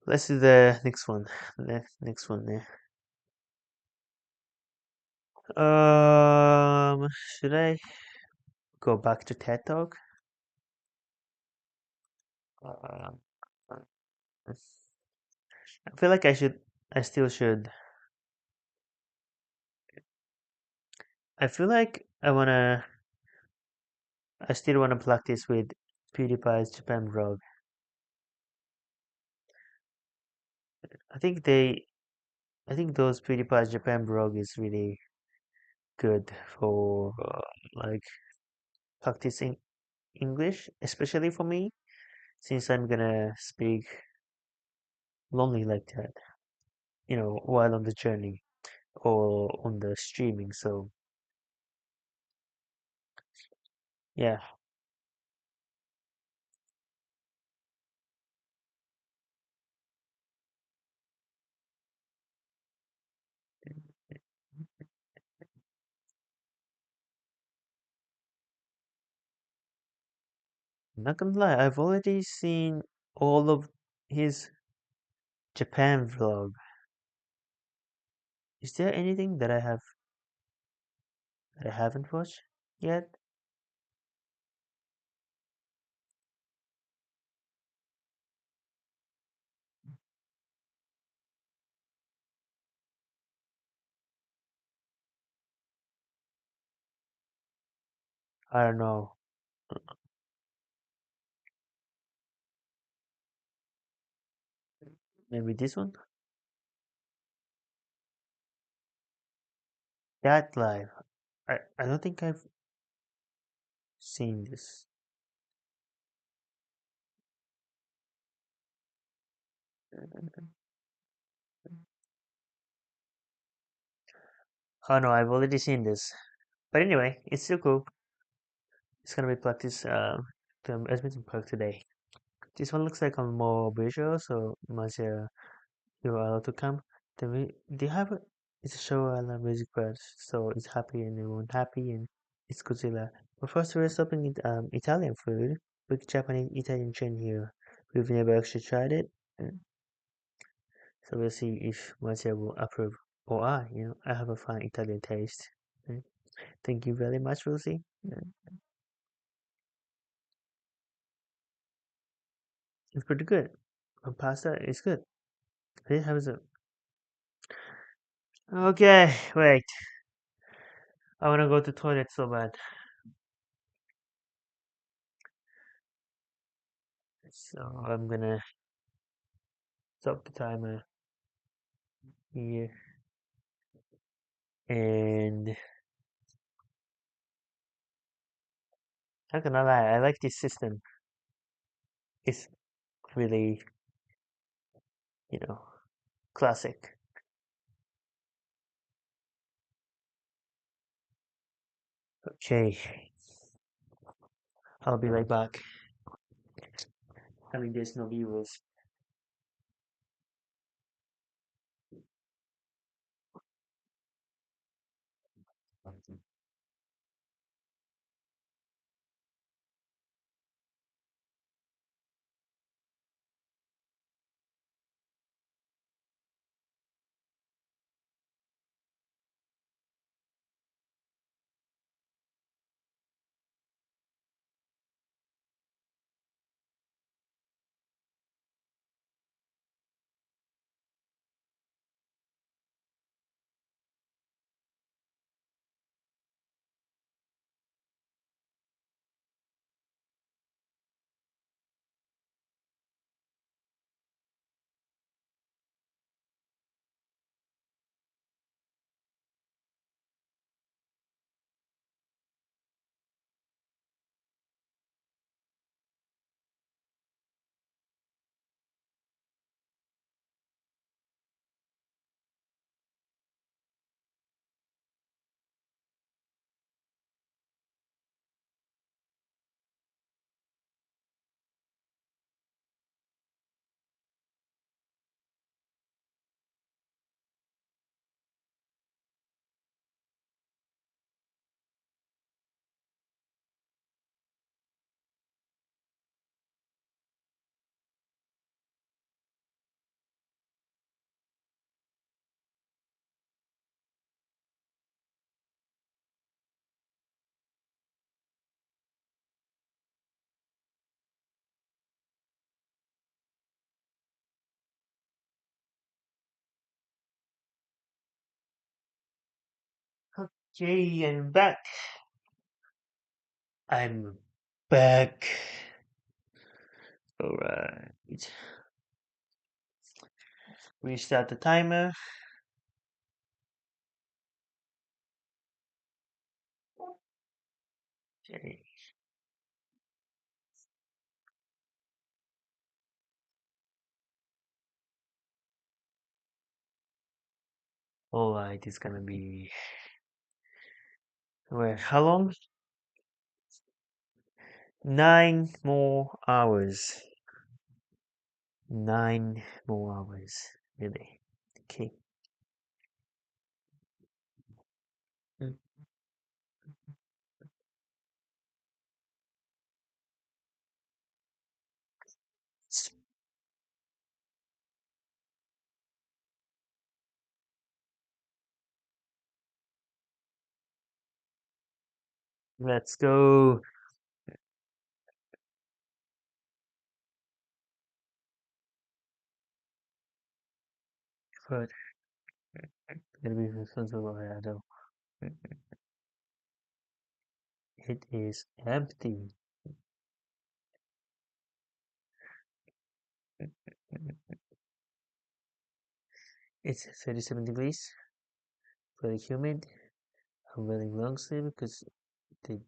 Speaker 1: let's do the next one. Next one there. Should I go back to TED Talk? Um, I feel like I still should. I feel like I still wanna practice with PewDiePie's Japan vlog. I think they, I think those PewDiePie's Japan vlog is really good for like practicing English, especially for me, since I'm gonna speak lonely like that, while on the journey or on the streaming. So yeah, I'm not gonna lie, I've already seen all of his Japan vlog. Is there anything that I haven't watched yet? I don't know. Maybe this one? That live. I don't think I've seen this. Oh no, I've already seen this. But anyway, it's still cool. It's gonna be practice the badminton park today. This one looks like a more visual, so Marcia, you're allowed to come. They have it's a show I love music parts, so it's happy and everyone happy and it's Godzilla. But first we're stopping at Italian food. Big Japanese Italian chain here. We've never actually tried it. So we'll see if Marcia will approve. Or I have a fine Italian taste. Mm. Thank you very much, Rosie. It's pretty good. And pasta is good. I didn't have some. Okay, wait. I wanna go to toilet so bad. So I'm gonna stop the timer here. And not gonna lie, I like this system. It's really, you know, classic. Okay, I'll be right back. I mean, there's no viewers. Okay, I'm back. I'm back. Alright. Restart the timer. Okay. Alright, it's gonna be. Wait, how long? 9 more hours. 9 more hours. Really. Okay. Mm. Let's go. But gonna be responsible. I know. It is empty. It's 37 degrees. Very humid. I'm wearing long sleeve because they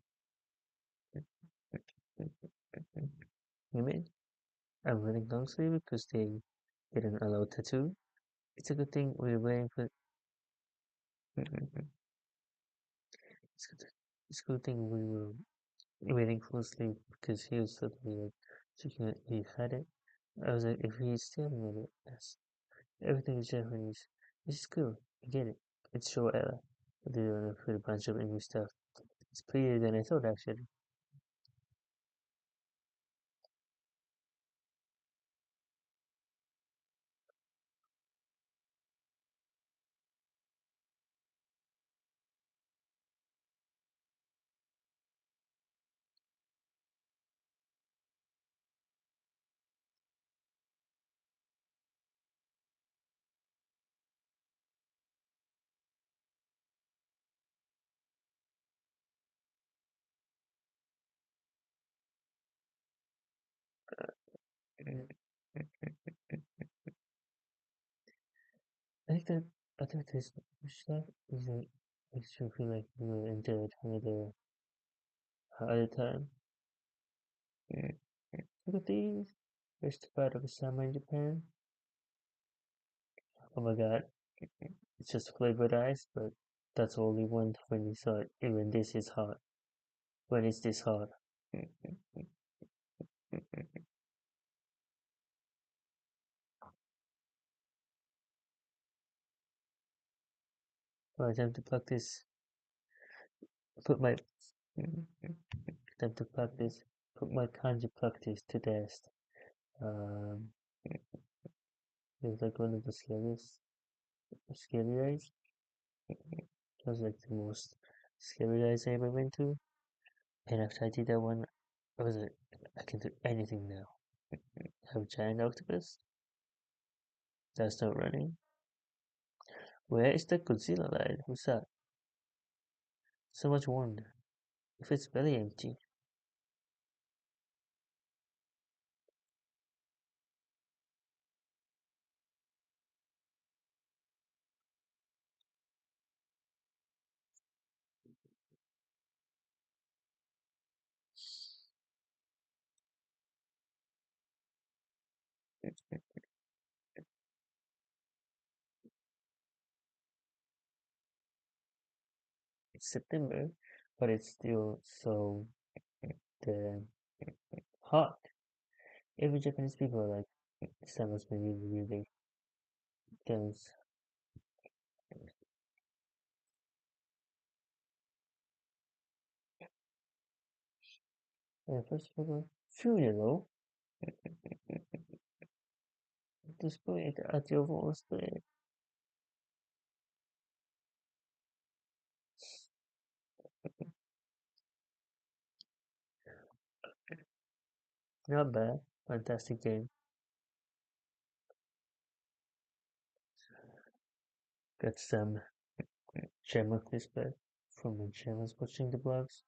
Speaker 1: humid. I'm wearing long sleeve because they didn't allow tattoo. It's a good thing we're wearing for. It's good. It's a good thing we were waiting for sleep because he was suddenly like checking it. He had it. I was like, if he's staring at it, yes. Everything is Japanese. This is cool. I get it. It's show error. But they don't put a bunch of English stuff. It's prettier than I thought actually. I think that I think this stuff is like makes you feel like you were into it another time. Mm. Look at these. First part of a summer in Japan. Oh my god. It's just flavored ice, but that's all we want when we saw it. Even this is hot. When it's this hot. Alright, time to practice. Put my time to practice. Put my kanji practice to test. Um, it's like one of the scary days. It was like the most scary days I ever went to. And after I did that one, I was like, I can do anything now. I have a giant octopus that's not running. Where is the Godzilla light? Who's that? So much wonder. If it's belly empty. It's September, but it's still so the hot. Every Japanese people are like, summer's been really, really tense. First of all, funeral. Display it at your voice. Not bad. Fantastic game. Got some gem of display. from when I was watching the blogs.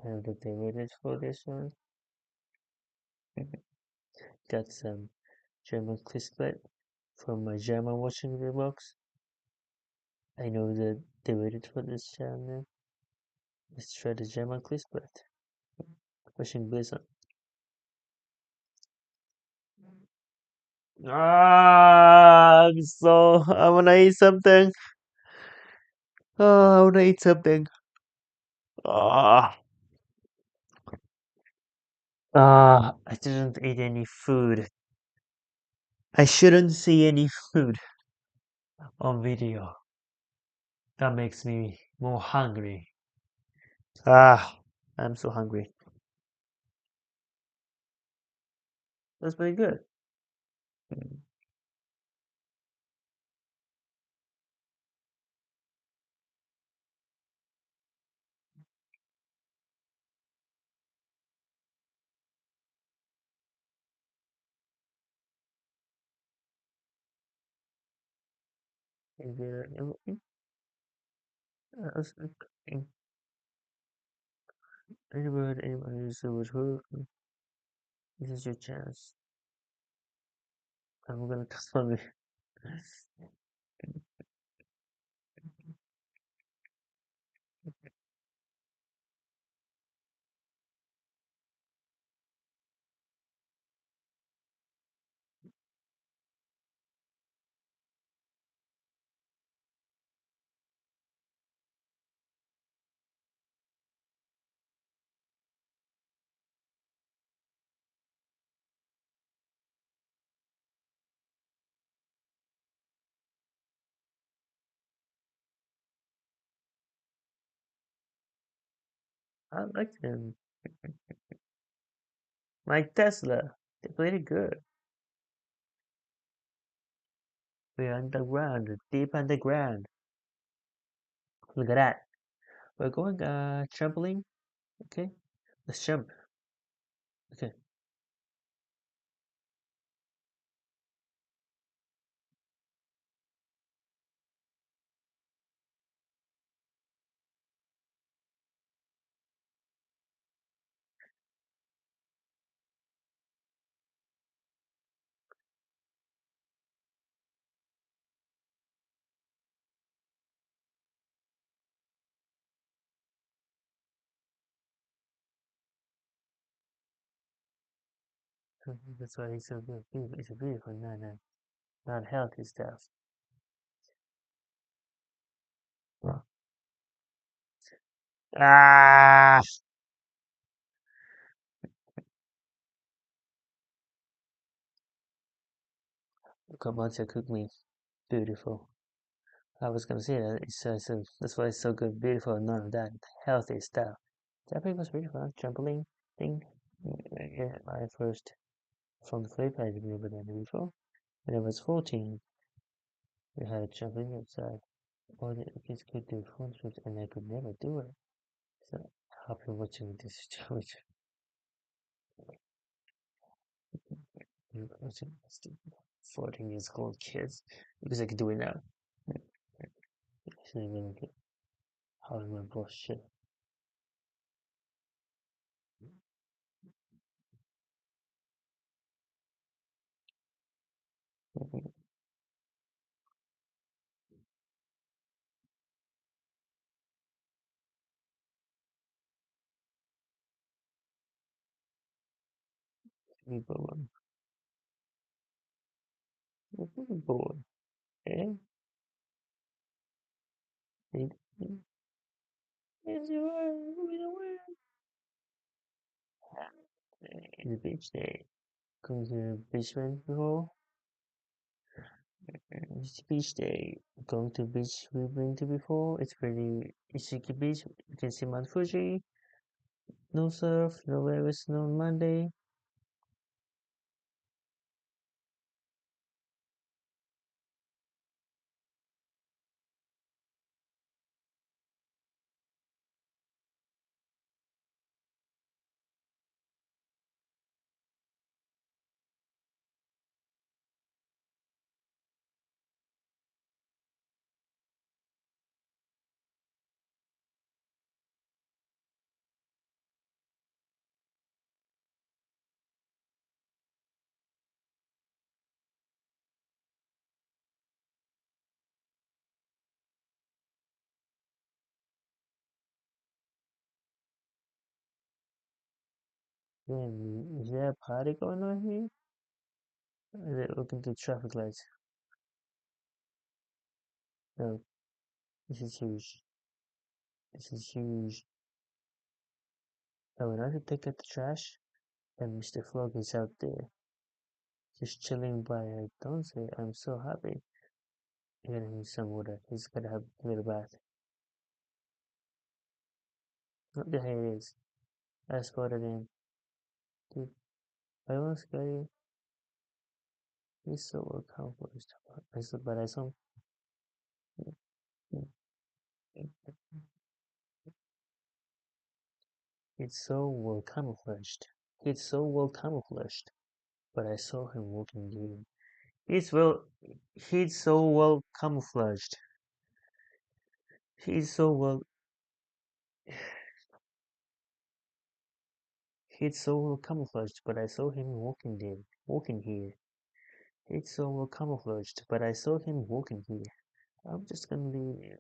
Speaker 1: I know that they waited for this one. Got some German clickbait from my German watching the blogs. I know that they waited for this channel. Let's try the German clickbait. Watching Blizzard. I wanna eat something. I wanna eat something. Ah, I didn't eat any food. I shouldn't see any food on video. That makes me more hungry. I'm so hungry. That's pretty good. Is there anyone use the word who? This is your chance. I'm gonna test on me. I like them. Like Tesla. They're pretty good. We're underground, deep underground. Look at that. We're going trampoline. Okay, let's jump. Okay. That's why it's so good. It's a beautiful, not healthy stuff. Ah, come on, to cook me. Beautiful. I was gonna say that so that's why it's so good, beautiful, none of that healthy stuff. That was really fun. Trampoline thing. Yeah, I first from the flip I remember that before. When I was 14, we had a trampoline outside. All the kids could do front flips and I could never do it. So I've been watching this challenge. Watching 14 years old kids because I could do it now. Actually, really good. How I remember shit. People, bored. Eh? Yes, you are. It's beach day. Going to the beach went before. It's beach day. Going to beach we've been to before. It's pretty Ishiki Beach. You can see Mount Fuji. No surf, no waves, no Monday. Damn, is there a party going on here? Is it looking through traffic lights? No, this is huge. This is huge. Oh, when I could take out the trash, and Mr. Frog is out there, just chilling by her. Don't say, I'm so happy. You're gonna need some water. He's gonna have a little bath. Look at here it is. I spotted him. Dude, I won't scare you. He's so well accomplished. But I saw it's so well camouflaged. It's so well camouflaged. But I saw him walking in. He's well, he's so well camouflaged. He's so well, he's so well camouflaged. But I saw him walking here. He's so well camouflaged. But I saw him walking here. I'm just gonna leave.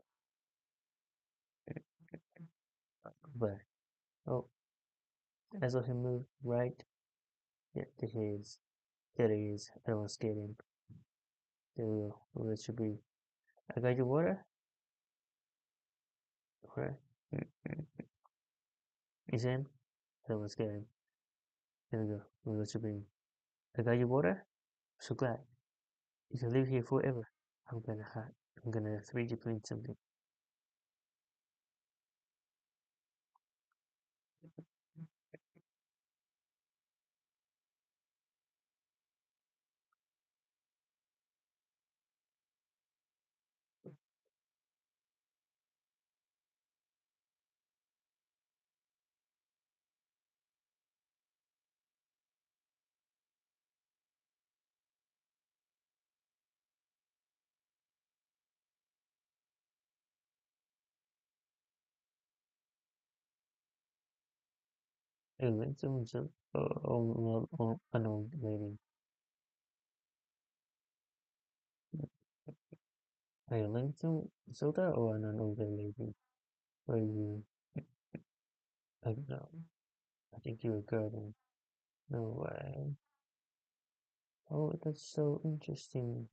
Speaker 1: But oh, I saw him move right. Yeah, there he is. There he is. I don't want to scare him. There we go. Where it should be. I got your water. Where? He's in. I don't want to scare him. There we go. Where it should be. I got your water. So glad. You can live here forever. I'm gonna ha I'm gonna 3D print something. I linked to some unknown lady. I linked to Zelda or an unknown lady. Where you? I don't know. I think you were girl then. No way. Oh, that's so interesting.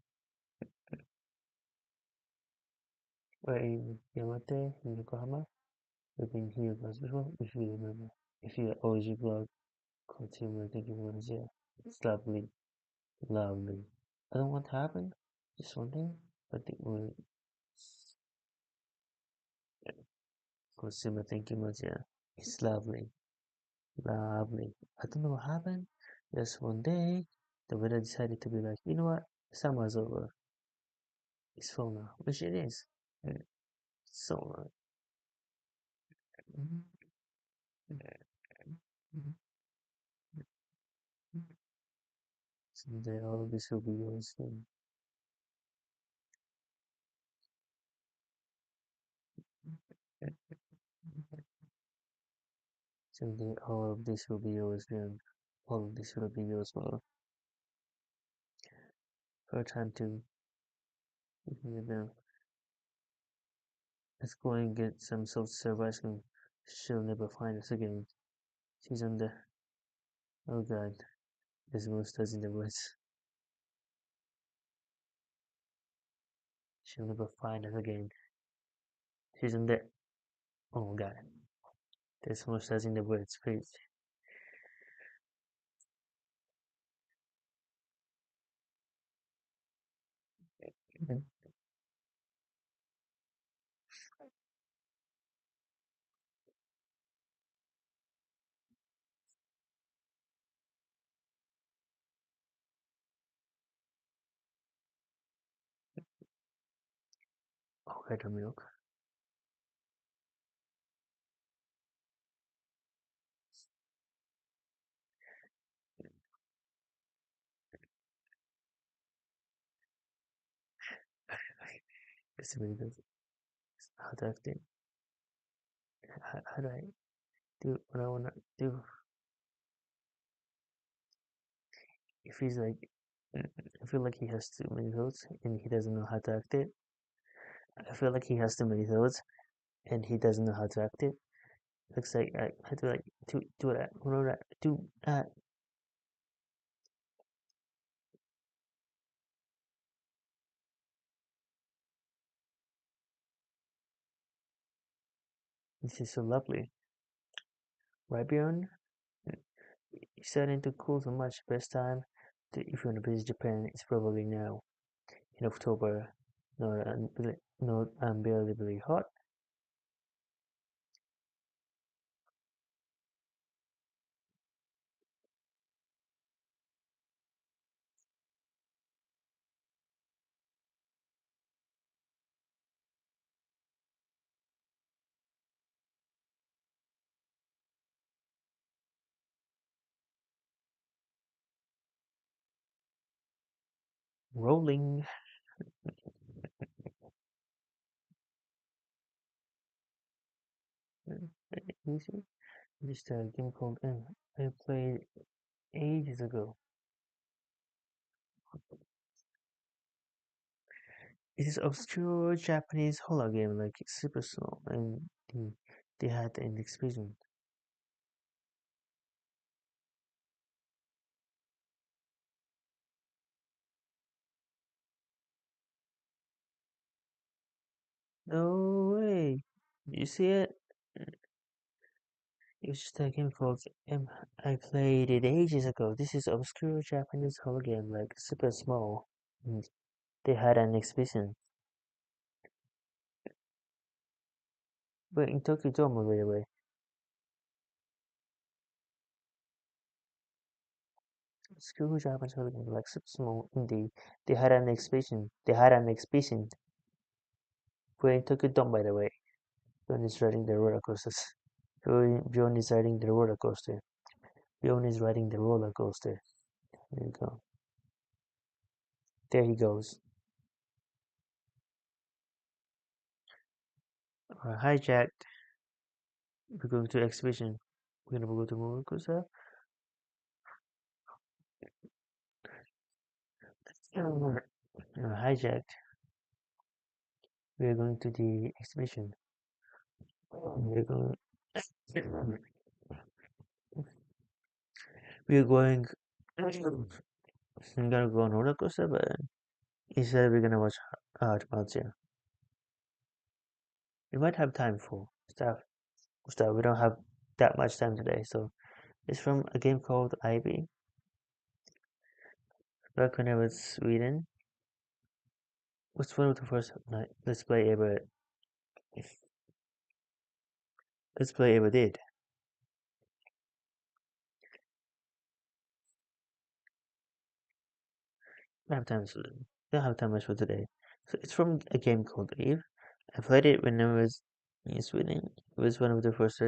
Speaker 1: Where in Yamate in Yokohama? We've been here once before, if you remember. If you always blog, continue, I think it was, yeah. It's lovely, lovely. I don't want to happen, just one thing, but it will consumer thank you much, yeah. It's lovely, lovely. I don't know what happened. Just one day, the weather decided to be like, you know what? Summer's over. It's fall now, which it is. Mm, so, mm, mm, someday all of this will be yours soon. Someday all of this will be yours then. All of this will be yours for a time to you know. Let's go and get some self-serve ice cream. She'll never find us again. She's on the oh god, there's monsters in the woods. She'll never find us again. She's on the oh god, there's monsters in the woods, please. Oh, got the milk. It's really good. How do I think? How do I do what I wanna do? If he's like, I feel like he has too many thoughts and he doesn't know how to act it. I feel like he has too many thoughts and he doesn't know how to act it. Looks like I had to like do that, do that. This is so lovely. Right, Bjorn? It's starting to cool so much. Best time if you want to visit Japan is probably now in October. Not unbearably hot. Rolling. Easy. Just a game called I played ages ago. It is obscure Japanese horror game like super small and they had an explosion. No way. You see it? It was just a game called I played it ages ago. This is obscure Japanese horror game like super small. And they had an exhibition. But in Tokyo Dome by the way. Obscure Japanese horror game like super small indie. They had an exhibition. They had an exhibition. We're in Tokyo Dome by the way. Bjorn is riding the roller coasters. Bjorn is riding the roller coaster. Bjorn is riding the roller coaster. There you go. There he goes. Hijacked. We're going to exhibition. We're gonna go to roller coaster. Hijacked. We are going to the exhibition. We're going. We're going. I'm gonna go on roller coaster, but instead we're gonna watch Art Malzia. We might have time for stuff. We don't have that much time today, so it's from a game called Ivy. Back when I was Sweden, what's one of the first Let's Play ever did? I don't have time for don't have time much for today. So it's from a game called Eve. I played it when I was in Sweden. It was one of the first.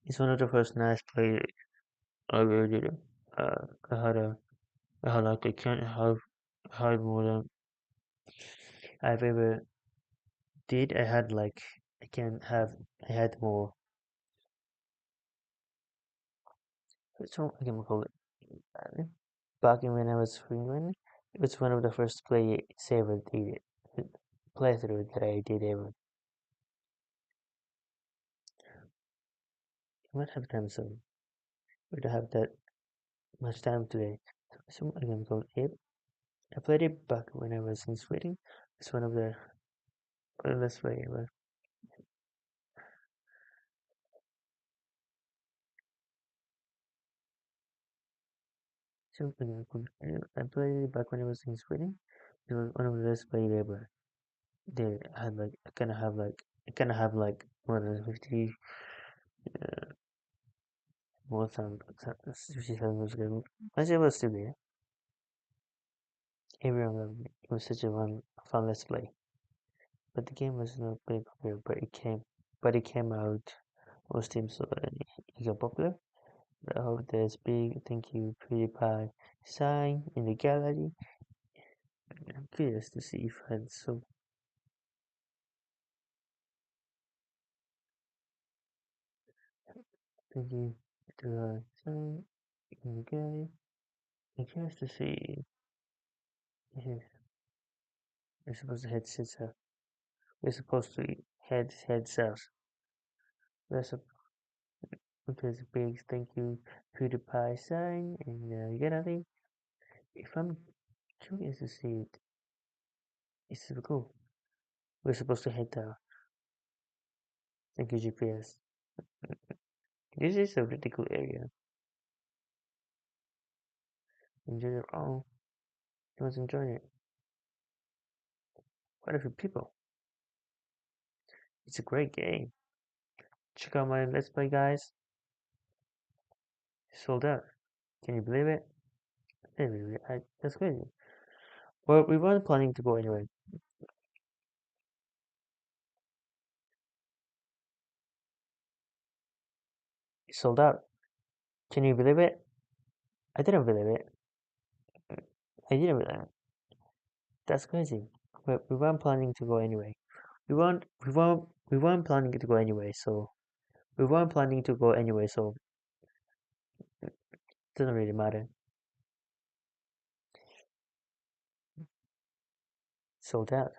Speaker 1: It's one of the first nice play I ever did. Uh, I had a I had like I can't have had more than I've ever did. I had like I can have I had more. So a game called back in when I was Sweden. It was one of the first play ever did playthrough that I did ever. I might have time soon. We don't have that much time today. So a game called Ape. I played it back when I was in Sweden. It's one of the best play ever. So a game called Ape. I played it back when I was in Sweden. It was one of the best play ever. They had like I kind of have like more than 50 more than 50,000 was good. My shit was still there. Everyone loved it. It was such a fun let's play. But the game was not very popular. But it came out on Steam, so it got popular. I hope there's big thank you PewDiePie sign in the gallery. I'm curious to see if I had so thank you to sign in the gallery. I'm curious to see if we're supposed to head south. We're supposed to head south. There's a there's a big thank you PewDiePie sign, and you get nothing. If I'm curious to see it, it's super cool. We're supposed to head down. Thank you, GPS. This is a really cool area. Enjoy your own. Everyone's enjoying it. Quite a few people. It's a great game. Check out my Let's Play, guys. Sold out. Can you believe it? That's crazy. Well, we weren't planning to go anyway. It sold out. Can you believe it? I didn't believe it. I didn't believe it. That's crazy. But we weren't planning to go anyway. We weren't planning to go anyway. So we weren't planning to go anyway. So it doesn't really matter. Sold out.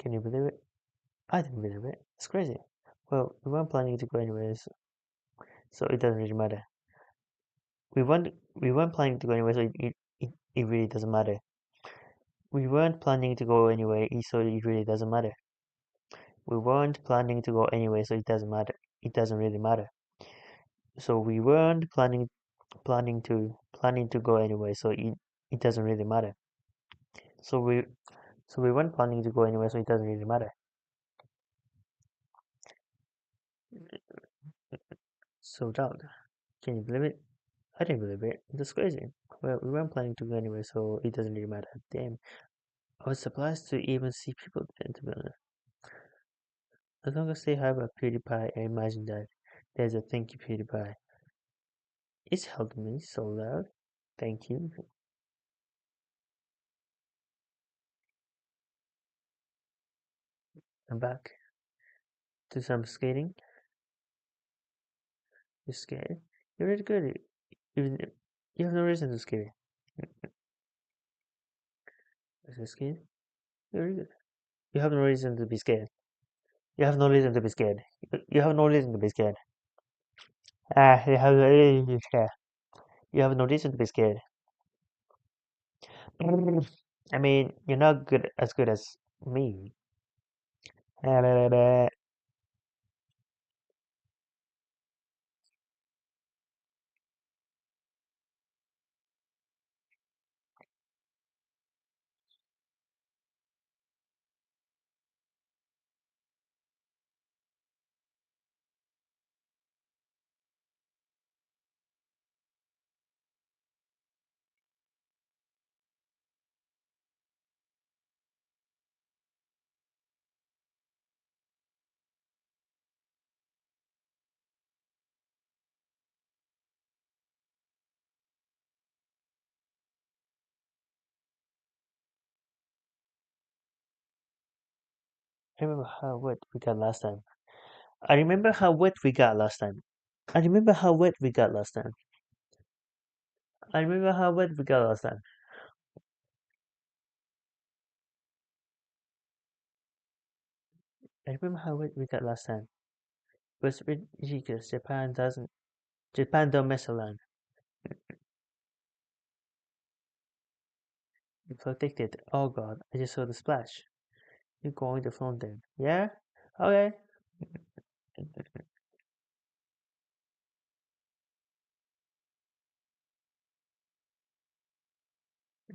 Speaker 1: Can you believe it? I didn't believe it. It's crazy. Well, we weren't planning to go anyways, so it doesn't really matter. We weren't planning to go anyway, so it really doesn't matter. We weren't planning to go anyway, so it really doesn't matter. We weren't planning to go anyway, so it doesn't matter. It doesn't really matter. So we weren't planning to go anyway, so it doesn't really matter. So we weren't planning to go anyway, so it doesn't really matter. Sold out. Can you believe it? I didn't believe it. That's crazy. Well, we weren't planning to go anyway, so it doesn't really matter. Damn. I was surprised to even see people there, to be honest. As long as they have a PewDiePie, I imagine that there's a thank you PewDiePie. It's helped me so loud. Thank you. I'm back to some skating. You're scared? You're really good. Even you have no reason to scare. Is it scared? You're really good. You have no reason to be scared. You have no reason to be scared. You have no reason to be scared. You have no reason to be scared. You have no reason to be scared. I mean, you're not good as me. I remember how wet we got last time. I remember how wet we got last time. I remember how wet we got last time. I remember how wet we got last time. I remember how wet we got last time. It was ridiculous. Japan don't mess around. You protected. Oh god, I just saw the splash. You're going to fountain. Yeah? Okay.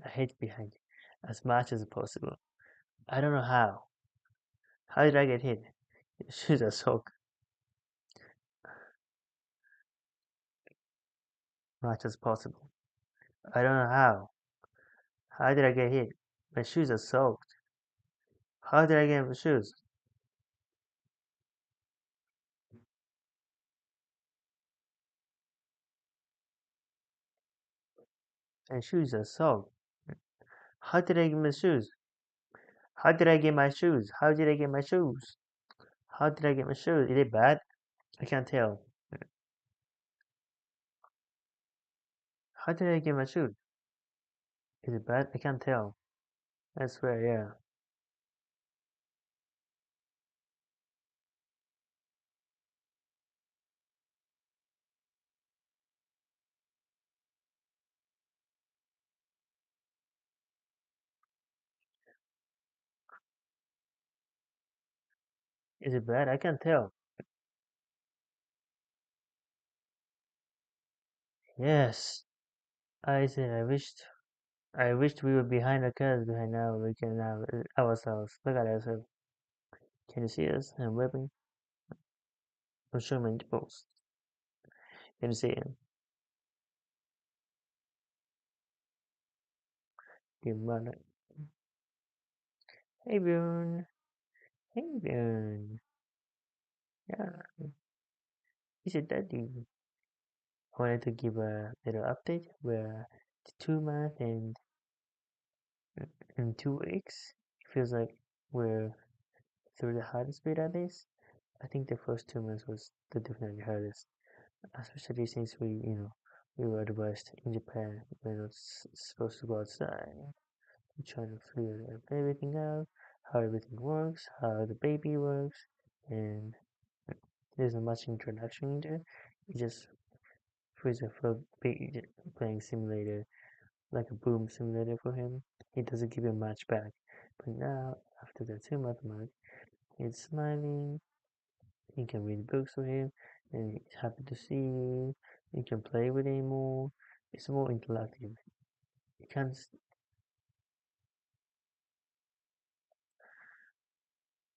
Speaker 1: I hid behind as much as possible. I don't know how. How did I get hit? Your shoes are soaked. Much as possible. I don't know how. How did I get hit? My shoes are soaked. How did I get my shoes? My shoes are soaked. How did I get my shoes? How did I get my shoes? How did I get my shoes? How did I get my shoes? Is it bad? I can't tell. How did I get my shoes? Is it bad? I can't tell. I swear, yeah. Is it bad? I can't tell. Yes. I said I wished we were behind the curves behind now we can now ourselves. Look at ourselves. Can you see us? I'm whipping. I'm showing my nipples. Can you see him? Give him a Hey Bjorn. Hey Bjorn. Yeah. He's a daddy. I wanted to give a little update. We're 2 months and in 2 weeks. It feels like we're through the hardest bit at this. I think the first 2 months was the definitely hardest, especially since we were the worst in Japan. We're not supposed to go outside. We're trying to figure everything out, how everything works, how the baby works, and there's not much introduction in there. You just freeze for playing simulator like a boom simulator for him. He doesn't give you much back. But now, after the 2 month mark, he's smiling. You can read books with him, and he's happy to see you. You can play with him more. It's more interactive. You can't.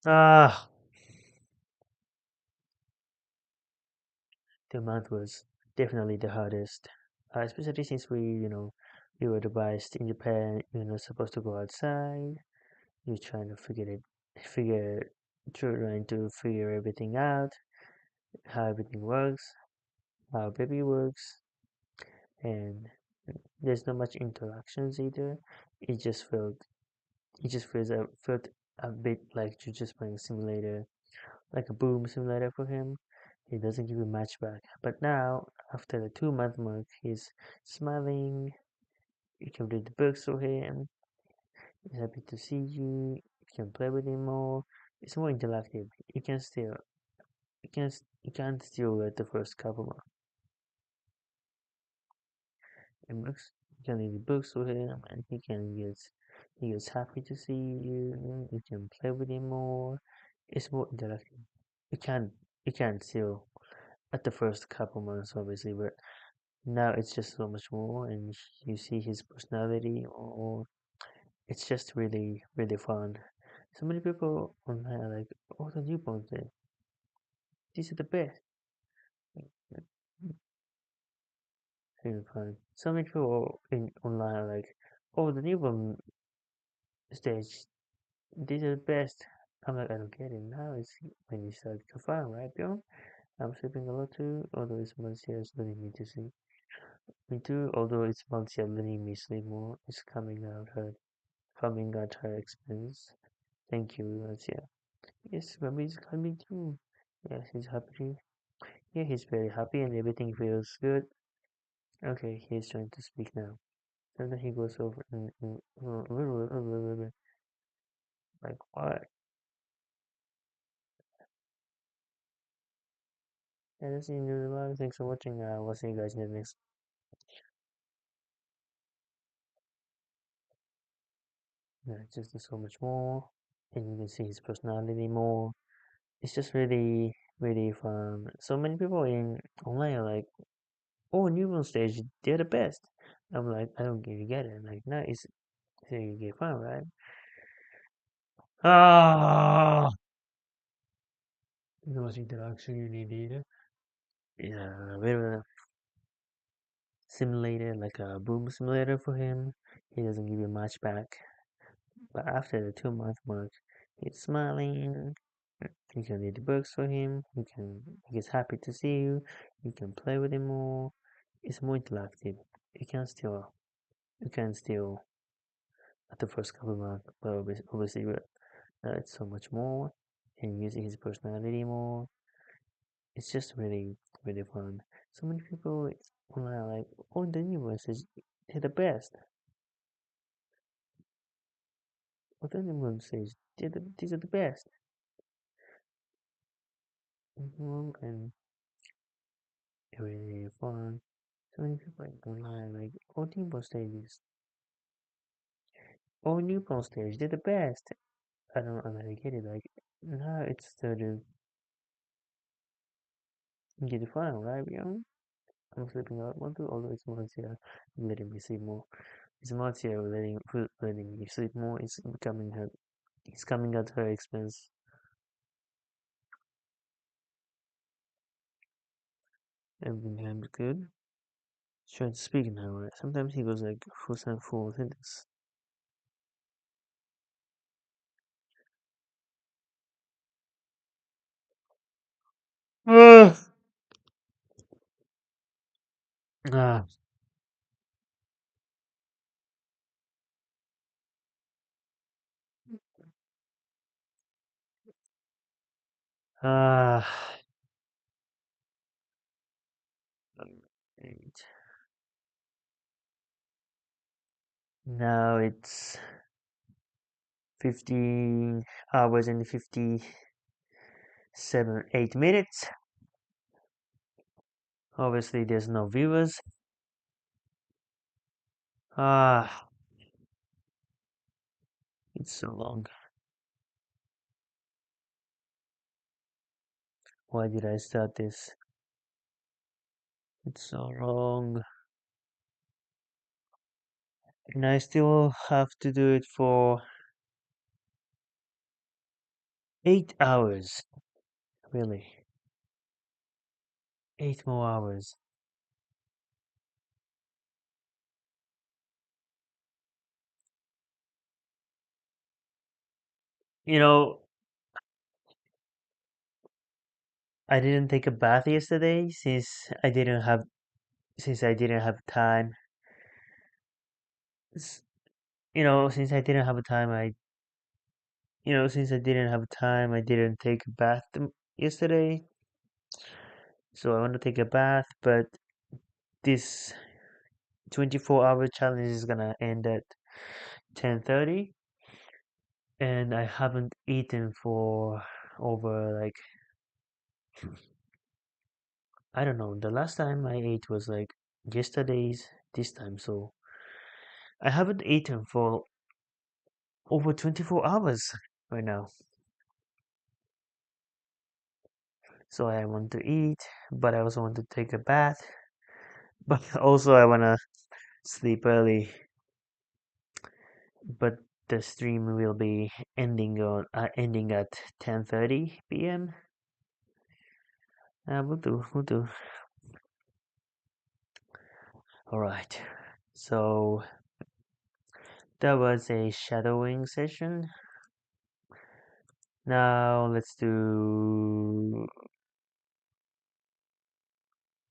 Speaker 1: Ah, the month was definitely the hardest. Especially since we were the best in Japan. You're not supposed to go outside. You're trying to figure, trying to figure everything out, how everything works, how baby works, and there's not much interactions either. It just felt felt a bit like you're just playing a simulator, like a boom simulator for him. He doesn't give you much back. But now, after the 2 month mark, he's smiling. You can read the books for him. He's happy to see you. You can play with him more. It's more interactive. You can't steal at the first couple of books. You can read the books for him, and he gets happy to see you. You can play with him more. It's more interactive. You can't you can't steal at the first couple months, obviously, but now it's just so much more, and you see his personality, or it's just really, really fun. So many people online are like, "Oh, the newborns, these are the best." Really fun. So many people online are like, "Oh, the newborn stage, these are the best." I'm like, I don't get it. Now it's when you start to fun, right, Bjorn? I'm sleeping a lot too, although it's months years leading me to sleep. Me too, although it's months yet letting me sleep more. It's coming at her expense. Thank you, Lucia. Yes, Bobby's coming too. Yes, he's happy. Yeah, he's very happy and everything feels good. Okay, he's trying to speak now. And then he goes over and like what? Yeah, that's the end of the live. Thanks for watching. We'll see you guys in the next. Yeah, just so much more, and you can see his personality more. It's just really, really fun. So many people in online are like, "Oh, newborn stage, they're the best." I'm like, I don't really get it. Like, no, it's so you get fun, right? Ah, no much interaction you need either. Yeah, we have a simulator, like a boom simulator for him. He doesn't give you much back, but after the 2 month mark, he's smiling. You can read the books for him. He gets happy to see you. You can play with him more. It's more interactive. You can still, you can still at the first couple of months, but obviously, it's so much more, and you see his personality more. It's just really, really fun. So many people online are like, oh, the new ones is they're the best. What the new one says, these are the best. And really, really fun. So many people online like, oh, newborn stages, oh, newborn stage, they're the best. I don't really get it. Like, No, it's the get the fun, right? I'm sleeping out. Want to, although it's more here, letting me sleep more. It's not here letting me sleep more. It's coming at her expense. Everything I'm good. Trying to speak now, right? Sometimes he goes like full sentence. Ah, ah, ah. Right. Now it's 50 hours and 8 minutes. Obviously, there's no viewers. Ah, it's so long. Why did I start this? It's so long. And I still have to do it for 8 hours. Really? 8 more hours. You know, I didn't take a bath yesterday since I didn't have time. S- since I didn't have time, since I didn't have time, I didn't take a bath yesterday. So I want to take a bath, but this 24-hour challenge is gonna end at 10:30, and I haven't eaten for over like I don't know. The last time I ate was like yesterday's this time, so I haven't eaten for over 24 hours right now. So I want to eat, but I also want to take a bath, but also I wanna sleep early. But the stream will be ending at 10:30 p.m. We'll do. All right. So that was a shadowing session. Now let's do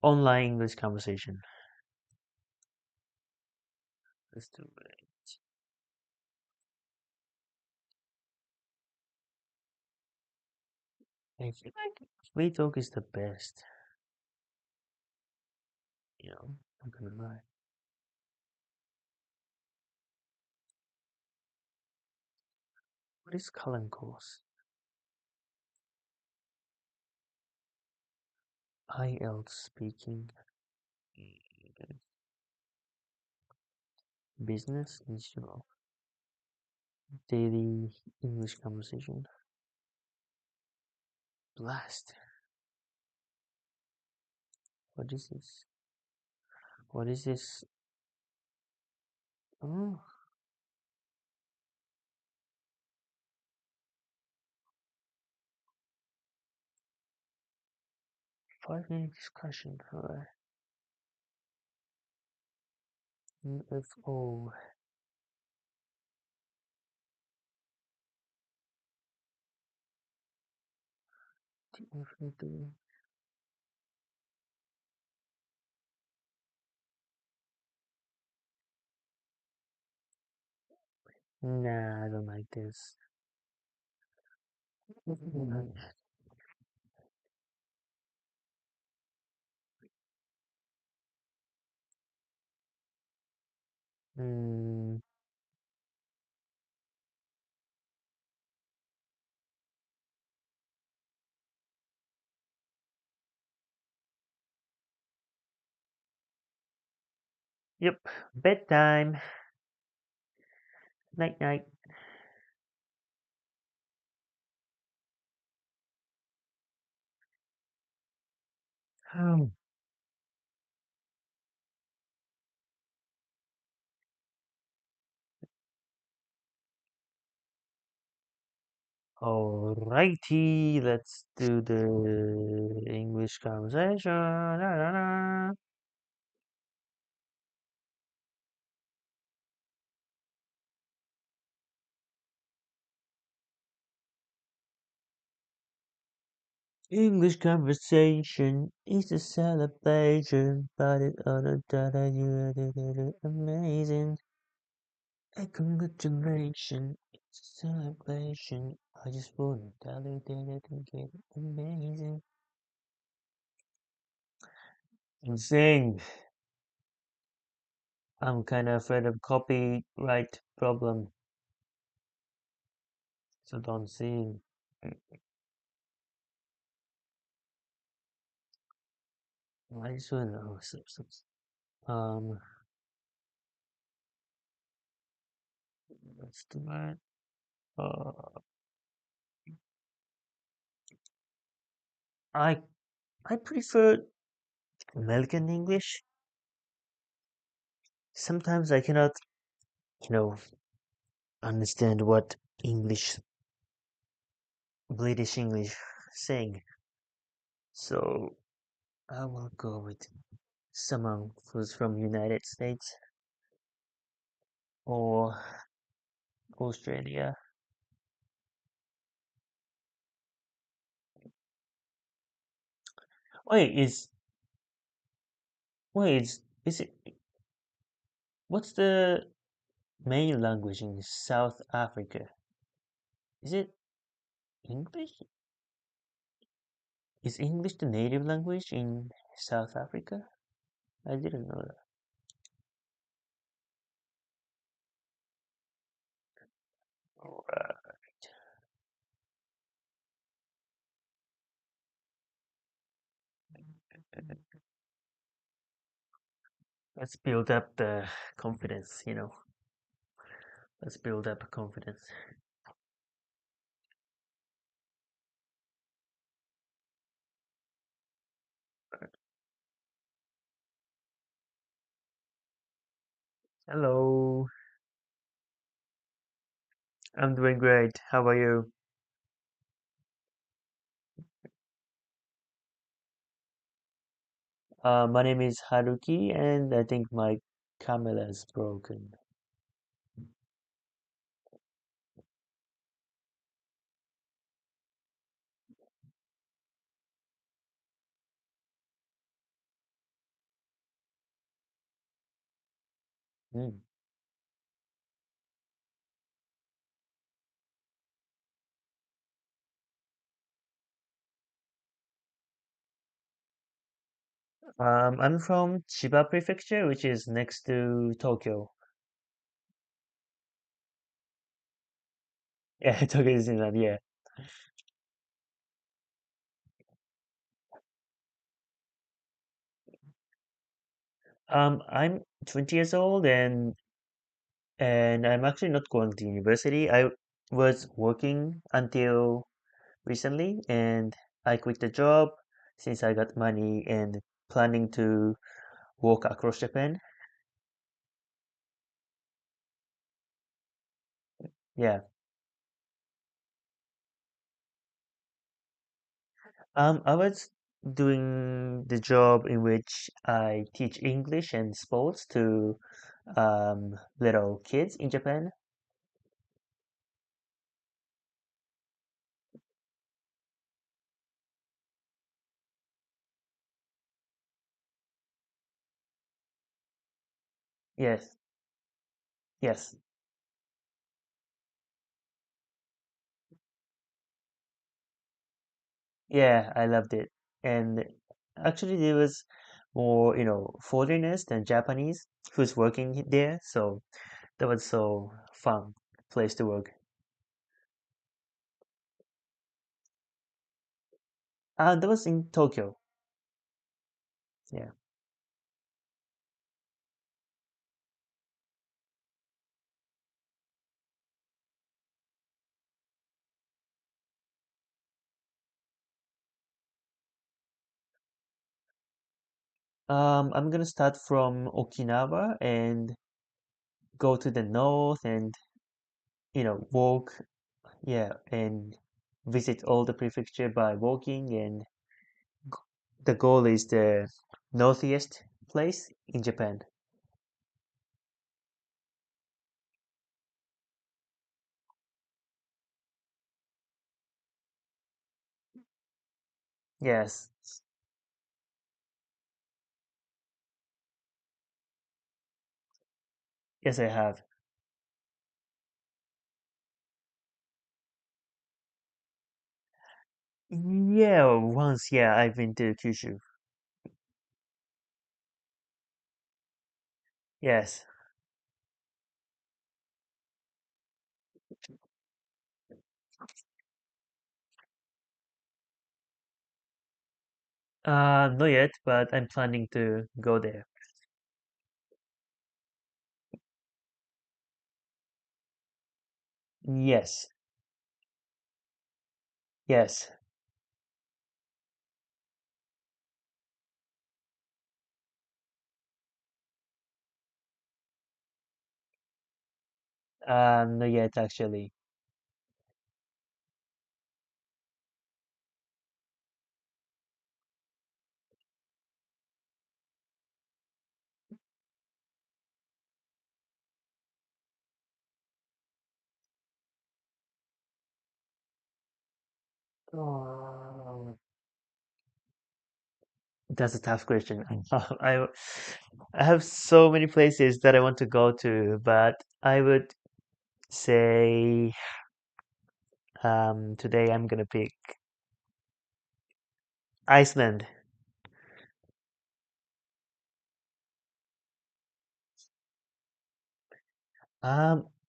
Speaker 1: online English conversation. Let's do it. I feel like free talk is the best. I'm gonna lie. What is Cullen course? IELTS speaking. Mm, Business national daily English conversation. Blast. What is this? What is this? Oh, 5 minute discussion. Alright. UFO. TFO. Nah, I don't like this. Mm, yep. Bedtime. Night night. Alrighty, let's do the English conversation. La, la, la. English conversation is a celebration, but it other that you did it amazing. A congratulation, it's a celebration. I just wanna tell you that it get amazing. And sing. I'm kind of afraid of copyright problem, so don't sing. I just wanna know. Um, let's do that. Uh, I I prefer American English. Sometimes I cannot, you know, understand what English, British English saying. So I will go with someone who's from United States or Australia. Wait, is it what's the main language in South Africa? Is it English? Is English the native language in South Africa? I didn't know that. Alright. Let's build up the confidence, you know. Let's build up confidence. Hello, I'm doing great. How are you? My name is Haruki, and I think my camera is broken. Mm. I'm from Chiba Prefecture, which is next to Tokyo. Yeah, Tokyo Disneyland. Yeah. I'm 20 years old, and I'm actually not going to university. I was working until recently, and I quit the job since I got money and planning to walk across Japan. Yeah. I was doing the job in which I teach English and sports to little kids in Japan. Yes, yes, yeah, I loved it. And actually, there was more, foreigners than Japanese who's working there, so that was so fun place to work. That was in Tokyo. Yeah. I'm gonna start from Okinawa and go to the north and walk, yeah, and visit all the prefecture by walking, and g- the goal is the northeast place in Japan. Yes, yes, I have. Yeah, once, yeah, I've been to Kyushu. Yes. Not yet, but I'm planning to go there. Yes, yes. Not yet actually. Oh, that's a tough question. I I have so many places that I want to go to, but I would say today I'm gonna pick Iceland.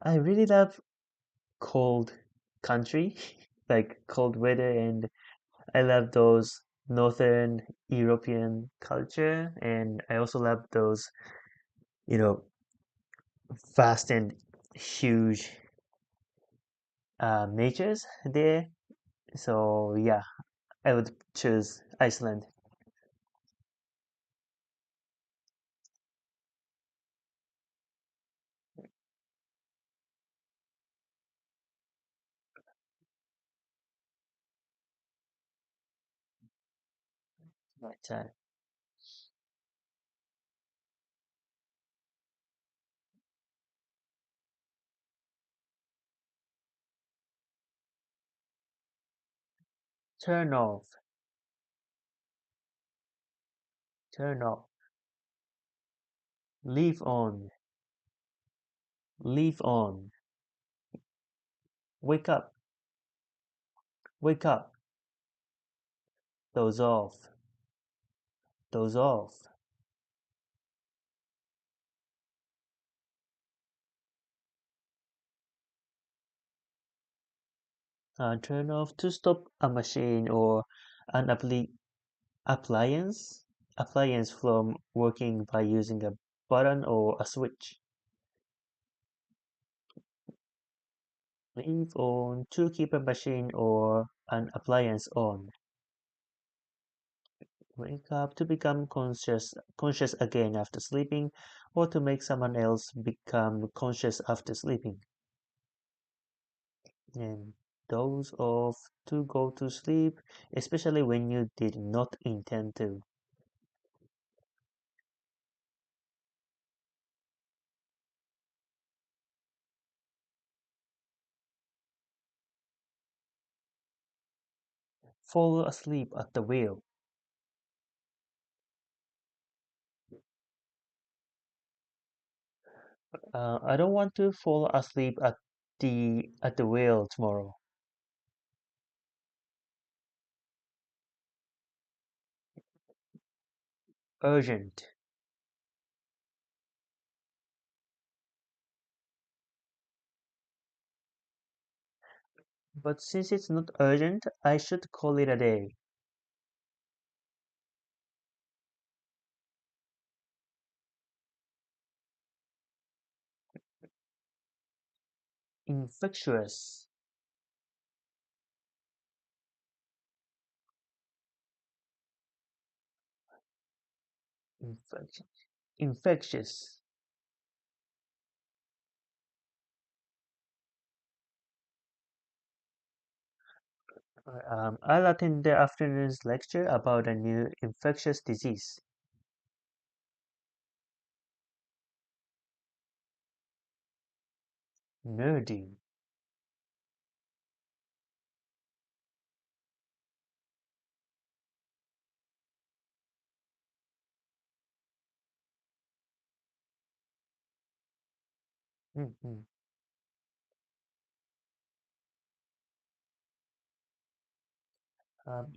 Speaker 1: I really love cold country, like cold weather, and I love those northern European culture, and I also love those, you know, vast and huge natures there. So yeah, I would choose Iceland. Right time. Turn off, turn off, leave on, leave on, wake up, wake up, doze off, doze off, turn off to stop a machine or an appliance appliance from working by using a button or a switch. Leave on to keep a machine or an appliance on. Wake up to become conscious again after sleeping, or to make someone else become conscious after sleeping. And doze off to go to sleep, especially when you did not intend to. Fall asleep at the wheel. I don't want to fall asleep at the wheel tomorrow. Urgent. But since it's not urgent, I should call it a day. Infectious. Infectious. Infectious. I'll attend the afternoon's lecture about a new infectious disease. Nerdy. Mhm.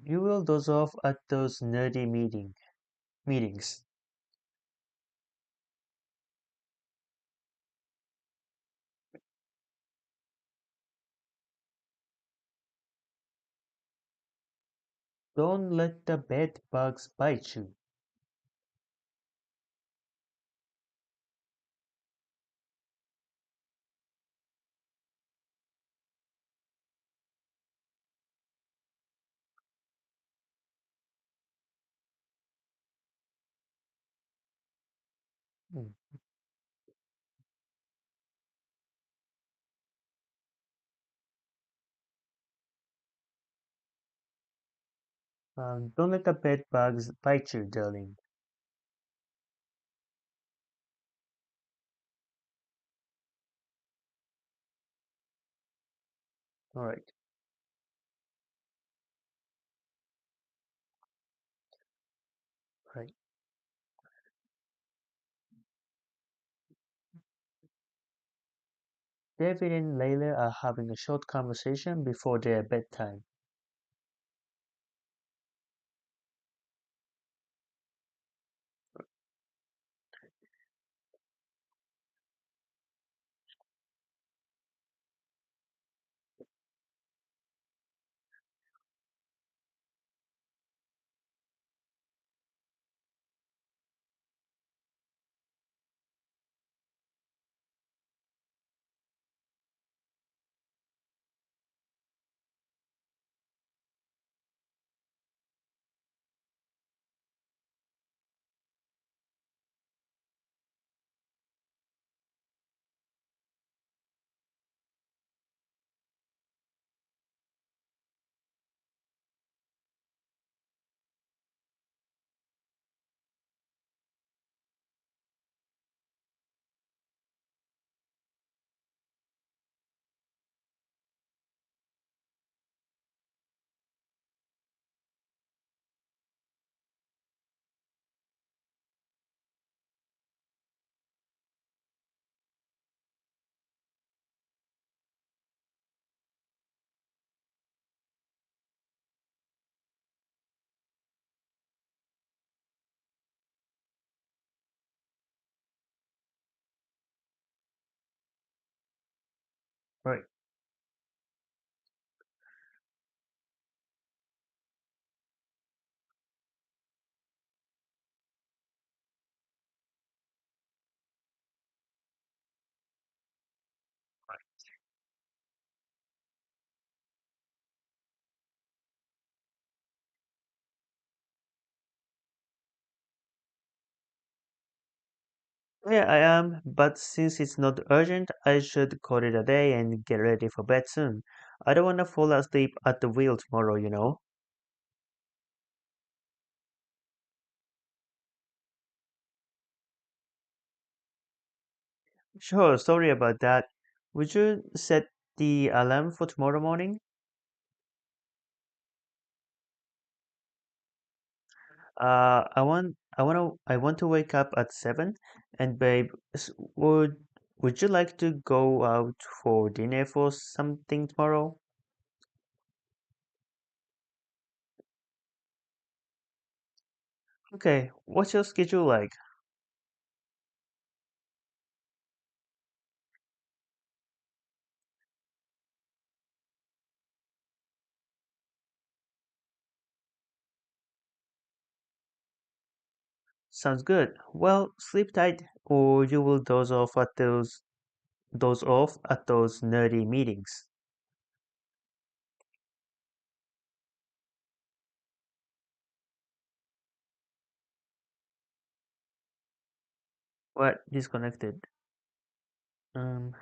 Speaker 1: You will doze off at those nerdy meetings. Don't let the bed bugs bite you. Mm. Don't let the bed bugs bite you, darling. All right, right. David and Layla are having a short conversation before their bedtime. Right. Yeah, I am, but since it's not urgent, I should call it a day and get ready for bed soon. I don't want to fall asleep at the wheel tomorrow. Sure, sorry about that. Would you set the alarm for tomorrow morning? I want to wake up at 7, and babe, would you like to go out for dinner for something tomorrow? Okay, what's your schedule like? Sounds good. Well, sleep tight, or you will doze off at those nerdy meetings. What? Disconnected. Um,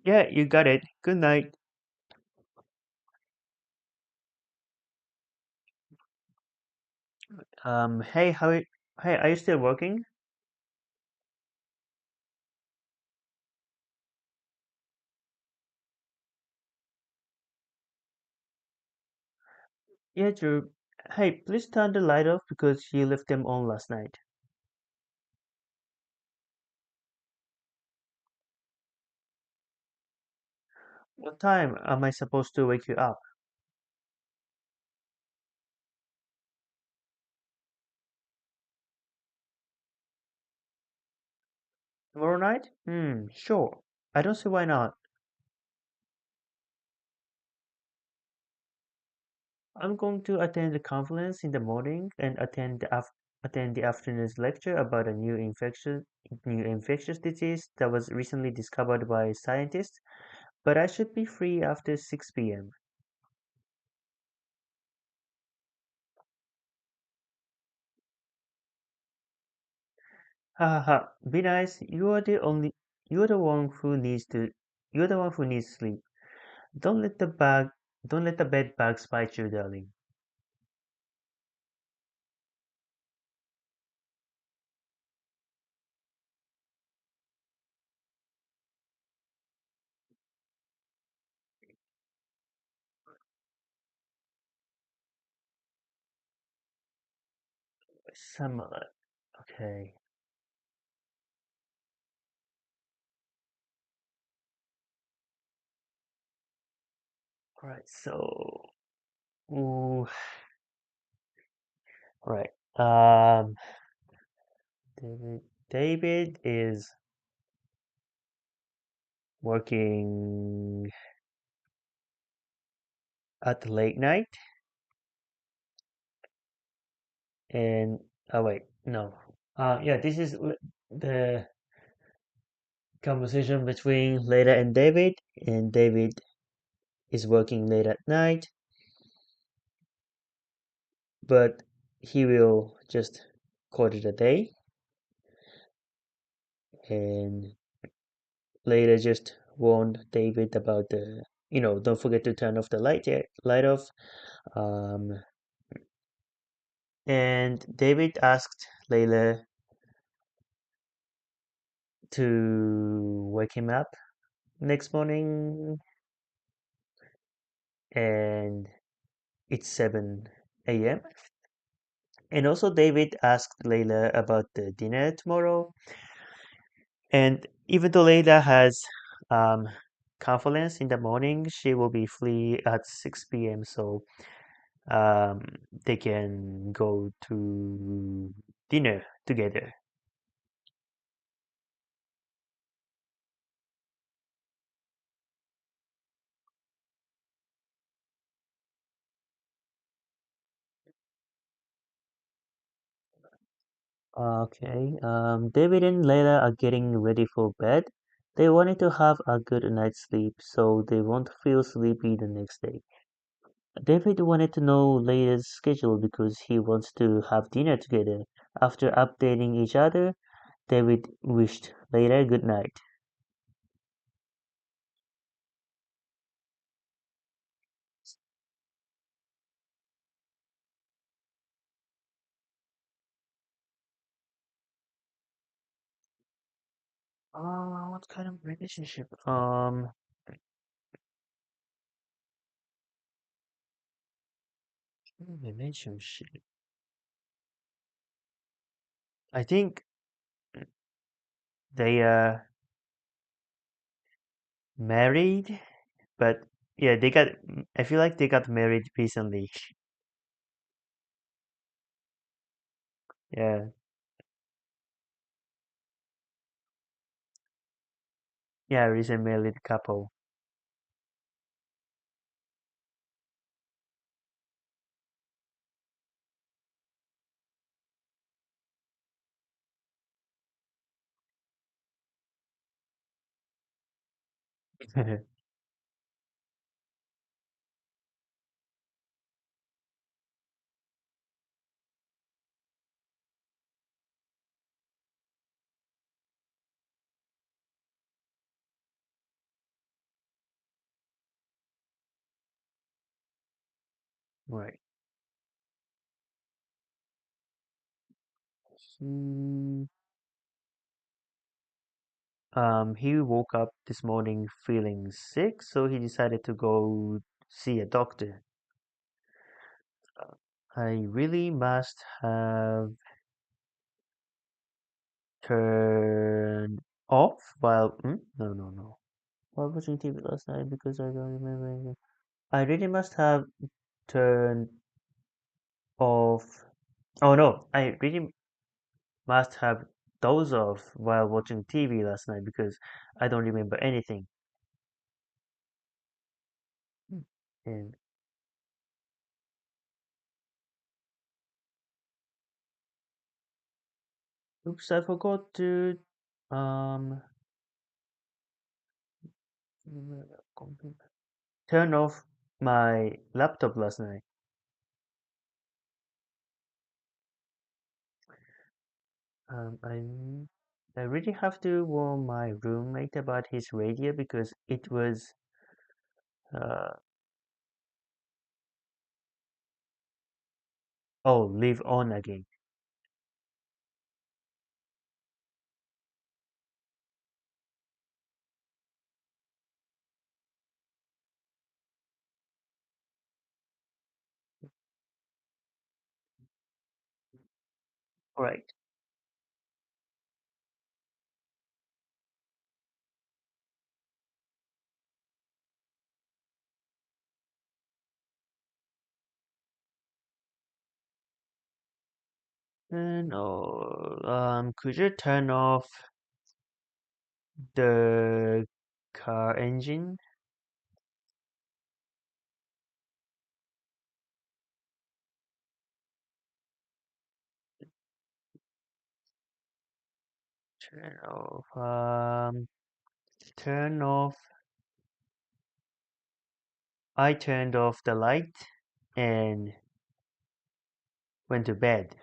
Speaker 1: yeah, you got it. Good night. Hey, hey, are you still working? Yeah, Drew. Hey, please turn the light off because you left them on last night. What time am I supposed to wake you up? Tomorrow night? Sure. I don't see why not. I'm going to attend the conference in the morning and attend the afternoon's lecture about a new infectious disease that was recently discovered by scientists, but I should be free after 6 p.m. Ha ha ha. Be nice. You're the one who you're the one who needs sleep. Don't let the bug, don't let the bed bugs bite you, darling. Summer. Okay. All right. So, ooh, all right. David. David is working at late night, and oh wait, no. Yeah, this is the conversation between Leila and David, and David is working late at night, but he will just call it a day, and Leila just warned David about don't forget to turn off the light off. Um, and David asked Layla to wake him up next morning, and it's 7 a.m. And also, David asked Layla about the dinner tomorrow. And even though Layla has um, conference in the morning, she will be free at 6 p.m. So um, they can go to dinner together. Okay, David and Layla are getting ready for bed. They wanted to have a good night's sleep so they won't feel sleepy the next day. David wanted to know Layla's schedule because he wants to have dinner together. After updating each other, David wished Layla good night. What kind of relationship? Relationship. I think they are married, but yeah, I feel like they got married recently. Yeah, yeah, recent married couple. Right. He he woke up this morning feeling sick, so he decided to go see a doctor. I really must have turned off while no no no. While watching TV last night because I don't remember anything. I really must have turned off. Oh no, I really must have dozed off while watching TV last night because I don't remember anything. Hmm. And oops, I forgot to um turn off my laptop last night. Um, I really have to warn my roommate about his radio because it was uh oh live on again. Right. And oh, could you turn off the car engine? Turn off. Turn off. I turned off the light and went to bed.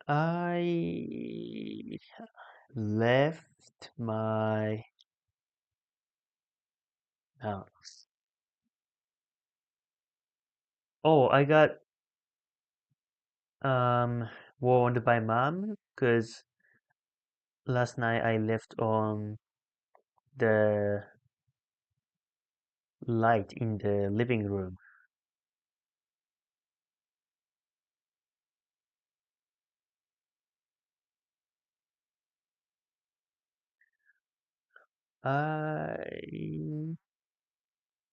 Speaker 1: I left my house. Oh, I got um warned by mom because last night I left on the light in the living room. I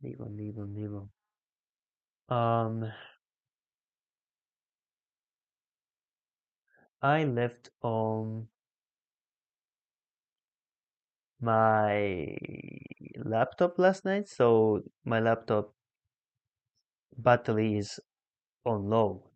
Speaker 1: leave on. Um, I left on my laptop last night, so my laptop battery is on low.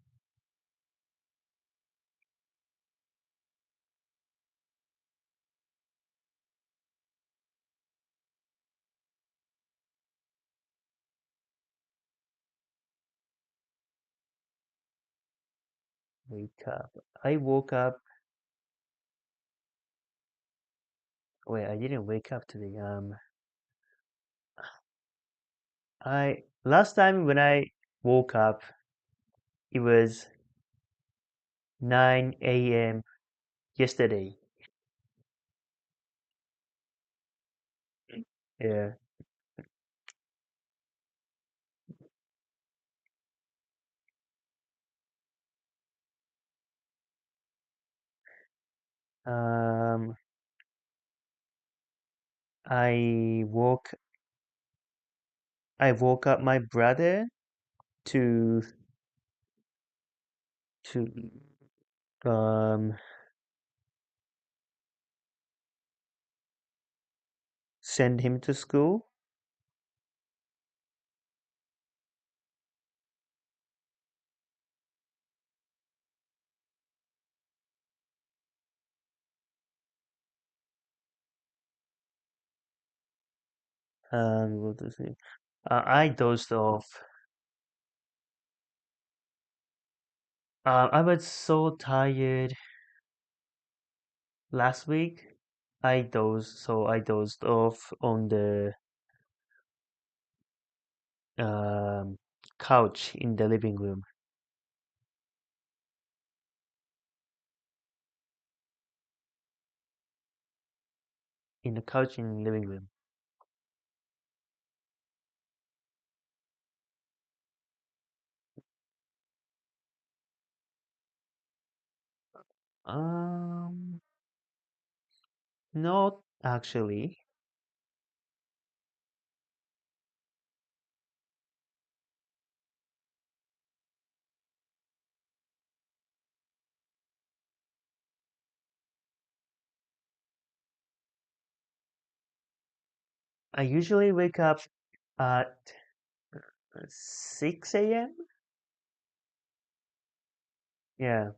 Speaker 1: Wake up. I woke up. Wait, I didn't wake up today. I last time when I woke up, it was 9 a.m. yesterday. Yeah. Um, I woke I woke up my brother to to um send him to school. What to say? I dozed off. I was so tired last week. I dozed off on the um, couch in the living room. In the couch in the living room. Um, Not actually. I usually wake up at 6 a.m. Yeah,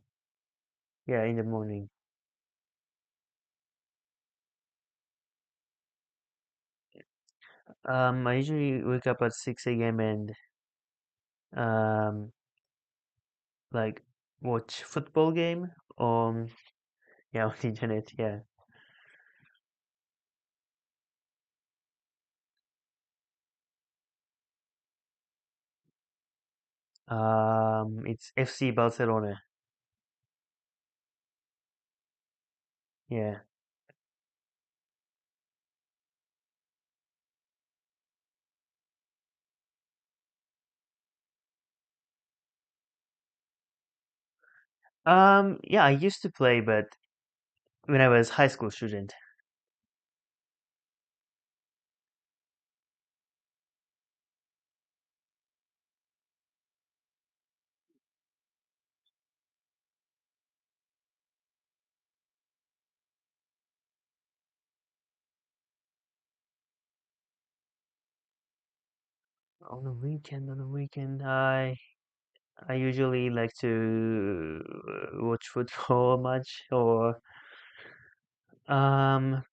Speaker 1: yeah, in the morning. I usually wake up at 6 a.m. and um, like watch football game on yeah on the internet. Yeah. It's FC Barcelona. Yeah. Yeah, I used to play, but when I was high school student. On the weekend, I usually like to watch football match or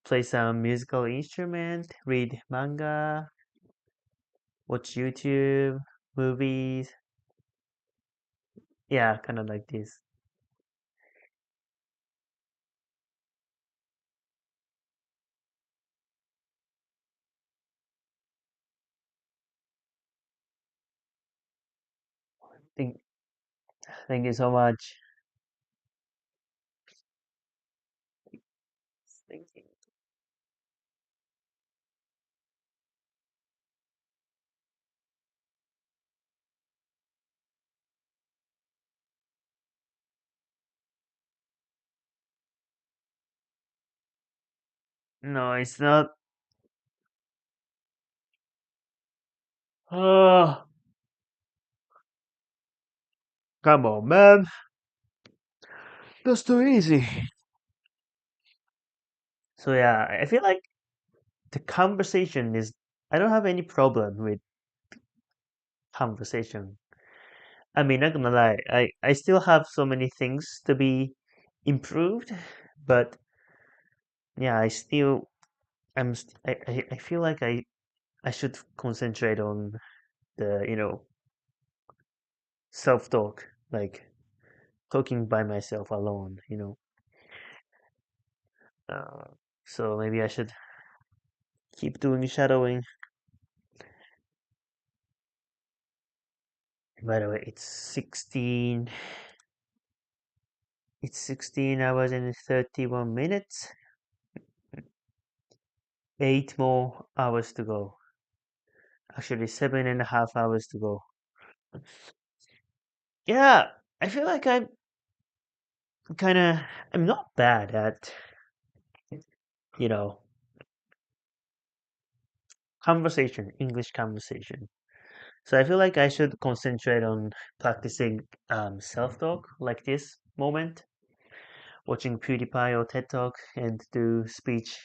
Speaker 1: play some musical instrument, read manga, watch YouTube, movies. Yeah, kind of like this. Thank, thank you so much. Thank you. No, it's not. Oh, come on, man. That's too easy. So yeah, I feel like the conversation is. I don't have any problem with conversation. I mean, not gonna lie, I still have so many things to be improved, but yeah, I still I feel like I should concentrate on the self-talk, like talking by myself alone. Uh, so maybe I should keep doing shadowing. By the way, it's 16 hours and 31 minutes. 8 more hours to go. Actually, 7.5 hours to go. Yeah, I feel like kind of, I'm not bad at, you know, English conversation. So I feel like I should concentrate on practicing self-talk like this moment, watching PewDiePie or TED Talk and do speech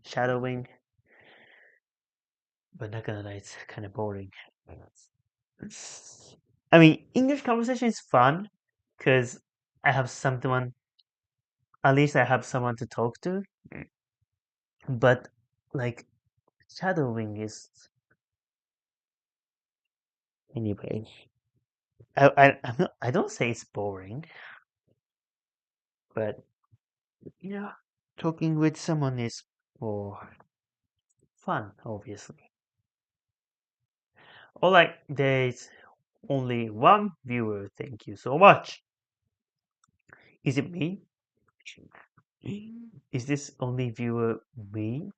Speaker 1: shadowing. But not gonna lie, it's kind of boring. I mean, English conversation is fun because I have someone, at least I have someone to talk to. But like shadowing is anyway. I don't say it's boring, but yeah, talking with someone is for fun, obviously. Alright, there's only one viewer. Thank you so much. Is it me? Is this only viewer me?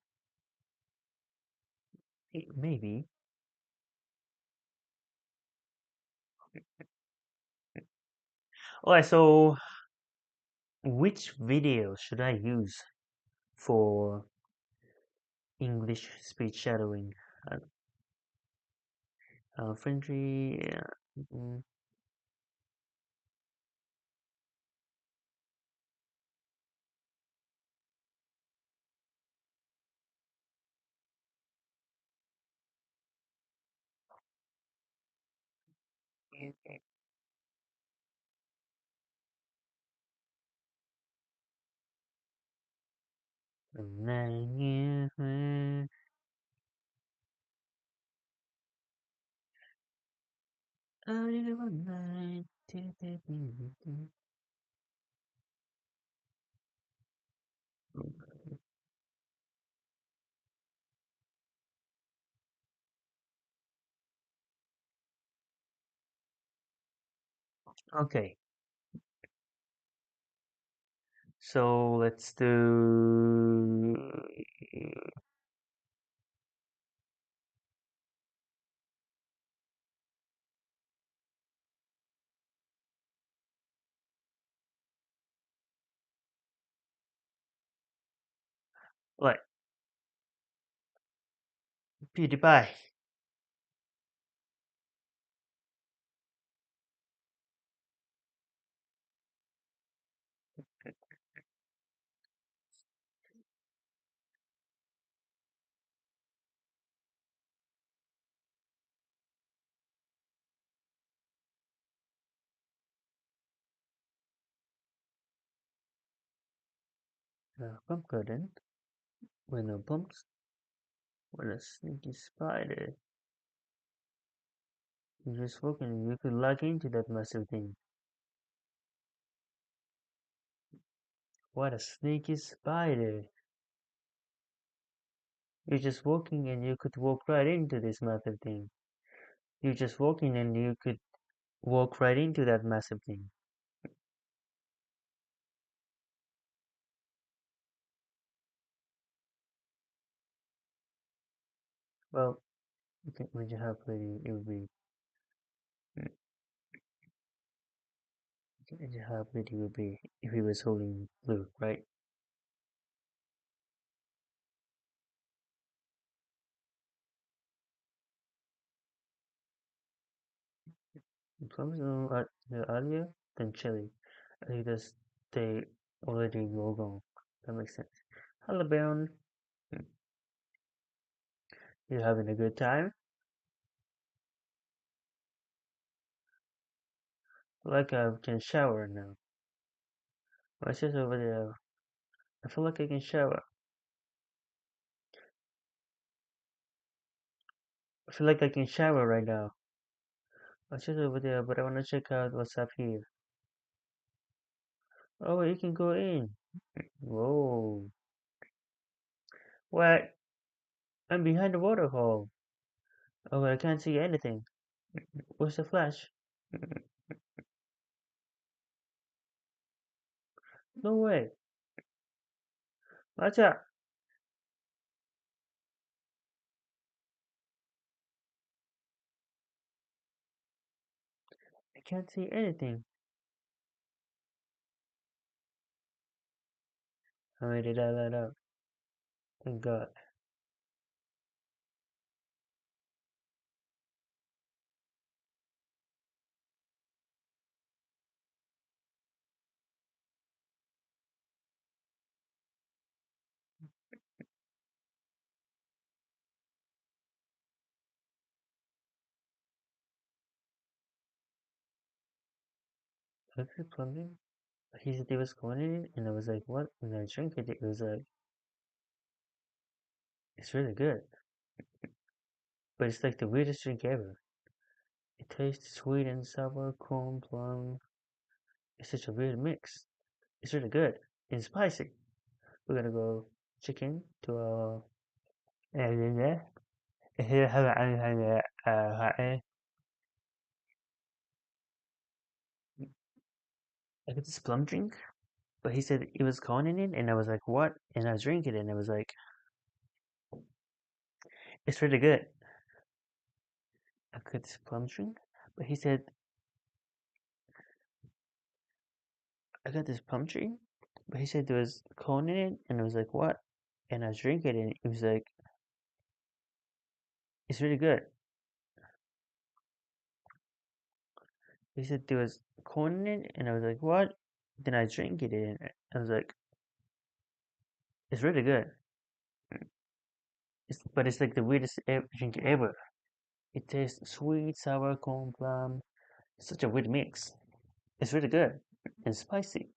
Speaker 1: Maybe. Alright, so which video should I use for English speech shadowing? Uh, friendly. Mm, Okay, so let's do like PewDiePie. Pumpkin. When a bumps, when a sneaky spider. You just walking, you could log into that massive thing. What a sneaky spider. You're just walking and you could walk right into this massive thing. You're just walking and you could walk right into that massive thing. Well, okay, when you have lady, it would be when you have lady would be if he was holding blue, right? Plums earlier than chili. I think that's they already go gone. That makes sense. Hello, Ben. You having a good time? Like I can shower now. My sister over there. I feel like I can shower. I feel like I can shower right now. My sister over there, but I wanna check out what's up here. Oh, you can go in. Whoa. What? I'm behind the waterfall. Oh, I can't see anything. Where's the flash? No way. Watch out. I can't see anything. How did I let out? Thank God. Look at plumbing. He said he was going in it, and I was like, what? And I drank it. It was like, it's really good. But it's like the weirdest drink ever. It tastes sweet and sour, corn, plum. It's such a weird mix. It's really good and spicy. We're gonna go chicken to هي هذا عن I got this plum drink, but he said it was corn in it, and I was like, what? And I drank it, and I was like, it's really good. I got this plum drink, but he said I got this plum drink, but he said there was corn in it, and I was like, what? And I drank it, and it was like, it's really good. He said there was corn in it, and I was like, what? Then I drank it, and I was like, it's really good. But it's like the weirdest drink ever. It tastes sweet, sour, corn, plum. It's such a weird mix. It's really good and spicy.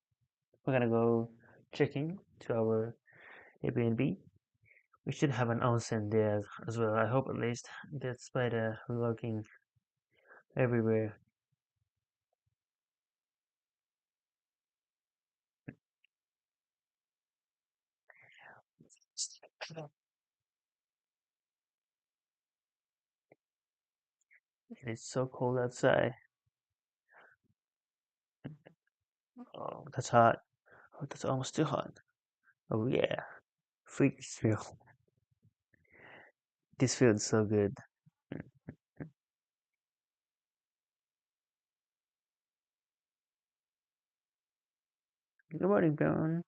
Speaker 1: We're gonna go checking to our Airbnb. We should have an onsen there as well. I hope at least. Despite looking everywhere. And it's so cold outside. Oh, that's hot. Oh, that's almost too hot. Oh yeah. Freak this feel. This feels so good. Good morning, Brown.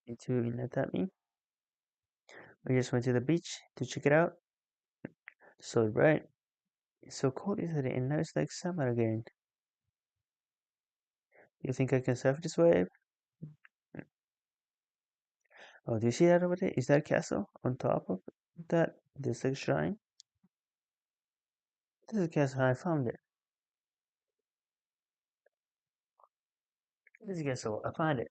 Speaker 1: You two met at me. We just went to the beach to check it out. So bright. It's so cold, isn't it? And now it's like summer again. You think I can surf this wave? Oh, do you see that over there? Is that a castle on top of that? This like shrine? This is a castle. I found it. This is a castle. I found it.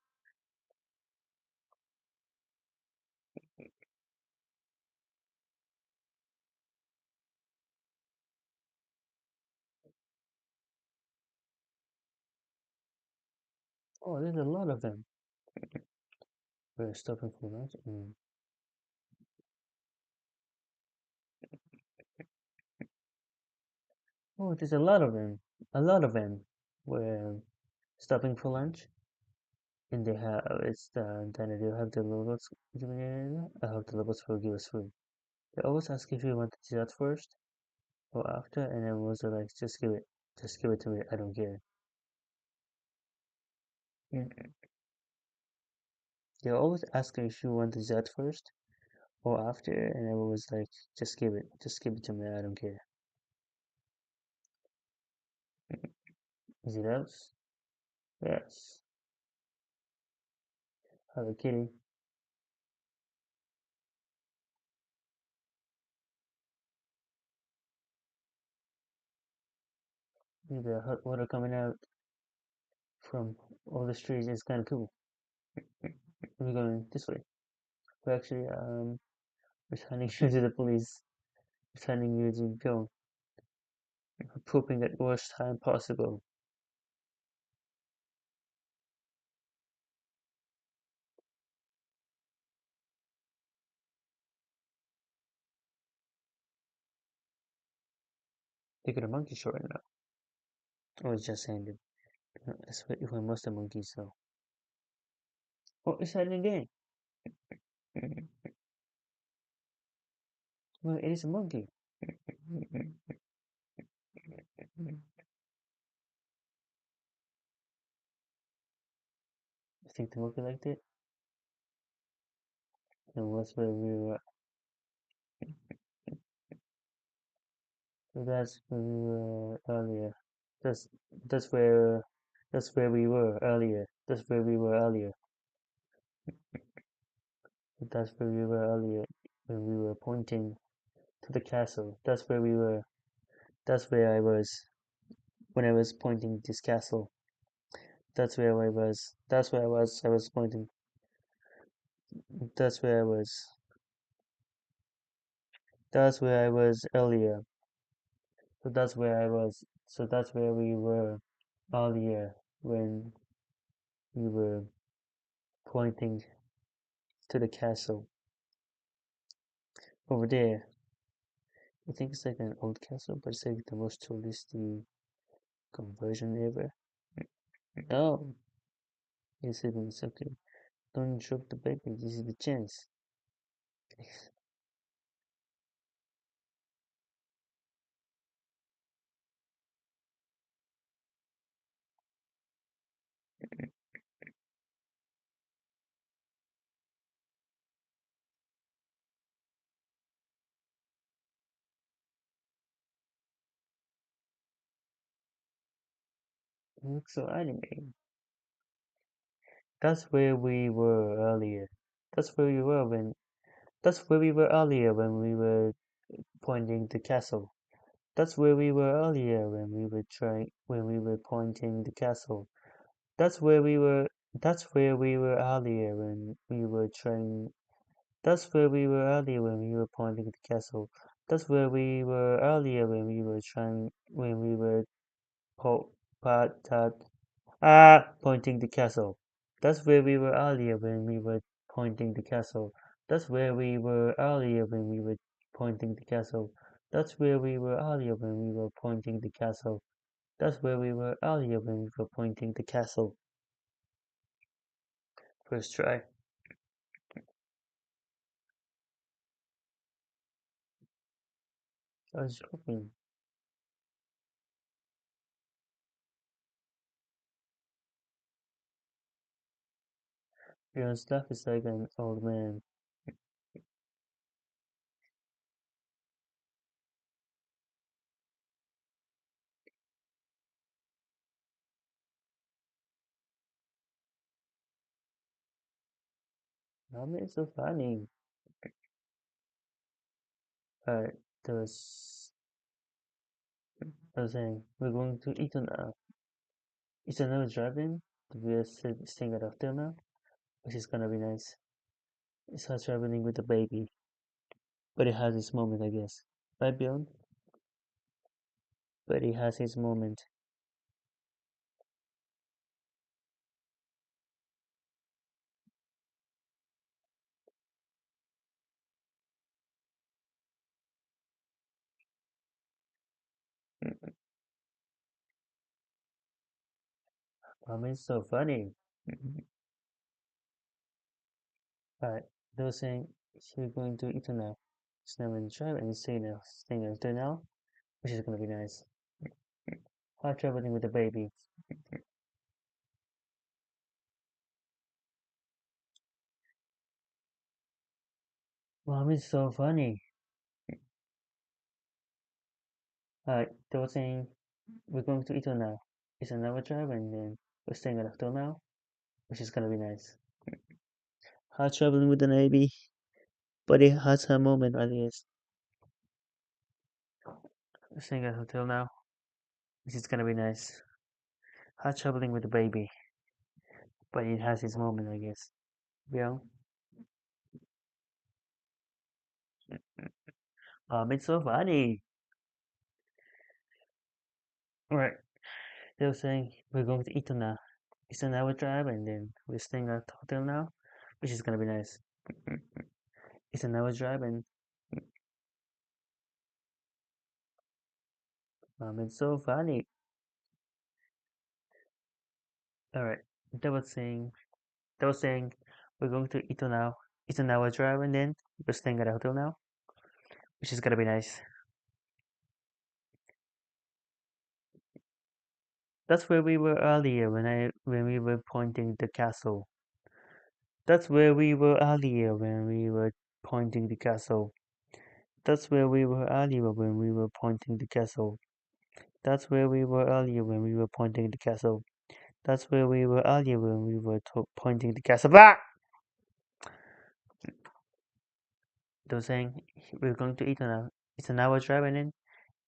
Speaker 1: Oh, there's a lot of them. We're stopping for lunch. Oh, there's a lot of them. A lot of them. We're stopping for lunch. And they have it's then they have the robots giving it. I hope the robots will give us food. They always ask if you want dessert first or after, and everyone's like, just give it to me. I don't care. Mm. They always ask if you want dessert first or after, and everyone's like, just give it to me. I don't care. Is it else? Yes. Hello, kitty. The hot water coming out from all the trees is kind of cool. We're going this way. We're actually returning you to the police, returning you to go pooping at worst time possible. They got a monkey show right now. Oh, it's just ended. That's what if I must a monkey so. Oh, it's happening again. Well, it is a monkey. I think the monkey liked it. And that's where we were. So that's where we were earlier. That's that's where that's where we were earlier. That's where we were earlier. That's where we were earlier when we were pointing to the castle. That's where we were. That's where I was when I was pointing this castle. That's where I was. That's where I was. I was pointing. That's where I was. That's where I was earlier. So that's where I was. So that's where we were earlier when we were pointing to the castle. Over there, I think it's like an old castle, but it's like the most touristy conversion ever. No, yes, it's okay. Don't drop the baby. This is the chance. It looks so anime. That's where we were earlier. That's where we were when. That's where we were earlier when we were pointing the castle. That's where we were earlier when we were trying when we were pointing the castle. That's where we were. That's where we were earlier when we were trying. That's where we were earlier when we were pointing the castle. That's where we were earlier when we were trying when we were po pat tat pointing the castle. That's where we were earlier when we were pointing the castle. That's where we were earlier when we were pointing the castle. That's where we were earlier when we were pointing the castle. That's where we were earlier when we were pointing the castle. First try. I was hoping. Your stuff is like an old man. Mommy is so funny. Alright, there's I was saying we're going to eat now. It's another driving. We're staying at a hotel now, which is gonna be nice. It's her traveling with the baby, but it has its moment, I guess. Right, Bjorn? But it has its moment. Mommy's so funny. Alright, they were saying we're going to eat now. It's now in the drive and staying at hotel now, which is gonna be nice. Her traveling with the baby. Mommy's so funny. Alright, they were saying we're going to eat now. It's an hour drive and then we're staying at a hotel now, which is gonna be nice. Her traveling with the baby, but it has her moment, I guess. We're staying at a hotel now, which is gonna be nice. Her traveling with the baby, but it has its moment, I guess. Yeah. It's so funny. Alright, they were saying we're going to eat now. It's an hour drive and then we're staying at the hotel now, which is gonna be nice. It's an hour drive and it's so funny. Alright, they were saying they were saying we're going to eat now. It's an hour drive and then we're staying at a hotel now, which is gonna be nice. That's where we were earlier when we were pointing the castle. That's where we were earlier when we were pointing the castle. That's where we were earlier when we were pointing the castle. That's where we were earlier when we were pointing the castle. That's where we were earlier when we were pointing the castle. Bah! They were saying we're going to eat now. It's an hour drive and then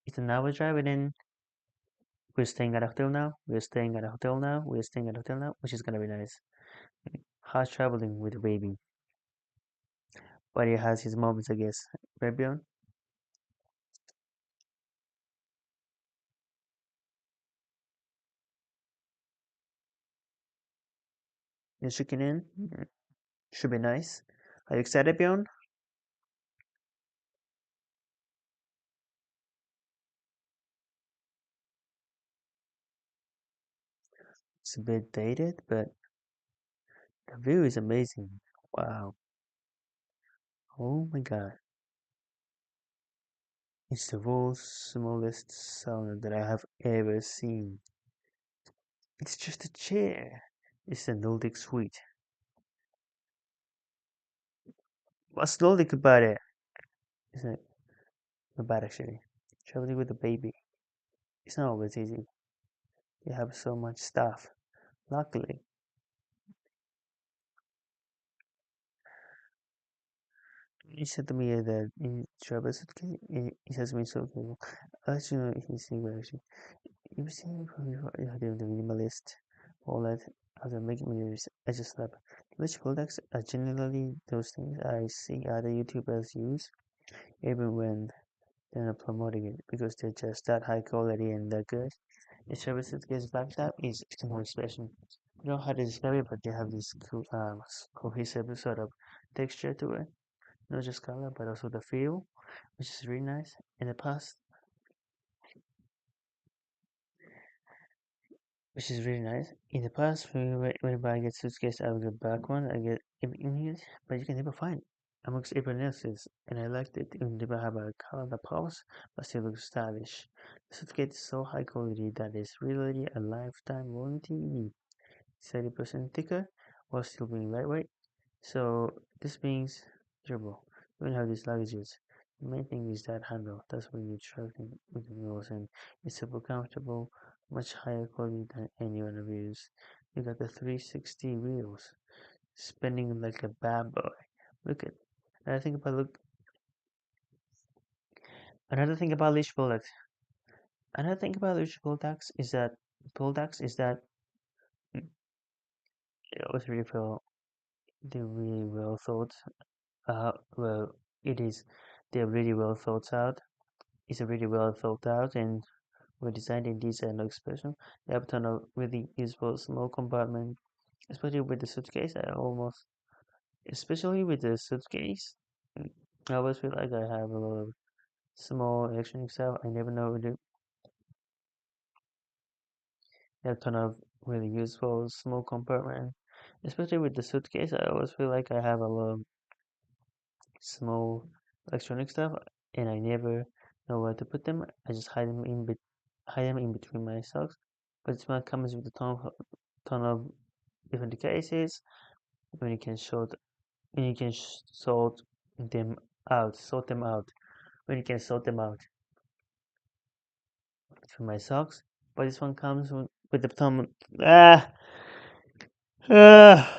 Speaker 1: It's an hour drive, and then we're staying at a hotel now. We're staying at a hotel now. We're staying at a hotel now, which is gonna be nice. Hard traveling with a baby, but it has his moments, I guess. Right, Bjorn? You're checking in. Should be nice. Are you excited, Bjorn? It's a bit dated, but the view is amazing. Wow. Oh my god. It's the world's smallest sauna that I have ever seen. It's just a chair. It's a Nordic suite. What's Nordic about it? Isn't it? Not bad actually. Traveling with a baby. It's not always easy. You have so much stuff. Luckily, he said to me that in travel suitcase, it has been so cool. Actually, he's single actually. You see, you have the minimalist wallet as a making videos. I just love which products are generally those things I see other YouTubers use, even when they're not promoting it because they're just that high quality and that good. The services gets backed up is more special. You know how to describe it, but they have this cohesive sort of texture to it. Not just color, but also the feel, which is really nice. In the past, which is really nice. In the past, whenever I get suitcase out of the back one, I get images, but you can never find it amongst everyone else's. And I liked it. Even if I have a color that pops, but still looks stylish. The suitcase is so high quality that it's really a lifetime warranty. 30% thicker while still being lightweight. So this means durable. You don't have these luggages. The main thing is that handle. That's when you're traveling with the wheels and it's super comfortable, much higher quality than any one of yours. You got the 360 wheels, spinning like a bad boy. Look at another thing about look another thing about leash bulldogs. Another thing about leash bulldogs is that it always really feel they're really well thought. Well, it is. They're really well thought out. It's a really well thought out and were designed in design no expression. They have a ton of really useful small compartment, especially with the suitcase. Especially with the suitcase, I always feel like I have a lot of small electronic stuff. I never know what to do. They have a ton of really useful small compartment, especially with the suitcase. I always feel like I have a lot of small electronic stuff, and I never know where to put them. I just hide them in between my socks. But this one comes with a ton of different cases when you can when you can sort them out, when you can sort them out for my socks. But this one comes with the ton. Ah, ah.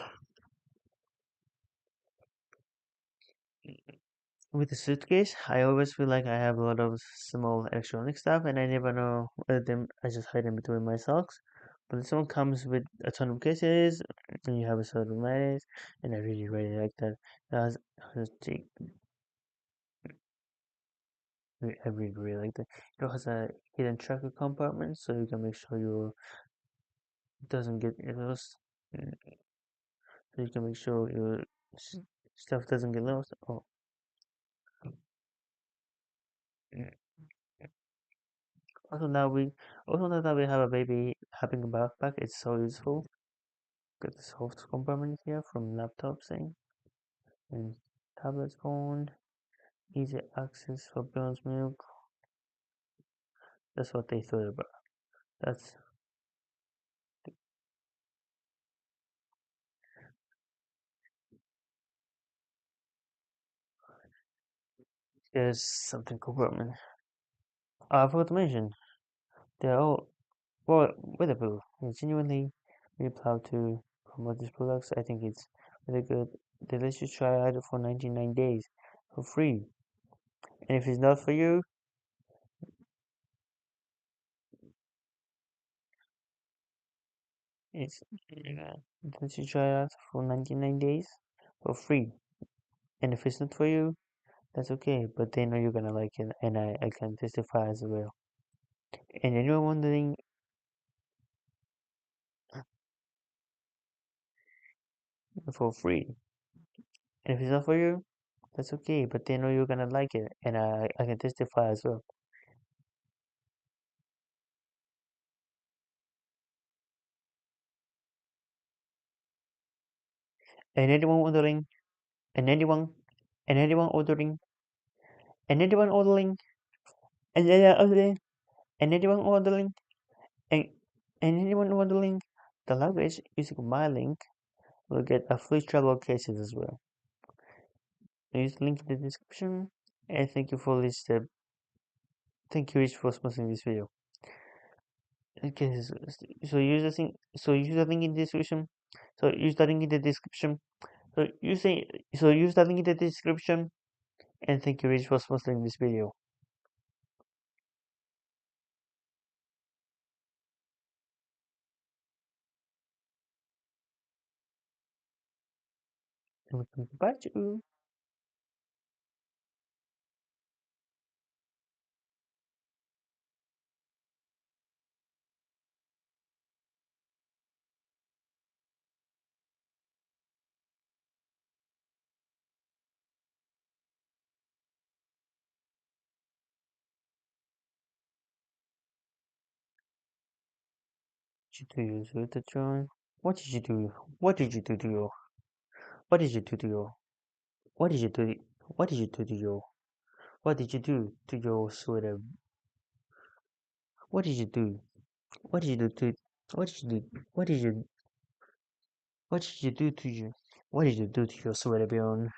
Speaker 1: With the suitcase, I always feel like I have a lot of small electronic stuff and I never know where them I just hide them between my socks. But this one comes with a ton of cases and you have a sort of mayonnaise and I really really like that. Has take I really really like that. It has a hidden tracker compartment so you can make sure you doesn't get lost. So you can make sure your stuff doesn't get lost. Oh, mm. Also now we also now that we have a baby having a backpack, it's so useful. Got the soft compartment here from laptops and tablets phone. Easy access for bronze milk. That's what they thought about. That's there's something compartment. I forgot to mention they're all weatherproof. And genuinely really proud to promote these products. I think it's really good. They let you try it for 99 days for free. And if it's not for you, It's Don't you try out for 99 days for free. And if it's not for you, that's okay. But they know you're gonna like it, and I can testify as well. And anyone wondering, for free. And if it's not for you, that's okay. But they know you're gonna like it, and I can testify as well. And anyone wondering, and anyone ordering, and anyone ordering, and anyone ordering, and anyone ordering, and, and anyone ordering the language using my link will get a free travel cases as well. Use the link in the description. And thank you for listening. Thank you, Rich, for sponsoring this video. Okay, so use the thing. So use the link in the description. So use the link in the description. So use the link in the description. And thank you, Rich, for sponsoring this video. And welcome to part two. What did you do, with the John? What did you do? What did you do to your? What did you do to your? What did you do? What did you do to your? What did you do to your sweater? What did you do? What did you do to? What did you do? What did you? What did you do to you? What did you do to your sweater, Bjorn?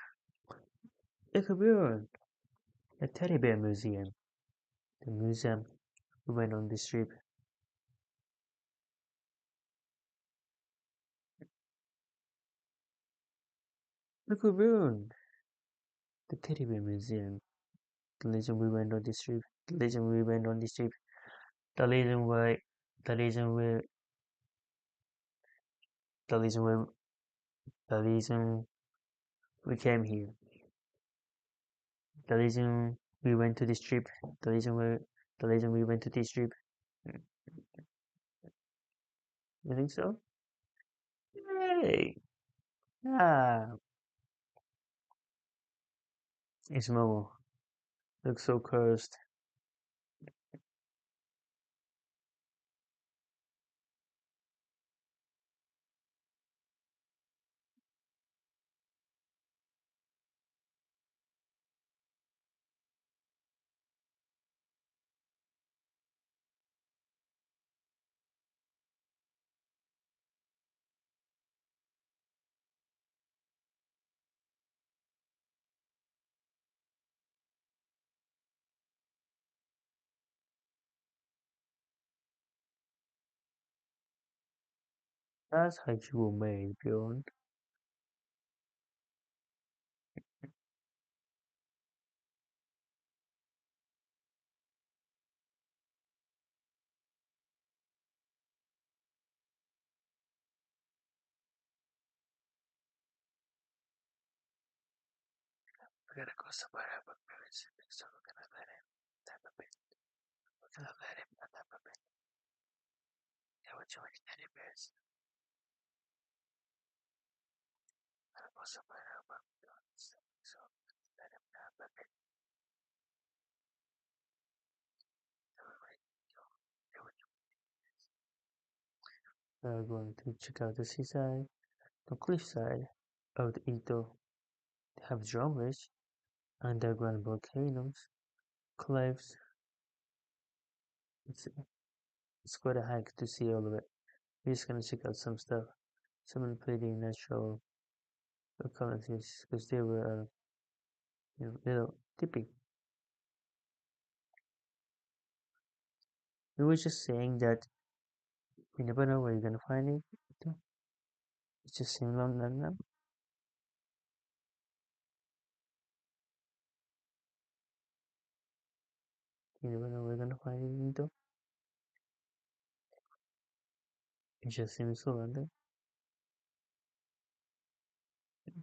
Speaker 1: Look at Bjorn, the teddy bear museum. The museum. We went on this trip. Look at Bjorn, the teddy bear museum. The reason we went on this trip. The reason we went on this trip. The reason why. The reason why. The reason why. The reason we came here. The reason we went to this trip. The reason why. The reason we went to this trip. You think so? Hey. Ah. It's Momo. Looks so cursed. That's how you were made, Bjorn. We gotta go somewhere but parents, so we're gonna let him tap a bit. We're gonna let him tap a bit. Yeah, we're joining teddy bears. We're gonna go somewhere but parents, so let him tap a bit. We're going to check out the seaside, the cliffside of the Ito. They have drummers, underground volcanoes, cliffs. It's, it's quite a hike to see all of it. We're just gonna check out some stuff, some pretty natural occurrences because they were, little tippy. We were just saying that you never know where you're gonna find it. It's just similar now. You never know where you're gonna find it. It just seems so random.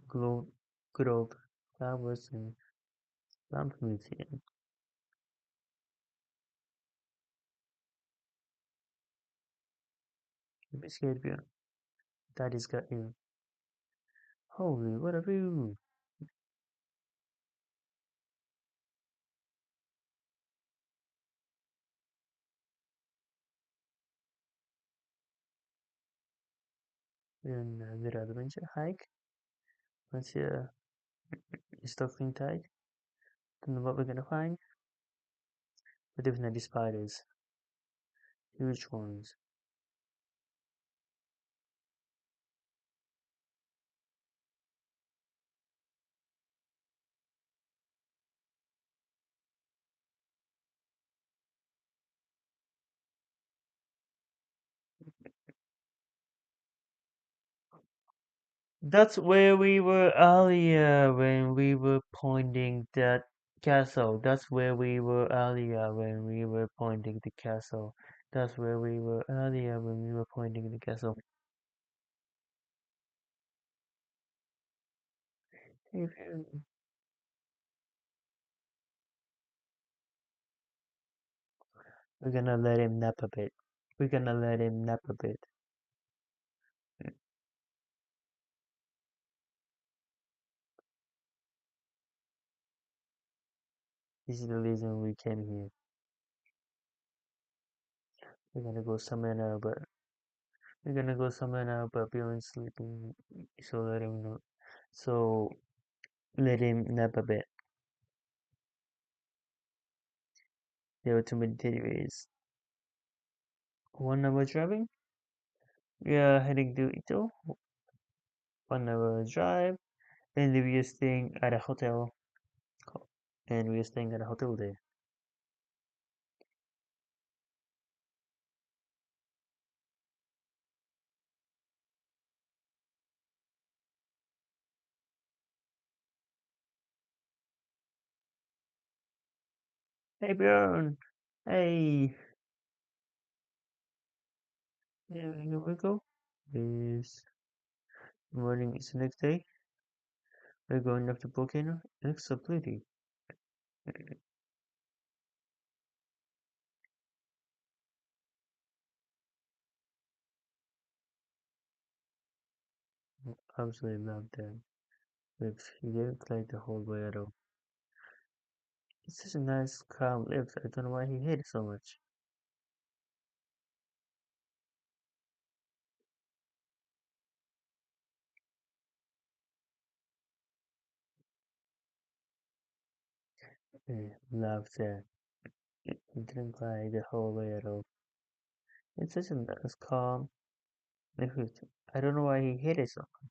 Speaker 1: Globe, globe, flowers, and lamp museum. Don't be scared, Bjorn. Daddy's got you. Holy, what are you? We're on a little adventure hike. Once you're stuck in tight, don't know what we're gonna find. But definitely spiders. Huge ones. That's where we were earlier when we were pointing that castle. That's where we were earlier when we were pointing the castle. That's where we were earlier when we were pointing the castle. If you- We're gonna let him nap a bit. We're gonna let him nap a bit. This is the reason we came here. We're gonna go somewhere now, but Beyond's sleeping. So let him know. So let him nap a bit. There were too many teddy bears. 1 hour driving. We are heading to Ito. 1 hour drive, and we are staying at a hotel. And we are staying at a hotel there. Hey Bjorn. Hey. Yeah, here we go. This morning is the next day. We're going up the volcano. It looks so pretty. Absolutely love that. Lift. He didn't like the whole way at all. It's such a nice, calm lift. I don't know why he hated it so much. I love that. He didn't like the whole way at all. It's such a nice, calm lift. I don't know why he hated it so much.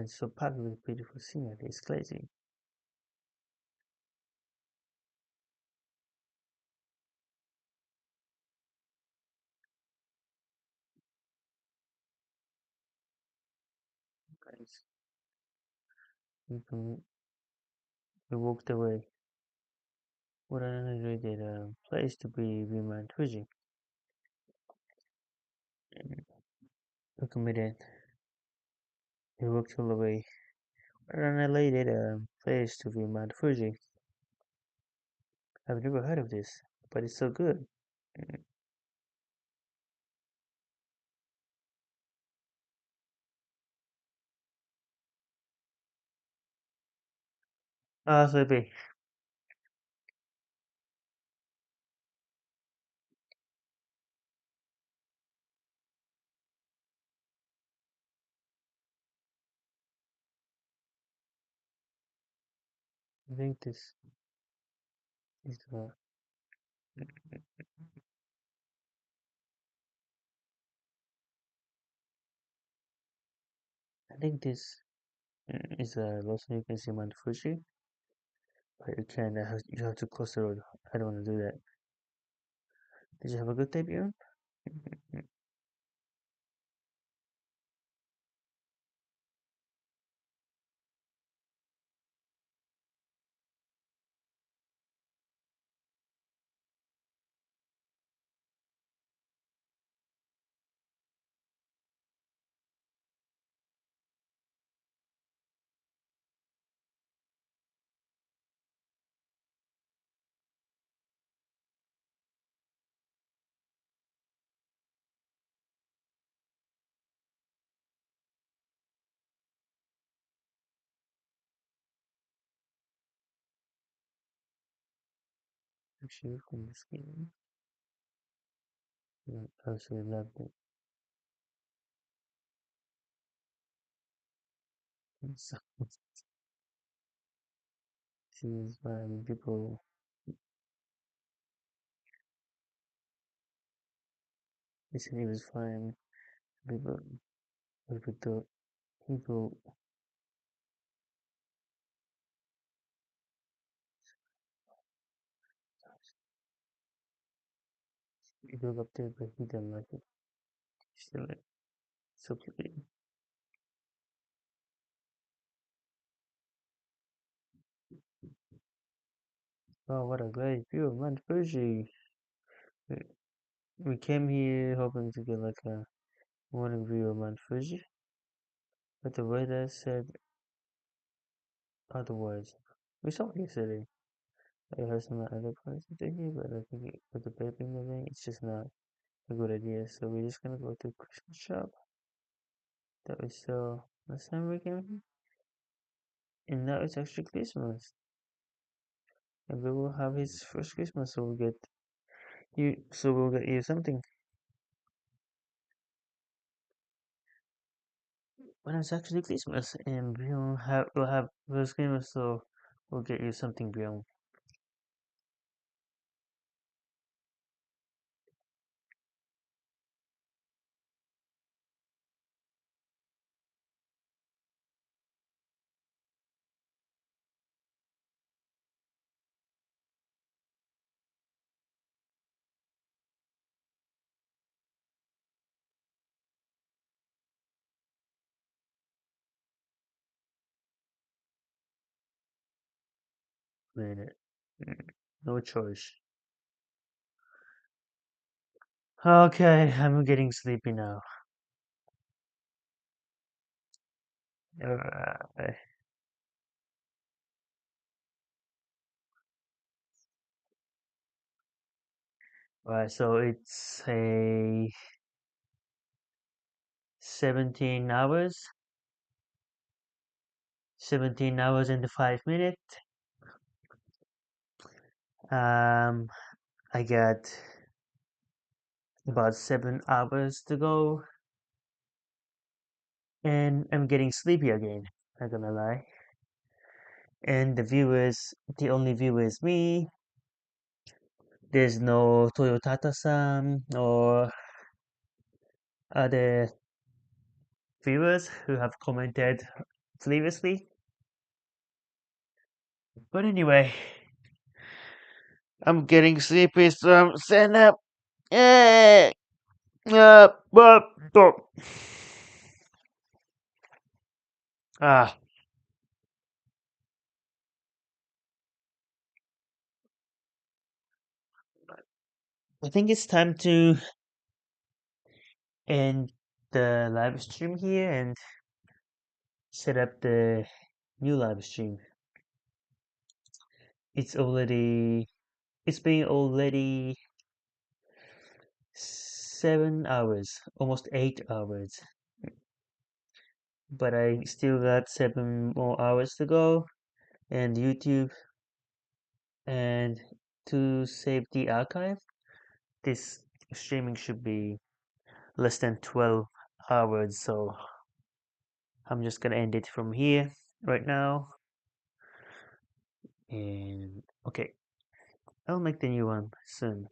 Speaker 1: It's so packed with beautiful scenery. It's crazy. Guys, we, can, we walked away. What an underrated place to be Mount Fuji. We committed. We walked all the way. What an underrated place to be Mount Fuji. I've never heard of this, but it's so good. Ah, sleepy. I think this is I think this is a also you can see Mount Fuji, but you have to cross the road. I don't want to do that. Did you have a good day, Bjorn? Actually, from this game, I absolutely loved it. So, she was fine. People, they said he was fine. People, people thought, people, people up there, but he didn't like it. He still like, so pretty. Oh, what a great view, man, Fuji. We we came here hoping to get like a morning view of Mount Fuji, but the weather said otherwise. We saw it yesterday. I heard some other places to here, but I think with the baby and everything, it's just not a good idea. So we're just gonna go to a Christmas shop that we saw last time we came here, and now it's actually Christmas, and we will have his first Christmas. So we'll get you something when it's actually Christmas, and we'll have first Christmas, so we'll get you something, Bill. Minute. No choice. Okay, I'm getting sleepy now. Alright. Right, so it's a 17 hours, 17 hours and 5 minutes. Um, I got about 7 hours to go, and I'm getting sleepy again. Not gonna lie. And the only viewer is me. There's no Toyotata-san or other viewers who have commented previously. But anyway, I'm getting sleepy, so I'm standing up. Eh, but ah, I think it's time to end the live stream here and set up the new live stream. It's already it's been already 7 hours, almost 8 hours, but I still got 7 more hours to go and YouTube and to save the archive. This streaming should be less than 12 hours, so I'm just gonna end it from here right now. And okay, I'll make the new one soon.